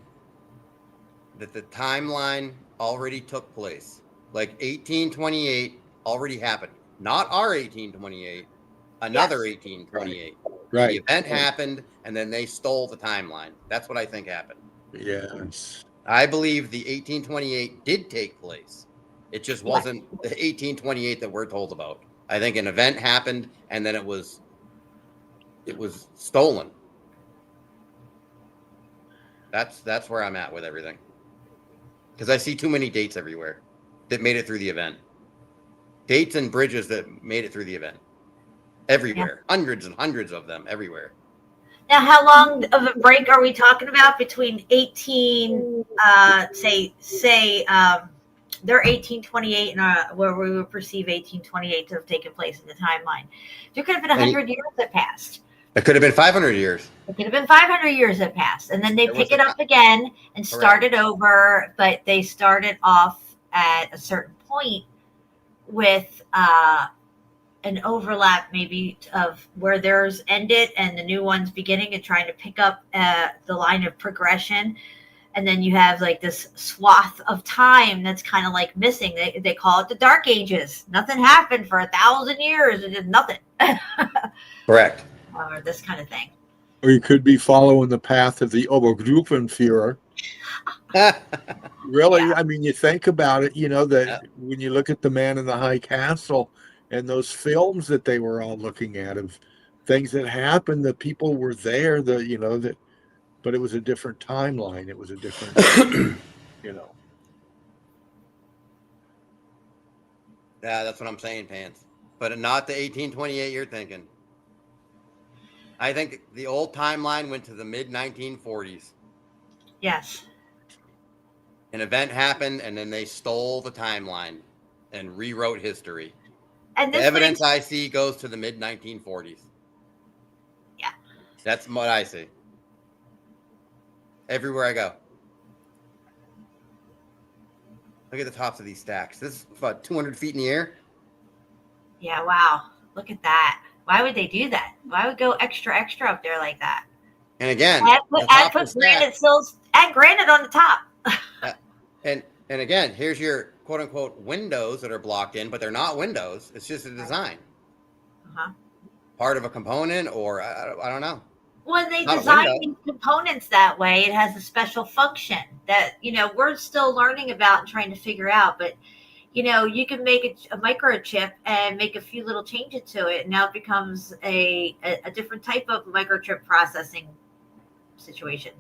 that the timeline already took place. Like 1828 already happened. Not our 1828, another 1828. Right. The event happened, and then they stole the timeline. That's what I think happened. Yes. I believe the 1828 did take place. It just wasn't the 1828 that we're told about. I think an event happened, and then it was stolen. That's where I'm at with everything. Because I see too many dates everywhere that made it through the event. Dates and bridges that made it through the event. Everywhere. Yeah. Hundreds and hundreds of them everywhere. Now, how long of a break are we talking about between their 1828 and where we would perceive 1828 to have taken place in the timeline? There could have been 100 years that passed. It could have been 500 years. It could have been 500 years that passed. And then they pick it up again and start it over, but they started off at a certain point with an overlap maybe of where theirs ended and the new one's beginning and trying to pick up the line of progression. And then you have like this swath of time that's kind of like missing. They call it the Dark Ages. Nothing happened for 1,000 years. It did nothing. Correct. Or this kind of thing. Or you could be following the path of the Obergruppenführer. Really, yeah. I mean, you think about it, that when you look at The Man in the High Castle and those films that they were all looking at of things that happened, that people were there, but it was a different timeline. It was a different, Yeah, that's what I'm saying, Pants. But not the 1828 you're thinking. I think the old timeline went to the mid-1940s. Yes. An event happened, and then they stole the timeline and rewrote history. And the evidence I see goes to the mid-1940s. Yeah. That's what I see. Everywhere I go. Look at the tops of these stacks. This is about 200 feet in the air. Yeah, wow. Look at that. Why would they do that? Why would go extra up there like that? And again, I put granite sills and granite on the top. and again, here's your quote unquote windows that are blocked in, but they're not windows. It's just a design. Part of a component, or I don't know. When they design these components that way, it has a special function that we're still learning about and trying to figure out. But you can make a microchip and make a few little changes to it, and now it becomes a different type of microchip processing situation.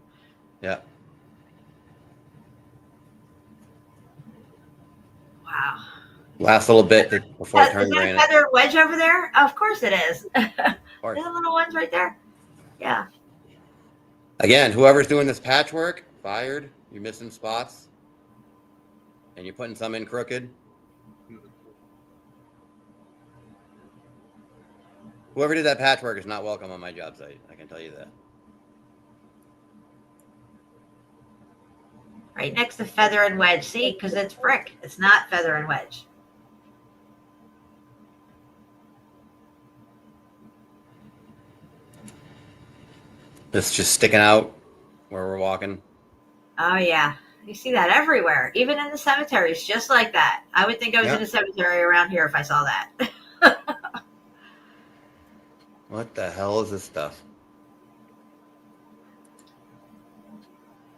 Yeah. Wow. Last little bit before it Is turned that a granite. feather wedge over there? Of course it is. Of course. There's the little ones right there. Yeah. Again, whoever's doing this patchwork, fired. You're missing spots. And you're putting some in crooked. Whoever did that patchwork is not welcome on my job site. I can tell you that. Right next to feather and wedge. See, because it's brick. It's not feather and wedge. It's just sticking out where we're walking. Oh, yeah. You see that everywhere, even in the cemeteries, just like that. I would think I was in a cemetery around here if I saw that. What the hell is this stuff?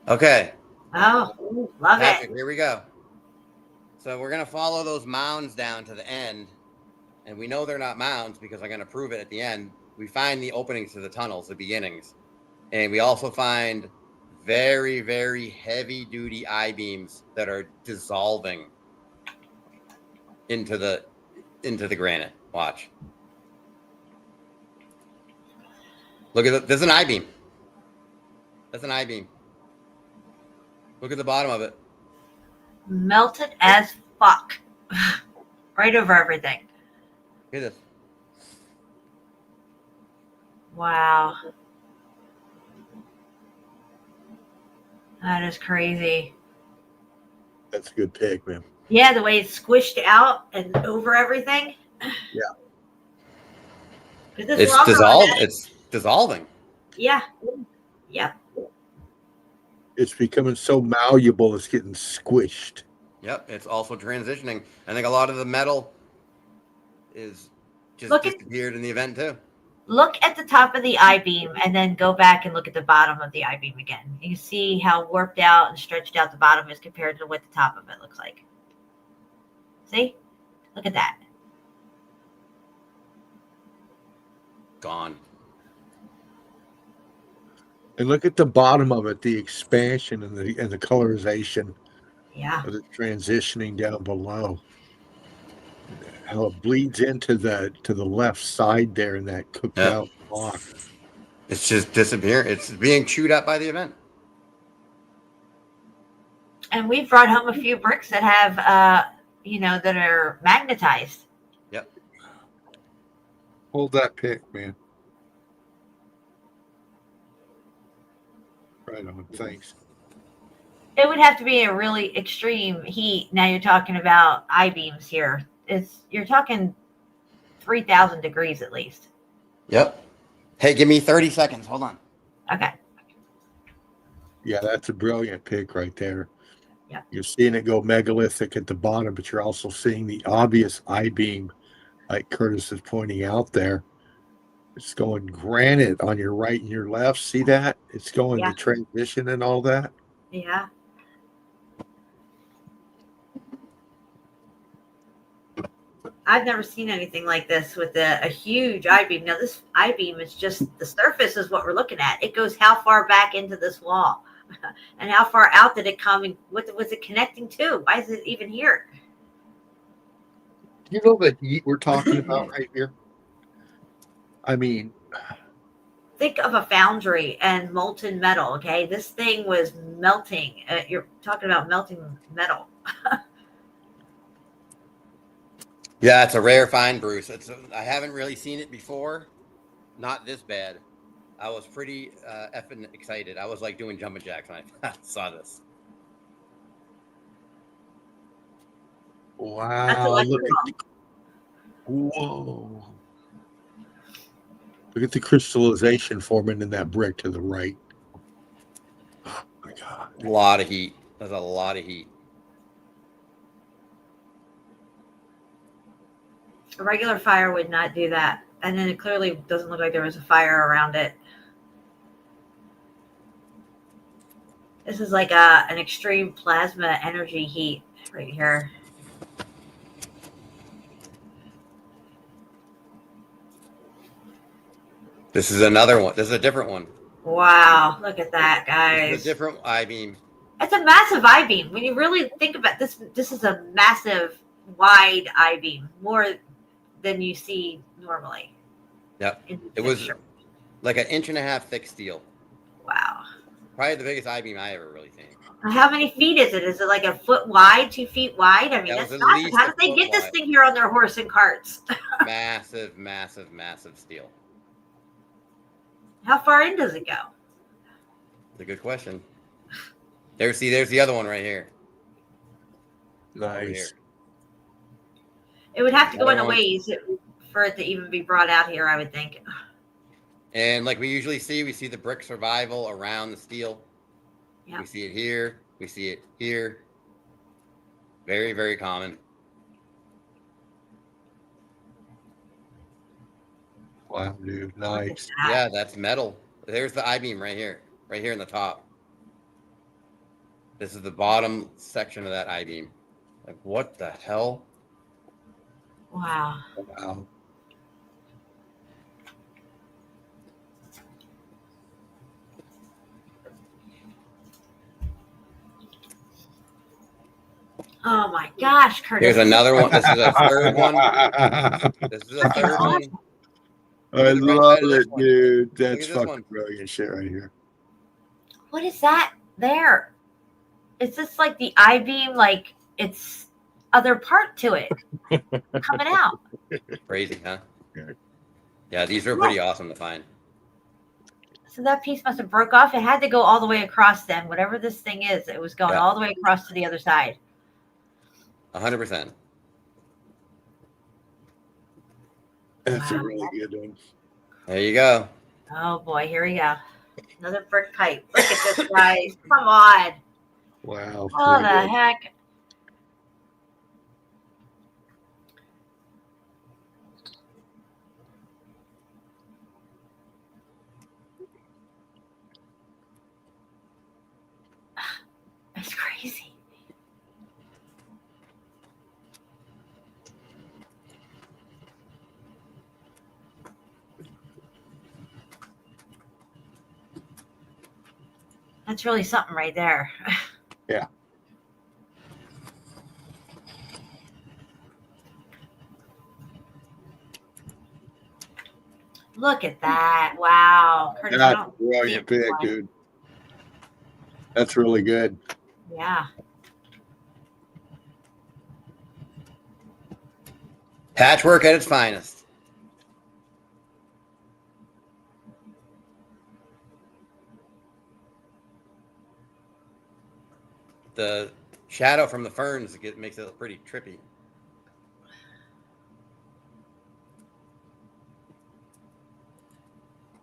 Okay. Oh, love Patrick, it. here we go. So we're going to follow those mounds down to the end. And we know they're not mounds because I'm going to prove it at the end. We find the openings to the tunnels, the beginnings. And we also find very, very heavy duty I-beams that are dissolving into the granite. Watch. Look at there's an I-beam. That's an I-beam. Look at the bottom of it. Melted as fuck. Right over everything. Look at this. Wow. That is crazy. That's a good pick, man. Yeah, the way it's squished out and over everything. Yeah. It's dissolved. It's dissolving. Yeah. Yep. It's becoming so malleable, it's getting squished. Yep. It's also transitioning. I think a lot of the metal is just disappeared in the event too. Look at the top of the I-beam and then go back and look at the bottom of the I-beam again. You can see how warped out and stretched out the bottom is compared to what the top of it looks like. See? Look at that. Gone. And look at the bottom of it, the expansion and the colorization. Yeah. Of it transitioning down below. How it bleeds into to the left side there in that cooked out block. It's just disappearing. It's being chewed up by the event. And we've brought home a few bricks that have, that are magnetized. Yep. Hold that pick, man. Right on. Thanks. It would have to be a really extreme heat. Now you're talking about I-beams here. You're talking 3,000 degrees at least. Yep. Hey, give me 30 seconds. Hold on. Okay. Yeah, that's a brilliant pick right there. Yeah. You're seeing it go megalithic at the bottom, but you're also seeing the obvious I-beam, like Curtis is pointing out there. It's going granite on your right and your left. See that? It's going the transition and all that. Yeah. I've never seen anything like this with a huge I-beam. Now, this I-beam is just the surface is what we're looking at. It goes how far back into this wall and how far out did it come and what was it connecting to? Why is it even here? You know the heat we're talking about right here? I mean, think of a foundry and molten metal, okay? This thing was melting. You're talking about melting metal. Yeah, it's a rare find, Bruce. I haven't really seen it before. Not this bad. I was pretty effing excited. I was like doing jumping jacks when I saw this. wow. Whoa. Look at the crystallization forming in that brick to the right. Oh my God. A lot of heat. There's a lot of heat. A regular fire would not do that. And then it clearly doesn't look like there was a fire around it. This is like an extreme plasma energy heat right here. This is another one. This is a different one. Wow, look at that, This guys. is a different I-beam. It's a massive I-beam. When you really think about this, this is a massive, wide I-beam, more than you see normally. Yep. It was like 1.5 inch thick steel. Wow. Probably the biggest I-beam I ever really seen. How many feet is it? Is it like a foot wide, 2 feet wide? I mean, That was that's at massive. least How a did they foot get this wide. thing here on their horse and carts? Massive, massive, massive steel. How far in does it go? That's a good question. There's the other one right here. Nice. It would have to go in Another a one. ways for it to even be brought out here, I would think. And like we usually see, we see the brick survival around the steel. Yep. We see it here. We see it here. Very, very common. Wow, dude. Nice. Yeah, that's metal. There's the I-beam right here in the top. This is the bottom section of that I-beam. Like, what the hell? Wow. Wow. Oh my gosh, Curtis. Here's another one. This is a third one. This is a third one. I Look at the right love side of this it, one. dude. Look That's at this fucking one. brilliant shit right here. What is that there? Is this like the I-beam, like it's other part to it coming out? Crazy, huh? Yeah, these are pretty awesome to find. So that piece must have broke off. It had to go all the way across then. Whatever this thing is, it was going Yeah. all the way across to the other side. 100%. That's a really good one. There you go. Oh boy, here we go. Another brick pipe. Look at this, guys. Come on. Wow. Oh, the heck. That's crazy. That's really something right there. Yeah. Look at that. Wow. Curtis, I That's a don't brilliant see pick, why. dude. That's really good. Yeah. Patchwork at its finest. The shadow from the ferns makes it look pretty trippy.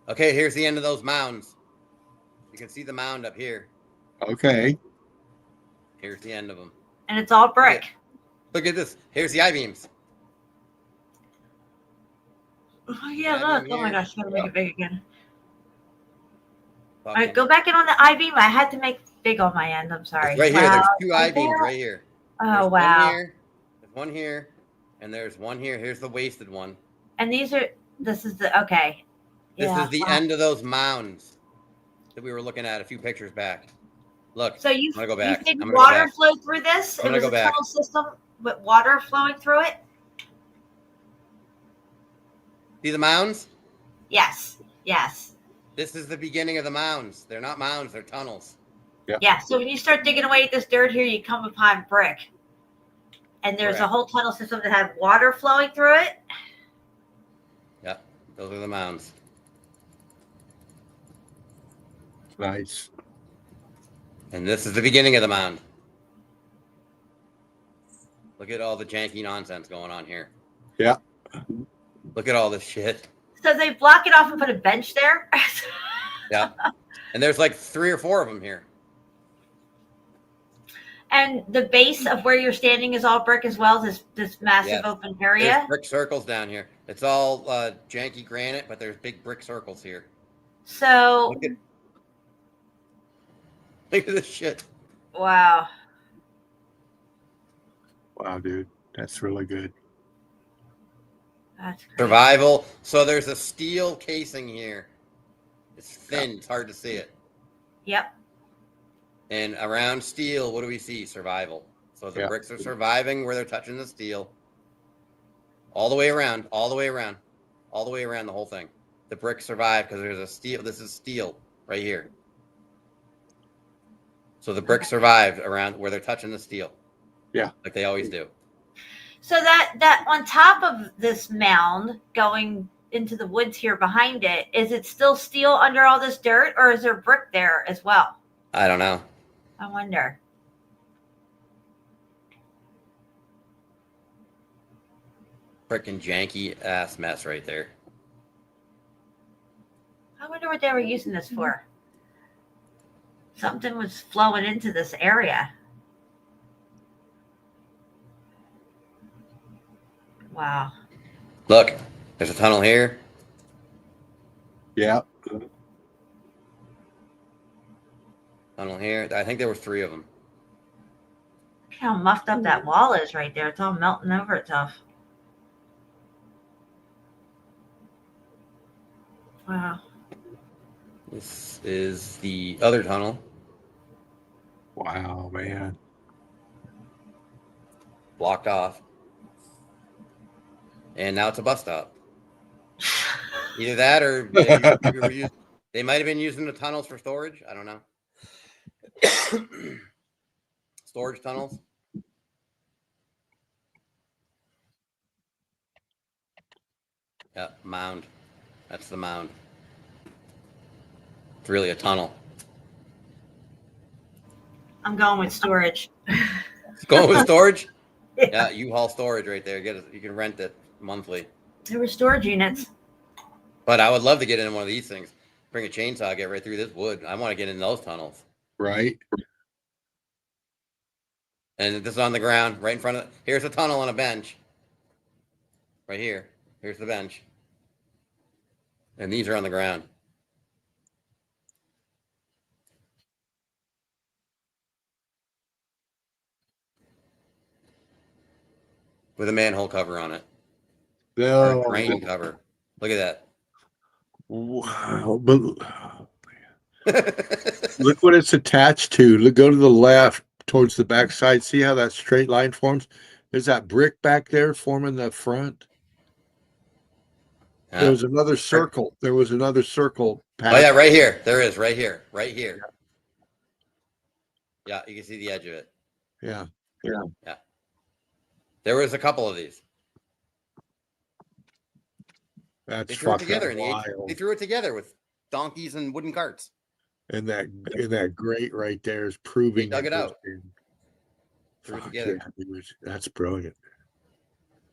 Okay, here's the end of those mounds. You can see the mound up here. Okay. Here's the end of them. And it's all brick. Look at this. Here's the I-beams. Oh, yeah, I-beam look. Oh, my here. gosh. Gotta make it big again. All Fucking- right, go back in on the I-beam. I had to make big on my end. I'm sorry. It's right here. Wow. There's two Right I-beams there? right here. Oh, There's wow. One here, there's one here, and there's one here. Here's the wasted one. And these are, this is the, okay. This Yeah, is the wow. end of those mounds that we were looking at a few pictures back. Look, So you, I'm gonna go you back. think I'm gonna go water back. flowed through this? I'm It gonna was go a back. tunnel system with water flowing through it? See the mounds? Yes. Yes. This is the beginning of the mounds. They're not mounds, they're tunnels. Yeah. So when you start digging away at this dirt here, you come upon brick. And there's a Correct. whole tunnel system that had water flowing through it. Yeah, those are the mounds. Nice. And this is the beginning of the mound. Look at all the janky nonsense going on here. Yeah. Look at all this shit. So they block it off and put a bench there. Yeah. And there's like 3 or 4 of them here. And the base of where you're standing is all brick as well, this massive Yes. open area. There's brick circles down here. It's all janky granite, but there's big brick circles here. So, Look at this shit. wow. Wow, dude. That's really good. That's crazy. Survival. So there's a steel casing here It's thin. It's hard to see it. Yep. And around steel, what do we see? Survival. So the bricks are surviving where they're touching the steel. All the way around, all the way around, all the way around the whole thing. The bricks survive because there's a steel. This is steel right here. So the bricks survived around where they're touching the steel. Yeah. Like they always do. So that on top of this mound going into the woods here behind it, is it still steel under all this dirt, or is there brick there as well? I don't know. I wonder. Frickin' janky ass mess right there. I wonder what they were using this for. Something was flowing into this area. Wow. Look, there's a tunnel here. Yeah. Tunnel here. I think there were 3 of them. Look how muffed up that wall is right there. It's all melting over itself. Wow. This is the other tunnel. Wow, man. Blocked off. And now it's a bus stop. Either that or they might have been using the tunnels for storage. I don't know. Storage tunnels. Yeah, mound. That's the mound. It's really a tunnel. I'm going with storage. Going with storage? Yeah, U-Haul storage right there. You can rent it monthly. There were storage units. But I would love to get in one of these things. Bring a chainsaw, get right through this wood. I want to get in those tunnels. Right. And this is on the ground, right in front of. Here's a tunnel on a bench. Right here. Here's the bench. And these are on the ground. With a manhole cover on it. No. Or a drain cover. Look at that. Wow. But look what it's attached to. Look, go to the left towards the backside. See how that straight line forms? There's that brick back there forming the front. There was another circle. There was another circle. Oh, yeah, right here. There is, right here. Right here. Yeah, you can see the edge of it. Yeah. Yeah. There was a couple of these. That's they threw it fucking together wild. they threw it together with donkeys and wooden carts. And that grate right there is proving they dug it out. Threw it together. That's brilliant.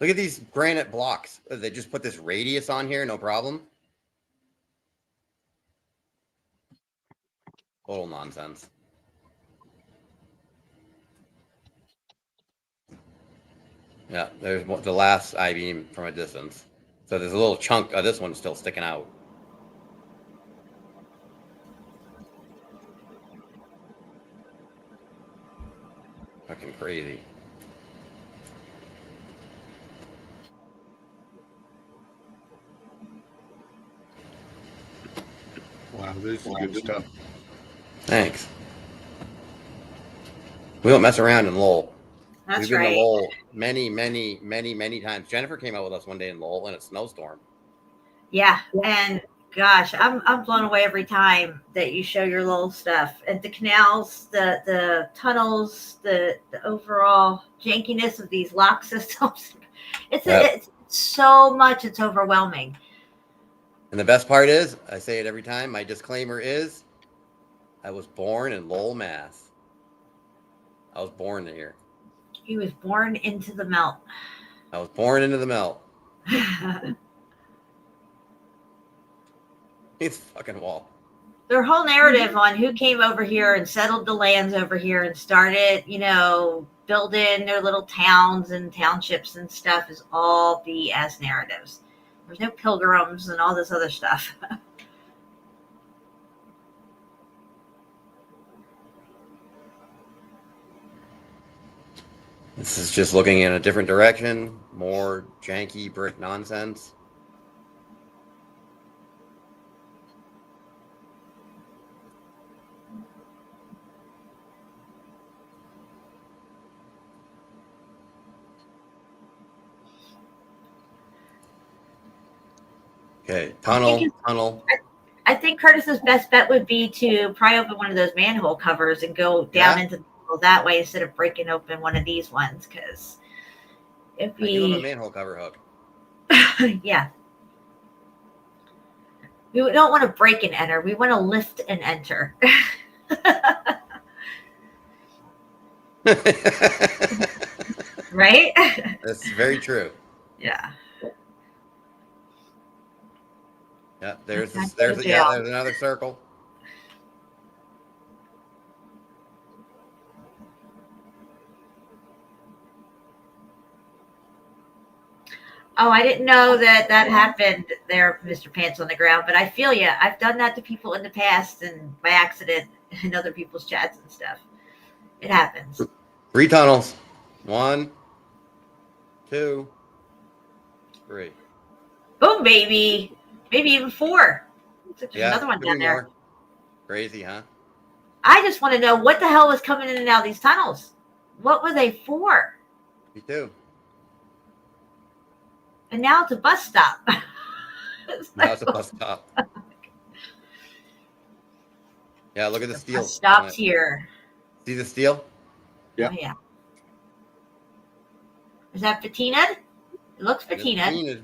Look at these granite blocks. They just put this radius on here, no problem. Total nonsense. Yeah, there's the last I-beam from a distance. So there's a little chunk of this one still sticking out. Fucking crazy. Wow, this is good stuff. Thanks. We don't mess around in Lowell. That's We've been right. to Lowell many times. Jennifer came out with us one day in Lowell in a snowstorm. Yeah, and gosh, I'm blown away every time that you show your little stuff and the canals, the tunnels, the overall jankiness of these lock systems. It's so much. It's overwhelming. And the best part is, I say it every time. My disclaimer is, I was born in Lowell, Mass. I was born here. He was born into the melt. I was born into the melt. It's fucking wall. Their whole narrative on who came over here and settled the lands over here and started, building their little towns and townships and stuff is all BS narratives. There's no pilgrims and all this other stuff. This is just looking in a different direction. More janky brick nonsense. Okay, I think Curtis's best bet would be to pry open one of those manhole covers and go down into the tunnel that way instead of breaking open one of these ones. Because if I do have a we, manhole cover hook. yeah, we don't want to break and enter. We want to lift and enter. Right? That's very true. Yeah. Yeah, there's That's there's not yeah, jail. there's another circle. Oh, I didn't know that happened there, Mr. Pants on the Ground, but I feel you. I've done that to people in the past and by accident in other people's chats and stuff. It happens. 3 tunnels. 1, 2, 3. Boom, baby. Maybe even 4. Looks like there's another one could down be there. more. Crazy, huh? I just want to know what the hell was coming in and out of these tunnels. What were they for? Me too. And now it's a bus stop. Now it's a bus stop. Yeah, look at the steel. Stopped here. See the steel? Yeah. Oh, yeah. Is that patinaed? It looks patinaed.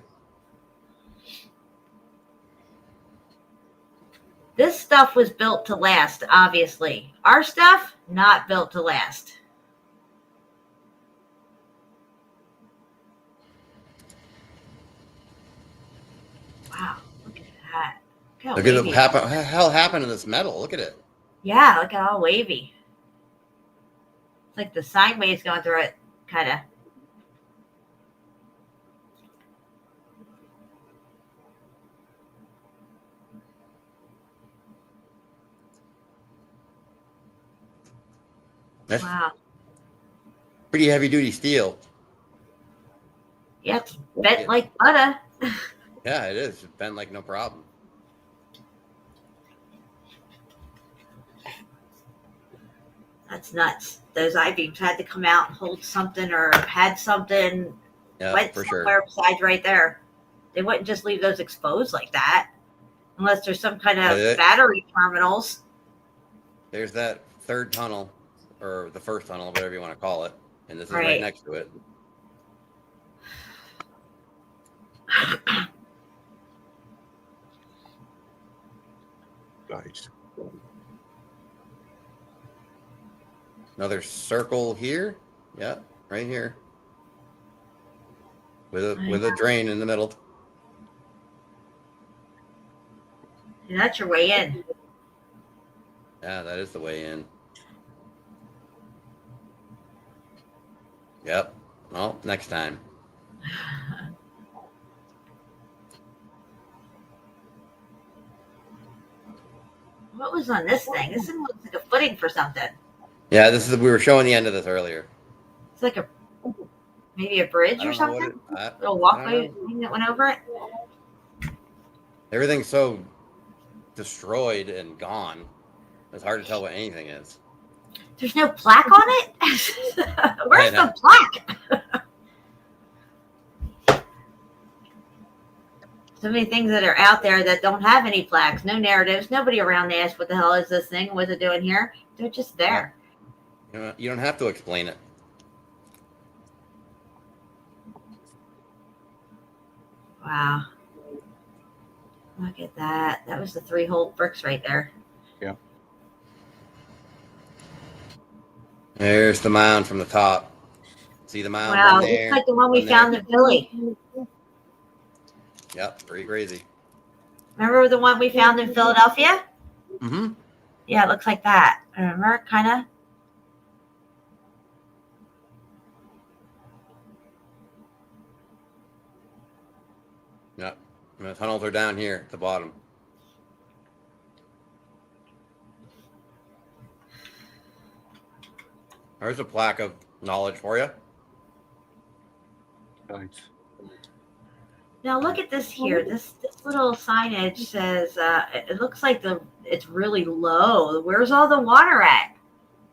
This stuff was built to last, obviously. Our stuff, not built to last. Wow, look at that. Look at what hell happened to this metal. Look at it. Yeah, look at all wavy. It's like the sine waves going through it, kind of. That's wow. Pretty heavy duty steel. Yeah, it's bent like butter. Yeah, it is. It's bent like no problem. That's nuts. Those I-beams had to come out and hold something or had something went for somewhere besides right there. They wouldn't just leave those exposed like that unless there's some kind of battery terminals. There's that 3rd tunnel, or the 1st tunnel, whatever you want to call it. And this is right next to it. Nice. Another circle here. Yeah, right here. With a drain in the middle. And that's your way in. Yeah, that is the way in. Yep. Well, next time. What was on this thing? This thing looks like a footing for something. Yeah, we were showing the end of this earlier. It's like maybe a bridge or something. A little walkway thing that went over it. Everything's so destroyed and gone. It's hard to tell what anything is. There's no plaque on it? Where's the plaque? So many things that are out there that don't have any plaques, no narratives. Nobody around asks, what the hell is this thing? What's it doing here? They're just there. You don't have to explain it. Wow. Look at that. That was the 3-hole bricks right there. Yeah. There's the mound from the top. See the mound? Wow, there, looks like the one we found in Philly. Yep, pretty crazy. Remember the one we found in Philadelphia? Mm-hmm. Yeah, it looks like that. Remember, kind of. Yep. And the tunnels are down here at the bottom. There's a plaque of knowledge for you. Nice. Now look at this here. This little signage says it looks like it's really low. Where's all the water at?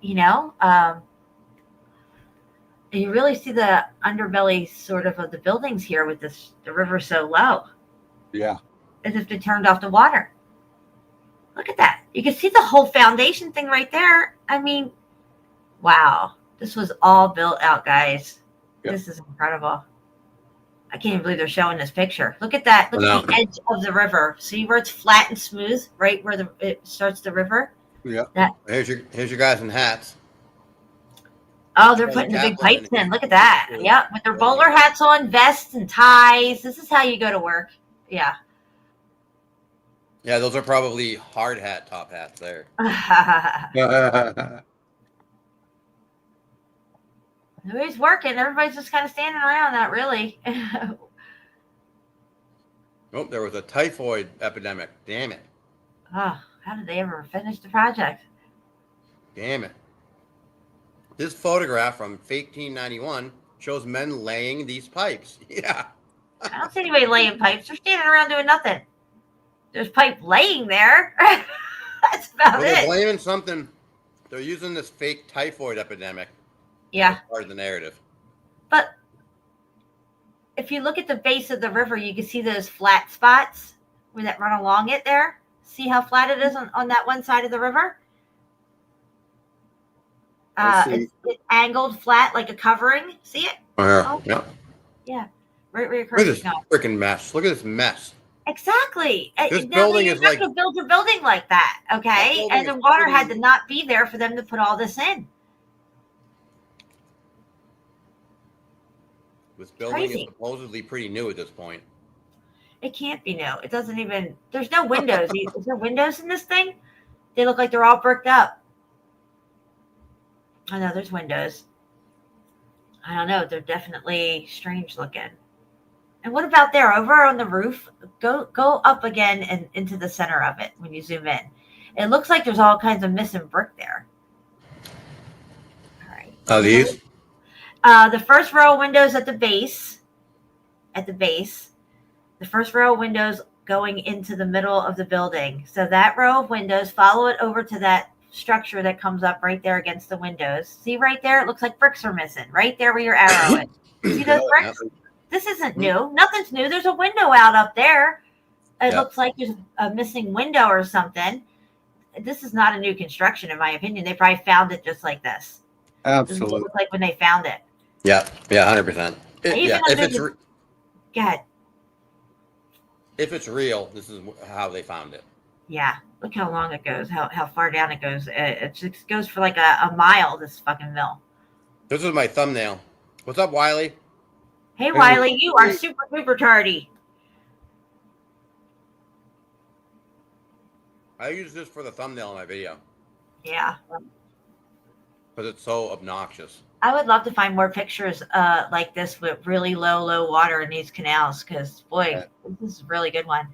You know, and you really see the underbelly sort of the buildings here with the river so low. Yeah. as if they turned off the water. Look at that. You can see the whole foundation thing right there. I mean, wow. This was all built out, guys. Yep. This is incredible. I can't even believe they're showing this picture. Look at that. Look at the edge of the river. See where it's flat and smooth, right where it starts the river? Yeah. That. Here's your guys in hats. Oh, they're putting the big pipes in. Look at that. Yep, with their bowler hats on, vests and ties. This is how you go to work. Yeah. Yeah, those are probably hard hat top hats there. Nobody's working. Everybody's just kind of standing around. Not really. Oh, there was a typhoid epidemic. Damn it. Oh, how did they ever finish the project? Damn it. This photograph from 1891 shows men laying these pipes. Yeah. I don't see anybody laying pipes. They're standing around doing nothing. There's pipe laying there. That's about They're it. blaming something. They're using this fake typhoid epidemic. Yeah. As part of the narrative. But if you look at the base of the river, you can see those flat spots where that run along it there. See how flat it is on that one side of the river? It's angled flat like a covering. See it? Oh, yeah. Yeah. Right where your Look at curtains this go. freaking mess. Look at this mess. Exactly. This Now, building you're is not like- going to build your building like that, okay? building And the is water pretty- had to not be there for them to put all this in. This building is Crazy. supposedly pretty new at this point. It can't be new. It doesn't even. There's no windows. Is there windows in this thing? They look like they're all bricked up. I know there's windows. I don't know. They're definitely strange looking. And what about there, over on the roof? Go up again and into the center of it when you zoom in. It looks like there's all kinds of missing brick there. All right. Oh, these? The first row of windows at the base. The first row of windows going into the middle of the building. So that row of windows, follow it over to that structure that comes up right there against the windows. See right there? It looks like bricks are missing. Right there where your arrow is. See those bricks? This isn't new. Nothing's new. There's a window out up there. It looks like there's a missing window or something. This is not a new construction, in my opinion. They probably found it just like this. This is what it looked like when they found it. Yeah, 100%. Even If under it's the- Go ahead. if it's real, this is how they found it. Yeah, look how long it goes, how far down it goes. It just goes for like a mile, this fucking mill. This is my thumbnail. What's up, Wiley? Hey, Wiley, you are super duper tardy. I use this for the thumbnail in my video Yeah. because it's so obnoxious. I would love to find more pictures like this with really low water in these canals because, boy, this is a really good one.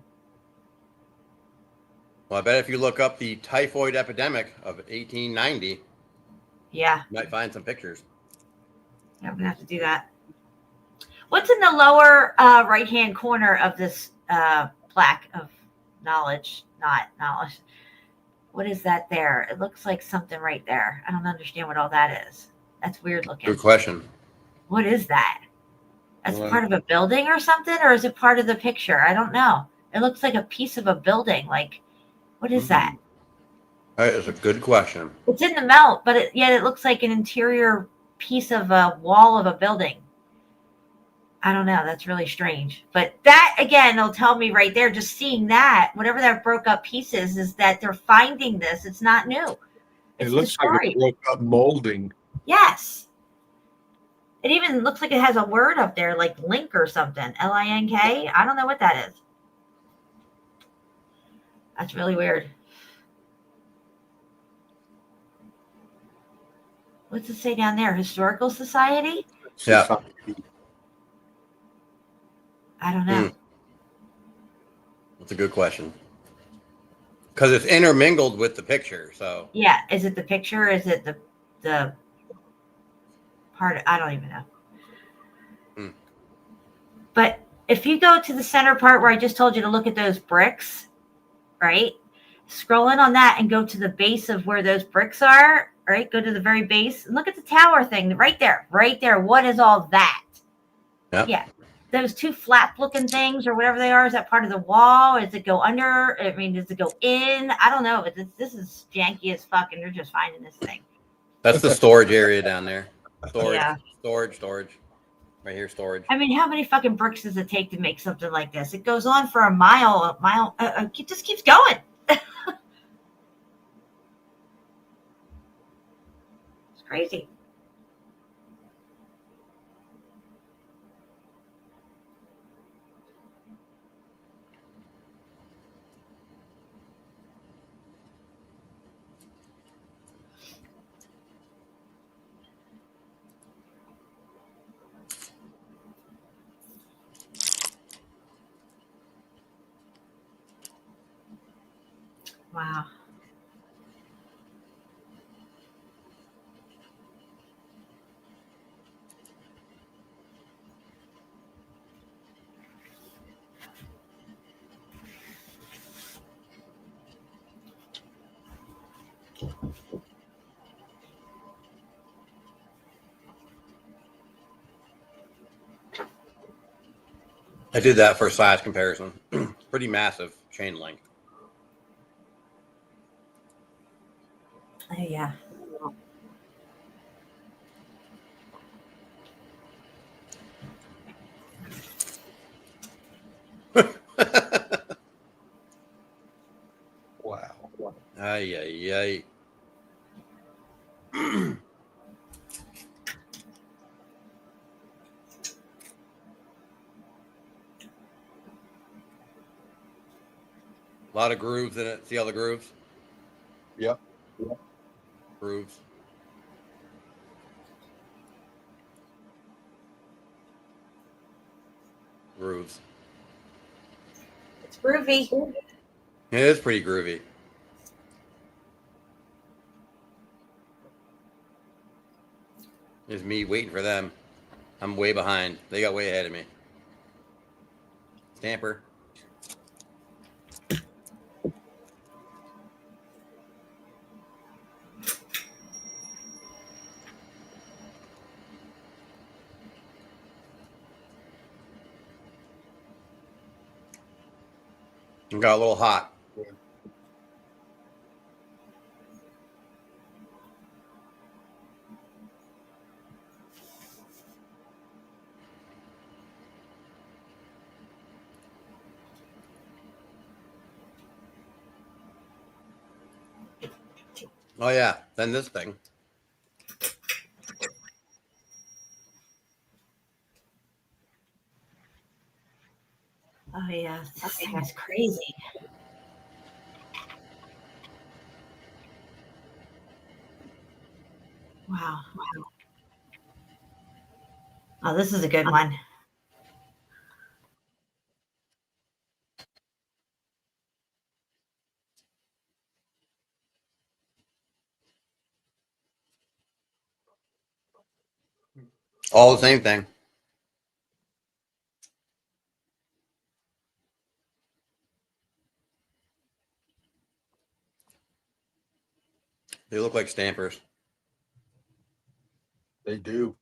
Well, I bet if you look up the typhoid epidemic of 1890, Yeah, you might find some pictures. I'm going to have to do that. What's in the lower right-hand corner of this plaque of knowledge? Not knowledge. What is that there? It looks like something right there. I don't understand what all that is. That's weird looking. Good question. What is that? That's Well, part of a building or something? Or is it part of the picture? I don't know. It looks like a piece of a building. Like, what is that? That is a good question. It's in the melt, but yet it looks like an interior piece of a wall of a building. I don't know. That's really strange. But that, again, will tell me right there, just seeing that, whatever that broke up piece is that they're finding this. It's not new. It looks like it broke up molding. Yes. It even looks like it has a word up there, like link or something. L-I-N-K. I don't know what that is. That's really weird. What's it say down there? Historical Society? Yeah. I don't know. That's a good question. Because it's intermingled with the picture, so. Yeah. Is it the picture? Is it the part? I don't even know. But if you go to the center part where I just told you to look at those bricks, right? Scroll in on that and go to the base of where those bricks are, right? Go to the very base and look at the tower thing right there, right there. What is all that? Yeah. Yeah. those two flap looking things or whatever they are, is that part of the wall? Does it go under? I mean, does it go in? I don't know, but this is janky as fuck, and they're just finding this thing. That's the storage area down there. Storage, Yeah. storage. Right here, storage. I mean, how many fucking bricks does it take to make something like this? It goes on for a mile. It just keeps going. It's crazy. Wow. I did that for size comparison. Pretty massive chain link. Oh, yeah. Wow. Ay, ay, ay. A lot of grooves in it. See all the grooves? Yep. Grooves. Grooves. It's groovy. It is pretty groovy. There's me waiting for them. I'm way behind. They got way ahead of me. Stamper. Got a little hot. Oh yeah, then this thing. Oh, yeah. This thing is crazy. Wow. Oh, this is a good one. All the same thing. They look like stampers. They do.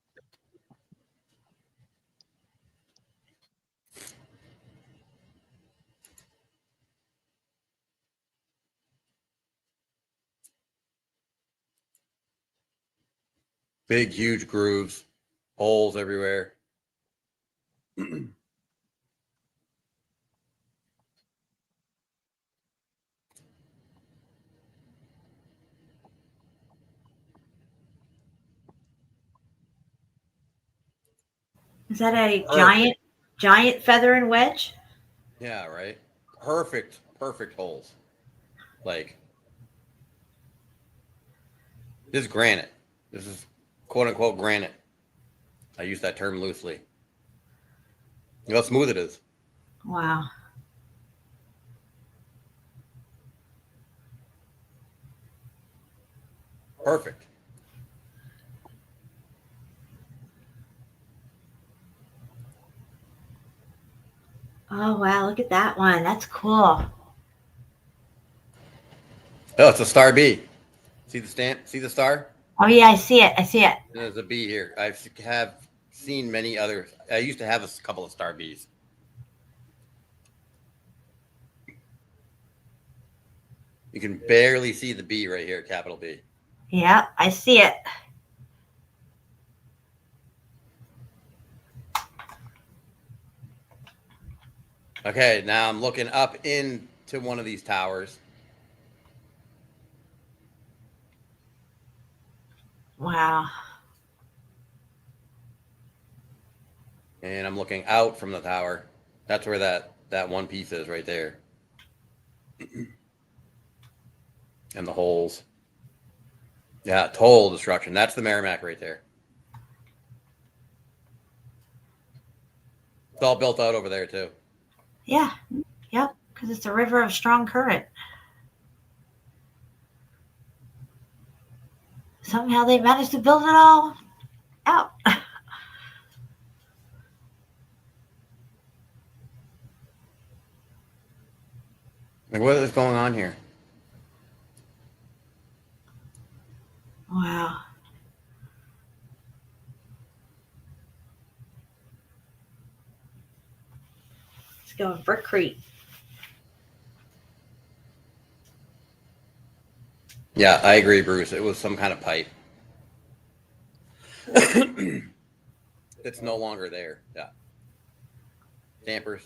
Big, huge grooves. Holes everywhere. Is that a Perfect. giant feather and wedge? Yeah, right. Perfect holes. Like, this is granite. This is quote unquote granite. I use that term loosely. You know how smooth it is. Wow. Perfect. Oh, wow. Look at that one. That's cool. Oh, it's a star B. See the stamp? See the star? Oh, yeah. I see it. There's a B here. I have seen many other. I used to have a couple of star bees. You can barely see the B right here, capital B. Yeah, I see it. Okay, now I'm looking up into one of these towers. Wow. And I'm looking out from the tower. That's where that one piece is right there. And the holes. Yeah, total destruction. That's the Merrimack right there. It's all built out over there too. Yeah. Yep. Because it's a river of strong current. Somehow they managed to build it all out. Like, what is going on here? Wow. Let's go in Brickcrete. Yeah, I agree, Bruce. It was some kind of pipe. It's no longer there. Yeah. Dampers.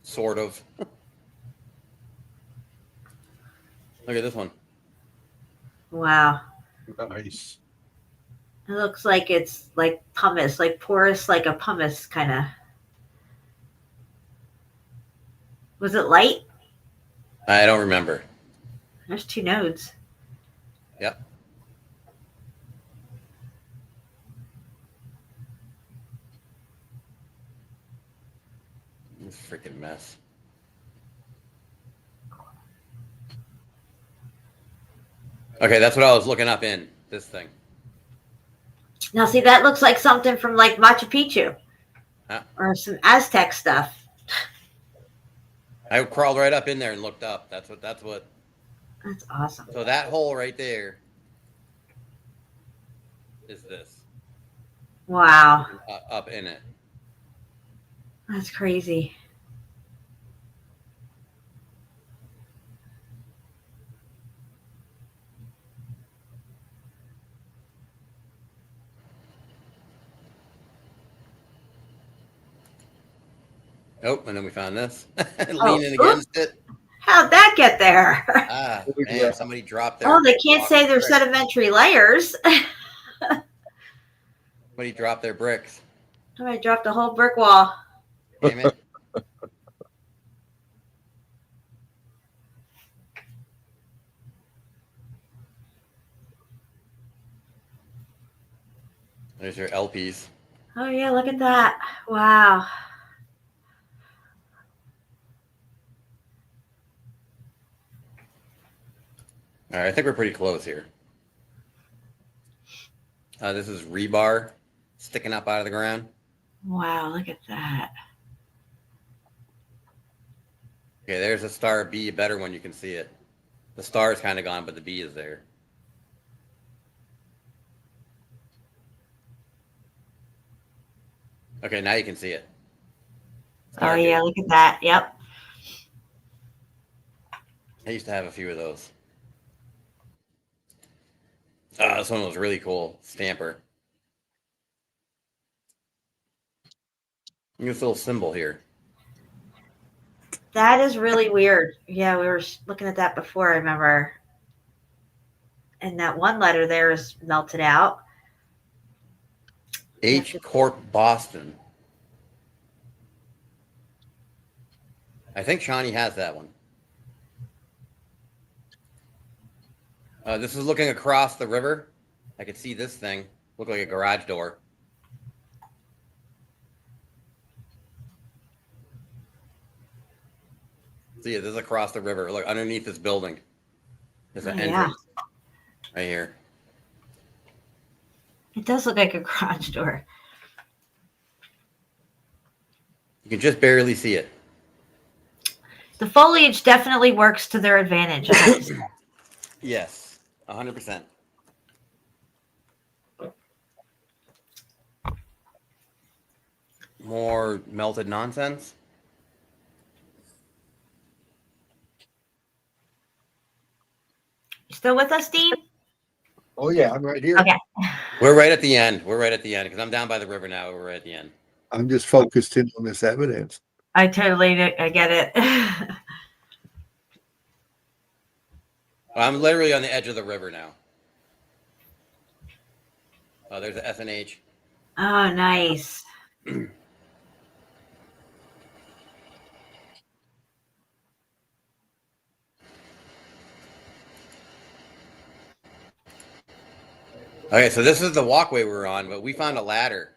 Sort of. Look at this one. Wow. Nice. It looks like it's like pumice, like porous, like a pumice kind of. Was it light? I don't remember. There's 2 nodes. Yep. This freaking mess. Okay, that's what I was looking up in this thing. Now, see, that looks like something from like Machu Picchu or some Aztec stuff. I crawled right up in there and looked up. That's what. That's awesome. So that hole right there is this. Wow. Up in it. That's crazy. Oh, and then we found this. Leaning against it. How'd that get there? Ah, man, somebody dropped their... Oh, they can't say they're sedimentary layers. Somebody dropped their bricks. Somebody dropped a whole brick wall. Damn it. There's your LPs. Oh, yeah, look at that. Wow. All right, I think we're pretty close here. This is rebar sticking up out of the ground. Wow, look at that. Okay, there's a star B, a better one. You can see it. The star is kind of gone, but the B is there. Okay, now you can see it. Oh, yeah, look at that. Yep. I used to have a few of those. This one was really cool. Stamper. This little symbol here. That is really weird. Yeah, we were looking at that before, I remember. And that one letter there is melted out. H Corp Boston. I think Shawnee has that one. This is looking across the river. I could see this thing. Look like a garage door. See it, this is across the river. Look, underneath this building. There's an entrance right here. It does look like a garage door. You can just barely see it. The foliage definitely works to their advantage. Yes, 100%. More melted nonsense. You still with us, Dean? Oh yeah, I'm right here. Okay. We're right at the end. We're right at the end because I'm down by the river now. We're right at the end. I'm just focused in on this evidence. I get it. I'm literally on the edge of the river now. Oh, there's the SNH. Oh, nice. Okay, so this is the walkway we're on, but we found a ladder.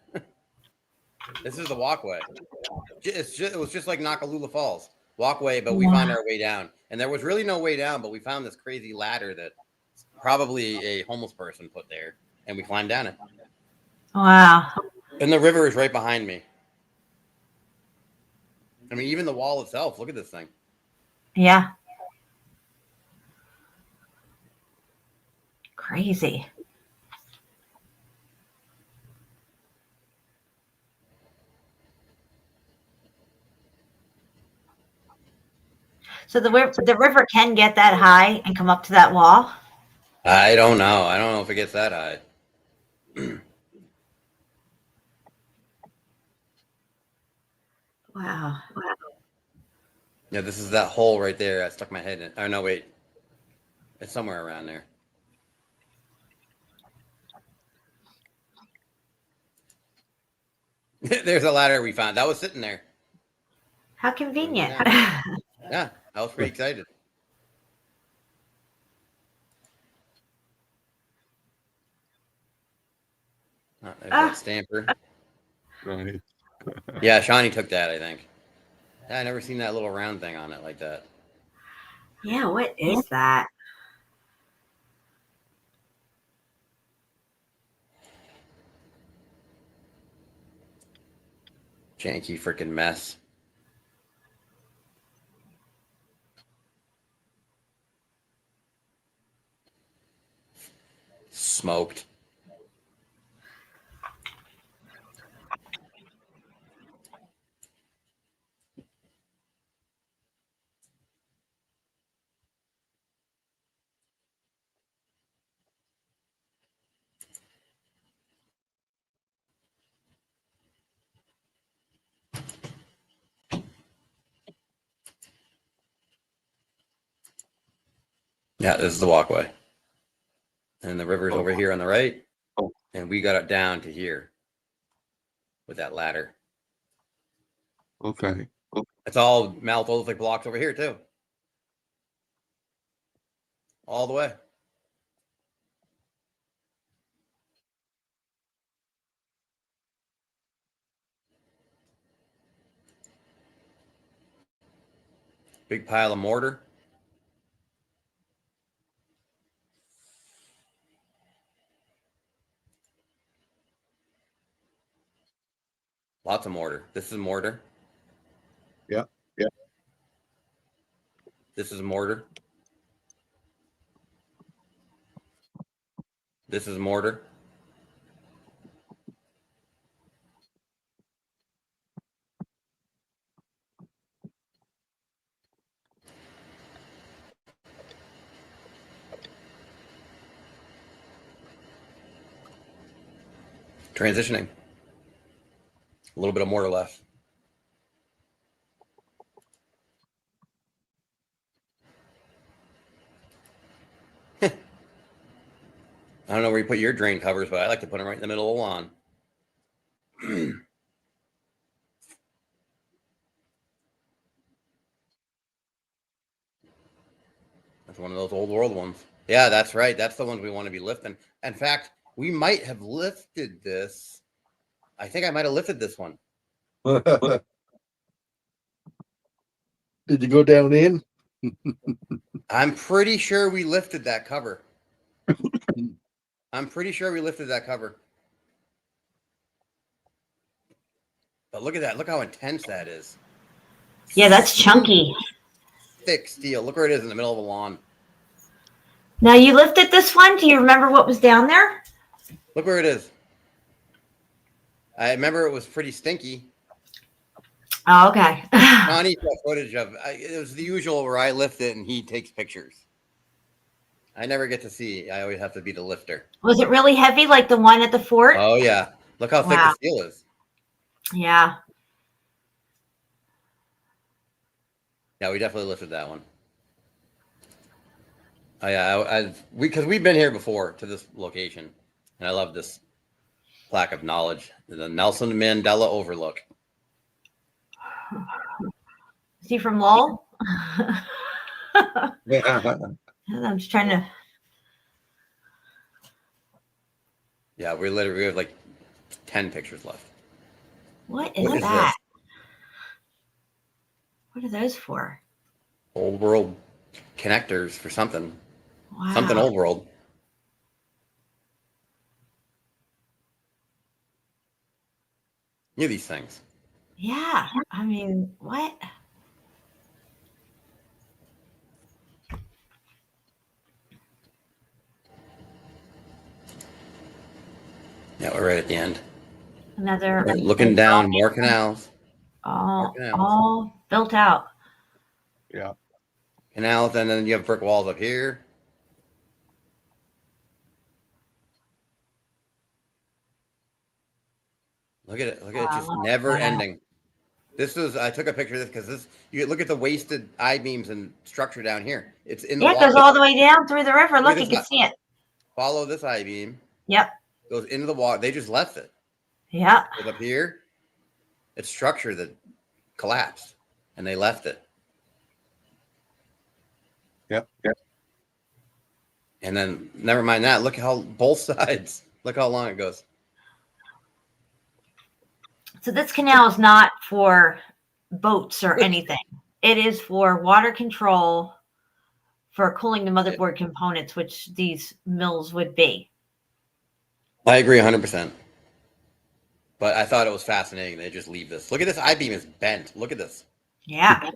This is the walkway. It was just like Nakalula Falls walkway, but we found our way down. And there was really no way down, but we found this crazy ladder that probably a homeless person put there, and we climbed down it. Wow. And the river is right behind me. I mean, even the wall itself. Look at this thing. Yeah. Crazy. So the river can get that high and come up to that wall? I don't know. I don't know if it gets that high. Wow. Yeah, this is that hole right there. I stuck my head in. Oh, no, wait. It's somewhere around there. There's a ladder we found. That was sitting there. How convenient. Yeah, I was pretty excited. Oh, there's that stamper. Right. Yeah, Shawnee took that, I think. Yeah, I never seen that little round thing on it like that. Yeah, what is that? Janky freaking mess. Smoked. Yeah, this is the walkway. And the river's over here on the right. And we got it down to here with that ladder. Okay. It's all maltholistic blocks over here, too. All the way. Big pile of mortar. Lots of mortar. This is mortar. Yeah. Yeah. This is mortar. This is mortar. Transitioning. A little bit of mortar left. I don't know where you put your drain covers, but I like to put them right in the middle of the lawn. That's one of those old world ones. Yeah, that's right. That's the ones we want to be lifting. In fact, we might have lifted this. I think I might have lifted this one. Did you go down in? I'm pretty sure we lifted that cover. I'm pretty sure we lifted that cover. But look at that. Look how intense that is. Yeah, that's chunky. Thick steel. Look where it is in the middle of the lawn. Now you lifted this one. Do you remember what was down there? Look where it is. I remember it was pretty stinky. Oh, okay. Connie got footage of it was the usual where I lift it and he takes pictures. I never get to see. I always have to be the lifter. Was it really heavy like the one at the fort? Oh yeah. Look how thick the steel is. Yeah. Yeah, we definitely lifted that one. Oh yeah, because we've been here before to this location, and I love this plaque of knowledge, the Nelson Mandela Overlook. Is he from Lowell? Yeah. I'm just trying to. Yeah, we have like 10 pictures left. What is that? What are those for? Old world connectors for something. Wow. Something old world. These things. Yeah. I mean, what? Yeah, we're right at the end. Another. We're looking down, more canals. All built out. Yeah. Canals, and then you have brick walls up here. Look at it. Look at it. Just never ending. This was, I took a picture of this because this, you look at the wasted I-beams and structure down here. It's in the water. Yeah, it goes all the way down through the river. Look, you can see it. Follow this I-beam. Yep. Goes into the water. They just left it. Yeah. But up here, it's structure that collapsed and they left it. Yep. Yep. And then never mind that. Look how both sides, look how long it goes. So this canal is not for boats or anything. It is for water control for cooling the motherboard components, which these mills would be. I agree 100%. But I thought it was fascinating. They just leave this. Look at this I-beam is bent. Look at this. Yeah.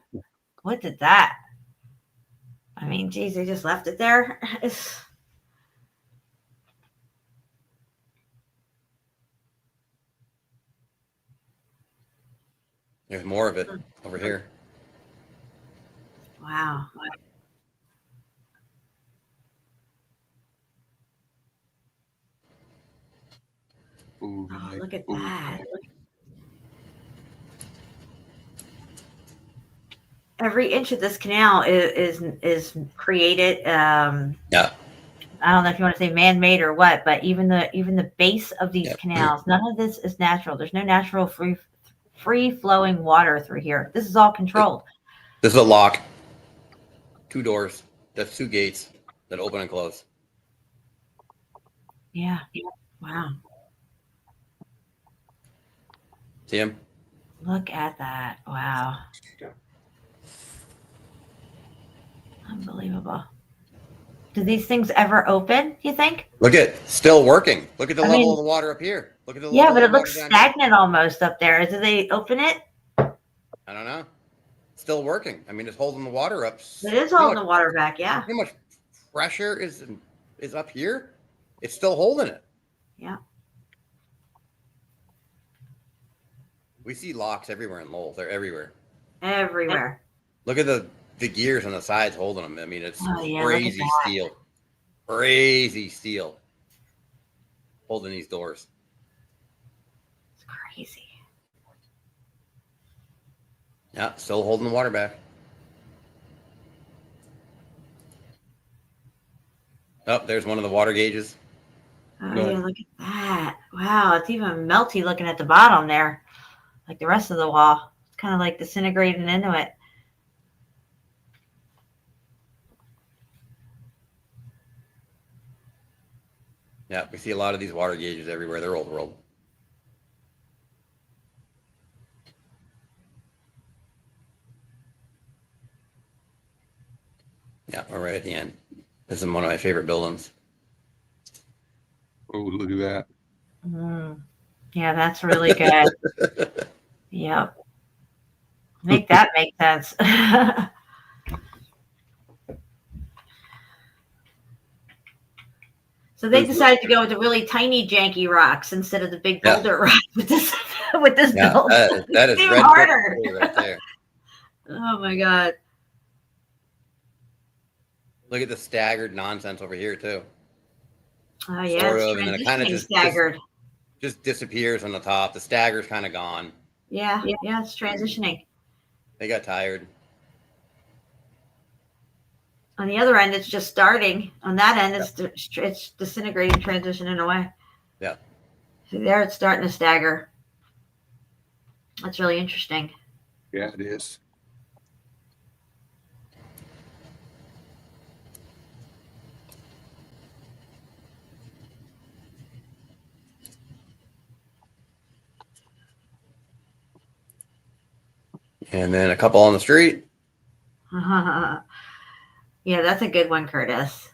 What did that? I mean, geez, they just left it there. There's more of it over here. Wow. Ooh, oh, look at that. Every inch of this canal is created. Yeah. I don't know if you want to say man-made or what, but even the base of these canals, none of this is natural. There's no natural free flowing water through here. This is all controlled. This is a lock. 2 doors. That's 2 gates that open and close. Yeah. Wow. See him? Look at that. Wow. Unbelievable. Do these things ever open, you think? Look at still working. Look at the level of the water up here. Look at the level but of it the looks water down stagnant almost up there. Do they open it? here. I don't know. Still working. I mean, it's holding the water up. It is holding the water back, yeah. How much pressure is up here? It's still holding it. Yeah. We see locks everywhere in Lowell. They're everywhere. Everywhere. Look at the gears on the sides holding them. I mean, it's crazy look at steel. Crazy steel. Holding these doors. It's crazy. Yeah, still holding the water back. Oh, there's one of the water gauges. Oh, yeah, look at that. Wow, it's even melty looking at the bottom there. Like the rest of the wall. It's kind of like disintegrating into it. Yeah, we see a lot of these water gauges everywhere. They're old world. Yeah, we're right at the end. This is one of my favorite buildings. Oh, look at that. Yeah, that's really good. Yep. Make that make sense. So they decided to go with the really tiny janky rocks instead of the big boulder rock. with this Yeah, build. that is It's even red harder. brick right there. Oh my god. Look at the staggered nonsense over here too. Oh yeah, Sort it's of, and then it kind of transitioning staggered. just disappears on the top. The stagger's kind of gone. Yeah, it's transitioning. They got tired. On the other end, it's just starting. On that end, it's disintegrating, transitioning away. Yeah. See there, it's starting to stagger. That's really interesting. Yeah, it is. And then a couple on the street. Yeah, that's a good one, Curtis.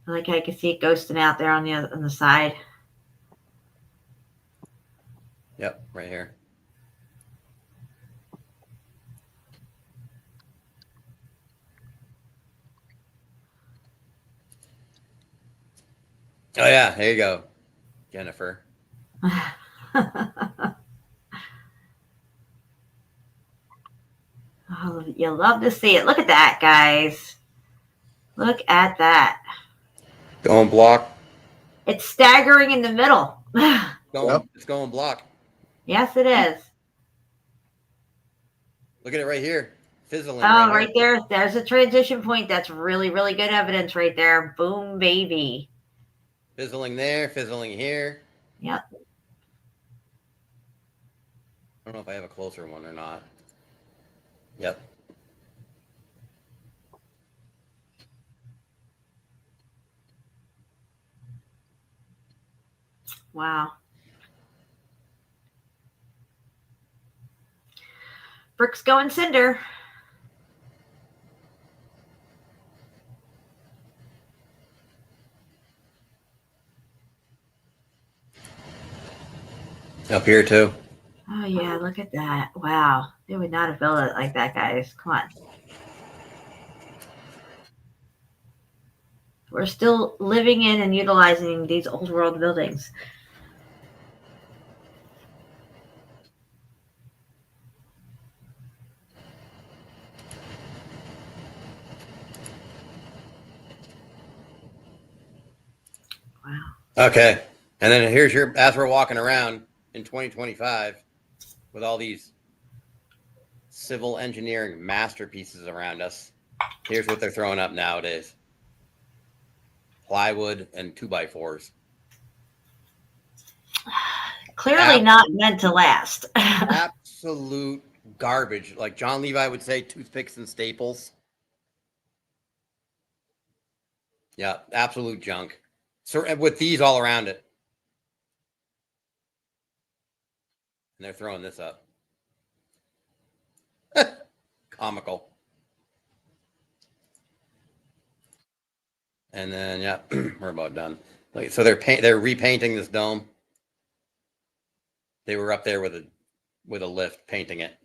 I like how you can see it ghosting out there on the side. Yep, right here. Oh yeah, there you go, Jennifer. Oh, you'll love to see it. Look at that, guys. Look at that. Going block. It's staggering in the middle. It's going block. Yes, it is. Look at it right here. Fizzling. Oh, right right there. There's a transition point. That's really, really good evidence right there. Boom, baby. Fizzling there, fizzling here. Yep. I don't know if I have a closer one or not. Yep. Wow. Bricks going cinder. Up here too. Oh yeah, look at that. Wow. They would not have built it like that, guys. Come on. We're still living in and utilizing these old world buildings. Wow. Okay. And then here's your, as we're walking around in 2025 with all these civil engineering masterpieces around us, here's what they're throwing up nowadays. Plywood and 2x4s. Clearly not meant to last. Absolute garbage. Like John Levi would say, toothpicks and staples. Yeah, absolute junk. So with these all around it. And they're throwing this up. Comical. And then, yeah, we're about done. Like, so they're repainting this dome. They were up there with a lift painting it.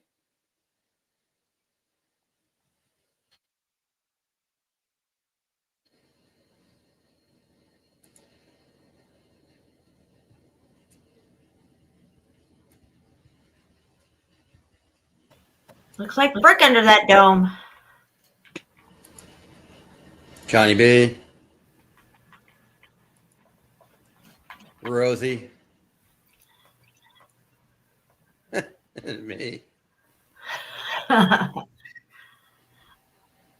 Looks like brick under that dome. Johnny B. Rosie. And me.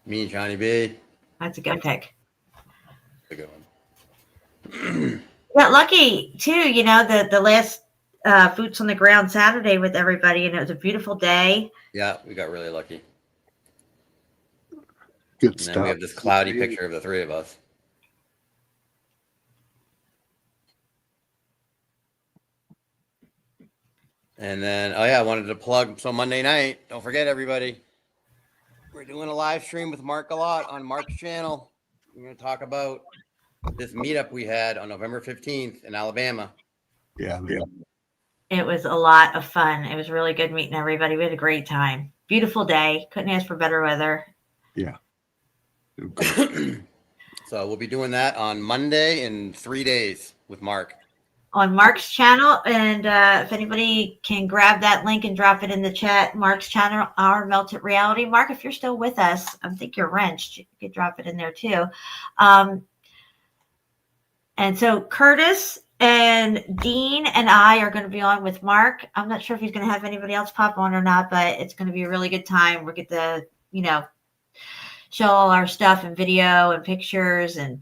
Me and Johnny B. That's a good pick. A good one. Got lucky too, you know, the last boots on the ground Saturday with everybody, and it was a beautiful day. Yeah, we got really lucky. Good and stuff. Then we have this cloudy picture of the three of us. And then, oh yeah, I wanted to plug. So Monday night, don't forget everybody, we're doing a live stream with Mark Galot on Mark's channel. We're going to talk about this meetup we had on November 15th in Alabama. Yeah. It was a lot of fun. It was really good meeting everybody. We had a great time. Beautiful day. Couldn't ask for better weather. Yeah. So we'll be doing that on Monday in 3 days with Mark. on Mark's channel. And if anybody can grab that link and drop it in the chat, Mark's channel, Our Melted Reality. Mark, if you're still with us, I think you're wrenched. You could drop it in there too. And so Curtis and Dean and I are going to be on with Mark. I'm not sure if he's going to have anybody else pop on or not, but it's going to be a really good time. We'll get to, show all our stuff and video and pictures and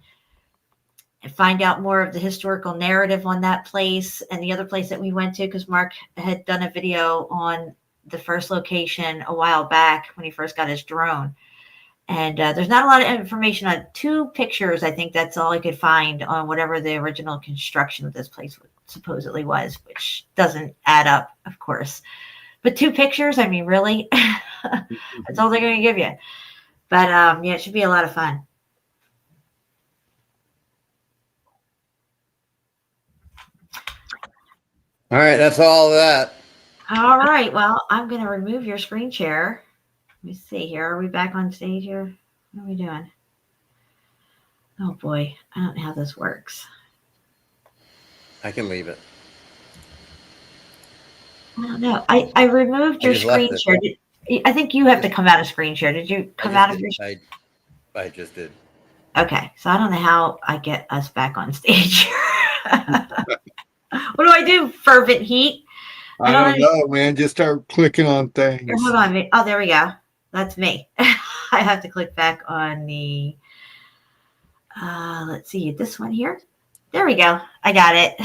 find out more of the historical narrative on that place and the other place that we went to, because Mark had done a video on the first location a while back when he first got his drone. And there's not a lot of information on 2 pictures. I think that's all I could find on whatever the original construction of this place supposedly was, which doesn't add up, of course. But 2 pictures, I mean, really? That's all they're going to give you. But yeah, it should be a lot of fun. All right, that's all of that. All right. Well, I'm going to remove your screen share. Let me see here. Are we back on stage here? What are we doing? Oh boy, I don't know how this works. I can leave it. I don't know. I removed your screen share. I think you have to come out of screen share. Did you come out of your? I just did. Okay, so I don't know how I get us back on stage. What do I do? Fervent heat? I don't know, man. Just start clicking on things. Hold on. Oh, there we go. That's me. I have to click back on the, let's see, this one here. There we go. I got it.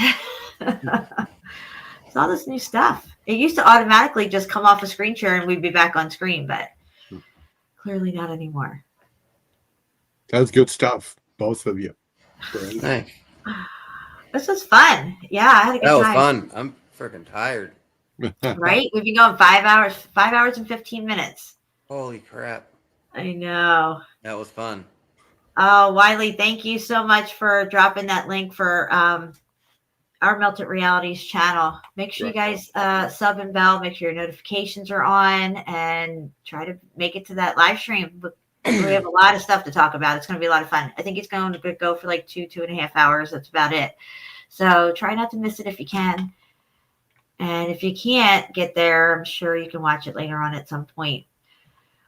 It's all this new stuff. It used to automatically just come off a screen share and we'd be back on screen, but clearly not anymore. That's good stuff, both of you. Thanks. This was fun. Yeah, I had a good time. That was fun. I'm freaking tired. Right? We've been going 5 hours and 15 minutes. Holy crap. I know. That was fun. Oh, Wiley, thank you so much for dropping that link for Our Melted Realities channel. Make sure you guys sub and bell. Make sure your notifications are on and try to make it to that live stream. We have a lot of stuff to talk about. It's going to be a lot of fun. I think it's going to go for like 2.5 hours. That's about it. So try not to miss it if you can. And if you can't get there, I'm sure you can watch it later on at some point.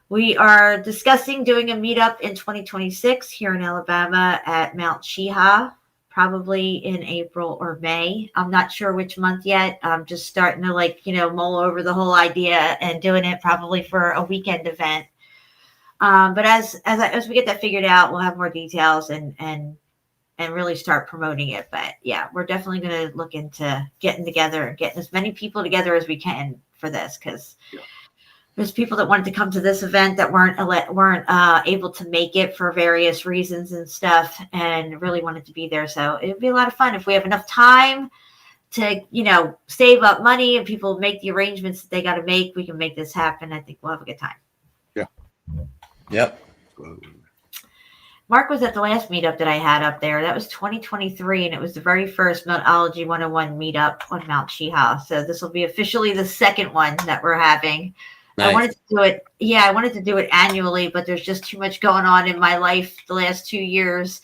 We are discussing doing a meetup in 2026 here in Alabama at Mount Cheaha, probably in April or May. I'm not sure which month yet. I'm just starting to mull over the whole idea and doing it probably for a weekend event. But as we get that figured out, we'll have more details and really start promoting it. But yeah, we're definitely going to look into getting together and getting as many people together as we can for this, because there's people that wanted to come to this event that weren't able to make it for various reasons and stuff, and really wanted to be there. So it'd be a lot of fun if we have enough time to, save up money and people make the arrangements that they got to make. We can make this happen. I think we'll have a good time. Yeah. Yep. Mark was at the last meetup that I had up there. That was 2023, and it was the very first Meltology 101 meetup on Mount Cheaha. So this will be officially the second one that we're having. Nice. I wanted to do it. Yeah, I wanted to do it annually, but there's just too much going on in my life the last 2 years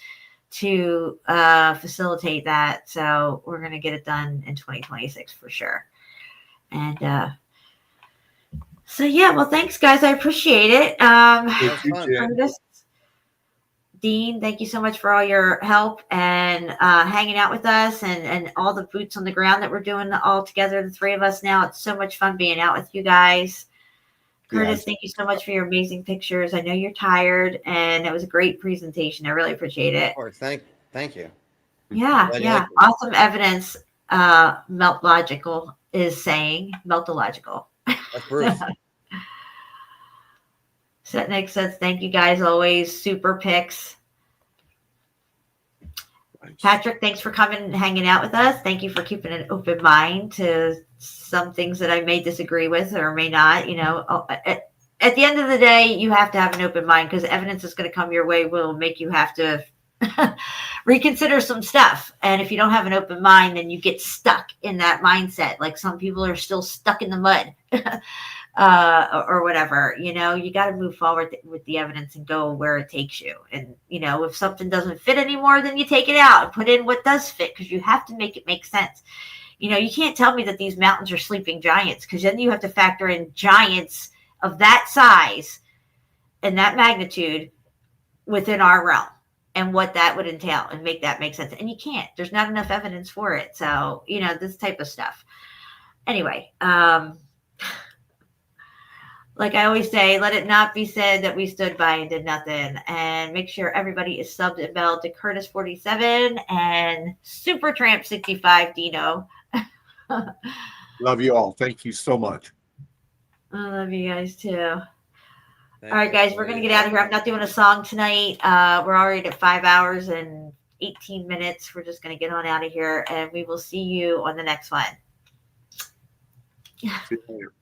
to facilitate that. So we're going to get it done in 2026 for sure. And so, yeah, well, thanks, guys. I appreciate it. Dean, thank you so much for all your help and hanging out with us and all the boots on the ground that we're doing all together, the 3 of us now. It's so much fun being out with you guys. Curtis, thank you so much for your amazing pictures. I know you're tired, and it was a great presentation. I really appreciate it. Of course. Thank you. Yeah. Awesome evidence. Meltological is saying meltological. That's Bruce. Setnik says, thank you guys always. Super pics. Nice. Patrick, thanks for coming and hanging out with us. Thank you for keeping an open mind to some things that I may disagree with or may not. At the end of the day, you have to have an open mind, because evidence is going to come your way will make you have to reconsider some stuff. And if you don't have an open mind, then you get stuck in that mindset. Like some people are still stuck in the mud. or whatever. You know, you got to move forward with the evidence and go where it takes you. And, you know, if something doesn't fit anymore, then you take it out and put in what does fit, because you have to make it make sense. You know, you can't tell me that these mountains are sleeping giants, because then you have to factor in giants of that size and that magnitude within our realm and what that would entail and make that make sense. And you can't. There's not enough evidence for it. So, you know, this type of stuff. Anyway, like I always say, let it not be said that we stood by and did nothing. And make sure everybody is subbed and belled to KURTIS47 and SUPERTAMP65 Dino. Love you all. Thank you so much. I love you guys too. All right, guys, we're going to get out of here. I'm not doing a song tonight. We're already at 5 hours and 18 minutes. We're just going to get on out of here, and we will see you on the next one. See you later.